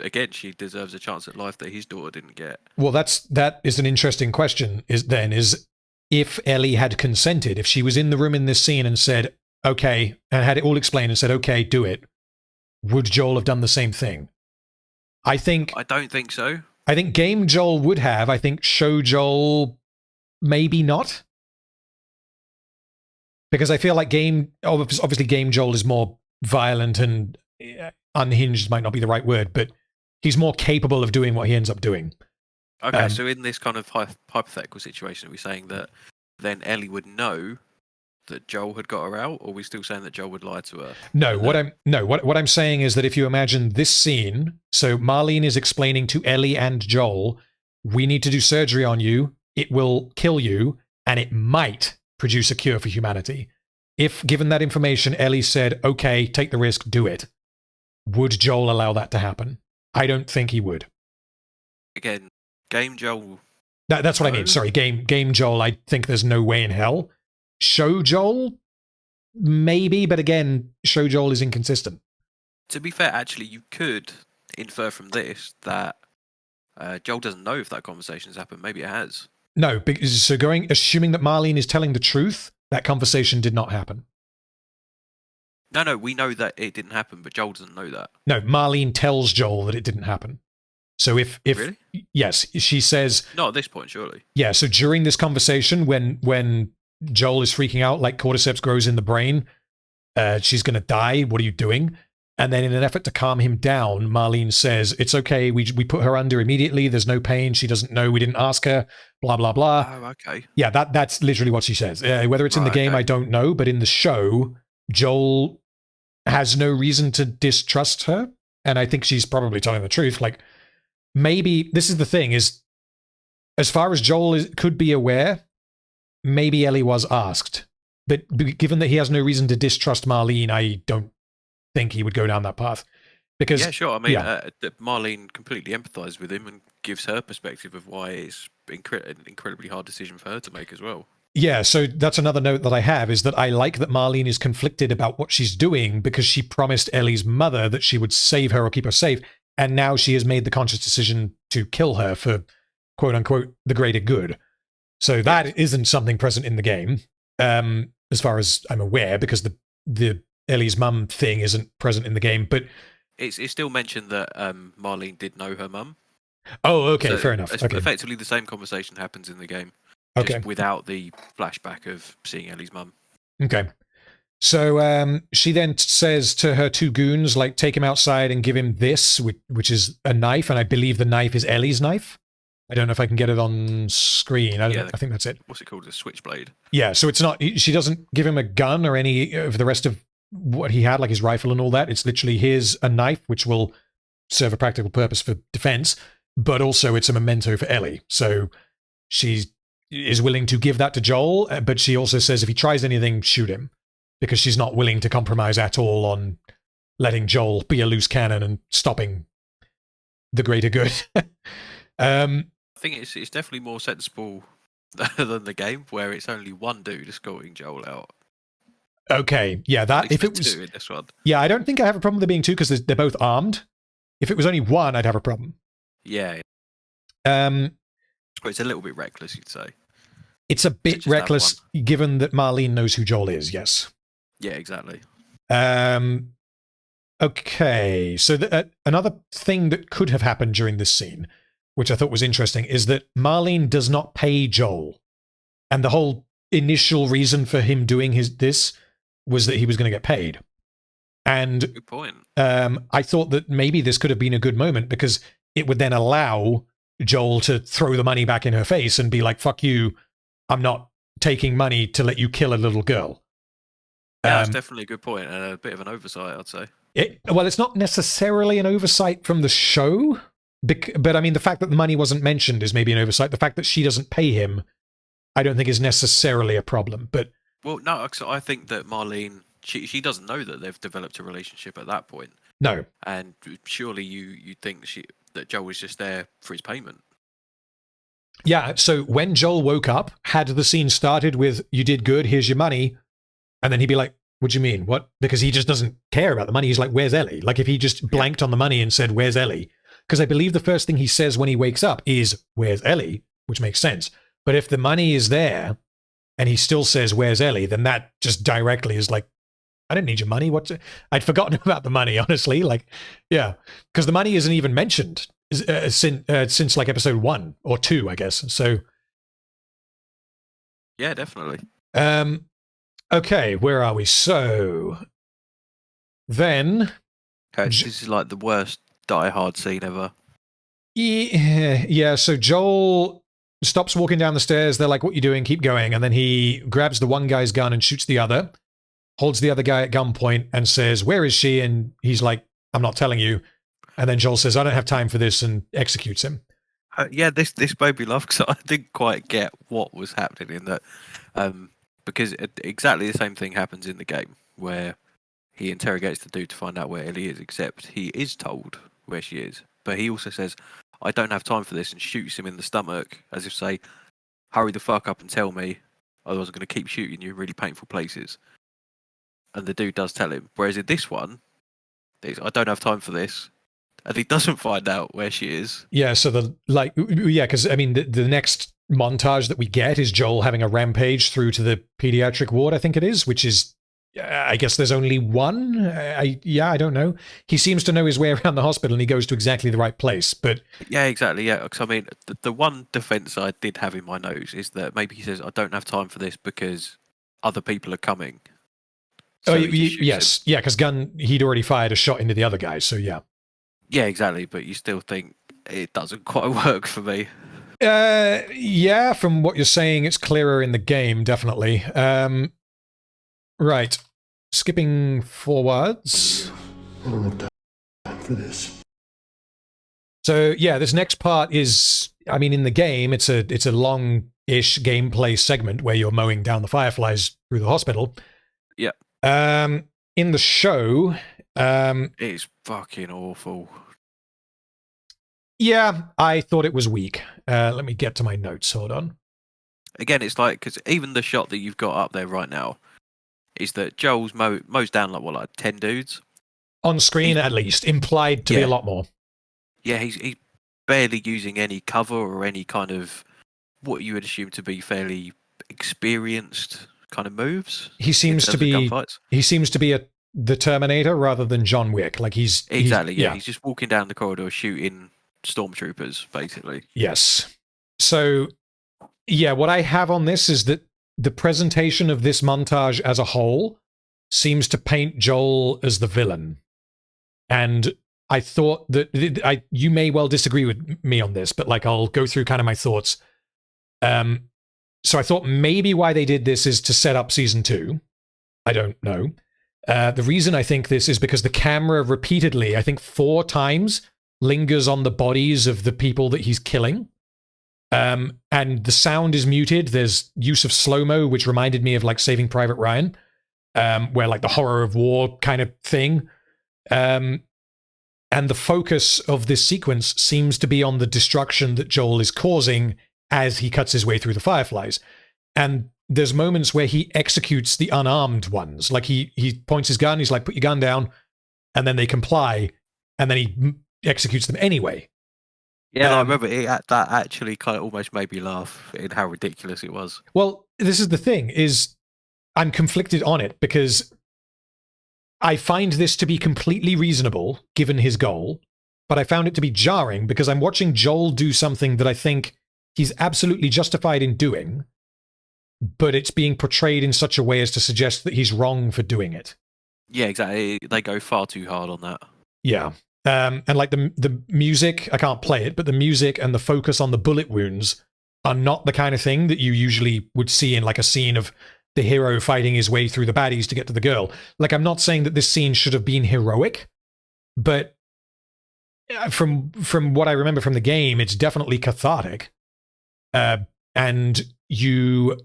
again, she deserves a chance at life that his daughter didn't get. Well, that is an interesting question, is if Ellie had consented, if she was in the room in this scene and said, okay, and had it all explained and said, okay, do it, would Joel have done the same thing? I don't think so. I think game Joel would have. I think show Joel, maybe not. Because I feel like obviously Game Joel is more violent and unhinged might not be the right word, but he's more capable of doing what he ends up doing. Okay, so in this kind of hypothetical situation, are we saying that then Ellie would know that Joel had got her out, or are we still saying that Joel would lie to her? No, what I'm saying is that if you imagine this scene, so Marlene is explaining to Ellie and Joel, we need to do surgery on you, it will kill you, and it might produce a cure for humanity. If given that information, Ellie said, okay, take the risk, do it, would Joel allow that to happen? I don't think he would. Again, Game Joel. That's what I mean. Sorry, game Joel, I think there's no way in hell. Show Joel, maybe, but again, show Joel is inconsistent. To be fair, actually, you could infer from this that Joel doesn't know if that conversation has happened. Maybe it has. No, because so assuming that Marlene is telling the truth, that conversation did not happen. No, we know that it didn't happen, but Joel doesn't know that. No, Marlene tells Joel that it didn't happen. So if really? Yes, she says. Not at this point, surely. Yeah. So during this conversation, when Joel is freaking out, like cordyceps grows in the brain, she's going to die. What are you doing? And then in an effort to calm him down, Marlene says, it's okay. We put her under immediately. There's no pain. She doesn't know. We didn't ask her, blah, blah, blah. Oh, okay. Yeah, that's literally what she says. Whether it's in the game, I don't know. But in the show, Joel has no reason to distrust her. And I think she's probably telling the truth. Like, maybe this is the thing is, as far as Joel could be aware, maybe Ellie was asked. But given that he has no reason to distrust Marlene, I don't think he would go down that path. Because yeah, sure. I mean, Marlene completely empathizes with him and gives her perspective of why it's an incredibly hard decision for her to make as well. Yeah, so that's another note that I have, is that I like that Marlene is conflicted about what she's doing because she promised Ellie's mother that she would save her or keep her safe, and now she has made the conscious decision to kill her for, quote-unquote, the greater good. So that isn't something present in the game, as far as I'm aware, because the Ellie's mum thing isn't present in the game, but it's still mentioned that Marlene did know her mum. Oh, okay, so fair enough. Okay. Effectively, the same conversation happens in the game, just without the flashback of seeing Ellie's mum. Okay. So she then says to her two goons, like, take him outside and give him this, which is a knife, and I believe the knife is Ellie's knife. I don't know if I can get it on screen. I think that's it. What's it called? A switchblade. Yeah, so it's not. She doesn't give him a gun or any of the rest of what he had, like his rifle and all that. It's literally here's a knife, which will serve a practical purpose for defense, but also it's a memento for Ellie. So she is willing to give that to Joel, but she also says if he tries anything, shoot him, because she's not willing to compromise at all on letting Joel be a loose cannon and stopping the greater good. I think it's definitely more sensible than the game, where it's only one dude escorting Joel out. Okay, yeah, that if it was two in this one. Yeah, I don't think I have a problem with there being two because they're both armed. If it was only one, I'd have a problem. Yeah. But it's a little bit reckless, you'd say. It's a bit reckless, given that Marlene knows who Joel is. Yes. Yeah, exactly. Okay, so another thing that could have happened during this scene, which I thought was interesting, is that Marlene does not pay Joel, and the whole initial reason for him doing this was that he was going to get paid. And good point. I thought that maybe this could have been a good moment because it would then allow Joel to throw the money back in her face and be like, fuck you, I'm not taking money to let you kill a little girl. Yeah, that's definitely a good point, and a bit of an oversight, I'd say. Well, it's not necessarily an oversight from the show, but I mean, the fact that the money wasn't mentioned is maybe an oversight. The fact that she doesn't pay him, I don't think is necessarily a problem. But well, no, I think that Marlene, she doesn't know that they've developed a relationship at that point. No, and surely you think that Joel was just there for his payment. Yeah. So when Joel woke up, had the scene started with "You did good, here's your money," and then he'd be like, "What do you mean? What?" Because he just doesn't care about the money. He's like, "Where's Ellie?" Like if he just blanked on the money and said, "Where's Ellie?" Because I believe the first thing he says when he wakes up is, "Where's Ellie?" Which makes sense. But if the money is there and he still says, "Where's Ellie?" then that just directly is like, I don't need your money. I'd forgotten about the money, honestly. Like, yeah, because the money isn't even mentioned since like episode 1 or 2, I guess. So, yeah, definitely. Okay, where are we? So then, This is like the worst Die Hard scene ever. yeah. So Joel stops walking down the stairs. They're like, "What you doing? Keep going." And then he grabs the one guy's gun and shoots the other. Holds the other guy at gunpoint and says, "Where is she?" And he's like, "I'm not telling you." And then Joel says, "I don't have time for this," and executes him. Yeah, this made me laugh because I didn't quite get what was happening in that, because exactly the same thing happens in the game where he interrogates the dude to find out where Ellie is, except he is told where she is, but he also says, "I don't have time for this," and shoots him in the stomach as if to say, "Hurry the fuck up and tell me, otherwise I'm going to keep shooting you in really painful places." And the dude does tell him. Whereas in this one, I don't have time for this, and he doesn't find out where she is. Yeah, so because I mean, the next montage that we get is Joel having a rampage through to the pediatric ward, I think it is, which is, I guess there's only one. I don't know. He seems to know his way around the hospital, and he goes to exactly the right place. But Yeah, exactly. Yeah, because I mean, the one defense I did have in my nose is that maybe he says, "I don't have time for this because other people are coming." So he just shoots yes, him. yeah, because he'd already fired a shot into the other guy. So yeah. Yeah, exactly. But you still think it doesn't quite work for me. Yeah, from what you're saying, it's clearer in the game, definitely. Right. Skipping forwards. I don't have time for this. So yeah, this next part is, I mean, in the game, it's a long-ish gameplay segment where you're mowing down the fireflies through the hospital. Yeah. In the show, It's fucking awful. yeah, I thought it was weak. Let me get to my notes. Hold on. Again, it's like, because even the shot that you've got up there right now is that Joel's mows down like 10 dudes On screen, at least, implied to be a lot more. Yeah, he's barely using any cover or any kind of what you would assume to be fairly experienced kind of moves. He seems to be gunfights. He seems to be the Terminator rather than John Wick. Like he's just walking down the corridor shooting stormtroopers, basically. Yes. So, yeah, what I have on this is that the presentation of this montage as a whole seems to paint Joel as the villain. And I thought that you may well disagree with me on this, but like I'll go through kind of my thoughts. So I thought maybe why they did this is to set up season 2. I don't know. The reason I think this is because the camera repeatedly, I think 4 times, lingers on the bodies of the people that he's killing. And the sound is muted. There's use of slow-mo, which reminded me of like Saving Private Ryan, where like the horror of war kind of thing. And the focus of this sequence seems to be on the destruction that Joel is causing as he cuts his way through the fireflies. And there's moments where he executes the unarmed ones. Like he points his gun, he's like, "Put your gun down," and then they comply, and then he executes them anyway. Yeah, I remember that actually kind of almost made me laugh in how ridiculous it was. Well, this is the thing, is I'm conflicted on it because I find this to be completely reasonable given his goal, but I found it to be jarring because I'm watching Joel do something that I think he's absolutely justified in doing, but it's being portrayed in such a way as to suggest that he's wrong for doing it. Yeah, exactly. They go far too hard on that. Yeah. And like the music, I can't play it, but the music and the focus on the bullet wounds are not the kind of thing that you usually would see in like a scene of the hero fighting his way through the baddies to get to the girl. Like, I'm not saying that this scene should have been heroic, but from what I remember from the game, it's definitely cathartic. And you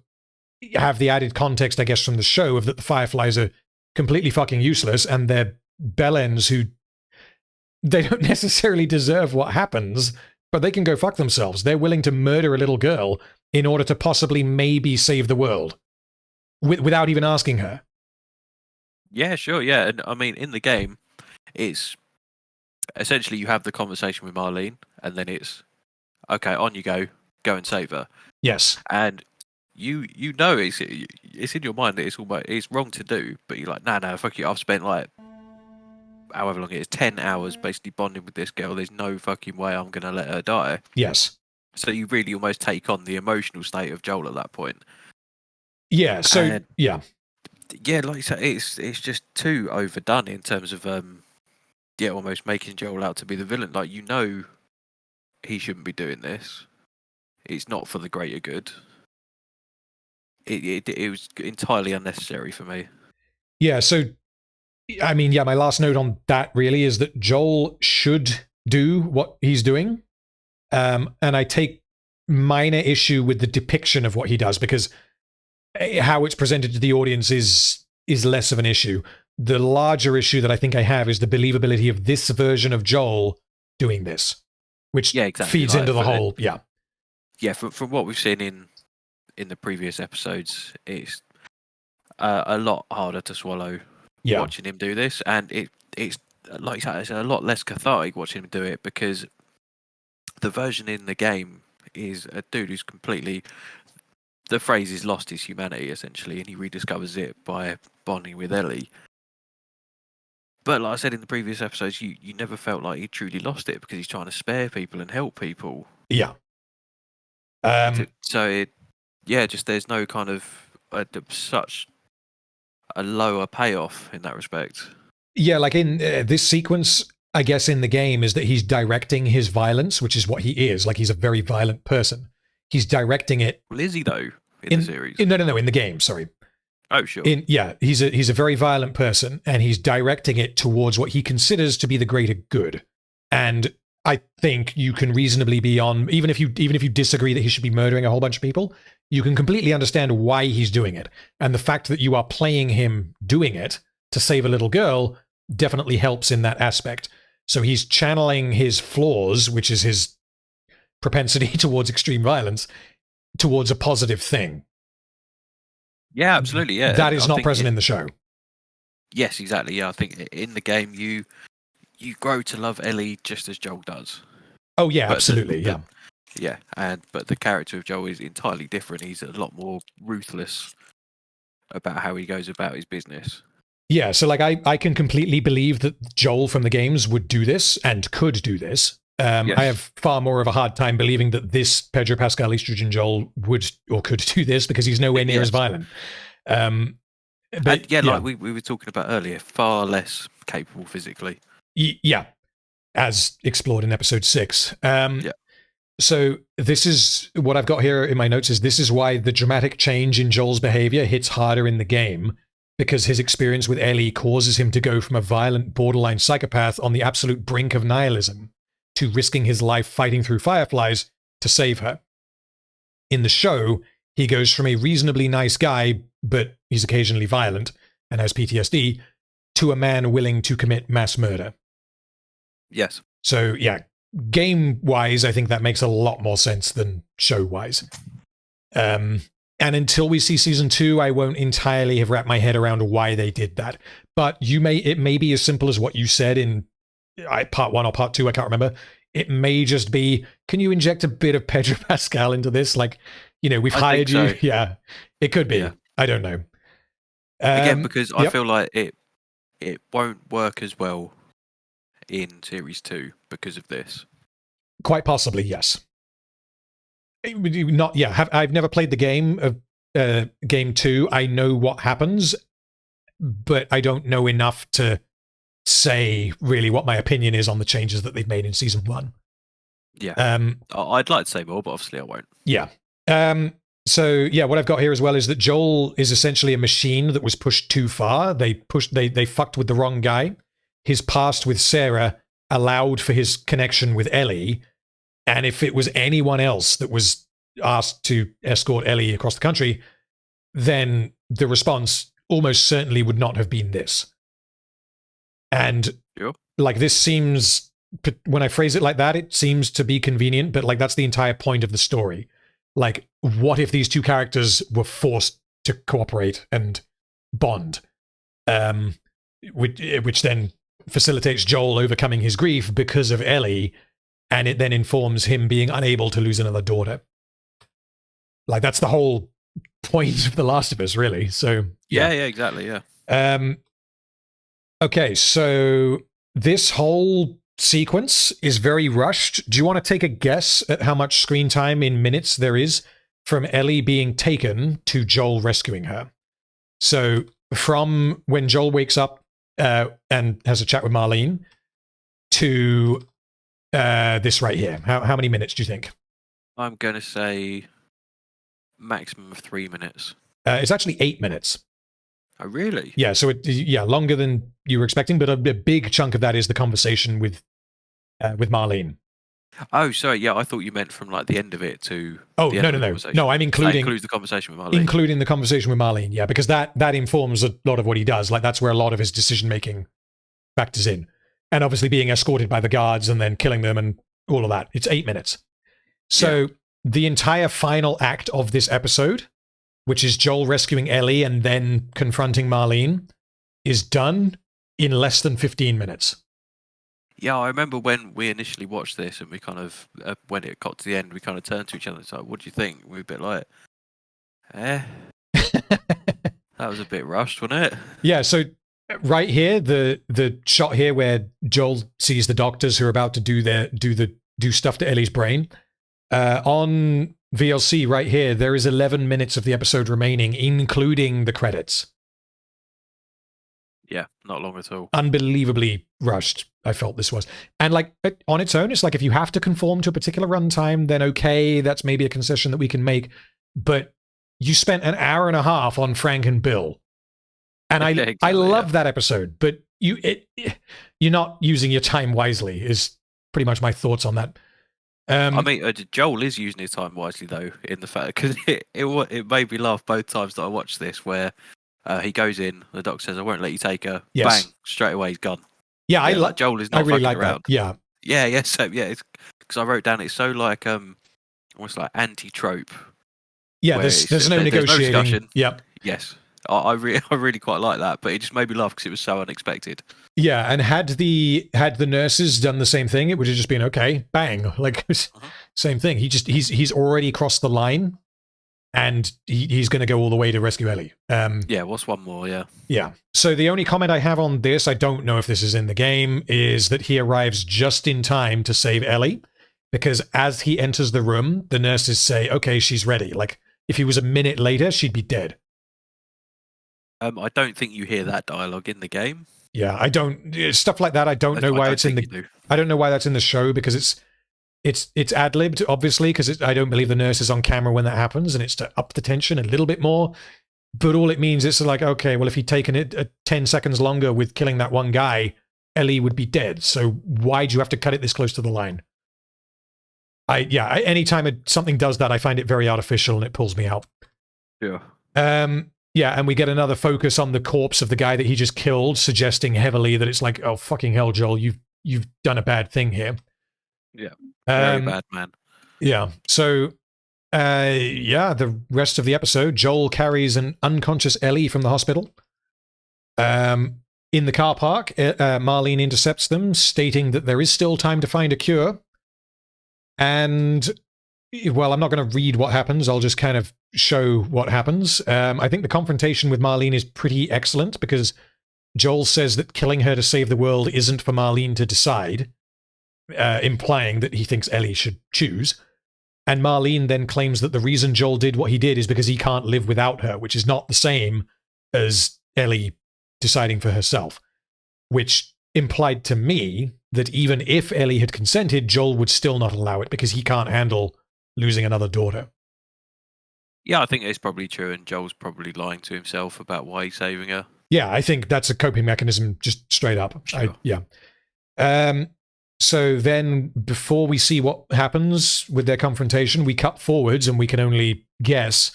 have the added context, I guess, from the show of that the Fireflies are completely fucking useless and they're bellends who they don't necessarily deserve what happens, but they can go fuck themselves. They're willing to murder a little girl in order to possibly maybe save the world without even asking her. Yeah, sure. Yeah. And I mean, in the game, it's essentially you have the conversation with Marlene and then it's, okay, on you go and save her. Yes. And you know it's in your mind that it's wrong to do, but you're like, no, fuck you. I've spent like however long it is, 10 hours basically bonding with this girl. There's no fucking way I'm going to let her die. Yes. So you really almost take on the emotional state of Joel at that point. Yeah, so, yeah. yeah, like you said, it's just too overdone in terms of almost making Joel out to be the villain. Like, he shouldn't be doing this. It's not for the greater good. It was entirely unnecessary for me. Yeah, so I mean, yeah, my last note on that really is that Joel should do what he's doing. And I take minor issue with the depiction of what he does, because how it's presented to the audience is less of an issue. The larger issue that I think I have is the believability of this version of Joel doing this, which feeds into the whole, Yeah, from what we've seen in the previous episodes, it's a lot harder to swallow watching him do this, and it's like you said, it's a lot less cathartic watching him do it, because the version in the game is a dude who's completely, the phrase is, lost his humanity essentially, and he rediscovers it by bonding with Ellie. But like I said in the previous episodes, you never felt like he truly lost it, because he's trying to spare people and help people. Yeah. So just there's no kind of such a lower payoff in that respect. Yeah, like in this sequence, I guess in the game, is that he's directing his violence, which is what he is. Like, he's a very violent person. He's directing it. Well, is he though in the series? No, in the game. Sorry. Oh, sure. He's a very violent person, and he's directing it towards what he considers to be the greater good. And I think you can reasonably be on, even if you disagree that he should be murdering a whole bunch of people, you can completely understand why he's doing it. And the fact that you are playing him doing it to save a little girl definitely helps in that aspect. So he's channeling his flaws, which is his propensity towards extreme violence, towards a positive thing. Yeah, absolutely. Yeah, that is not present in the show. Yes, exactly. Yeah, I think in the game you grow to love Ellie just as Joel does. Oh yeah, absolutely. But the character of Joel is entirely different. He's a lot more ruthless about how he goes about his business. Yeah, so like I can completely believe that Joel from the games would do this and could do this. Yes. I have far more of a hard time believing that this Pedro Pascal estrogen Joel would or could do this, because he's nowhere near as violent. Like we were talking about earlier, far less capable physically. Yeah, as explored in episode 6. So this is what I've got here in my notes, is this is why the dramatic change in Joel's behavior hits harder in the game, because his experience with Ellie causes him to go from a violent borderline psychopath on the absolute brink of nihilism to risking his life fighting through fireflies to save her. In the show, he goes from a reasonably nice guy, but he's occasionally violent and has PTSD, to a man willing to commit mass murder. Yes. So, yeah, game-wise, I think that makes a lot more sense than show-wise. And until we see season 2, I won't entirely have wrapped my head around why they did that. But it may be as simple as what you said in part 1 or part 2, I can't remember. It may just be, can you inject a bit of Pedro Pascal into this? Like, we've hired you. So. Yeah, it could be. Yeah. I don't know. Again, because I feel like it won't work as well in series 2 because of this. Quite possibly, yes. I've never played the game of game 2. I know what happens, but I don't know enough to say really what my opinion is on the changes that they've made in season 1. Yeah. I'd like to say more, but obviously I won't. Yeah. So yeah, what I've got here as well is that Joel is essentially a machine that was pushed too far. They fucked with the wrong guy. His past with Sarah allowed for his connection with Ellie, and if it was anyone else that was asked to escort Ellie across the country, then the response almost certainly would not have been this. And like, this seems, when I phrase it like that, it seems to be convenient, but like, that's the entire point of the story. Like, what if these two characters were forced to cooperate and bond? Which then facilitates Joel overcoming his grief because of Ellie, and it then informs him being unable to lose another daughter. Like, that's the whole point of The Last of Us, really. So yeah, exactly, yeah. Okay, so this whole sequence is very rushed. Do you want to take a guess at how much screen time in minutes there is from Ellie being taken to Joel rescuing her? So from when Joel wakes up and has a chat with Marlene to this right here, how many minutes do you think? I'm going to say maximum of 3 minutes. It's actually 8 minutes. Oh, really? Yeah, so longer than you were expecting, but a big chunk of that is the conversation with Marlene. Oh, sorry. Yeah, I thought you meant from like the end of it to. Oh, the end no. of the conversation. No, I'm including. That includes the conversation with Marlene. Including the conversation with Marlene, yeah, because that informs a lot of what he does. Like, that's where a lot of his decision making factors in. And obviously being escorted by the guards and then killing them and all of that. It's 8 minutes. So the entire final act of this episode, which is Joel rescuing Ellie and then confronting Marlene, is done in less than 15 minutes. Yeah, I remember when we initially watched this and we kind of, when it got to the end, we kind of turned to each other and said, what do you think? We were a bit like, that was a bit rushed, wasn't it? Yeah, so right here, the shot here where Joel sees the doctors who are about to do stuff to Ellie's brain. On VLC right here, there is 11 minutes of the episode remaining, including the credits. Yeah, not long at all. Unbelievably rushed, I felt this was. And like on its own, it's like if you have to conform to a particular runtime, then okay, that's maybe a concession that we can make. But you spent an hour and a half on Frank and Bill. And I love that episode, but you're not using your time wisely is pretty much my thoughts on that. I mean, Joel is using his time wisely though, in the fact because it made me laugh both times that I watched this, where he goes in, the doctor says, "I won't let you take her." Yes. Bang! Straight away, he's gone. Yeah, like Joel is not I really fucking like around. that. Yeah, yeah. So yeah, it's because I wrote down it's so like almost like anti-trope. Yeah, there's no negotiating. No discussion. Yep. Yes. I really quite like that, but it just made me laugh because it was so unexpected. Yeah, and had the nurses done the same thing, it would have just been okay, bang, like same thing. He's already crossed the line, and he's going to go all the way to rescue Ellie. Yeah, what's one more? Yeah. Yeah. So the only comment I have on this, I don't know if this is in the game, is that he arrives just in time to save Ellie, because as he enters the room, the nurses say, "Okay, she's ready." Like if he was a minute later, she'd be dead. I don't think you hear that dialogue in the game. Yeah, I don't stuff like that. I don't know why it's in the. I don't know why that's in the show because it's ad libbed, obviously, because I don't believe the nurse is on camera when that happens, and it's to up the tension a little bit more. But all it means is like, okay, well, if he'd taken it 10 seconds longer with killing that one guy, Ellie would be dead. So why do you have to cut it this close to the line? Anytime something does that, I find it very artificial and it pulls me out. Yeah. Yeah, and we get another focus on the corpse of the guy that he just killed, suggesting heavily that it's like, oh, fucking hell, Joel, you've done a bad thing here. Yeah, very bad, man. Yeah, so, the rest of the episode, Joel carries an unconscious Ellie from the hospital. In the car park, Marlene intercepts them, stating that there is still time to find a cure. And, well, I'm not going to read what happens. I'll just kind of show what happens. I think the confrontation with Marlene is pretty excellent because Joel says that killing her to save the world isn't for Marlene to decide, implying that he thinks Ellie should choose. And Marlene then claims that the reason Joel did what he did is because he can't live without her, which is not the same as Ellie deciding for herself, which implied to me that even if Ellie had consented, Joel would still not allow it because he can't handle losing another daughter. Yeah, I think it's probably true, and Joel's probably lying to himself about why he's saving her. Yeah, I think that's a coping mechanism, just straight up. Sure. So then, before we see what happens with their confrontation, we cut forwards, and we can only guess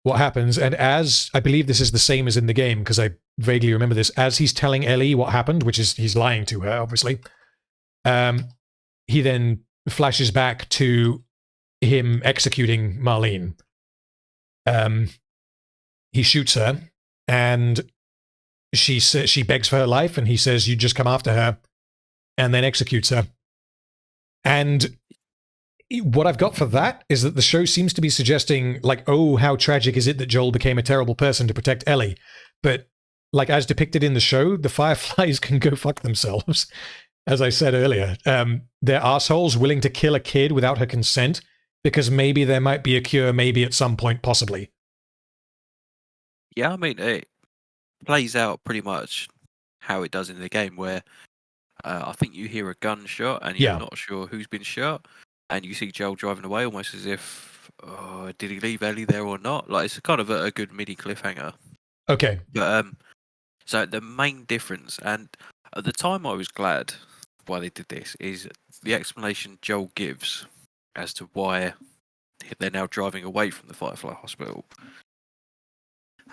what happens. And as I believe this is the same as in the game, because I vaguely remember this, as he's telling Ellie what happened, which is he's lying to her, obviously, he then flashes back to him executing Marlene. He shoots her, and she begs for her life, and he says, "You just come after her," and then executes her. And what I've got for that is that the show seems to be suggesting, like, oh, how tragic is it that Joel became a terrible person to protect Ellie? But, like, as depicted in the show, the Fireflies can go fuck themselves. As I said earlier, they're assholes willing to kill a kid without her consent because maybe there might be a cure, maybe at some point, possibly. Yeah, I mean, it plays out pretty much how it does in the game, where I think you hear a gunshot and you're Yeah. not sure who's been shot, and you see Joel driving away almost as if, oh, did he leave Ellie there or not? Like, it's kind of a good mini cliffhanger. Okay. But so the main difference, and at the time I was glad why they did this, is the explanation Joel gives as to why they're now driving away from the Firefly Hospital.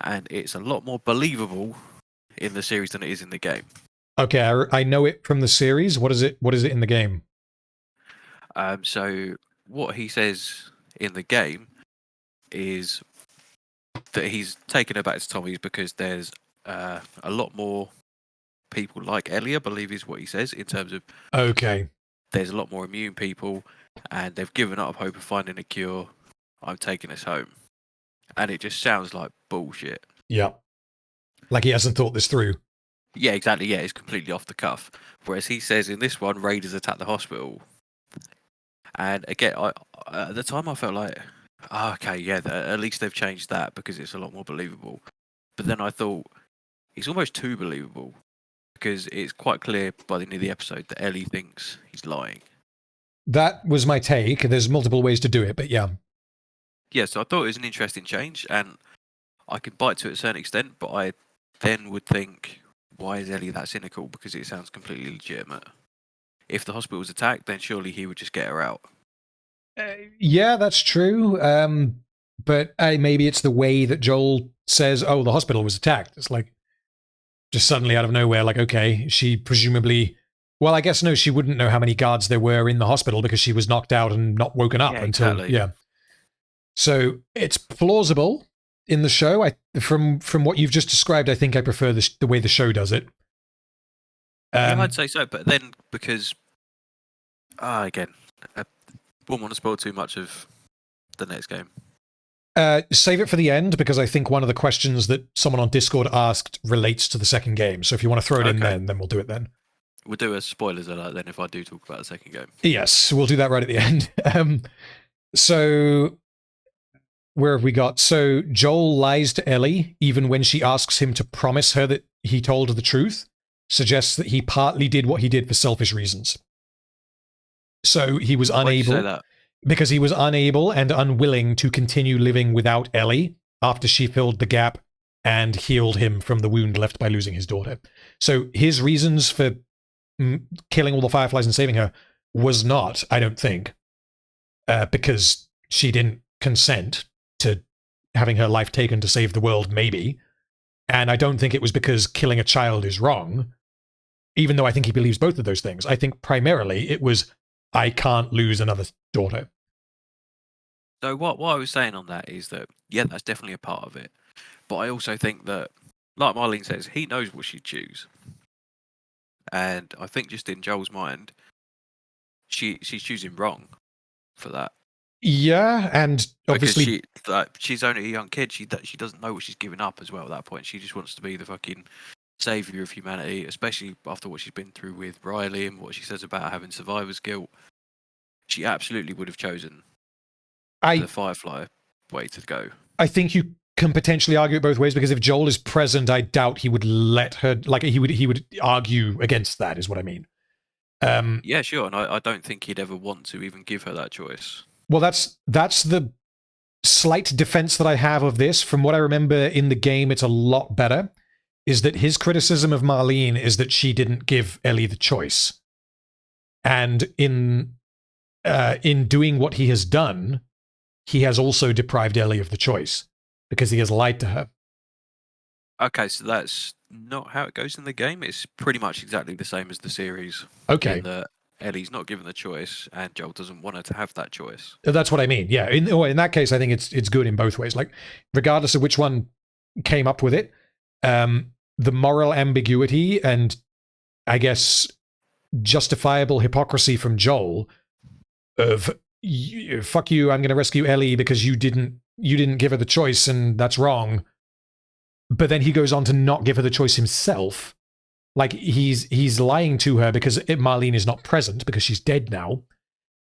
And it's a lot more believable in the series than it is in the game. Okay, I know it from the series. What is it? What is it in the game? So what he says in the game is that he's taken her back to Tommy's because there's a lot more people like Ellie, I believe is what he says, in terms of Okay. there's a lot more immune people and they've given up hope of finding a cure. I'm taking us home. And it just sounds like bullshit. Yeah. Like he hasn't thought this through. Yeah, exactly. Yeah, it's completely off the cuff. Whereas he says in this one, raiders attack the hospital. And again, at the time I felt like, oh, okay, yeah, at least they've changed that because it's a lot more believable. But then I thought, it's almost too believable because it's quite clear by the end of the episode that Ellie thinks he's lying. That was my take. There's multiple ways to do it, but yeah. Yeah, so I thought it was an interesting change, and I could bite to it a certain extent, but I then would think, why is Ellie that cynical? Because it sounds completely legitimate. If the hospital was attacked, then surely he would just get her out. Yeah, that's true. But maybe it's the way that Joel says, oh, the hospital was attacked. It's like, just suddenly out of nowhere, like, okay, she presumably... Well, I guess no, she wouldn't know how many guards there were in the hospital because she was knocked out and not woken up until... Exactly. Yeah. So it's plausible in the show. From what you've just described, I think I prefer the way the show does it. Yeah, I'd say so, but then because... again, I wouldn't want to spoil too much of the next game. Save it for the end, because I think one of the questions that someone on Discord asked relates to the second game. So if you want to throw it in then we'll do it then. We'll do a spoilers alert then if I do talk about the second game. Yes, we'll do that right at the end. So where have we got? So Joel lies to Ellie even when she asks him to promise her that he told her the truth, suggests that he partly did what he did for selfish reasons. So he was unable... Why'd you say that? Because he was unable and unwilling to continue living without Ellie after she filled the gap and healed him from the wound left by losing his daughter. So his reasons for killing all the Fireflies and saving her was not, I don't think, because she didn't consent to having her life taken to save the world, maybe. And I don't think it was because killing a child is wrong, even though I think he believes both of those things. I think primarily it was, I can't lose another daughter. So what I was saying on that is that, yeah, that's definitely a part of it. But I also think that, like Marlene says, he knows what she'd choose. And I think just in Joel's mind, she's choosing wrong for that. Yeah, and obviously... Because she's only a young kid. She doesn't know what she's giving up as well at that point. She just wants to be the fucking saviour of humanity, especially after what she's been through with Riley and what she says about having survivor's guilt. She absolutely would have chosen the Firefly way to go. I think you can potentially argue it both ways, because if Joel is present, I doubt he would let her, like he would argue against that, is what I mean. Yeah, sure, and I don't think he'd ever want to even give her that choice. Well, that's the slight defense that I have of this. From what I remember in the game, it's a lot better, is that his criticism of Marlene is that she didn't give Ellie the choice. And in doing what he has done, he has also deprived Ellie of the choice, because he has lied to her. Okay, so that's not how it goes in the game. It's pretty much exactly the same as the series. Okay. In that Ellie's not given the choice, and Joel doesn't want her to have that choice. That's what I mean. Yeah. In that case, I think it's good in both ways. Like, regardless of which one came up with it, the moral ambiguity and, I guess, justifiable hypocrisy from Joel of, fuck you, I'm going to rescue Ellie because you didn't give her the choice, and that's wrong. But then he goes on to not give her the choice himself. Like, he's lying to her because Marlene is not present, because she's dead now.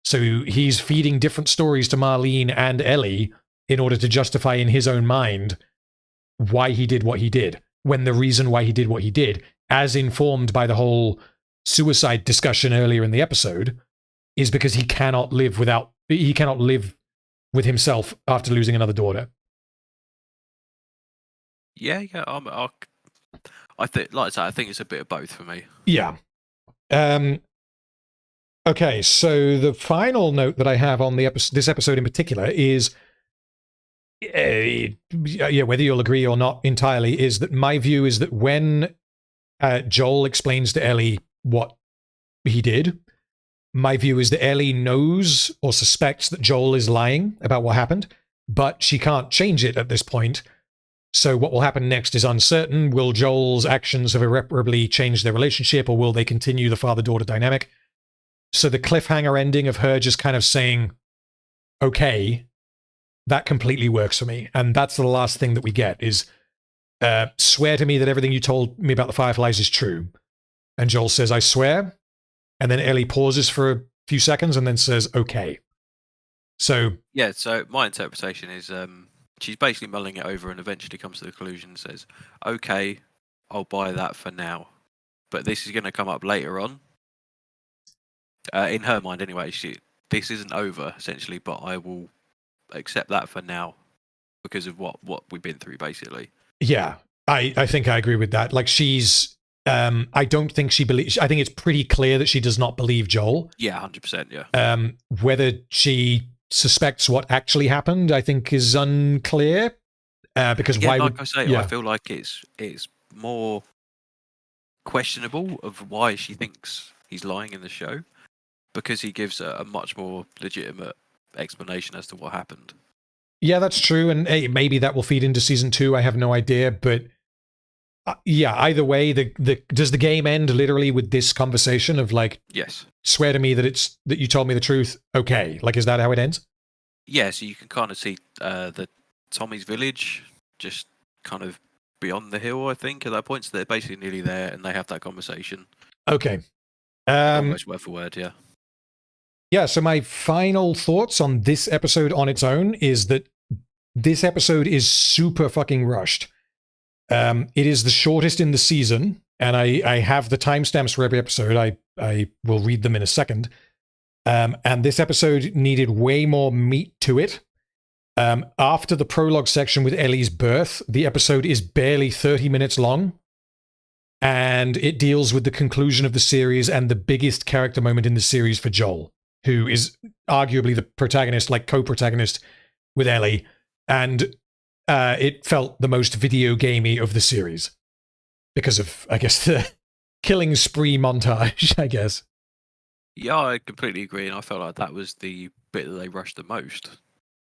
So he's feeding different stories to Marlene and Ellie in order to justify in his own mind why he did what he did, when the reason why he did what he did, as informed by the whole suicide discussion earlier in the episode, is because he cannot live with himself after losing another daughter. Yeah, I think, like I say, I think it's a bit of both for me. Yeah. Okay, so the final note that I have on this episode in particular is, whether you'll agree or not entirely, is that my view is that when Joel explains to Ellie what he did, my view is that Ellie knows or suspects that Joel is lying about what happened, but she can't change it at this point. So what will happen next is uncertain. Will Joel's actions have irreparably changed their relationship, or will they continue the father-daughter dynamic? So the cliffhanger ending of her just kind of saying, okay, that completely works for me. And that's the last thing that we get is, swear to me that everything you told me about the Fireflies is true. And Joel says, I swear. And then Ellie pauses for a few seconds and then says, okay. So yeah, so my interpretation is she's basically mulling it over and eventually comes to the conclusion and says, okay, I'll buy that for now. But this is going to come up later on. In her mind, anyway, this isn't over, essentially, but I will accept that for now because of what we've been through, basically. Yeah, I think I agree with that. Like, she's... I don't think she believes... I think it's pretty clear that she does not believe Joel. Yeah, 100%, yeah. Whether she suspects what actually happened, I think is unclear. Because again, why like would... I say, yeah. I feel like it's more questionable of why she thinks he's lying in the show, because he gives a much more legitimate explanation as to what happened. Yeah, that's true. And hey, maybe that will feed into season 2. I have no idea. But yeah, either way, does the game end literally with this conversation of like, yes, swear to me that you told me the truth? Okay. Like, is that how it ends? Yeah, so you can kind of see the Tommy's village just kind of beyond the hill, I think, at that point. So they're basically nearly there and they have that conversation. Okay. Almost word for word, yeah. Yeah, so my final thoughts on this episode on its own is that this episode is super fucking rushed. It is the shortest in the season, and I have the timestamps for every episode. I will read them in a second. And this episode needed way more meat to it. After the prologue section with Ellie's birth, the episode is barely 30 minutes long. And it deals with the conclusion of the series and the biggest character moment in the series for Joel, who is arguably the protagonist, like co-protagonist with Ellie. And it felt the most video gamey of the series because of, I guess, the killing spree montage, I guess. Yeah, I completely agree, and I felt like that was the bit that they rushed the most.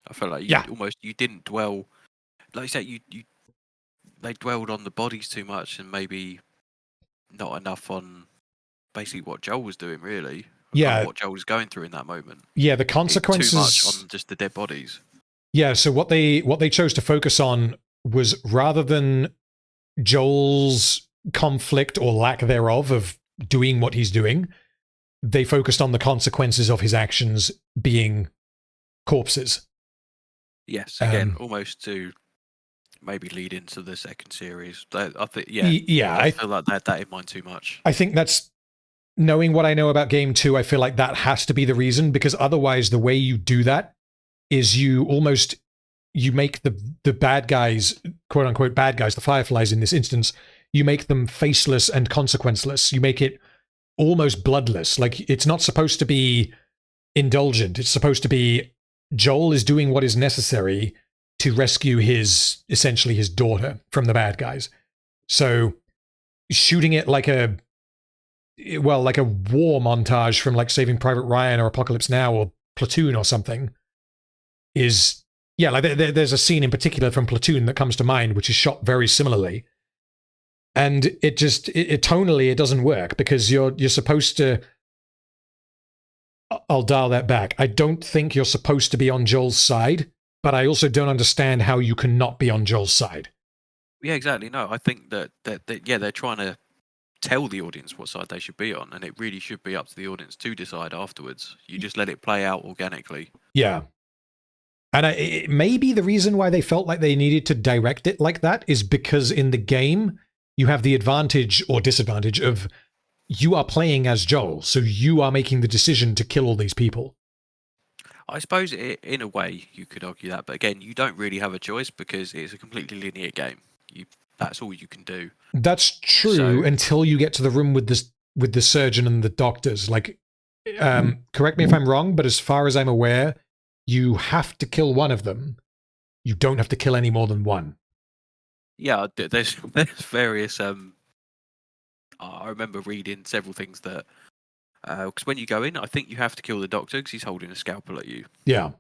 I felt like you didn't dwell, like you said, they dwelled on the bodies too much and maybe not enough on basically what Joel was doing, really. Yeah, what Joel was going through in that moment. Yeah, the consequences. Too much on just the dead bodies. Yeah, so what they chose to focus on was, rather than Joel's conflict or lack thereof of doing what he's doing, they focused on the consequences of his actions being corpses. Yes, again, almost to maybe lead into the second series. I think, I feel like they had that in mind too much. I think that's, knowing what I know about Game 2, I feel like that has to be the reason, because otherwise the way you do that is you make the bad guys, quote unquote bad guys, the Fireflies in this instance, you make them faceless and consequenceless. You make it almost bloodless. Like, it's not supposed to be indulgent. It's supposed to be Joel is doing what is necessary to rescue essentially his daughter from the bad guys. So shooting it like a war montage from like Saving Private Ryan or Apocalypse Now or Platoon or something is, yeah, like there's a scene in particular from Platoon that comes to mind, which is shot very similarly. And it tonally, it doesn't work, because you're supposed to, I'll dial that back. I don't think you're supposed to be on Joel's side, but I also don't understand how you can not be on Joel's side. Yeah, exactly. No, I think that they're trying to tell the audience what side they should be on, and it really should be up to the audience to decide afterwards. You just let it play out organically. Yeah. And maybe the reason why they felt like they needed to direct it like that is because in the game, you have the advantage or disadvantage of you are playing as Joel, so you are making the decision to kill all these people. I suppose in a way you could argue that, but again, you don't really have a choice because it's a completely linear game. That's all you can do. That's true So- until you get to the room with the surgeon and the doctors. Like, correct me if I'm wrong, but as far as I'm aware, you have to kill one of them. You don't have to kill any more than one. Yeah, there's various. I remember reading several things that because when you go in, I think you have to kill the doctor because he's holding a scalpel at you. Yeah.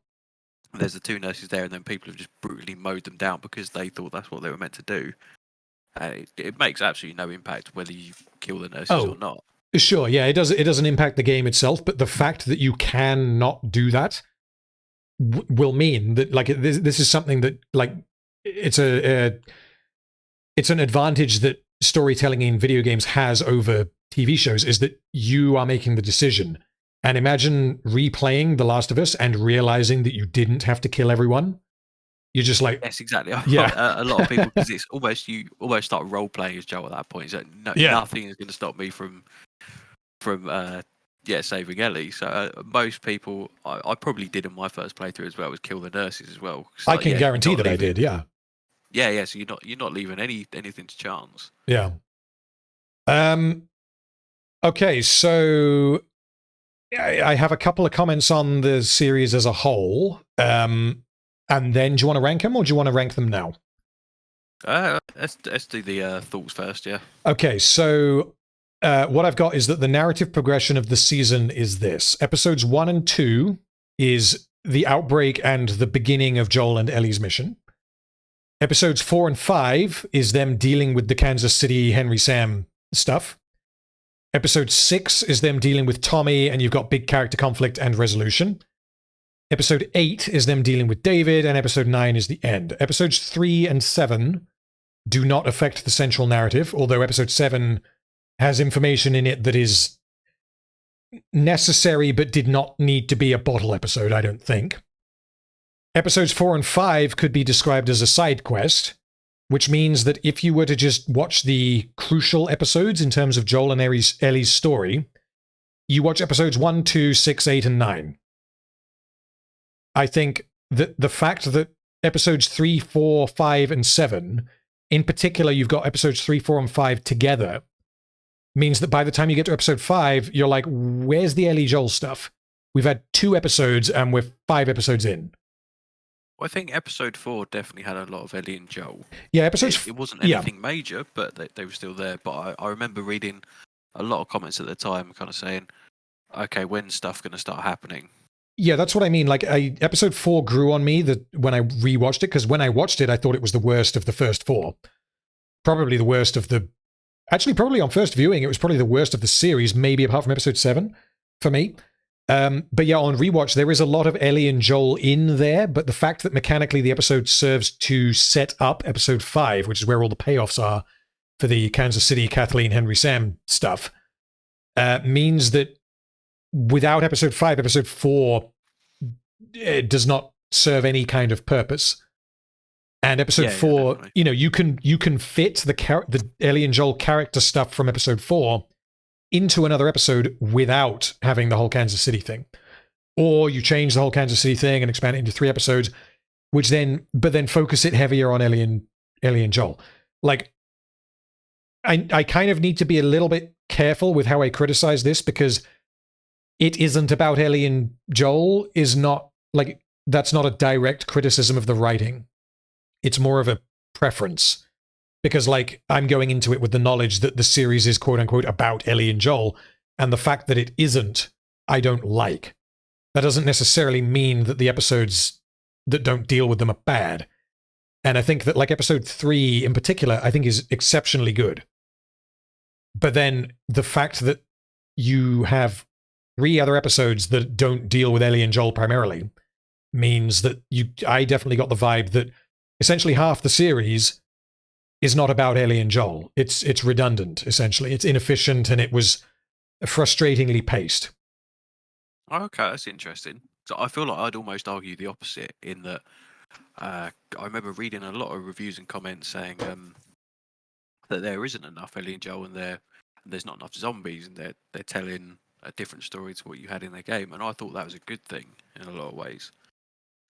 There's the two nurses there, and then people have just brutally mowed them down because they thought that's what they were meant to do. It makes absolutely no impact whether you kill the nurses or not. Sure, yeah, it doesn't impact the game itself, but the fact that you cannot do that will mean that like this is something that like it's an advantage that storytelling in video games has over TV shows is that you are making the decision. And imagine replaying The Last of Us and realizing that you didn't have to kill everyone. You're just like, Yes, exactly. Yeah. A lot of people, because it's almost you almost start role playing as Joel at that point. So nothing is going to stop me from saving Ellie. So most people, I probably did in my first playthrough as well, was kill the nurses as well. I can guarantee that I did. Yeah. Yeah. So you're not leaving anything to chance. Yeah. Okay, so I have a couple of comments on the series as a whole. And then do you want to rank them or do you want to rank them now? Let's do the thoughts first, yeah. Okay, so what I've got is that the narrative progression of the season is this. Episodes 1 and 2 is the outbreak and the beginning of Joel and Ellie's mission. Episodes 4 and 5 is them dealing with the Kansas City Henry Sam stuff. Episode 6 is them dealing with Tommy, and you've got big character conflict and resolution. Episode 8 is them dealing with David, and episode 9 is the end. Episodes 3 and 7 do not affect the central narrative, although episode 7 has information in it that is necessary but did not need to be a bottle episode, I don't think. Episodes 4 and 5 could be described as a side quest, which means that if you were to just watch the crucial episodes in terms of Joel and Ellie's story, you watch episodes 1, 2, 6, 8, and 9. I think that the fact that episodes 3, 4, 5, and 7, in particular, you've got episodes 3, 4, and 5 together, means that by the time you get to episode 5, you're like, where's the Ellie Joel stuff? We've had 2 episodes and we're 5 episodes in. Well, I think episode 4 definitely had a lot of Ellie and Joel. Yeah, episodes. It wasn't anything major, but they were still there. But I remember reading a lot of comments at the time, kind of saying, "Okay, when's stuff going to start happening?" Yeah, that's what I mean. Like, episode 4 grew on me that when I rewatched it, because when I watched it, I thought it was the worst of the first 4. Probably the worst of the. Actually, probably on first viewing, it was probably the worst of the series, maybe apart from episode 7 for me. But yeah, on rewatch, there is a lot of Ellie and Joel in there, but the fact that mechanically the episode serves to set up episode 5, which is where all the payoffs are for the Kansas City Kathleen Henry Sam stuff, means that without episode 5, episode 4 does not serve any kind of purpose. And episode 4, definitely. you know, you can fit the Ellie and Joel character stuff from episode 4 into another episode without having the whole Kansas City thing. Or you change the whole Kansas City thing and expand it into 3 episodes, but then focus it heavier on Ellie and Joel. Like, I kind of need to be a little bit careful with how I criticize this because it isn't about Ellie and Joel is not like, that's not a direct criticism of the writing. It's more of a preference. Because, like, I'm going into it with the knowledge that the series is quote-unquote about Ellie and Joel, and the fact that it isn't, I don't like. That doesn't necessarily mean that the episodes that don't deal with them are bad. And I think that, like, episode 3 in particular, I think is exceptionally good. But then the fact that you have 3 other episodes that don't deal with Ellie and Joel primarily means that I definitely got the vibe that essentially half the series is not about Ellie and Joel. It's redundant, essentially. It's inefficient, and it was frustratingly paced. Okay, that's interesting. So I feel like I'd almost argue the opposite in that I remember reading a lot of reviews and comments saying that there isn't enough Ellie and Joel, and there's not enough zombies, and they're telling a different story to what you had in the game. And I thought that was a good thing in a lot of ways,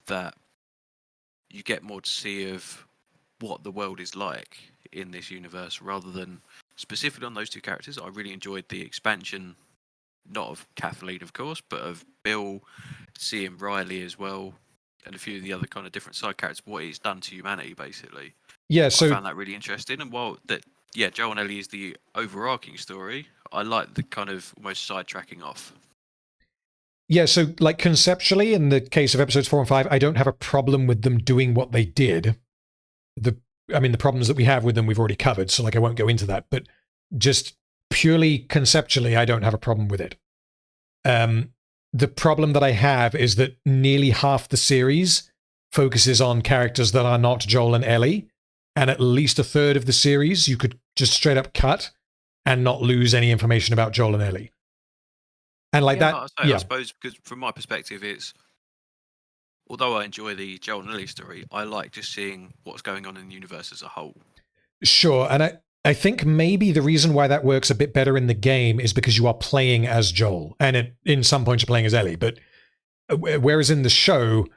that you get more to see of what the world is like in this universe, rather than specifically on those two characters. I really enjoyed the expansion, not of Kathleen, of course, but of Bill, seeing Riley as well, and a few of the other kind of different side characters, what it's done to humanity, basically. Yeah, I so found that really interesting. And while that, yeah, Joel and Ellie is the overarching story, I like the kind of almost sidetracking off. yeah, so like conceptually, in the case of episodes 4 and 5, I don't have a problem with them doing what they did. The problems that we have with them we've already covered, so like I won't go into that. But just purely conceptually, I don't have a problem with it. The problem that I have is that nearly half the series focuses on characters that are not Joel and Ellie, and at least a third of the series you could just straight up cut and not lose any information about Joel and Ellie. And like Yeah, that, like I say, yeah. I suppose because from my perspective, it's, although I enjoy the Joel and Ellie story, I like just seeing what's going on in the universe as a whole. Sure, and I think maybe the reason why that works a bit better in the game is because you are playing as Joel, and in some points you're playing as Ellie. But whereas in the show,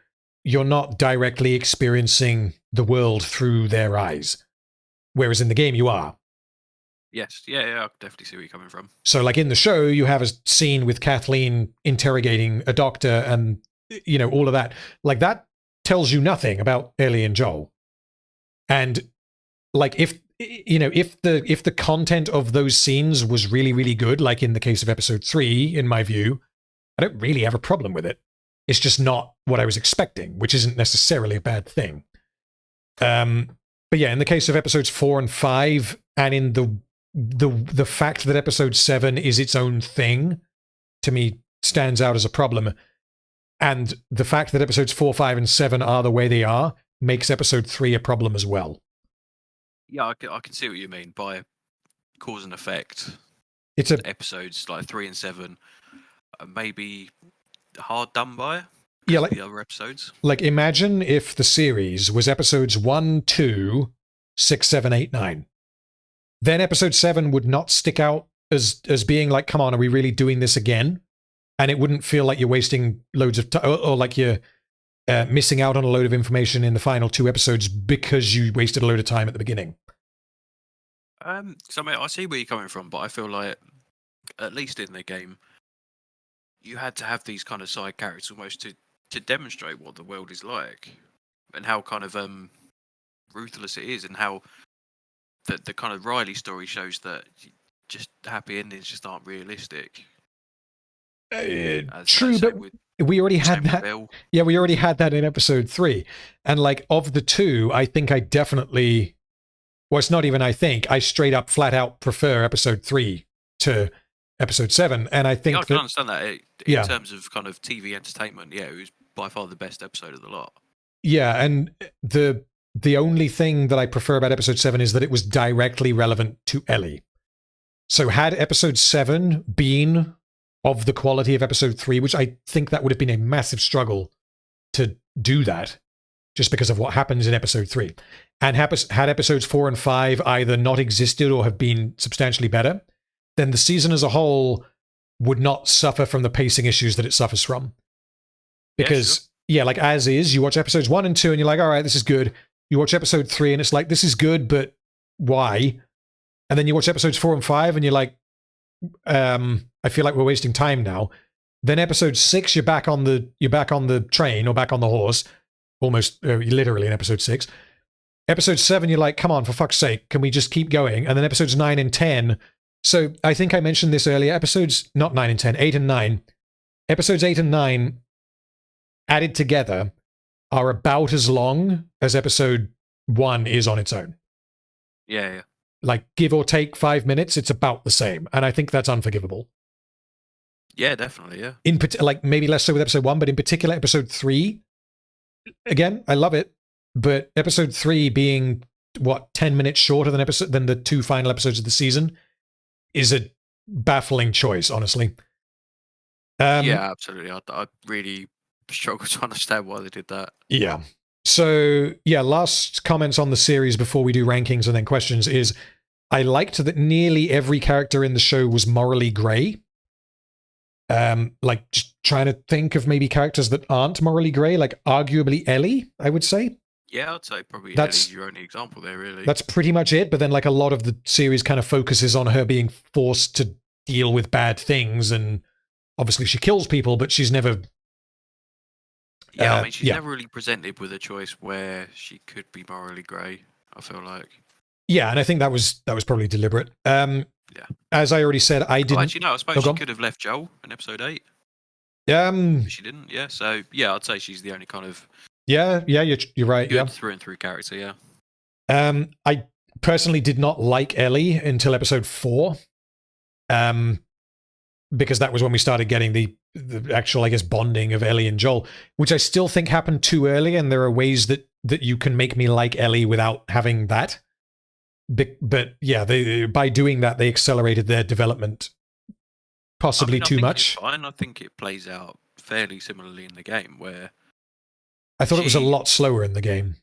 you're not directly experiencing the world through their eyes, whereas in the game you are. Yes, yeah, I definitely see where you're coming from. So, like in the show, you have a scene with Kathleen interrogating a doctor, and all of that. Like that tells you nothing about Ellie and Joel. And like if the content of those scenes was really, really good, like in the case of episode 3, in my view, I don't really have a problem with it. It's just not what I was expecting, which isn't necessarily a bad thing. But yeah, in the case of episodes 4 and 5, and in the fact that episode 7 is its own thing, to me stands out as a problem. And the fact that episodes 4, 5, and 7 are the way they are makes episode 3 a problem as well. Yeah, I can see what you mean by cause and effect. It's episodes like 3 and 7 are maybe hard done by. Yeah, like the other episodes. Like imagine if the series was episodes 1, 2, 6, 7, 8, 9. Then episode 7 would not stick out as being like, come on, are we really doing this again? And it wouldn't feel like you're wasting loads of time, or like you're missing out on a load of information in the final 2 episodes because you wasted a load of time at the beginning. So I see where you're coming from, but I feel like, at least in the game, you had to have these kind of side characters almost to demonstrate what the world is like, and how kind of ruthless it is, and how the kind of Riley story shows that just happy endings just aren't realistic. True, but we already had that. Yeah, we already had that in episode 3. And like of the 2, I think I definitely, well, it's not even I think, I straight up flat out prefer episode 3 to episode 7. And I think I can understand that in terms of kind of TV entertainment. Yeah, it was by far the best episode of the lot. Yeah, and the only thing that I prefer about episode 7 is that it was directly relevant to Ellie. So had episode 7 been of the quality of episode 3, which I think that would have been a massive struggle to do that, just because of what happens in episode 3, and had episodes 4 and 5 either not existed or have been substantially better, then the season as a whole would not suffer from the pacing issues that it suffers from. Because, like as is, you watch episodes 1 and 2 and you're like, all right, this is good. You watch episode 3 and it's like, this is good, but why? And then you watch episodes 4 and 5 and you're like, I feel like we're wasting time now. Then episode 6, you're back on the train or back on the horse, almost literally in episode 6. Episode 7, you're like, come on, for fuck's sake, can we just keep going? And then episodes 9 and 10. So I think I mentioned this earlier. Episodes, not 9 and 10, 8 and 9. Episodes 8 and 9 added together are about as long as episode 1 is on its own. Yeah. Like, give or take 5 minutes, it's about the same. And I think that's unforgivable. Yeah, definitely, yeah. Like, maybe less so with episode 1, but in particular, episode 3, again, I love it. But episode 3 being, 10 minutes shorter than the 2 final episodes of the season is a baffling choice, honestly. Yeah, absolutely. I really struggle to understand why they did that. Yeah. So, yeah, last comments on the series before we do rankings and then questions is I liked that nearly every character in the show was morally grey. Like, just trying to think of maybe characters that aren't morally grey, like arguably Ellie, I would say. Yeah, I'd say probably That's- Ellie's your only example there, really. That's pretty much it. But then, like, a lot of the series kind of focuses on her being forced to deal with bad things. And obviously she kills people, but she's never... Yeah, I mean, she's yeah. never really presented with a choice where she could be morally grey, I feel like. Yeah, and I think that was probably deliberate. Yeah. As I already said, I didn't... Oh, actually, no, I suppose Oh, go she on. could have left Joel in episode 8. Um, But she didn't, yeah. So, yeah, I'd say she's the only kind of yeah, you're right, good yeah. through and through character, yeah. I personally did not like Ellie until episode 4. Because that was when we started getting the actual, I guess, bonding of Ellie and Joel, which I still think happened too early, and there are ways that you can make me like Ellie without having that. But yeah, by doing that, they accelerated their development possibly I too think much. It's fine. I think it plays out fairly similarly in the game, where I thought it was a she- lot slower in the game.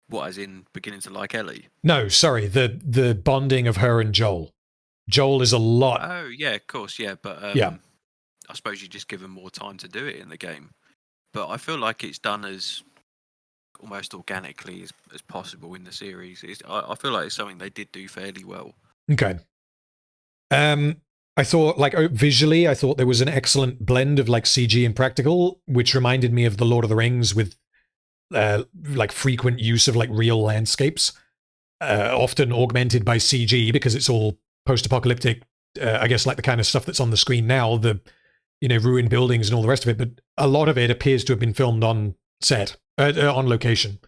what, as in beginning to like Ellie? No, sorry, the bonding of her and Joel. Joel is a lot. Oh, yeah, of course, yeah. But Yeah. I suppose you just give them more time to do it in the game. But I feel like it's done as almost organically as possible in the series. I feel like it's something they did do fairly well. Okay. I thought, like, visually, I thought there was an excellent blend of, like, CG and practical, which reminded me of The Lord of the Rings with, like, frequent use of, like, real landscapes, often augmented by CG because it's all post-apocalyptic, I guess, like the kind of stuff that's on the screen now, the, ruined buildings and all the rest of it. But a lot of it appears to have been filmed on set, on location,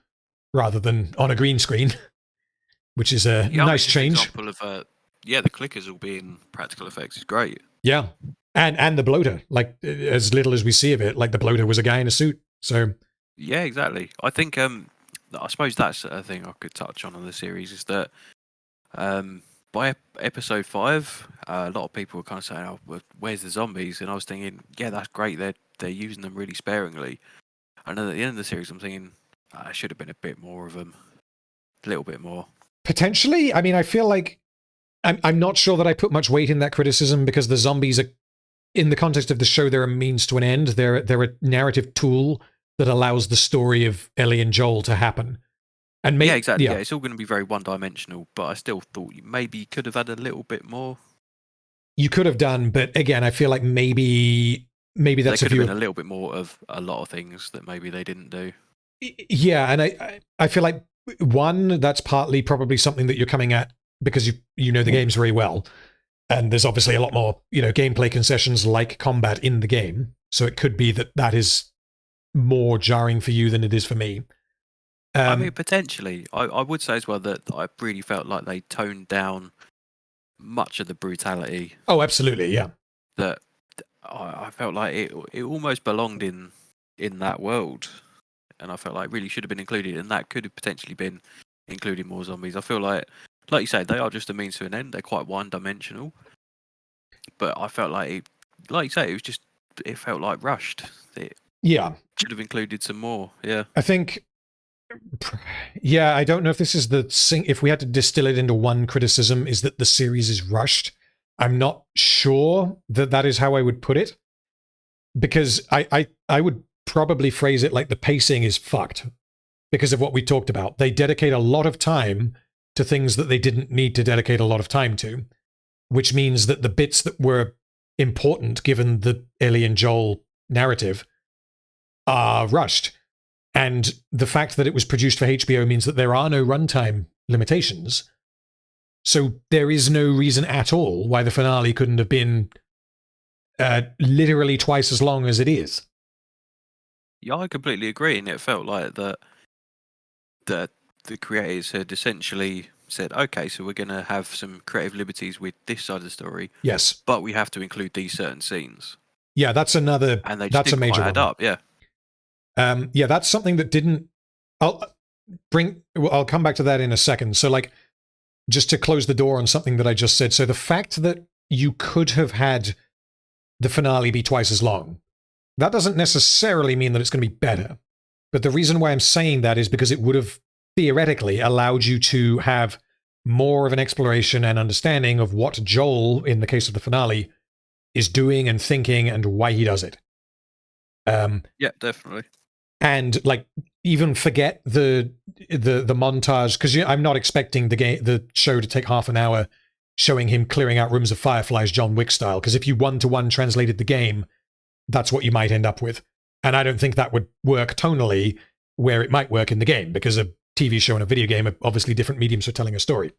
rather than on a green screen, which is a Yeah, I mean, nice just an change. example of the clickers all being practical effects is great. Yeah. And the bloater, like, as little as we see of it, like the bloater was a guy in a suit. So Yeah, exactly. I think I suppose that's a thing I could touch on the series is that by episode 5, a lot of people were kind of saying, "Oh, where's the zombies?" And I was thinking, yeah, that's great. They're using them really sparingly. And then at the end of the series, I'm thinking, it should have been a bit more of them, a little bit more. potentially, I mean, I feel like I'm not sure that I put much weight in that criticism because the zombies are, in the context of the show, they're a means to an end. They're a narrative tool that allows the story of Ellie and Joel to happen. And Yeah, exactly. Yeah, it's all going to be very one-dimensional, but I still thought maybe you could have had a little bit more. You could have done, but again, I feel like maybe There that's could a have view. been a little bit more of a lot of things that maybe they didn't do. Yeah, and I feel like one, that's partly probably something that you're coming at because you know the games very well, and there's obviously a lot more gameplay concessions like combat in the game, so it could be that is more jarring for you than it is for me. I mean, potentially, I would say as well that I really felt like they toned down much of the brutality. Oh, absolutely, yeah. That I felt like it almost belonged in that world, and I felt like it really should have been included, and that could have potentially been including more zombies. I feel like you say, they are just a means to an end. They're quite one-dimensional, but I felt like like you say, it felt like rushed. It Yeah. should have included some more. Yeah. I think, yeah, I don't know if this is if we had to distill it into one criticism, is that the series is rushed. I'm not sure that is how I would put it, because I would probably phrase it like the pacing is fucked because of what we talked about. They dedicate a lot of time to things that they didn't need to dedicate a lot of time to, which means that the bits that were important, given the Ellie and Joel narrative, are rushed. And the fact that it was produced for HBO means that there are no runtime limitations. So there is no reason at all why the finale couldn't have been literally twice as long as it is. Yeah, I completely agree, and it felt like that the creators had essentially said, okay, so we're going to have some creative liberties with this side of the story, Yes. but we have to include these certain scenes. Yeah, that's another. And they just That's a didn't major quite add one. up, yeah. Yeah, that's something that didn't. I'll come back to that in a second. So, like, just to close the door on something that I just said. So the fact that you could have had the finale be twice as long That doesn't necessarily mean that it's going to be better. But the reason why I'm saying that is because it would have theoretically allowed you to have more of an exploration and understanding of what Joel, in the case of the finale, is doing and thinking and why he does it. Yeah, definitely. And like, even forget the montage, because I'm not expecting the show to take half an hour showing him clearing out rooms of fireflies John Wick style, because if you one-to-one translated the game, that's what you might end up with. And I don't think that would work tonally where it might work in the game, because a TV show and a video game are obviously different mediums for telling a story.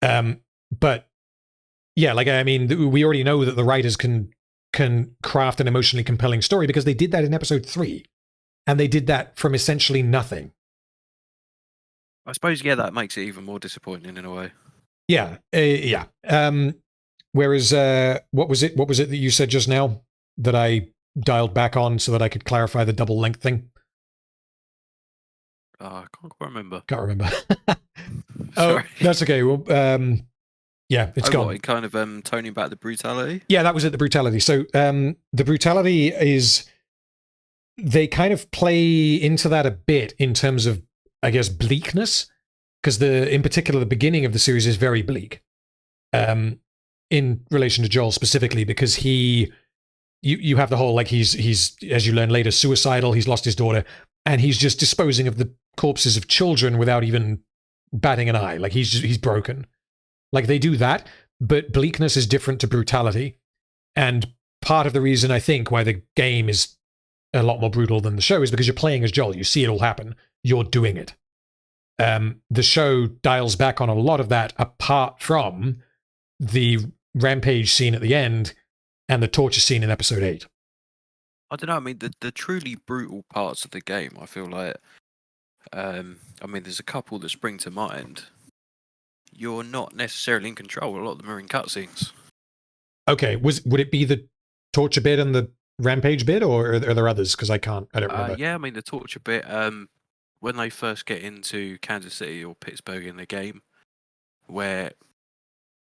But yeah, like, I mean, we already know that the writers can craft an emotionally compelling story, because they did that in episode 3. And they did that from essentially nothing. I suppose, yeah, that makes it even more disappointing in a way. Yeah, yeah. Whereas, what was it that you said just now that I dialed back on so that I could clarify the double length thing? I can't quite remember. Can't remember. Oh, Sorry. that's okay. Well, yeah, it's gone. What, kind of toning back the brutality? Yeah, that was it, the brutality. So the brutality is, they kind of play into that a bit in terms of, I guess, bleakness, because in particular, the beginning of the series is very bleak in relation to Joel specifically, because you have the whole, like, he's, as you learn later, suicidal, he's lost his daughter, and he's just disposing of the corpses of children without even batting an eye. Like, he's broken. Like, they do that, but bleakness is different to brutality. And part of the reason, I think, why the game is a lot more brutal than the show is because you're playing as Joel. You see it all happen. You're doing it. The show dials back on a lot of that, apart from the rampage scene at the end and the torture scene in episode 8. I don't know. I mean, the truly brutal parts of the game, I feel like, I mean, there's a couple that spring to mind. You're not necessarily in control. A lot of them are in cutscenes. Okay, would it be the torture bit and the rampage bit, or are there others? Because I don't remember. Yeah, I mean, the torture bit, when they first get into Kansas City or Pittsburgh in the game, where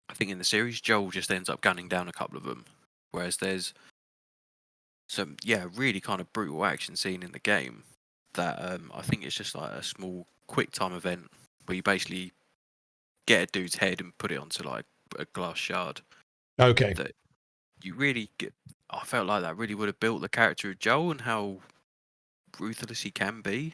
I think in the series, Joel just ends up gunning down a couple of them. Whereas there's some, really kind of brutal action scene in the game that I think it's just like a small quick time event where you basically get a dude's head and put it onto like a glass shard. Okay. That you really get. I felt like that really would have built the character of Joel and how ruthless he can be.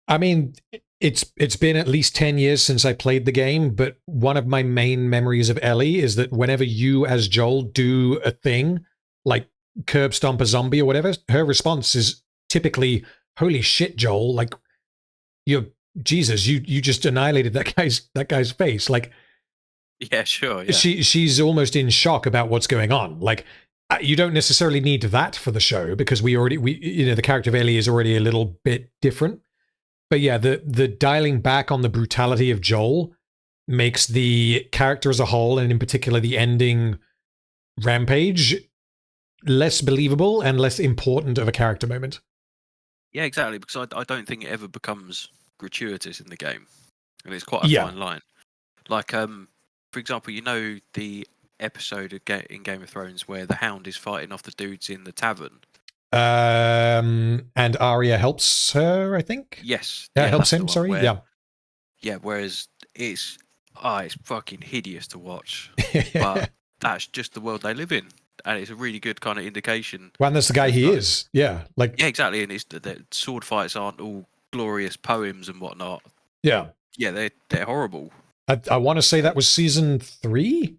I mean, it's been at least 10 years since I played the game, but one of my main memories of Ellie is that whenever you as Joel do a thing, like curb stomp a zombie or whatever, her response is typically, "Holy shit, Joel, like, you're Jesus, you just annihilated that guy's face." Like, yeah, sure. Yeah. She's almost in shock about what's going on. Like, you don't necessarily need that for the show, because the character of Ellie is already a little bit different. But yeah, the dialing back on the brutality of Joel makes the character as a whole, and in particular the ending rampage, less believable and less important of a character moment. Yeah, exactly, because I don't think it ever becomes gratuitous in the game, and it's quite a fine line. Like, for example, the episode in Game of Thrones where the Hound is fighting off the dudes in the tavern. And Arya helps her, I think. Yes. Yeah, helps him. Sorry. Yeah. Whereas it's fucking hideous to watch, but that's just the world they live in, and it's a really good kind of indication. Well, and that's the guy he is. Yeah. Like. Yeah, exactly. And it's the sword fights aren't all glorious poems and whatnot. Yeah. Yeah, they're horrible. I want to say that was season 3.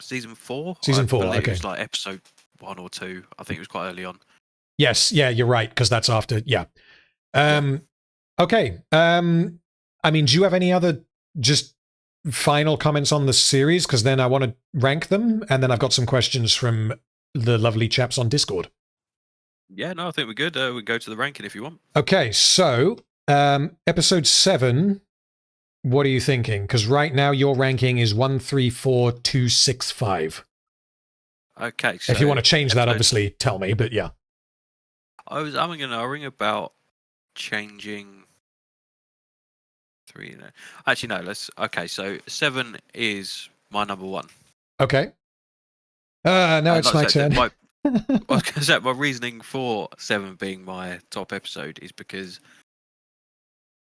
Season 4. Season 4. Okay. It was like episode 1 or 2. I think it was quite early on. Yes, yeah, you're right, because that's after, yeah. Okay. I mean, do you have any other just final comments on the series? Because then I want to rank them, and then I've got some questions from the lovely chaps on Discord. Yeah, no, I think we're good. We can go to the ranking if you want. Okay, so episode 7, what are you thinking? Because right now your ranking is 1, 3, 4, 2, 6, 5. Okay, so if you want to change that, obviously tell me, but yeah. I'm gonna ring about changing 3. Actually, no. Okay, so 7 is my number 1. Okay. Now it's my turn. was going to say, my reasoning for 7 being my top episode is because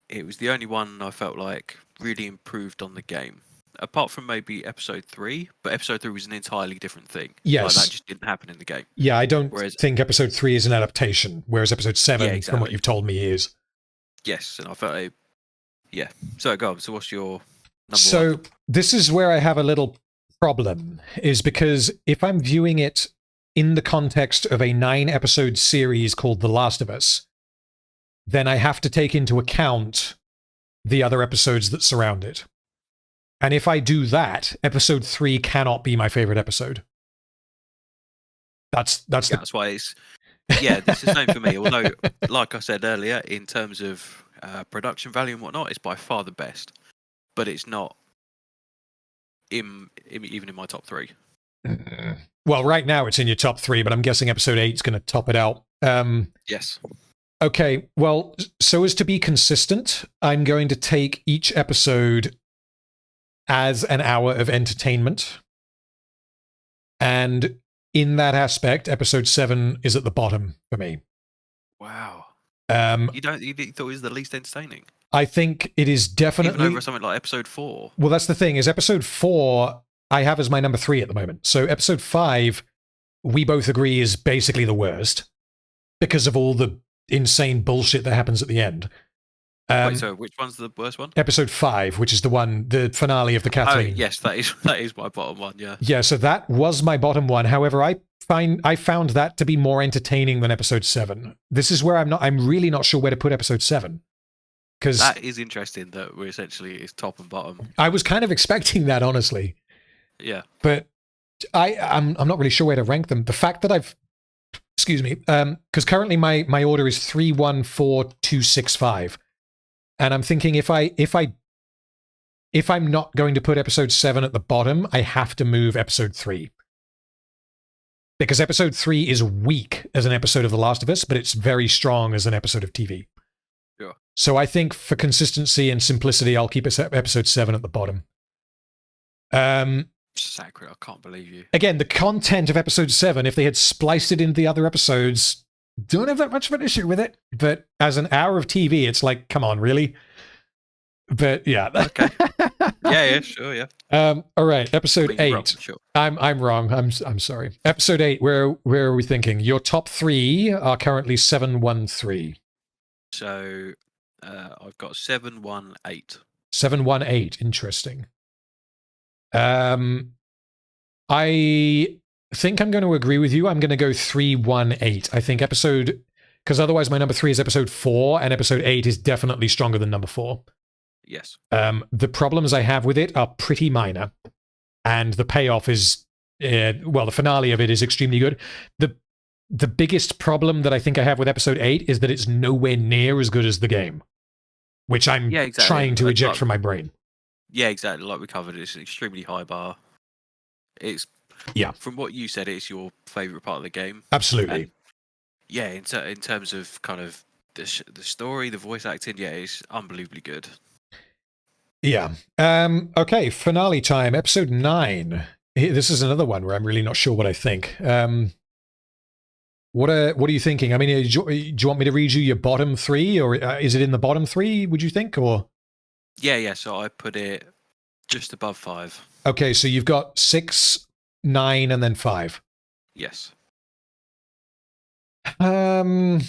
it was the only one I felt like really improved on the game. Apart from maybe episode 3, but episode 3 was an entirely different thing. Yes. Like, that just didn't happen in the game. Yeah, I don't Whereas- think episode 3 is an adaptation, whereas episode 7, Yeah, from what exactly. you've told me, is. Yes, and I felt like, yeah. So go on. So what's your number So one? this is where I have a little problem, is because if I'm viewing it in the context of a 9-episode series called The Last of Us, then I have to take into account the other episodes that surround it. And if I do that, episode 3 cannot be my favorite episode. That's Yeah, that's why it's. Yeah, this is the same for me. Although, like I said earlier, in terms of production value and whatnot, it's by far the best. But it's not even in my top 3. Well, right now it's in your top 3, but I'm guessing episode 8 is going to top it out. Yes. Okay, well, so as to be consistent, I'm going to take each episode as an hour of entertainment. And in that aspect, episode 7 is at the bottom for me. Wow. Um, You thought it was the least entertaining, I think it is even definitely... over something like episode 4. Well, that's the thing, is episode 4 I have as my number 3 at the moment. So episode 5, we both agree, is basically the worst because of all the insane bullshit that happens at the end. Wait, so which one's the worst one? Episode 5, which is the finale of the Oh, Kathleen. yes, that is my bottom one. Yeah. Yeah, so that was my bottom one. However, I found that to be more entertaining than episode 7. This is where I'm really not sure where to put episode 7. Because That is interesting that we're essentially it's top and bottom. I was kind of expecting that, honestly. Yeah. But I'm not really sure where to rank them. The fact that excuse me, because currently my order is 3, 1, 4, 2, 6, 5. And I'm thinking if I'm not going to put episode 7 at the bottom, I have to move episode 3. Because episode 3 is weak as an episode of The Last of Us, but it's very strong as an episode of TV. Sure. So I think for consistency and simplicity, I'll keep episode 7 at the bottom. Sacred, I can't believe you. Again, the content of episode 7, if they had spliced it into the other episodes, don't have that much of an issue with it. But as an hour of TV, it's like, come on, really? But yeah. Okay. Yeah, sure, yeah. All right, episode But you're 8. wrong, sure. I'm wrong. I'm sorry. Episode 8. Where are we thinking? Your top 3 are currently 7, 1, 3. So I've got 7, 1, 8. 7, 1, 8. Interesting. I think I'm going to agree with you. I'm going to go 3, 1, 8. I think because otherwise my number 3 is episode 4, and episode 8 is definitely stronger than number 4. Yes. The problems I have with it are pretty minor, and the payoff is, the finale of it is extremely good. The biggest problem that I think I have with episode 8 is that it's nowhere near as good as the game, which I'm trying to eject from my brain. Yeah, exactly. Like we covered, it's an extremely high bar. It's from what you said, it's your favorite part of the game. Absolutely. And yeah, in terms of kind of the story, the voice acting, yeah, it's unbelievably good. Yeah. Okay, finale time, episode 9. This is another one where I'm really not sure what I think. What are you thinking? I mean, do you want me to read you your bottom 3, or is it in the bottom 3, would you think, or? Yeah, so I put it just above 5. Okay, so you've got 6, 9, and then 5. Yes. Well,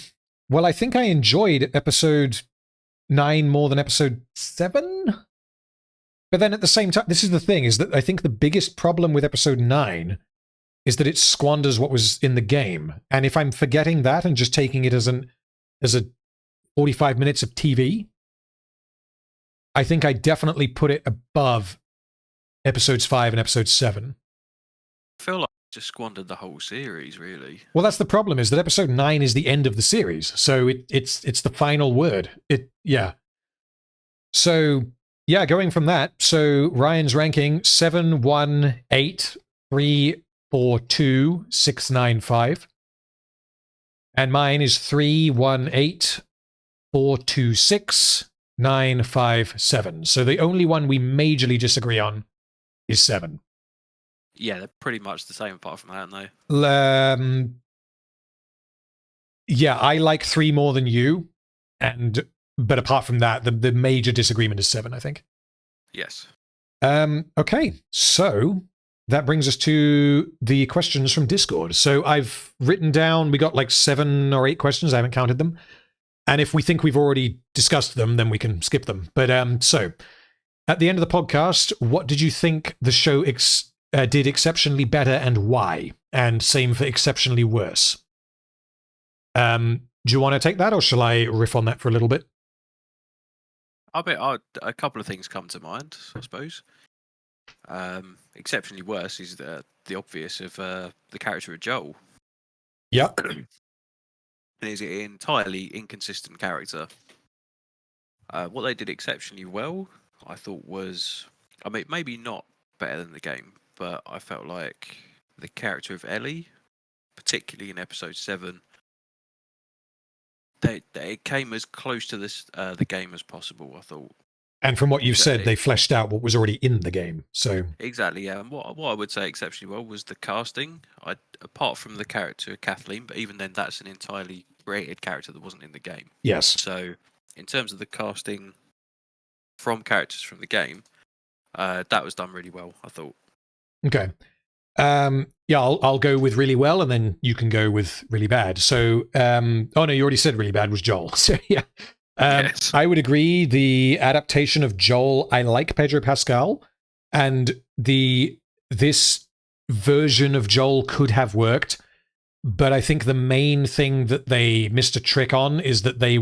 I think I enjoyed episode 9 more than episode 7. But then at the same time, this is the thing, is that I think the biggest problem with episode 9 is that it squanders what was in the game. And if I'm forgetting that and just taking it as a 45 minutes of TV, I think I definitely put it above episodes 5 and episode 7. I feel like I just squandered the whole series, really. Well, that's the problem, is that episode 9 is the end of the series. So it's the final word. So, yeah, going from that. So Ryan's ranking 7, 1, 8, 3, 4, 2, 6, 9, 5. And mine is 3, 1, 8, 4, 2, 6, 9, 5, 7. So the only one we majorly disagree on is 7. Yeah, they're pretty much the same apart from that, aren't Yeah, I like 3 more than you, but apart from that, the major disagreement is 7, I think. they? Yes. Okay, so that brings us to the questions from Discord. So I've written down, we got like 7 or 8 questions, I haven't counted them. And if we think we've already discussed them, then we can skip them. But so, at the end of the podcast, what did you think the show did exceptionally better and why? And same for exceptionally worse. Do you want to take that, or shall I riff on that for a little bit? I bet a couple of things come to mind, I suppose. Exceptionally worse is the obvious of the character of Joel. Yep. Is an entirely inconsistent character. What they did exceptionally well, I thought, was, I mean, maybe not better than the game, but I felt like the character of Ellie, particularly in episode 7, they came as close to the game as possible, I thought. And from what you've said, they fleshed out what was already in the game. So exactly, yeah. And what I would say exceptionally well was the casting. Apart from the character of Kathleen, but even then, that's an entirely created character that wasn't in the game. Yes. So, in terms of the casting from characters from the game, that was done really well, I thought. Okay. Yeah, I'll go with really well, and then you can go with really bad. So, oh no, you already said really bad was Joel. So yeah. Yes. I would agree. The adaptation of Joel, I like Pedro Pascal, and this version of Joel could have worked, but I think the main thing that they missed a trick on is that they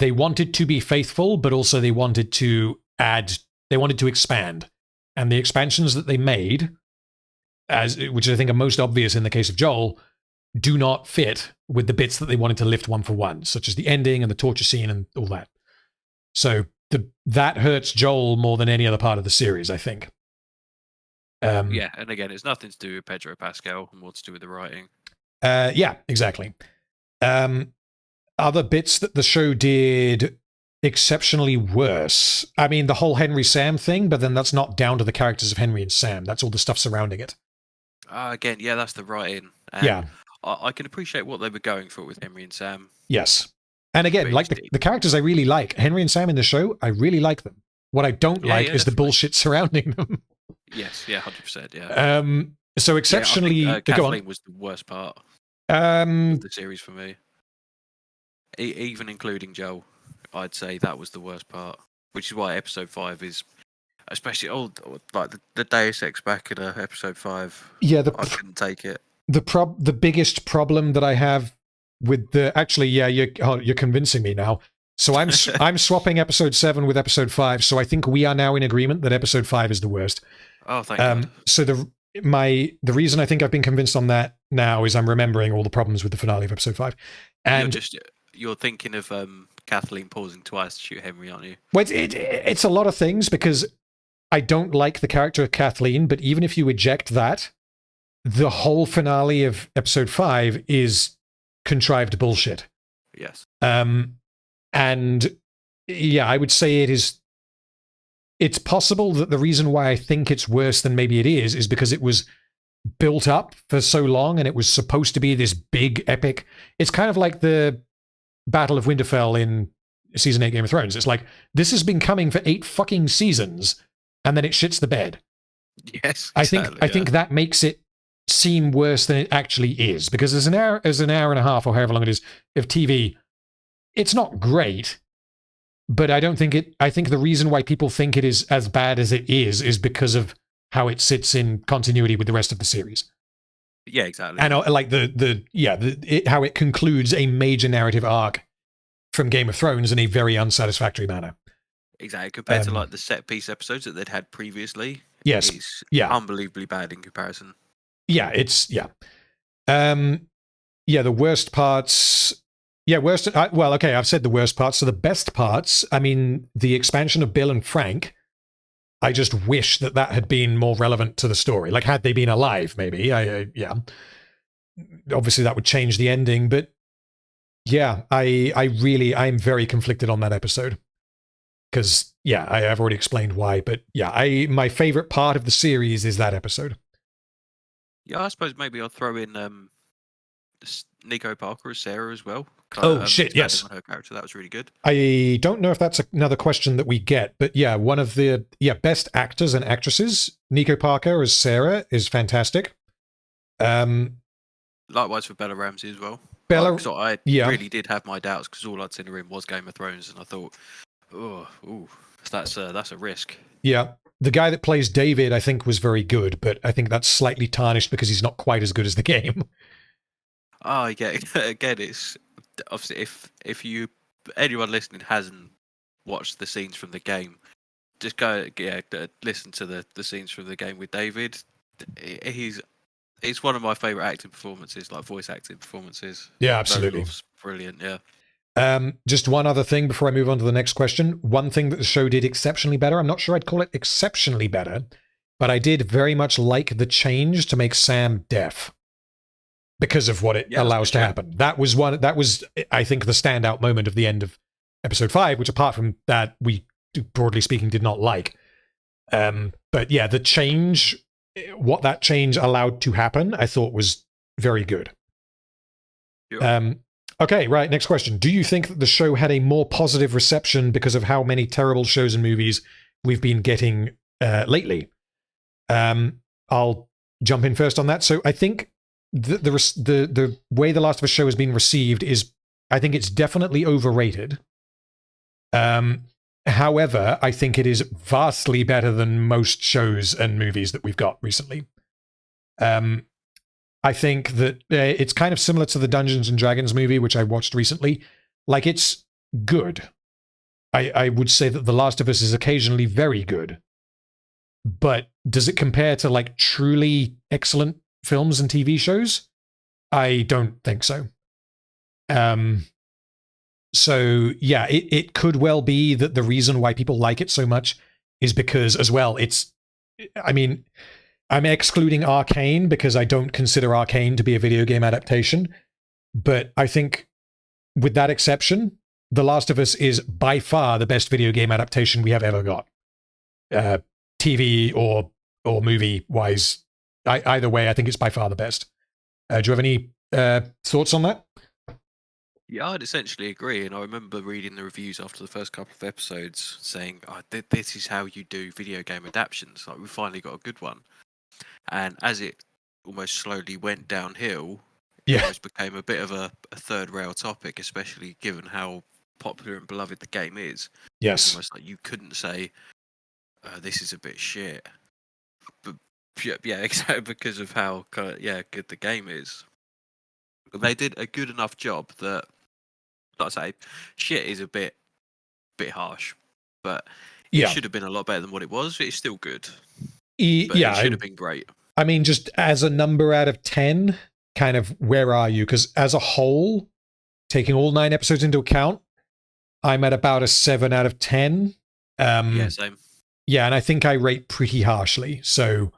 wanted to be faithful, but also they wanted to expand, and the expansions that they made, which I think are most obvious in the case of Joel, do not fit with the bits that they wanted to lift one for one, such as the ending and the torture scene and all that. So that hurts Joel more than any other part of the series, I think. Yeah, and again, it's nothing to do with Pedro Pascal and more to do with the writing. Yeah, exactly. Other bits that the show did exceptionally worse. I mean, the whole Henry Sam thing, but then that's not down to the characters of Henry and Sam. That's all the stuff surrounding it. Again, yeah, that's the writing. And yeah. I can appreciate what they were going for with Henry and Sam. Yes. And again, like the characters I really like. Henry and Sam in the show, I really like them. What I don't like is definitely the bullshit surrounding them. Yes, yeah, 100%, yeah. So exceptionally... Yeah, I think, Kathleen was the worst part of the series for me. Even including Joel, I'd say that was the worst part. Which is why episode 5 is... Especially like the Deus Ex Machina episode 5. Yeah, I couldn't take it. The biggest problem that I have with you're convincing me now. So I'm swapping episode 7 with episode 5. So I think we are now in agreement that episode 5 is the worst. Oh, thank God. So the reason I think I've been convinced on that now is I'm remembering all the problems with the finale of episode 5. And you're thinking of Kathleen pausing twice to shoot Henry, aren't you? Well, it's a lot of things, because I don't like the character of Kathleen, but even if you eject that, the whole finale of episode 5 is contrived bullshit. Yes. And yeah, I would say it's possible that the reason why I think it's worse than maybe it is because it was built up for so long and it was supposed to be this big epic. It's kind of like the Battle of Winterfell in season 8 Game of Thrones. It's like, this has been coming for 8 fucking seasons, and then it shits the bed. Yes, exactly, I think that makes it seem worse than it actually is, because as an hour and a half or however long it is of TV, it's not great, but I think the reason why people think it is as bad as it is because of how it sits in continuity with the rest of the series. Yeah, exactly. And like how it concludes a major narrative arc from Game of Thrones in a very unsatisfactory manner. Exactly, compared to like the set piece episodes that they'd had previously. Yes, it's unbelievably bad in comparison. Yeah, the worst parts. Yeah, okay, I've said the worst parts. So the best parts, I mean, the expansion of Bill and Frank, I just wish that had been more relevant to the story. Like, had they been alive, maybe. Obviously, that would change the ending, but yeah, I'm very conflicted on that episode. Because, yeah, I've already explained why, but yeah, my favorite part of the series is that episode. Yeah, I suppose maybe I'll throw in Nico Parker as Sarah as well. Oh, shit, Expanding yes. on her character, that was really good. I don't know if that's another question that we get, but yeah, one of the best actors and actresses, Nico Parker as Sarah, is fantastic. Likewise for Bella Ramsey as well. Bella, So I yeah, really did have my doubts because all I'd seen her in was Game of Thrones, and I thought, that's a risk. yeah. The guy that plays David, I think, was very good, but I think that's slightly tarnished because he's not quite as good as the game. Oh, yeah. Again, it's obviously if anyone listening hasn't watched the scenes from the game, just go listen to the scenes from the game with David. It's one of my favorite acting performances, like voice acting performances. Yeah, absolutely. Love's brilliant, yeah. Just one other thing before I move on to the next question. One thing that the show did exceptionally better, I'm not sure I'd call it exceptionally better, but I did very much like the change to make Sam deaf because of what it allows to happen. That was, I think, the standout moment of the end of episode 5, which apart from that, we, broadly speaking, did not like. But yeah, the change, what that change allowed to happen, I thought was very good. Yep. Okay, right, next question. Do you think that the show had a more positive reception because of how many terrible shows and movies we've been getting lately? I'll jump in first on that. So I think the way The Last of Us show has been received is, I think it's definitely overrated. However, I think it is vastly better than most shows and movies that we've got recently. I think that it's kind of similar to the Dungeons and Dragons movie, which I watched recently. Like, it's good. I would say that The Last of Us is occasionally very good. But does it compare to, like, truly excellent films and TV shows? I don't think so. So, yeah, it could well be that the reason why people like it so much is because, as well, I mean, I'm excluding Arcane because I don't consider Arcane to be a video game adaptation. But I think with that exception, The Last of Us is by far the best video game adaptation we have ever got. TV or movie wise, either way, I think it's by far the best. Do you have any thoughts on that? Yeah, I'd essentially agree. And I remember reading the reviews after the first couple of episodes saying, this is how you do video game adaptations. Like, we finally got a good one. And as it almost slowly went downhill, it almost became a bit of a third rail topic, especially given how popular and beloved the game is. Yes. It's almost like you couldn't say, this is a bit shit. But yeah, exactly, because of how good the game is. They did a good enough job that, like I say, shit is a bit harsh, but it should have been a lot better than what it was. It's still good. It should have been great. I mean, just as a number out of 10, kind of where are you? Because as a whole, taking all 9 episodes into account, I'm at about a 7 out of 10. Yeah, same. Yeah, and I think I rate pretty harshly. So,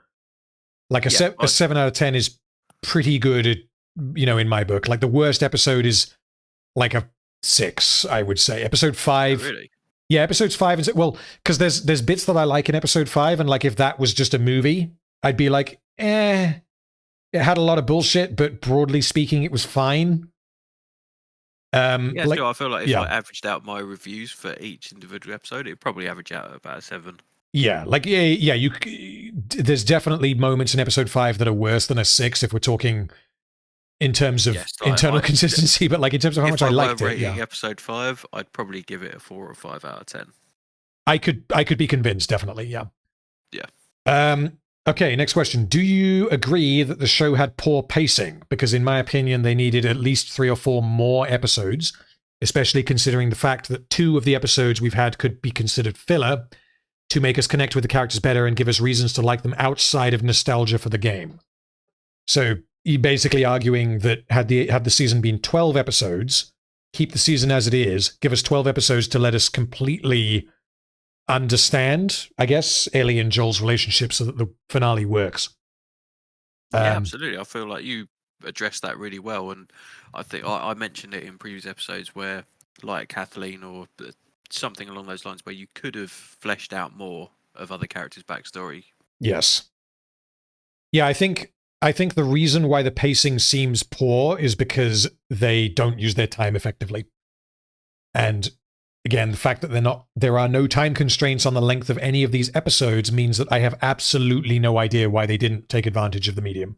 like a 7 out of 10 is pretty good, in my book. Like, the worst episode is like a 6, I would say. Episode 5. Oh, really? Yeah, episodes 5 and 6. Well, because there's bits that I like in episode 5, and like if that was just a movie, I'd be like, it had a lot of bullshit, but broadly speaking, it was fine. Yeah, so I feel like if I averaged out my reviews for each individual episode, it'd probably average out at about a 7. Yeah, like there's definitely moments in episode 5 that are worse than a 6 if we're talking in terms of internal consistency, but like in terms of how much I liked it. Yeah, episode 5, I'd probably give it a 4 or 5 out of 10. I could be convinced, definitely. Yeah. Yeah. Okay, next question. Do you agree that the show had poor pacing? Because in my opinion, they needed at least 3 or 4 more episodes, especially considering the fact that 2 of the episodes we've had could be considered filler to make us connect with the characters better and give us reasons to like them outside of nostalgia for the game. So you're basically arguing that had the season been 12 episodes, keep the season as it is, give us 12 episodes to let us completely understand, I guess, Ellie and Joel's relationship so that the finale works. Yeah, absolutely. I feel like you addressed that really well, and I think I mentioned it in previous episodes where, like Kathleen or something along those lines, where you could have fleshed out more of other characters' backstory. Yes. Yeah, I think I think the reason why the pacing seems poor is because they don't use their time effectively. And again, the fact that there are no time constraints on the length of any of these episodes means that I have absolutely no idea why they didn't take advantage of the medium.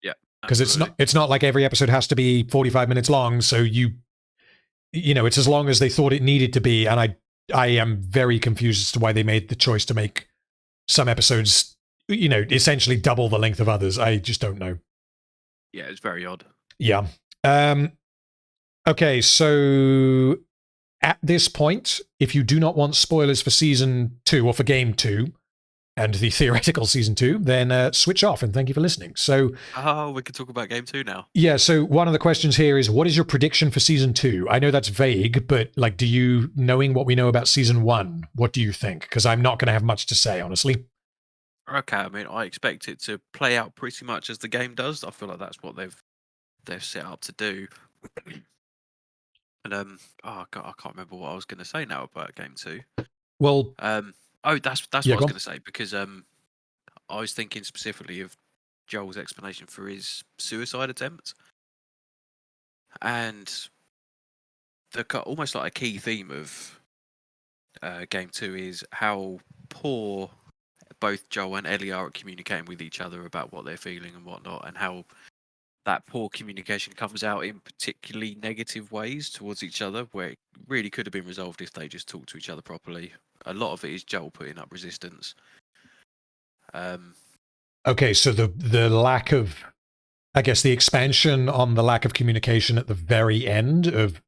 Yeah, because it's not like every episode has to be 45 minutes long. So it's as long as they thought it needed to be. And I am very confused as to why they made the choice to make some episodes, essentially double the length of others. I just don't know. Yeah, it's very odd. Yeah. Okay, so at this point, if you do not want spoilers for season 2 or for game 2 and the theoretical season 2, then switch off and thank you for listening. So, we can talk about game 2 now. Yeah, so one of the questions here is, what is your prediction for season 2? I know that's vague, but knowing what we know about season 1, what do you think? Because I'm not going to have much to say, honestly. Okay, I mean, I expect it to play out pretty much as the game does. I feel like that's what they've set up to do. And I can't remember what I was going to say now about game 2. Well, that's what I was going to say, because I was thinking specifically of Joel's explanation for his suicide attempt, and almost like a key theme of game 2 is how poor both Joel and Ellie are at communicating with each other about what they're feeling and whatnot, and how that poor communication comes out in particularly negative ways towards each other, where it really could have been resolved if they just talked to each other properly. A lot of it is Joel putting up resistance. Okay, so the lack of, I guess, the expansion on the lack of communication at the very end of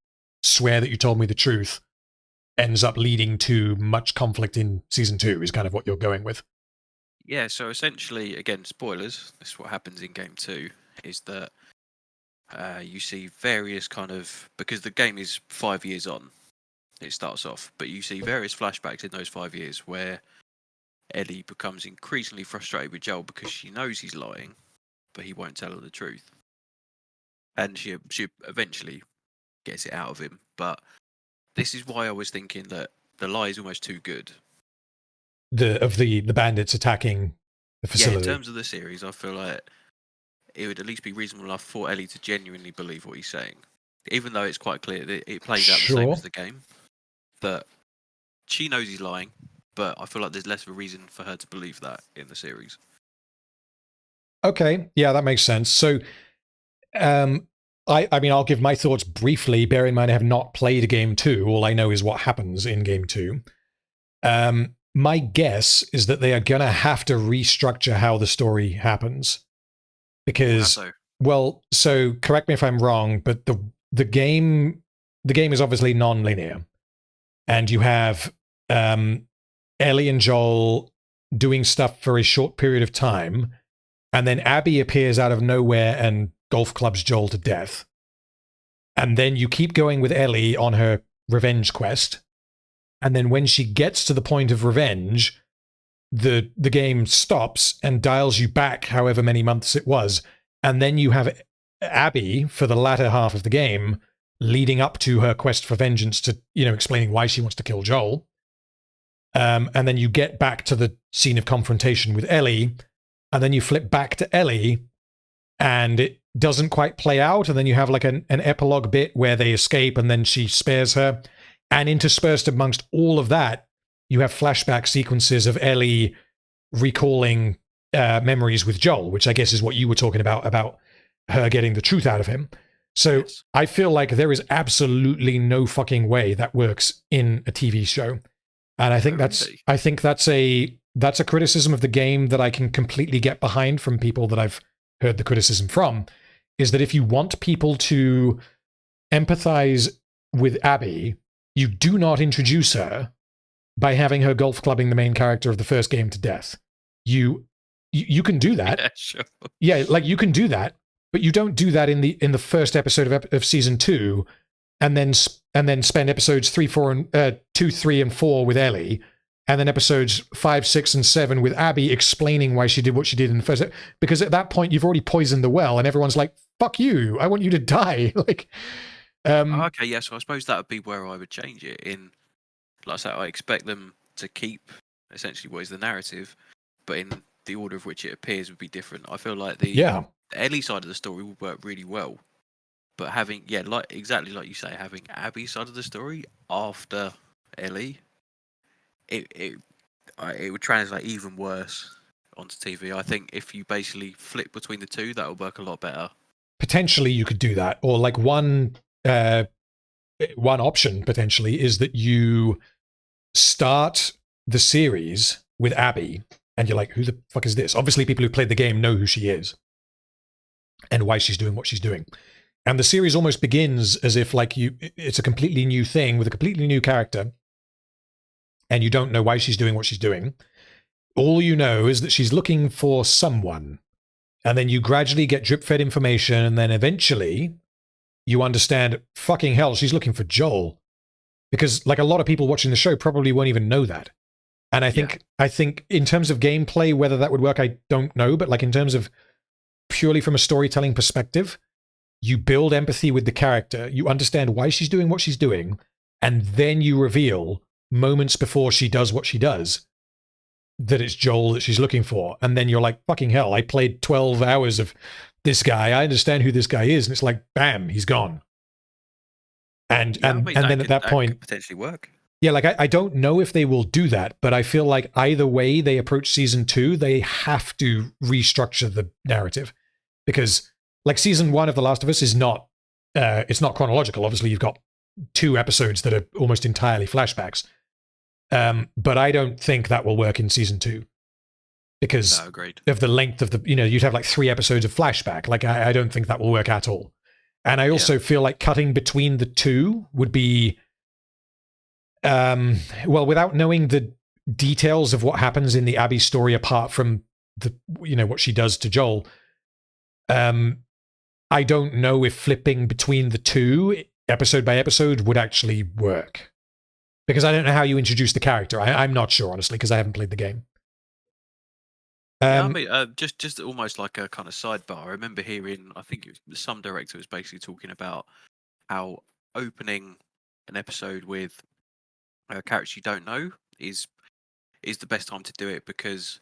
swear that you told me the truth ends up leading to much conflict in season 2 is kind of what you're going with. Yeah, so essentially, again, spoilers, this is what happens in game 2, is that you see various because the game is 5 years on, it starts off, but you see various flashbacks in those 5 years where Ellie becomes increasingly frustrated with Joel because she knows he's lying, but he won't tell her the truth. And she eventually gets it out of him. But this is why I was thinking that the lie is almost too good. The bandits attacking the facility. Yeah, in terms of the series, I feel like it would at least be reasonable enough for Ellie to genuinely believe what he's saying. Even though it's quite clear that it plays out the same as the game. That she knows he's lying, but I feel like there's less of a reason for her to believe that in the series. Okay, yeah, that makes sense. So, I mean, I'll give my thoughts briefly. Bear in mind, I have not played game 2. All I know is what happens in game 2. My guess is that they are going to have to restructure how the story happens. Because, so correct me if I'm wrong, but the game is obviously non-linear. And you have Ellie and Joel doing stuff for a short period of time, and then Abby appears out of nowhere and golf clubs Joel to death. And then you keep going with Ellie on her revenge quest. And then when she gets to the point of revenge, the game stops and dials you back however many months it was. And then you have Abby for the latter half of the game leading up to her quest for vengeance to, explaining why she wants to kill Joel. And then you get back to the scene of confrontation with Ellie, and then you flip back to Ellie, and it doesn't quite play out, and then you have like an epilogue bit where they escape, and then she spares her. And interspersed amongst all of that, you have flashback sequences of Ellie recalling memories with Joel, which I guess is what you were talking about her getting the truth out of him. So yes. I feel like there is absolutely no fucking way that works in a TV show. And I think that's a criticism of the game that I can completely get behind from people that I've heard the criticism from, is that if you want people to empathize with Abby, you do not introduce her by having her golf clubbing the main character of the first game to death. You can do that. Yeah, sure. Yeah, like you can do that, but you don't do that in the first episode of season 2, and then spend episodes 2, 3, and 4 with Ellie, and then episodes 5, 6, and 7 with Abby explaining why she did what she did in the first. Because at that point, you've already poisoned the well, and everyone's like, "Fuck you! I want you to die!" Like, okay, yeah. So I suppose that would be where I would change it. Like I said, I expect them to keep essentially what is the narrative, but in the order of which it appears would be different. I feel like the Yeah. Ellie side of the story would work really well, but having exactly like you say, having Abby's side of the story after Ellie, it would translate even worse onto TV. I think if you basically flip between the two, that would work a lot better. Potentially you could do that, or like one option potentially is that you start the series with Abby and you're like, who the fuck is this? Obviously people who played the game know who she is and why she's doing what she's doing, and the series almost begins as if like it's a completely new thing with a completely new character and you don't know why she's doing what she's doing. All you know is that she's looking for someone, and then you gradually get drip-fed information, and then eventually you understand, fucking hell, she's looking for Joel. Because like a lot of people watching the show probably won't even know that. And I think in terms of gameplay, whether that would work, I don't know. But like in terms of purely from a storytelling perspective, you build empathy with the character, you understand why she's doing what she's doing, and then you reveal moments before she does what she does that it's Joel that she's looking for. And then you're like, fucking hell, I played 12 hours of this guy. I understand who this guy is. And it's like, bam, he's gone. And then at that point, could potentially work. Yeah, like I don't know if they will do that, but I feel like either way they approach season 2, they have to restructure the narrative, because like season 1 of The Last of Us is not it's not chronological. Obviously, you've got 2 episodes that are almost entirely flashbacks, but I don't think that will work in season 2 because of the length of the you'd have like 3 episodes of flashback. Like I don't think that will work at all. And I also feel like cutting between the two would be, well, without knowing the details of what happens in the Abby story, apart from the, what she does to Joel, I don't know if flipping between the two episode by episode would actually work, because I don't know how you introduce the character. I'm not sure, honestly, because I haven't played the game. I mean, just almost like a kind of sidebar. I remember hearing, I think it was some director was basically talking about how opening an episode with a character you don't know is the best time to do it, because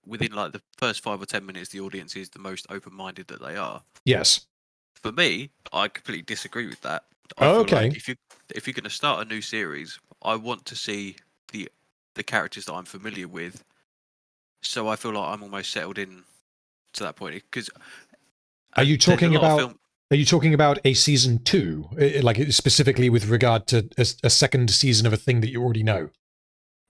within like the first 5 or 10 minutes, the audience is the most open-minded that they are. Yes. For me, I completely disagree with that. I feel okay. Like if you're going to start a new series, I want to see the characters that I'm familiar with. So I feel like I'm almost settled in to that point. Because are you talking about a season 2, like specifically with regard to a second season of a thing that you already know?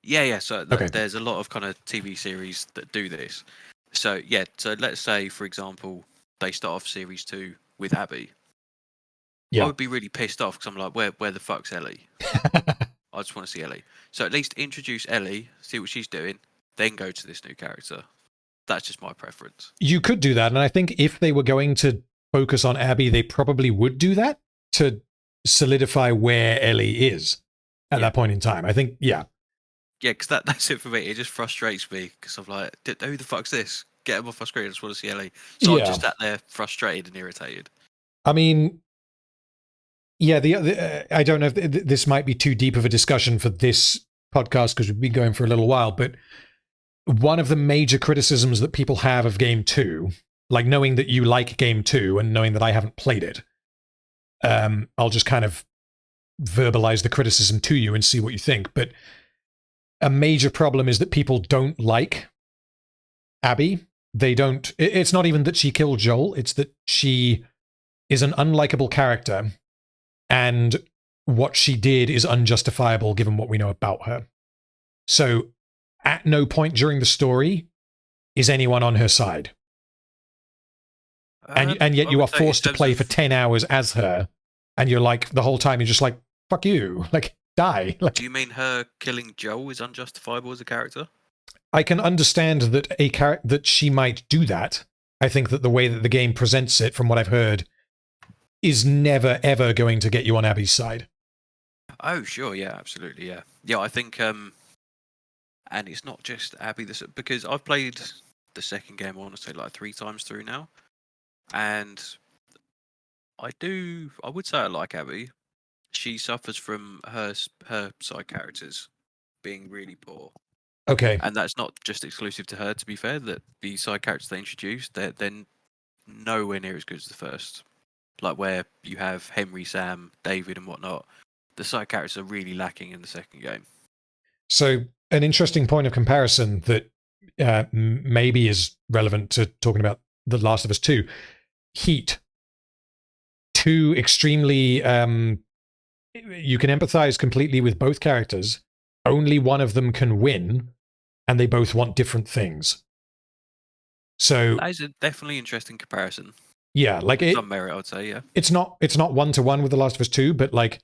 Yeah. So there's a lot of kind of TV series that do this. So so let's say, for example, they start off series 2 with Abby. I would be really pissed off because I'm like, where the fuck's Ellie? I just want to see Ellie. So at least introduce Ellie, see what she's doing, then go to this new character. That's just my preference. You could do that, and I think if they were going to focus on Abby, they probably would do that to solidify where Ellie is at that point in time. I think, yeah, because that's it for me. It just frustrates me because I'm like, who the fuck's this? Get him off my screen. I just want to see Ellie. So I'm just sat there frustrated and irritated. I mean, I don't know if this might be too deep of a discussion for this podcast because we've been going for a little while, but one of the major criticisms that people have of Game 2, like knowing that you like Game 2 and knowing that I haven't played it, I'll just kind of verbalize the criticism to you and see what you think. But a major problem is that people don't like Abby. It's not even that she killed Joel, it's that she is an unlikable character, and what she did is unjustifiable given what we know about her. So at no point during the story is anyone on her side. And yet you are forced to play for 10 hours as her, and you're like, the whole time you're just like, fuck you, like, die. Like, do you mean her killing Joel is unjustifiable as a character? I can understand that that she might do that. I think that the way that the game presents it, from what I've heard, is never ever going to get you on Abby's side. Oh, sure, yeah, absolutely, yeah. Yeah, I think, and it's not just Abby, because I've played the second game, I want to say, like 3 times through now, and I would say I like Abby. She suffers from her side characters being really poor. Okay. And that's not just exclusive to her. To be fair, that the side characters they introduced, they're nowhere near as good as the first. Like where you have Henry, Sam, David, and whatnot. The side characters are really lacking in the second game. So an interesting point of comparison that maybe is relevant to talking about The Last of Us 2. Heat. Two extremely... you can empathize completely with both characters. Only one of them can win, and they both want different things. So That is a definitely interesting comparison. yeah, like Some merit, I would say. Yeah, it's not 1-to-1 with The Last of Us 2, but like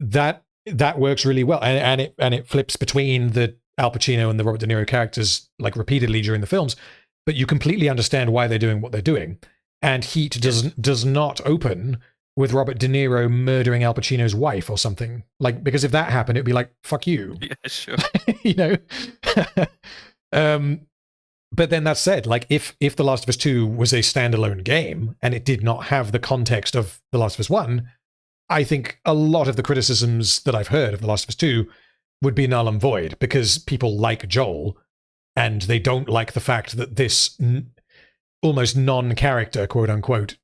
that works really well, and it flips between the Al Pacino and the Robert De Niro characters like repeatedly during the films, but you completely understand why they're doing what they're doing. And Heat does not open with Robert De Niro murdering Al Pacino's wife or something, like, because if that happened, it'd be like, fuck you. yeah, sure. You know. But then that said, like if The Last of Us 2 was a standalone game and it did not have the context of The Last of Us 1, I think a lot of the criticisms that I've heard of The Last of Us 2 would be null and void, because people like Joel and they don't like the fact that this almost non-character, quote unquote,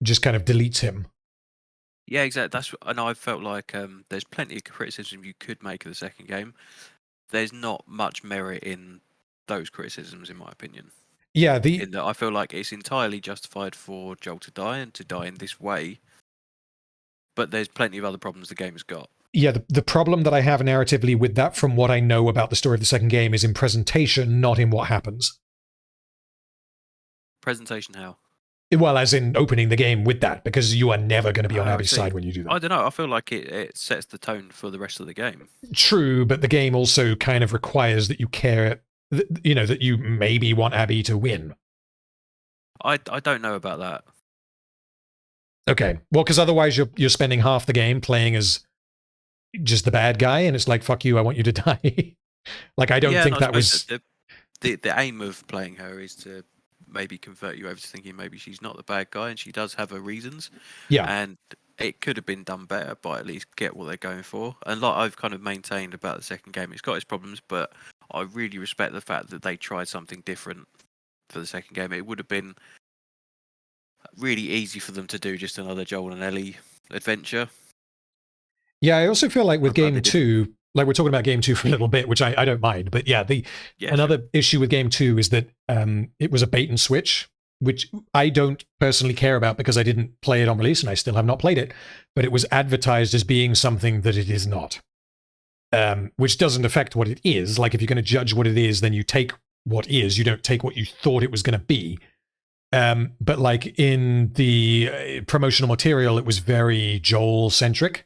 just kind of deletes him. Yeah, exactly. And I felt like there's plenty of criticism you could make of the second game. There's not much merit in those criticisms, in my opinion. Yeah, in that I feel like it's entirely justified for Joel to die and to die in this way. But there's plenty of other problems the game has got. Yeah, the problem that I have narratively with that, from what I know about the story of the second game, is in presentation, not in what happens. Presentation how? Well, as in opening the game with that, because you are never going to be on Oh, I Abby's see. side when you do that. I don't know. I feel like it sets the tone for the rest of the game. True, but the game also kind of requires that you care, you know, that you maybe want Abby to win. I don't know about that. Okay, well, because otherwise you're spending half the game playing as just the bad guy, and it's like, fuck you, I want you to die. Like, I don't think that was... The aim of playing her is to maybe convert you over to thinking maybe she's not the bad guy and she does have her reasons. Yeah. And it could have been done better, but at least get what they're going for. And like I've kind of maintained about the second game, it's got its problems, but I really respect the fact that they tried something different for the second game. It would have been really easy for them to do just another Joel and Ellie adventure. Yeah, I also feel like with game 2, like we're talking about game 2 for a little bit, which I don't mind, but yeah, another issue with game 2 is that it was a bait and switch, which I don't personally care about because I didn't play it on release and I still have not played it, but it was advertised as being something that it is not, which doesn't affect what it is. Like, if you're going to judge what it is, then you take what is, you don't take what you thought it was going to be. But like in the promotional material, it was very Joel-centric.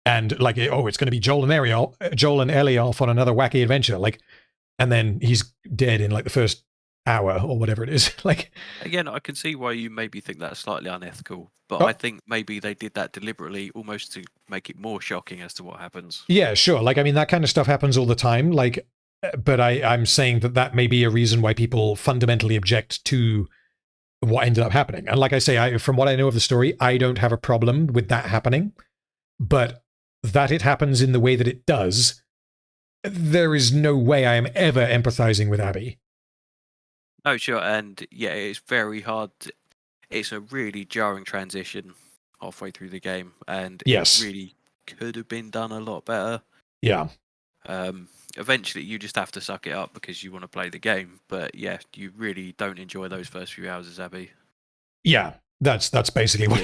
And like, it's going to be Joel and Ellie off on another wacky adventure. Like, and then he's dead in like the first hour or whatever it is. Like, again, I can see why you maybe think that's slightly unethical, but I think maybe they did that deliberately, almost to make it more shocking as to what happens. Yeah, sure. Like, I mean, that kind of stuff happens all the time. Like, but I'm saying that may be a reason why people fundamentally object to what ended up happening. And like I say, from what I know of the story, I don't have a problem with that happening. But that it happens in the way that it does, there is no way I am ever empathizing with Abby. No, sure, and yeah, it's very hard. It's a really jarring transition halfway through the game, and yes, it really could have been done a lot better. Yeah. Eventually, you just have to suck it up because you want to play the game. But yeah, you really don't enjoy those first few hours as Abby. Yeah, that's basically what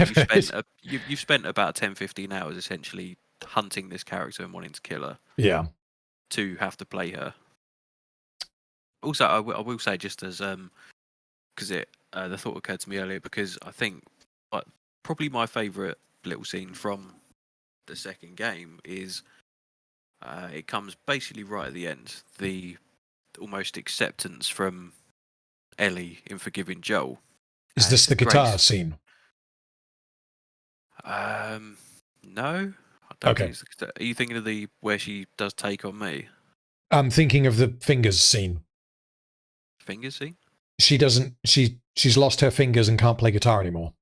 you've spent about 10-15 hours essentially hunting this character and wanting to kill her. Yeah. To have to play her. Also, I will say, just as because the thought occurred to me earlier, because I think probably my favourite little scene from the second game is it comes basically right at the end. The almost acceptance from Ellie in forgiving Joel. Is this the guitar scene? No. I don't think it's, are you thinking of the where she does Take on Me? I'm thinking of the fingers scene. Fingers scene? She doesn't. She's lost her fingers and can't play guitar anymore.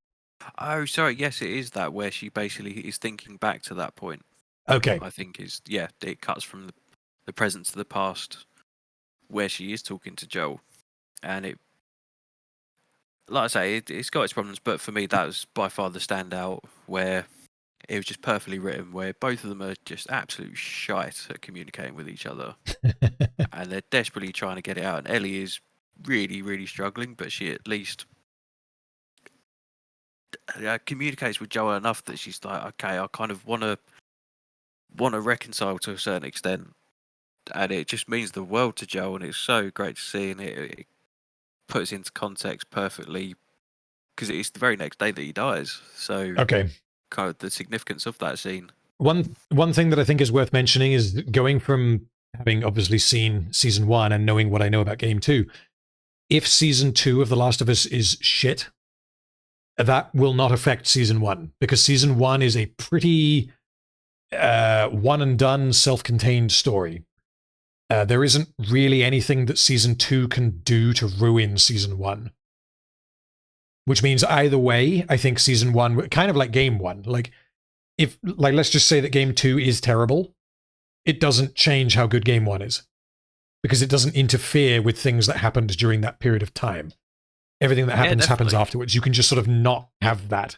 Oh, sorry. Yes, it is that where she basically is thinking back to that point. Okay. I think it cuts from the present to the past. where she is talking to Joel, and it, like I say, it's got its problems, but for me that was by far the standout, where it was just perfectly written, where both of them are just absolute shite at communicating with each other, and they're desperately trying to get it out. And Ellie is really, really struggling, but she at least communicates with Joel enough that she's like, okay, I kind of want to reconcile to a certain extent, and it just means the world to Joel, and it's so great to see, and it puts into context perfectly, because it's the very next day that he dies. So Okay. kind of the significance of that scene. One thing that I think is worth mentioning is going from having obviously seen season 1 and knowing what I know about game 2, if season 2 of The Last of Us is shit, that will not affect season 1, because season 1 is a pretty one and done, self-contained story. There isn't really anything that season 2 can do to ruin season 1. Which means either way, I think season 1, kind of like game 1, let's just say that game 2 is terrible, it doesn't change how good game 1 is, because it doesn't interfere with things that happened during that period of time. Everything that happens happens afterwards. You can just sort of not have that.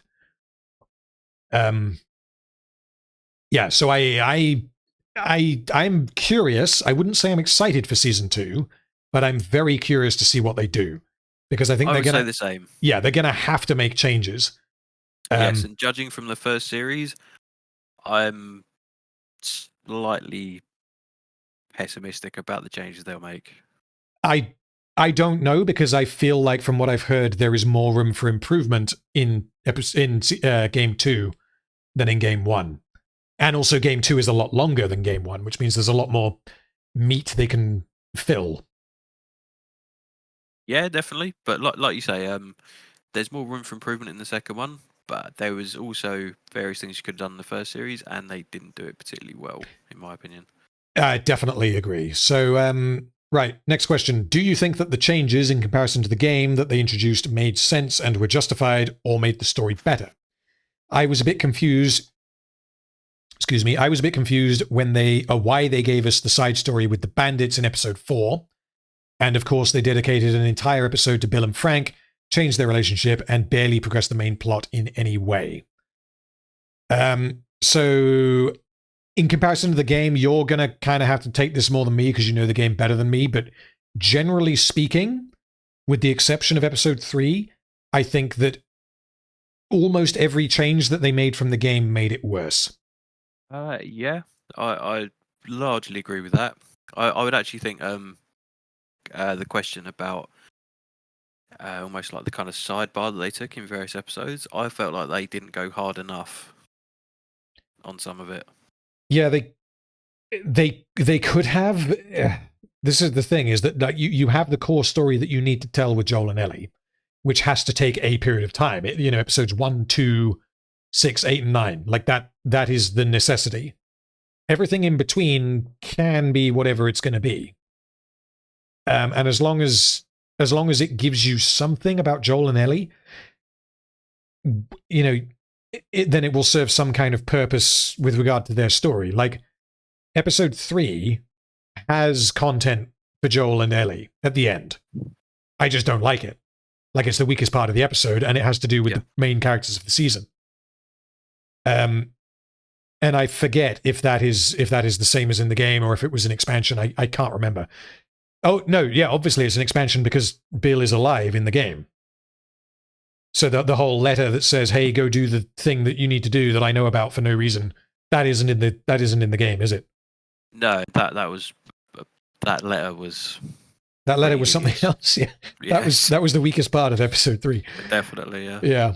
Yeah, so I'm curious. I wouldn't say I'm excited for season 2, but I'm very curious to see what they do, because I think they're going to say the same. Yeah, they're going to have to make changes. Yes, and judging from the first series, I'm slightly pessimistic about the changes they'll make. I don't know, because I feel like from what I've heard, there is more room for improvement in game 2 than in game 1. And also game 2 is a lot longer than game 1, which means there's a lot more meat they can fill. Yeah, definitely. But like you say, there's more room for improvement in the second one, but there was also various things you could have done in the first series, and they didn't do it particularly well, in my opinion. I definitely agree. So, right, next question. Do you think that the changes in comparison to the game that they introduced made sense and were justified, or made the story better? I was a bit confused. Excuse me. I was a bit confused when why they gave us the side story with the bandits in episode 4. And of course, they dedicated an entire episode to Bill and Frank, changed their relationship, and barely progressed the main plot in any way. So in comparison to the game, you're going to kind of have to take this more than me, because you know the game better than me. But generally speaking, with the exception of episode 3, I think that almost every change that they made from the game made it worse. Yeah, I largely agree with that. I would actually think the question about almost like the kind of sidebar that they took in various episodes, I felt like they didn't go hard enough on some of it. Yeah, they could have. This is the thing, is that you have the core story that you need to tell with Joel and Ellie, which has to take a period of time. Episodes 1, 2, 6, 8, and 9, like that is the necessity. Everything in between can be whatever it's going to be. And as long as it gives you something about Joel and Ellie, then it will serve some kind of purpose with regard to their story. Like episode 3 has content for Joel and Ellie at the end. I just don't like it. Like, it's the weakest part of the episode, and it has to do with the main characters of the season. And I forget if that is the same as in the game, or if it was an expansion. I can't remember. Oh, no, yeah, obviously it's an expansion, because Bill is alive in the game. So the whole letter that says, hey, go do the thing that you need to do that I know about for no reason, that isn't in the game, is it? No, that letter was... That letter was something else, yeah. Yes. That was the weakest part of episode 3. Definitely, yeah. Yeah.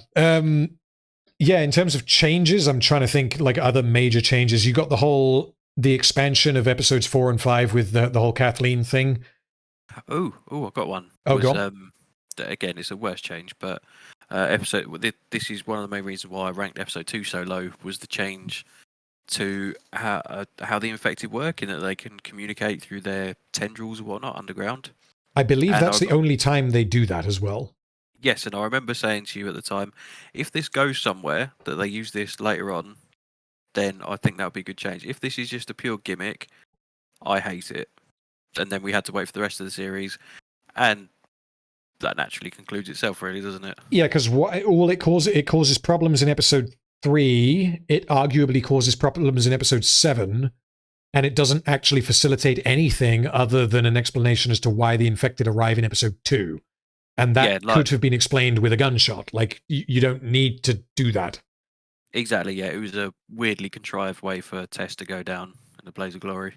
Yeah, in terms of changes, I'm trying to think like other major changes. You got the expansion of episodes 4 and 5 with the whole Kathleen thing. Oh, I've got one. Go on. Again, it's a worse change, but this is one of the main reasons why I ranked episode 2 so low, was the change to how the infected work, in that they can communicate through their tendrils or whatnot underground. I believe that's the only time they do that as well. Yes, and I remember saying to you at the time, if this goes somewhere, that they use this later on, then I think that would be a good change. If this is just a pure gimmick, I hate it. and then we had to wait for the rest of the series, and that naturally concludes itself, really, doesn't it? Yeah, because it causes problems in episode 3. It arguably causes problems in episode 7, and it doesn't actually facilitate anything other than an explanation as to why the infected arrive in episode 2. And that could have been explained with a gunshot. Like, you don't need to do that. Exactly, yeah. It was a weirdly contrived way for Tess to go down in a blaze of glory.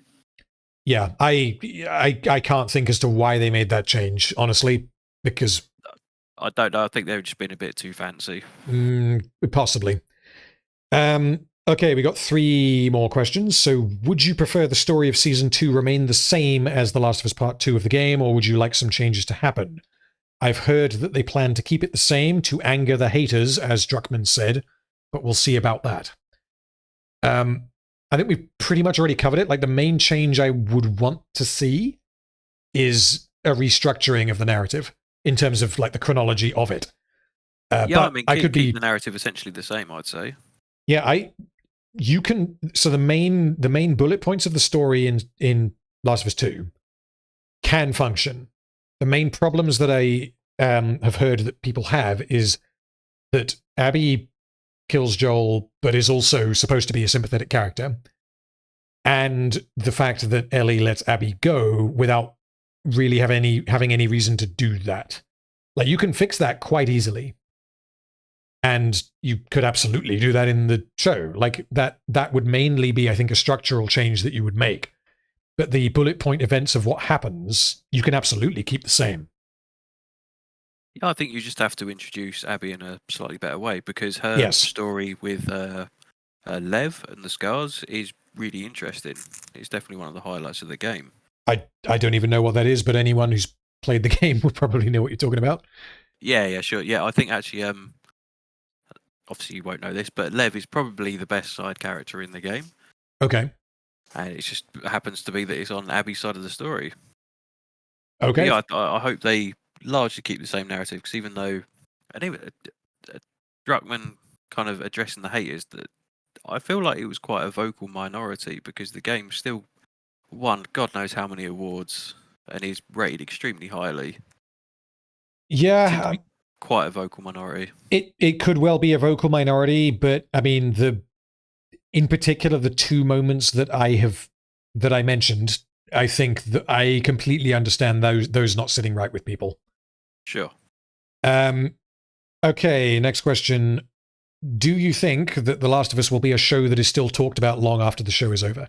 Yeah, I can't think as to why they made that change, honestly, because... I don't know. I think they've just been a bit too fancy. Possibly. Okay, we got 3 more questions. So, would you prefer the story of Season 2 remain the same as The Last of Us Part 2 of the game, or would you like some changes to happen? I've heard that they plan to keep it the same to anger the haters, as Druckmann said, but we'll see about that. I think we've pretty much already covered it. Like, the main change I would want to see is a restructuring of the narrative in terms of, like, the chronology of it. Yeah, I mean, keep the narrative essentially the same, I'd say. Yeah, you can. So the main bullet points of the story in Last of Us 2 can function. The main problems that I have heard that people have is that Abby kills Joel, but is also supposed to be a sympathetic character, and the fact that Ellie lets Abby go without really having any reason to do that. Like, you can fix that quite easily. And you could absolutely do that in the show. Like, that would mainly be, I think, a structural change that you would make. But the bullet point events of what happens, you can absolutely keep the same. Yeah, I think you just have to introduce Abby in a slightly better way, because her story with Lev and the scars is really interesting. It's definitely one of the highlights of the game. I don't even know what that is, but anyone who's played the game would probably know what you're talking about. Yeah, sure. Yeah, I think actually... obviously you won't know this, but Lev is probably the best side character in the game. Okay. And it just happens to be that it's on Abby's side of the story. Okay. But yeah, I hope they largely keep the same narrative, because even though... Anyway, Druckmann kind of addressing the haters, that I feel like it was quite a vocal minority, because the game still won God knows how many awards and is rated extremely highly. Yeah. Quite a vocal minority. It could well be a vocal minority, but I mean, in particular the 2 moments that I mentioned, I think that I completely understand those not sitting right with people. Sure. Okay, next question. Do you think that The Last of Us will be a show that is still talked about long after the show is over?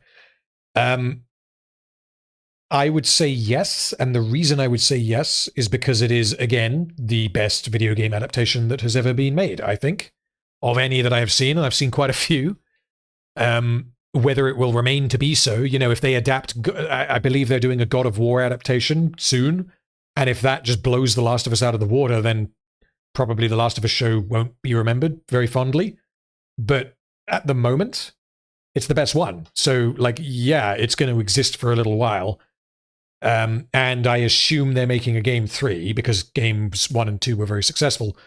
I would say yes, and the reason I would say yes is because it is, again, the best video game adaptation that has ever been made, I think, of any that I have seen, and I've seen quite a few. Whether it will remain to be so, if they adapt, I believe they're doing a God of War adaptation soon, and if that just blows The Last of Us out of the water, then probably The Last of Us show won't be remembered very fondly. But at the moment, it's the best one. So, like, yeah, it's going to exist for a little while. And I assume they're making a game 3 because games 1 and 2 were very successful.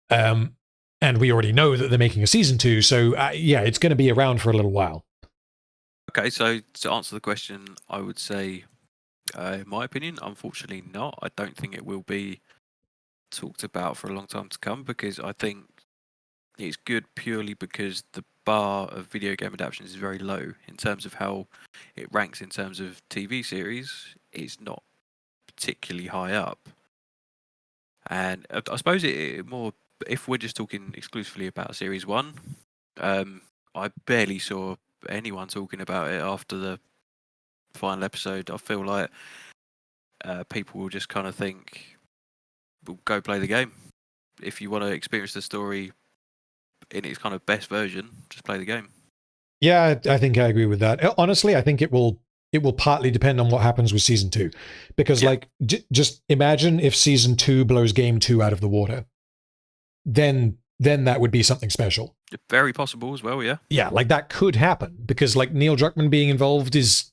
And we already know that they're making a season 2. So, yeah, it's going to be around for a little while. Okay, so to answer the question, I would say, in my opinion, unfortunately not. I don't think it will be talked about for a long time to come, because I think it's good purely because the bar of video game adaptations is very low in terms of how it ranks in terms of TV series. It's not particularly high up, and I suppose it more, if we're just talking exclusively about Series 1, I barely saw anyone talking about it after the final episode. I feel like people will just kind of think, well, go play the game. If you want to experience the story in its kind of best version, just play the game. Yeah, I think I agree with that. Honestly, I think it will partly depend on what happens with season 2, because like just imagine if season 2 blows game 2 out of the water, then that would be something special. Very possible as well. Yeah, like that could happen, because like Neil Druckmann being involved it's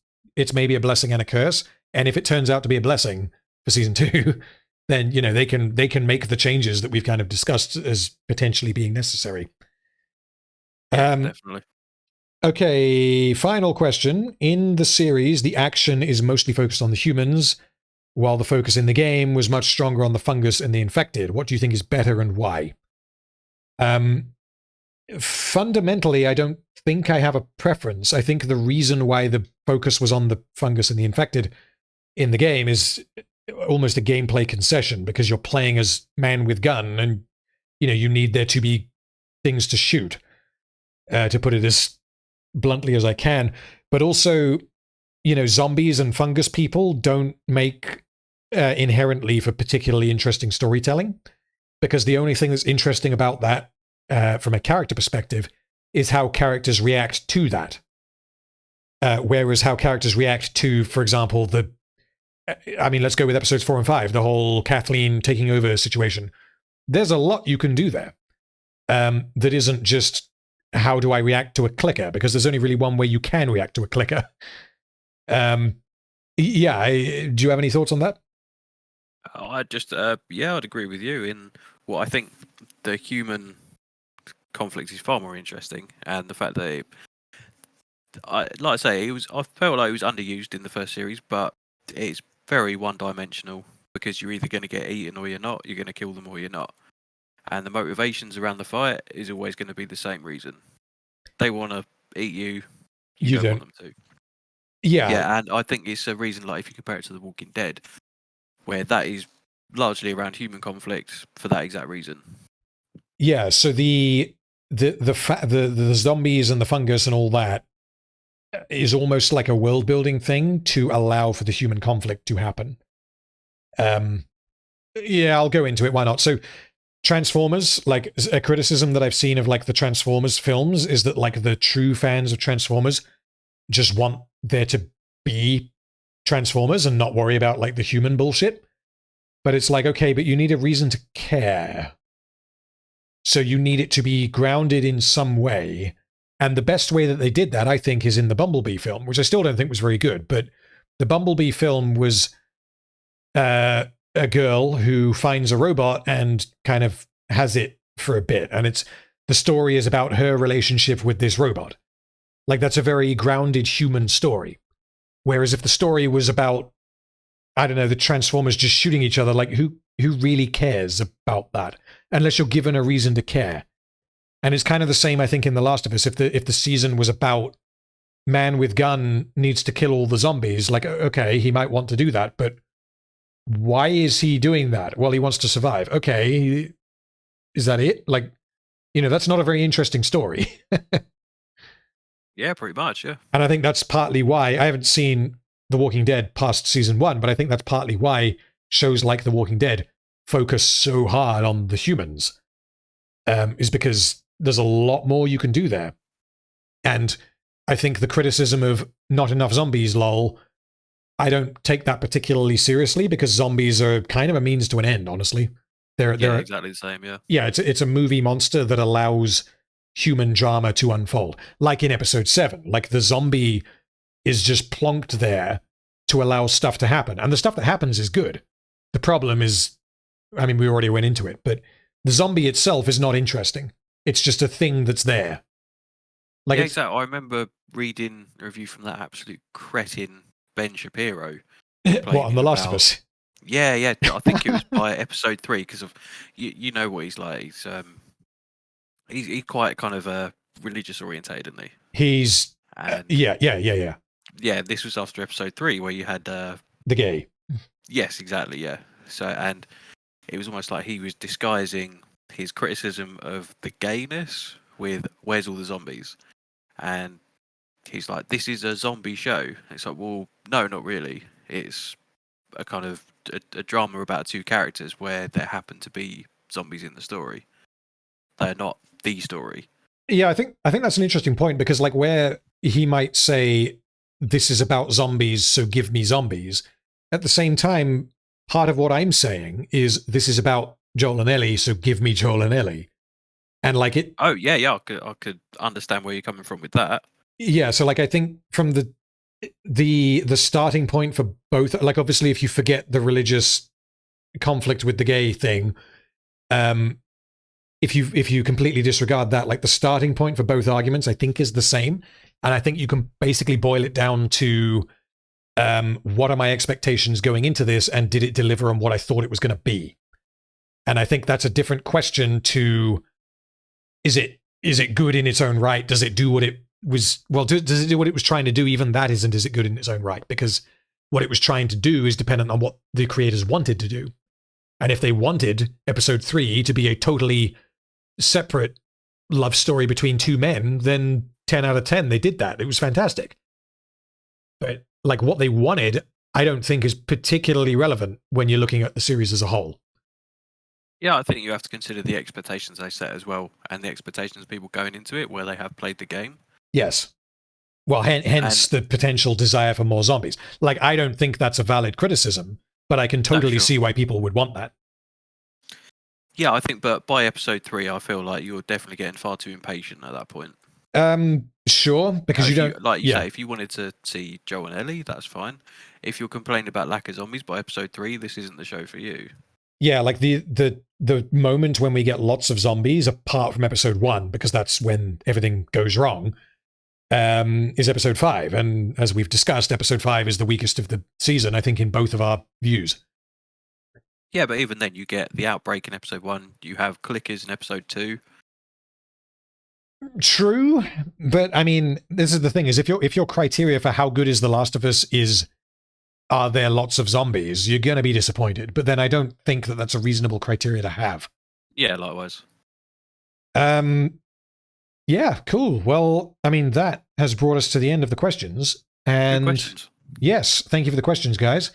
maybe a blessing and a curse, and if it turns out to be a blessing for season 2, then they can make the changes that we've kind of discussed as potentially being necessary. Definitely. Okay, final question. In the series, the action is mostly focused on the humans, while the focus in the game was much stronger on the fungus and the infected. What do you think is better and why? Fundamentally, I don't think I have a preference. I think the reason why the focus was on the fungus and the infected in the game is almost a gameplay concession, because you're playing as man with gun, and you need there to be things to shoot, to put it as bluntly as I can. But also, zombies and fungus people don't make inherently for particularly interesting storytelling, because the only thing that's interesting about that from a character perspective is how characters react to that. Whereas how characters react to, for example, let's go with episodes 4 and 5, the whole Kathleen taking over situation. There's a lot you can do there that isn't just how do I react to a clicker, because there's only really one way you can react to a clicker. Do you have any thoughts on that? I'd agree with you in what I think the human conflict is far more interesting, and the fact that I felt like it was underused in the first series, but it's very one-dimensional, because you're either going to get eaten or you're not. You're going to kill them or you're not, and the motivations around the fight is always going to be the same reason. They want to eat you. You don't want them to. Yeah, and I think it's a reason, like if you compare it to The Walking Dead, where that is largely around human conflict for that exact reason. Yeah, so the zombies and the fungus and all that is almost like a world building thing to allow for the human conflict to happen. I'll go into it. Why not? So Transformers, like a criticism that I've seen of like the Transformers films is that like the true fans of Transformers just want there to be Transformers and not worry about like the human bullshit. But it's like, okay, but you need a reason to care. So you need it to be grounded in some way. And the best way that they did that, I think, is in the Bumblebee film, which I still don't think was very good. But the Bumblebee film was a girl who finds a robot and kind of has it for a bit. And the story is about her relationship with this robot. Like, that's a very grounded human story. Whereas if the story was about, I don't know, the Transformers just shooting each other, like who really cares about that? Unless you're given a reason to care. And it's kind of the same, I think, in The Last of Us. If the season was about man with gun needs to kill all the zombies, like, okay, he might want to do that, but why is he doing that? Well, he wants to survive. Okay, is that it? Like, that's not a very interesting story. Yeah, pretty much, yeah. And I think that's partly why I haven't seen The Walking Dead past season 1, but I think that's partly why shows like The Walking Dead focus so hard on the humans, is because there's a lot more you can do there. And I think the criticism of not enough zombies, lol, I don't take that particularly seriously, because zombies are kind of a means to an end, honestly. They're exactly the same, yeah. Yeah, it's a movie monster that allows human drama to unfold. Like in episode 7, like the zombie is just plonked there to allow stuff to happen. And the stuff that happens is good. The problem is, I mean, we already went into it, but the zombie itself is not interesting. It's just a thing that's there. Like, yeah, exactly. I remember reading a review from that absolute cretin Ben Shapiro. What, on The Last of Us? Yeah. I think it was by episode 3, because of you know what he's like. He's quite kind of religious orientated, isn't he? He's yeah. Yeah, this was after episode 3 where you had the gay. Yes, exactly. Yeah. So, and it was almost like he was disguising his criticism of the gayness with "Where's all the zombies?" And he's like, "This is a zombie show." It's like, well, no, not really. It's a kind of a drama about 2 characters where there happen to be zombies in the story. They're not the story. Yeah, I think that's an interesting point, because like where he might say this is about zombies, so give me zombies. At the same time, part of what I'm saying is this is about Joel and Ellie, so give me Joel and Ellie. And like it. Oh yeah, I could understand where you're coming from with that. Yeah, so like I think from the starting point for both, like obviously if you forget the religious conflict with the gay thing, if you completely disregard that, like the starting point for both arguments, I think is the same. And I think you can basically boil it down to what are my expectations going into this, and did it deliver on what I thought it was going to be? And I think that's a different question to, is it good in its own right? Does it do what it was? Well, does it do what it was trying to do? Even that isn't, is it good in its own right? Because what it was trying to do is dependent on what the creators wanted to do. And if they wanted episode 3 to be a totally separate love story between two men, then 10 out of 10, they did that. It was fantastic. But like what they wanted, I don't think is particularly relevant when you're looking at the series as a whole. Yeah, I think you have to consider the expectations they set as well, and the expectations of people going into it where they have played the game. Yes. Well, hence the potential desire for more zombies. Like, I don't think that's a valid criticism, but I can totally see why people would want that. Yeah, I think, but by episode 3, I feel like you're definitely getting far too impatient at that point. Sure, because you don't... Like you say, if you wanted to see Joe and Ellie, that's fine. If you're complaining about lack of zombies by episode 3, this isn't the show for you. Yeah, like the moment when we get lots of zombies, apart from episode 1, because that's when everything goes wrong, is episode 5. And as we've discussed, episode 5 is the weakest of the season, I think, in both of our views. Yeah, but even then, you get the outbreak in episode 1. You have clickers in episode 2. True, but I mean, this is the thing: is if your criteria for how good is The Last of Us is, are there lots of zombies, you're going to be disappointed. But then I don't think that that's a reasonable criteria to have. Yeah, likewise. Yeah, cool. Well, I mean, that has brought us to the end of the questions. And good questions. Yes, thank you for the questions, guys.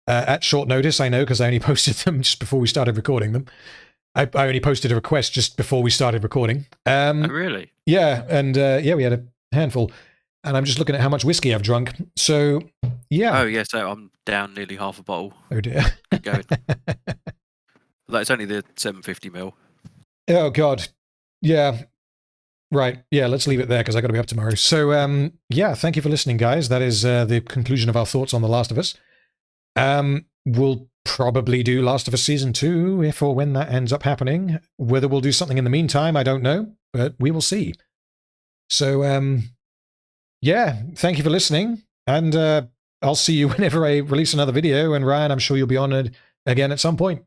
At short notice, I know, because I only posted them just before we started recording them. I only posted a request just before we started recording. Oh, really? Yeah, and yeah, we had a handful. And I'm just looking at how much whiskey I've drunk. So, yeah. Oh, yeah, so I'm down nearly half a bottle. Oh, dear. Keep going. Like, it's only the 750ml. Oh, God. Yeah. Right. Yeah, let's leave it there because I got to be up tomorrow. So, yeah, thank you for listening, guys. That is the conclusion of our thoughts on The Last of Us. We'll probably do Last of Us Season 2, if or when that ends up happening. Whether we'll do something in the meantime, I don't know, but we will see. So, yeah, thank you for listening, and I'll see you whenever I release another video, and Ryan, I'm sure you'll be on it again at some point.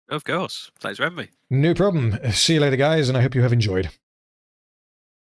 Of course. Thanks for having me. No problem. See you later, guys, and I hope you have enjoyed.